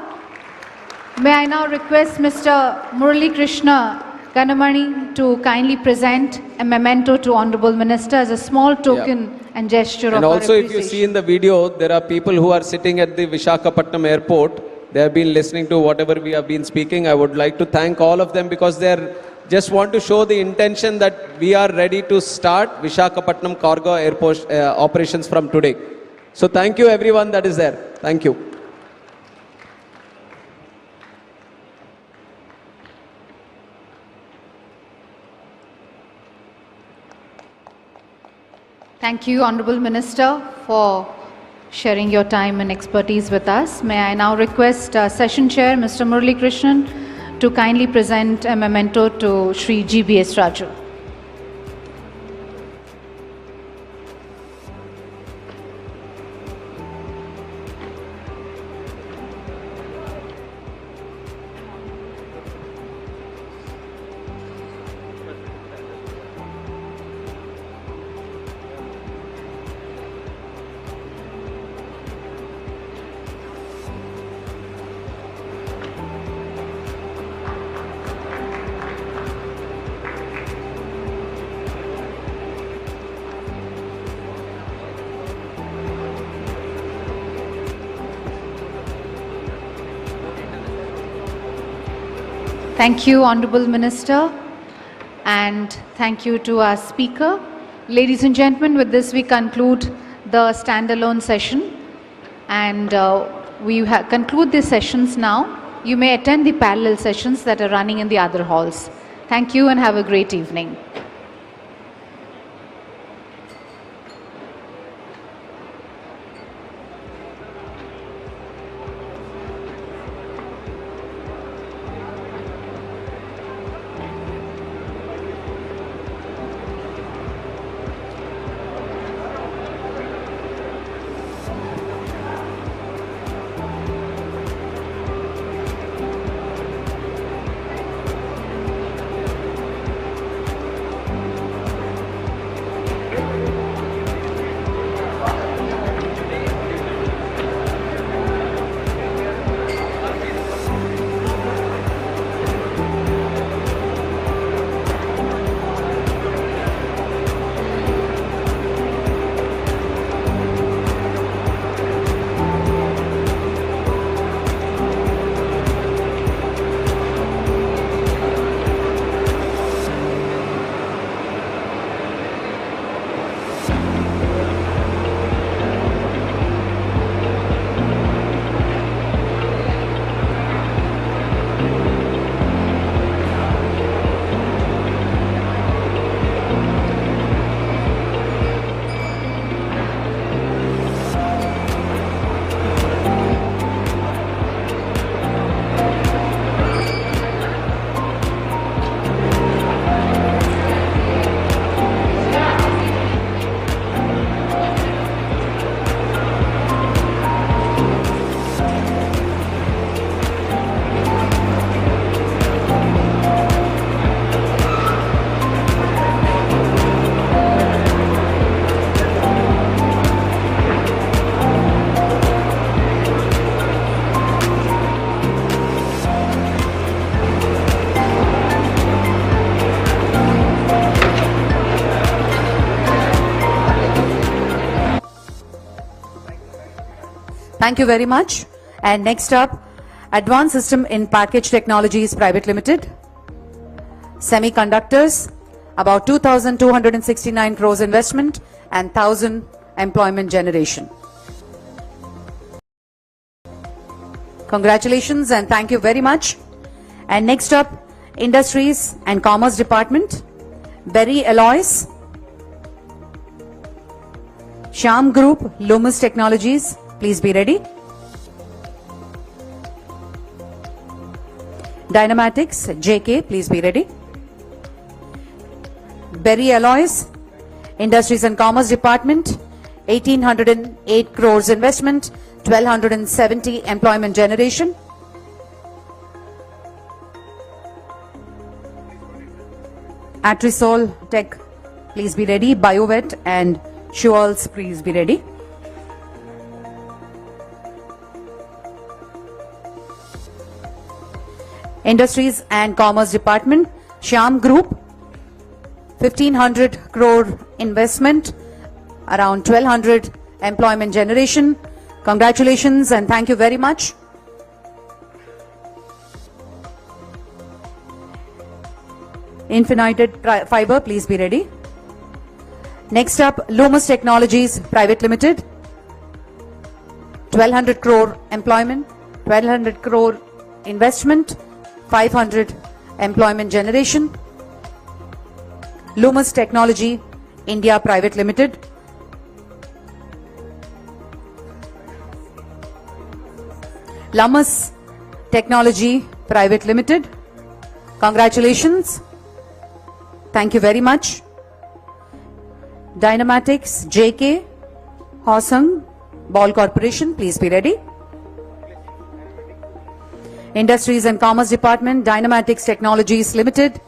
May I now request Mr. Murali Krishna Ganamani to kindly present a memento to Honorable Minister as a small token and gesture of and our also, if appreciation. you see in the video, there are people who are sitting at the Visakhapatnam airport. They have been listening to whatever we have been speaking. I would like to thank all of them, because they just want to show the intention that we are ready to start Visakhapatnam cargo airport operations from today. So thank you everyone that is there. Thank you. Thank you, Honorable Minister, for sharing your time and expertise with us. May I now request Session Chair, Mr. Murali Krishnan, to kindly present a memento to Shri GBS Raju. Thank you, Honorable Minister, and thank you to our speaker. Ladies and gentlemen, with this we conclude the standalone session, and we conclude these sessions now. You may attend the parallel sessions that are running in the other halls. Thank you and have a great evening. Thank you very much. And next up, Advanced System in Package Technologies Private Limited. Semiconductors, about 2,269 crores investment and 1,000 employment generation. Congratulations and thank you very much. And next up, Industries and Commerce Department, Berry Alloys, Shyam Group, Loomis Technologies, please be ready. Dynamatics, JK, please be ready. Berry Alloys, Industries and Commerce Department, 1,808 crores investment, 1,270 employment generation. Atrisol Tech, please be ready. BioVet and Shuals, please be ready. Industries and Commerce Department, Shyam Group, 1,500 crore investment, around 1,200 employment generation. Congratulations and thank you very much. Infinited Fiber, please be ready. Next up, Loomis Technologies Private Limited, 1,200 crore employment, 1,200 crore investment, 500 employment generation. Loomis Technology India Private Limited, Loomis Technology Private Limited. Congratulations. Thank you very much. Dynamatics JK Hosung Ball Corporation, please be ready. Industries and Commerce Department, Dynamatics Technologies Limited,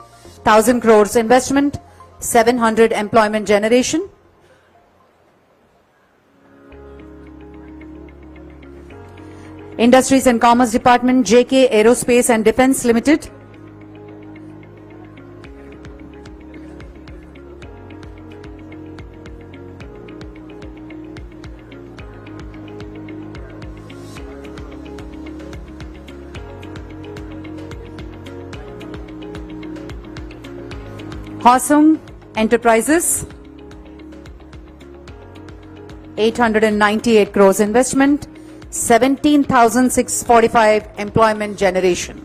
1,000 crores investment, 700 employment generation. Industries and Commerce Department, JK Aerospace and Defence Limited. Hosung Enterprises, 898 crores investment, 17,645 employment generation.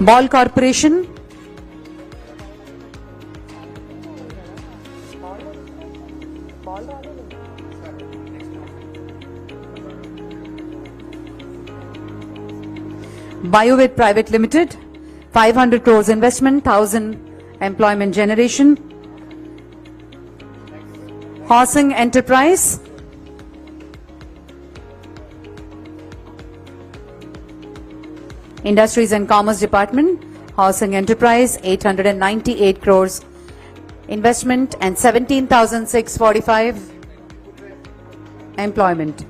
Ball Corporation, BioVet Private Limited, 500 crores investment, 1,000 employment generation. Hosung Enterprise, Industries and Commerce Department, Hosung Enterprise, 898 crores investment and 17,645 employment.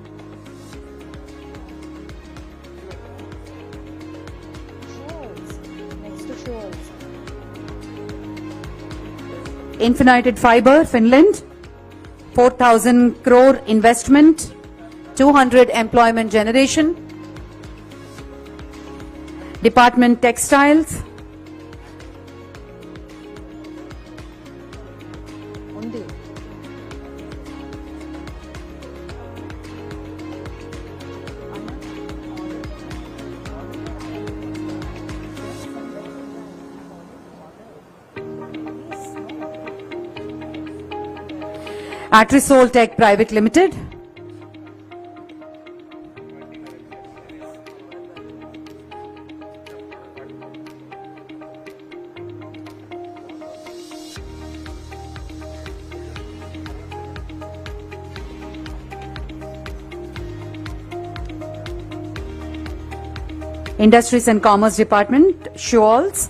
Infinited Fiber, Finland, 4,000 crore investment, 200 employment generation. Department Textiles, Atrisol Tech Private Limited, Industries and Commerce Department, Shuals.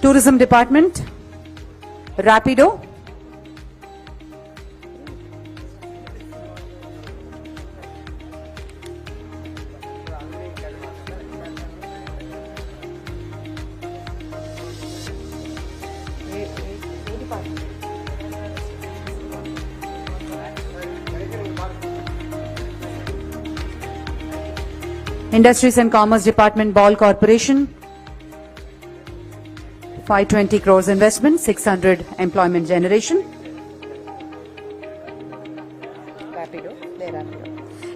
Tourism Department, Rapido. Industries and Commerce Department, Ball Corporation, 520 crores investment, 600 employment generation.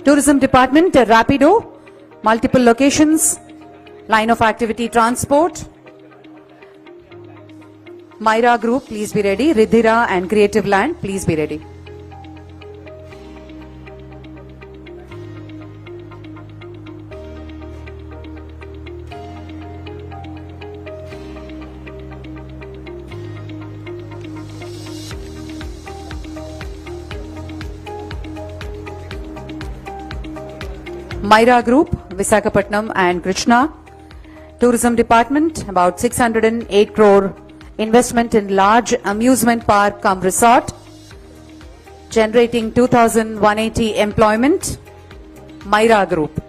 Tourism Department, Rapido, multiple locations, line of activity transport. Myra Group, please be ready. Ridhira and Creative Land, please be ready. Myra Group, Visakhapatnam and Krishna. Tourism Department, about 608 crore investment in large amusement park cum resort, generating 2,180 employment. Myra Group.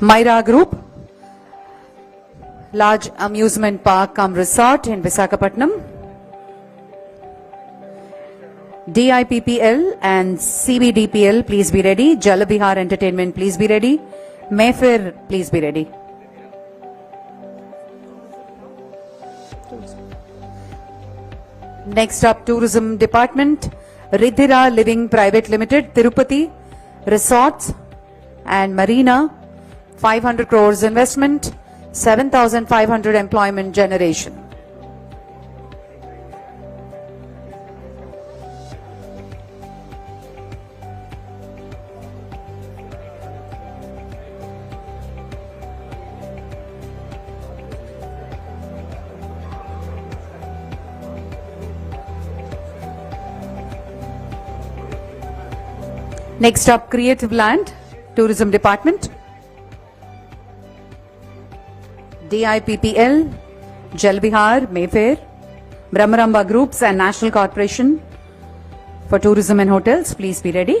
Myra Group, large amusement park cum resort in Visakhapatnam. DIPPL and CBDPL, please be ready. Jalabihar Entertainment, please be ready. Mayfair, please be ready. Next up, Tourism Department, Ridhira Living Private Limited, Tirupati Resorts and Marina, 500 crores investment, 7,500 employment generation. Next up, Creative Land, Tourism Department. DIPPL, Jalbihar, Mayfair, Brahmaramba Groups and National Corporation for Tourism and Hotels, please be ready.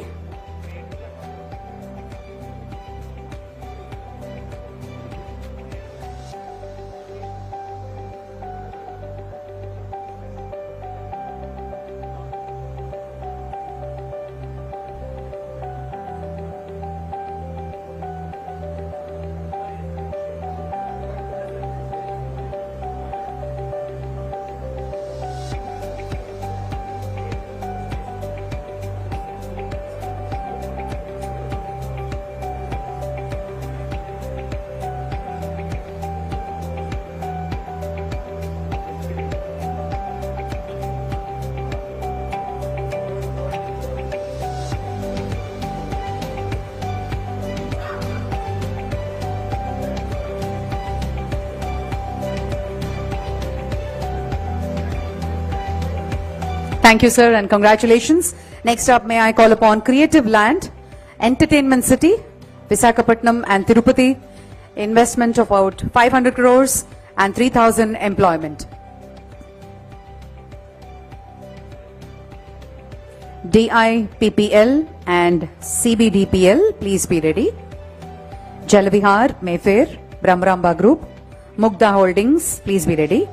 Thank you, sir, and congratulations. Next up, may I call upon Creative Land, Entertainment City, Visakhapatnam and Tirupati, investment of about 500 crores and 3,000 employment. DIPPL and CBDPL, please be ready. Jalabihar, Mayfair, Brahmaramba Group, Mugda Holdings, please be ready.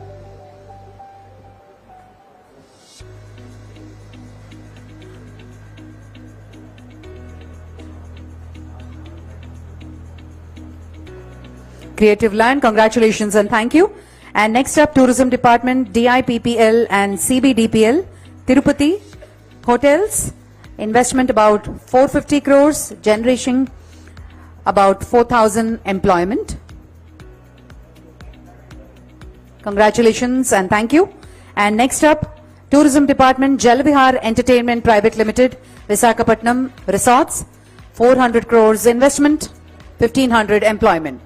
Creative Land, congratulations and thank you. And next up, Tourism Department, DIPPL and CBDPL, Tirupati Hotels, investment about 450 crores, generation about 4,000 employment. Congratulations and thank you. And next up, Tourism Department, Jalvihar Entertainment Private Limited, Visakhapatnam Resorts, 400 crores investment, 1,500 employment.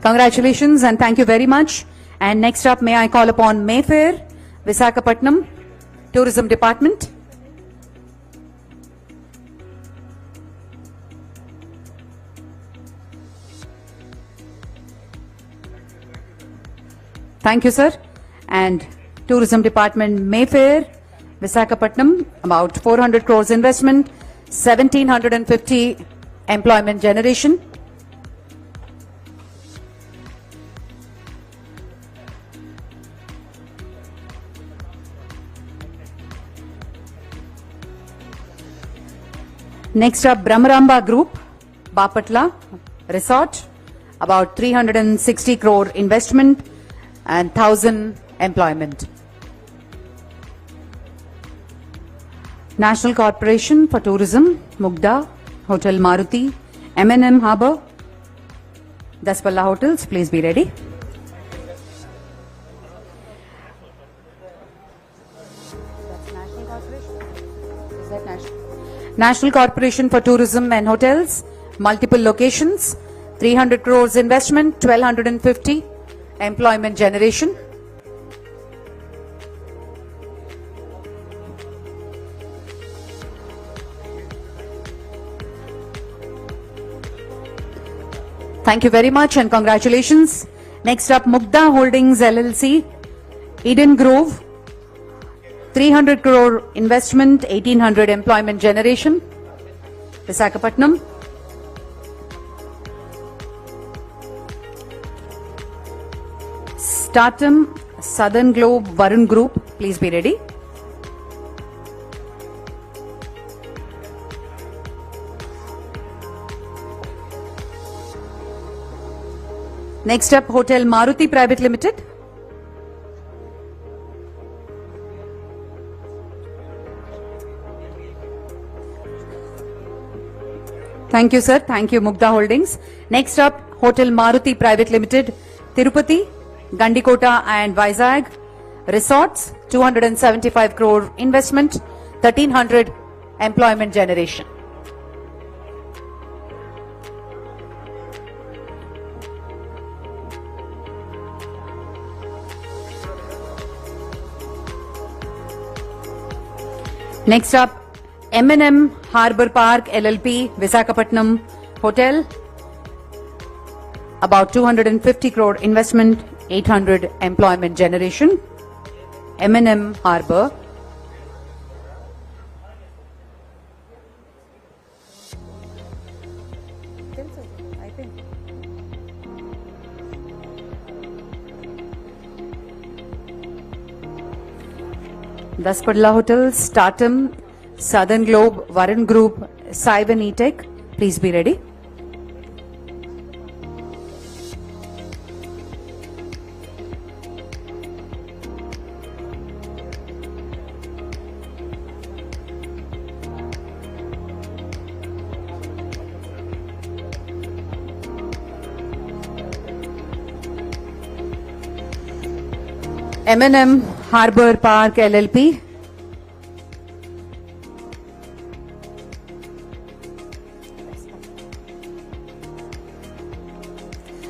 Congratulations and thank you very much. And next up, may I call upon Mayfair, Visakhapatnam, Tourism Department. Thank you, sir. And Tourism Department, Mayfair, Visakhapatnam, about 400 crores investment, 1,750 employment generation. Next up, Brahmaramba Group, Bapatla Resort, about 360 crore investment and 1,000 employment. National Corporation for Tourism, Mugda, Hotel Maruti, M&M Harbour, Daspalla Hotels, please be ready. National Corporation for Tourism and Hotels, multiple locations, 300 crores investment, 1,250 employment generation. Thank you very much and congratulations. Next up, Mugda Holdings LLC, Eden Grove, 300 crore investment, 1,800 employment generation, Visakhapatnam. Statum, Southern Globe, Varun Group, please be ready. Next up, Hotel Maruti Private Limited. Thank you, sir. Thank you, Mugda Holdings. Next up, Hotel Maruti Private Limited, Tirupati, Gandikota and Vizag Resorts, 275 crore investment, 1,300 employment generation. Next up, M&M Harbour Park LLP, Visakhapatnam Hotel, about 250 crore investment, 800 employment generation. M&M Harbour. Daspalla Hotels, Statum, Southern Globe, Varun Group, Cyber E-Tech, please be ready. M&M Harbour Park LLP.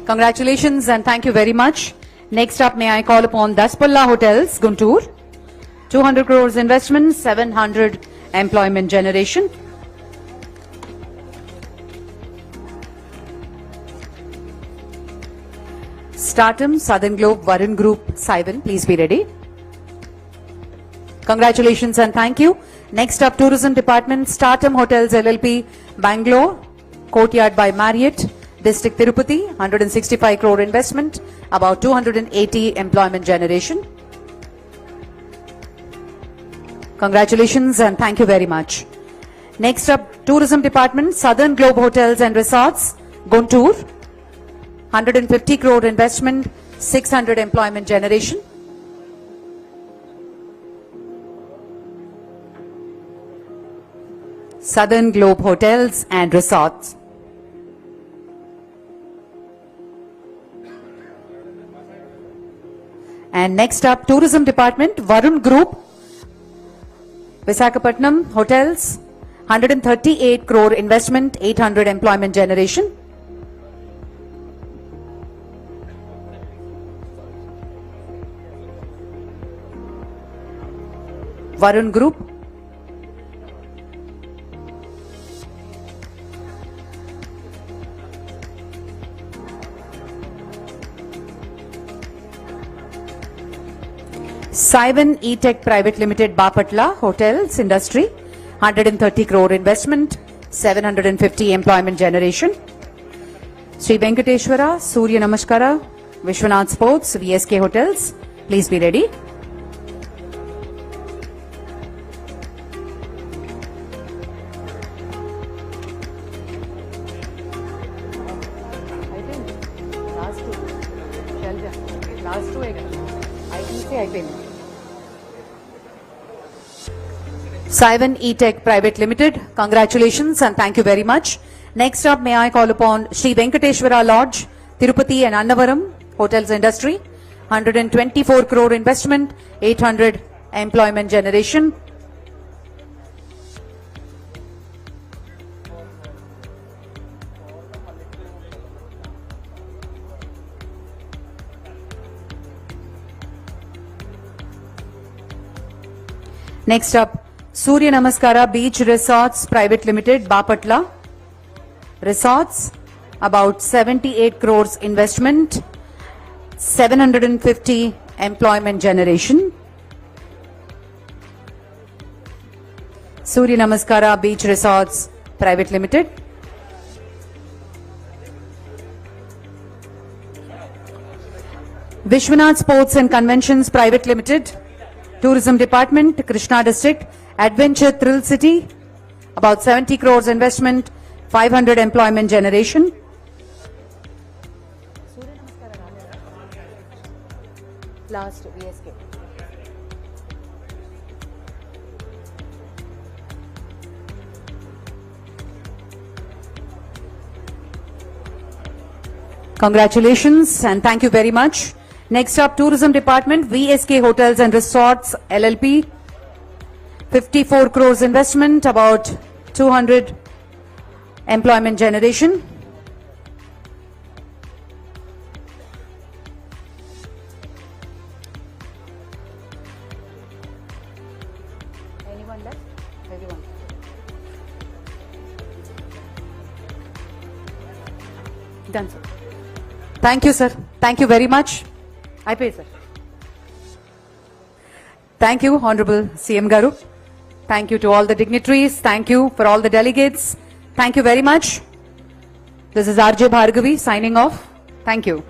Congratulations and thank you very much. Next up, may I call upon Daspalla Hotels, Guntur. 200 crores investment, 700 employment generation. Statum, Southern Globe, Varun Group, Cyber, please be ready. Congratulations and thank you. Next up, Tourism Department, Statum Hotels LLP, Bangalore, Courtyard by Marriott, District Tirupati, 165 crore investment, about 280 employment generation. Congratulations and thank you very much. Next up, Tourism Department, Southern Globe Hotels and Resorts, Guntur, 150 crore investment, 600 employment generation. Southern Globe Hotels and Resorts. And next up, Tourism Department, Varun Group, Visakhapatnam Hotels, 138 crore investment, 800 employment generation. Varun Group. CII E-Tech Private Limited, Bapatla, Hotels Industry, 130 crore investment, 750 employment generation. Sri Venkateshwara, Surya Namaskara, Vishwanath Sports, VSK Hotels. Please be ready. CII E-Tech Private Limited, congratulations and thank you very much. Next up, may I call upon Sri Venkateshwara Lodge, Tirupati and Annavaram, Hotels Industry, 124 crore investment, 800 employment generation. Next up, Surya Namaskara Beach Resorts Private Limited, Bapatla. Resorts, about 78 crores investment, 750 employment generation. Surya Namaskara Beach Resorts Private Limited. Vishwanath Sports and Conventions Private Limited, Tourism Department, Krishna District, Adventure Thrill City, about 70 crores investment, 500 employment generation. Last VSK. Congratulations and thank you very much. Next up, Tourism Department, VSK Hotels and Resorts LLP, 54 crores investment, about 200 employment generation. Anyone left? Everyone. Done, sir. Thank you, sir. Thank you very much. I pay, sir. Thank you, Honorable CM Garu. Thank you to all the dignitaries. Thank you for all the delegates. Thank you very much. This is RJ Bhargavi signing off. Thank you.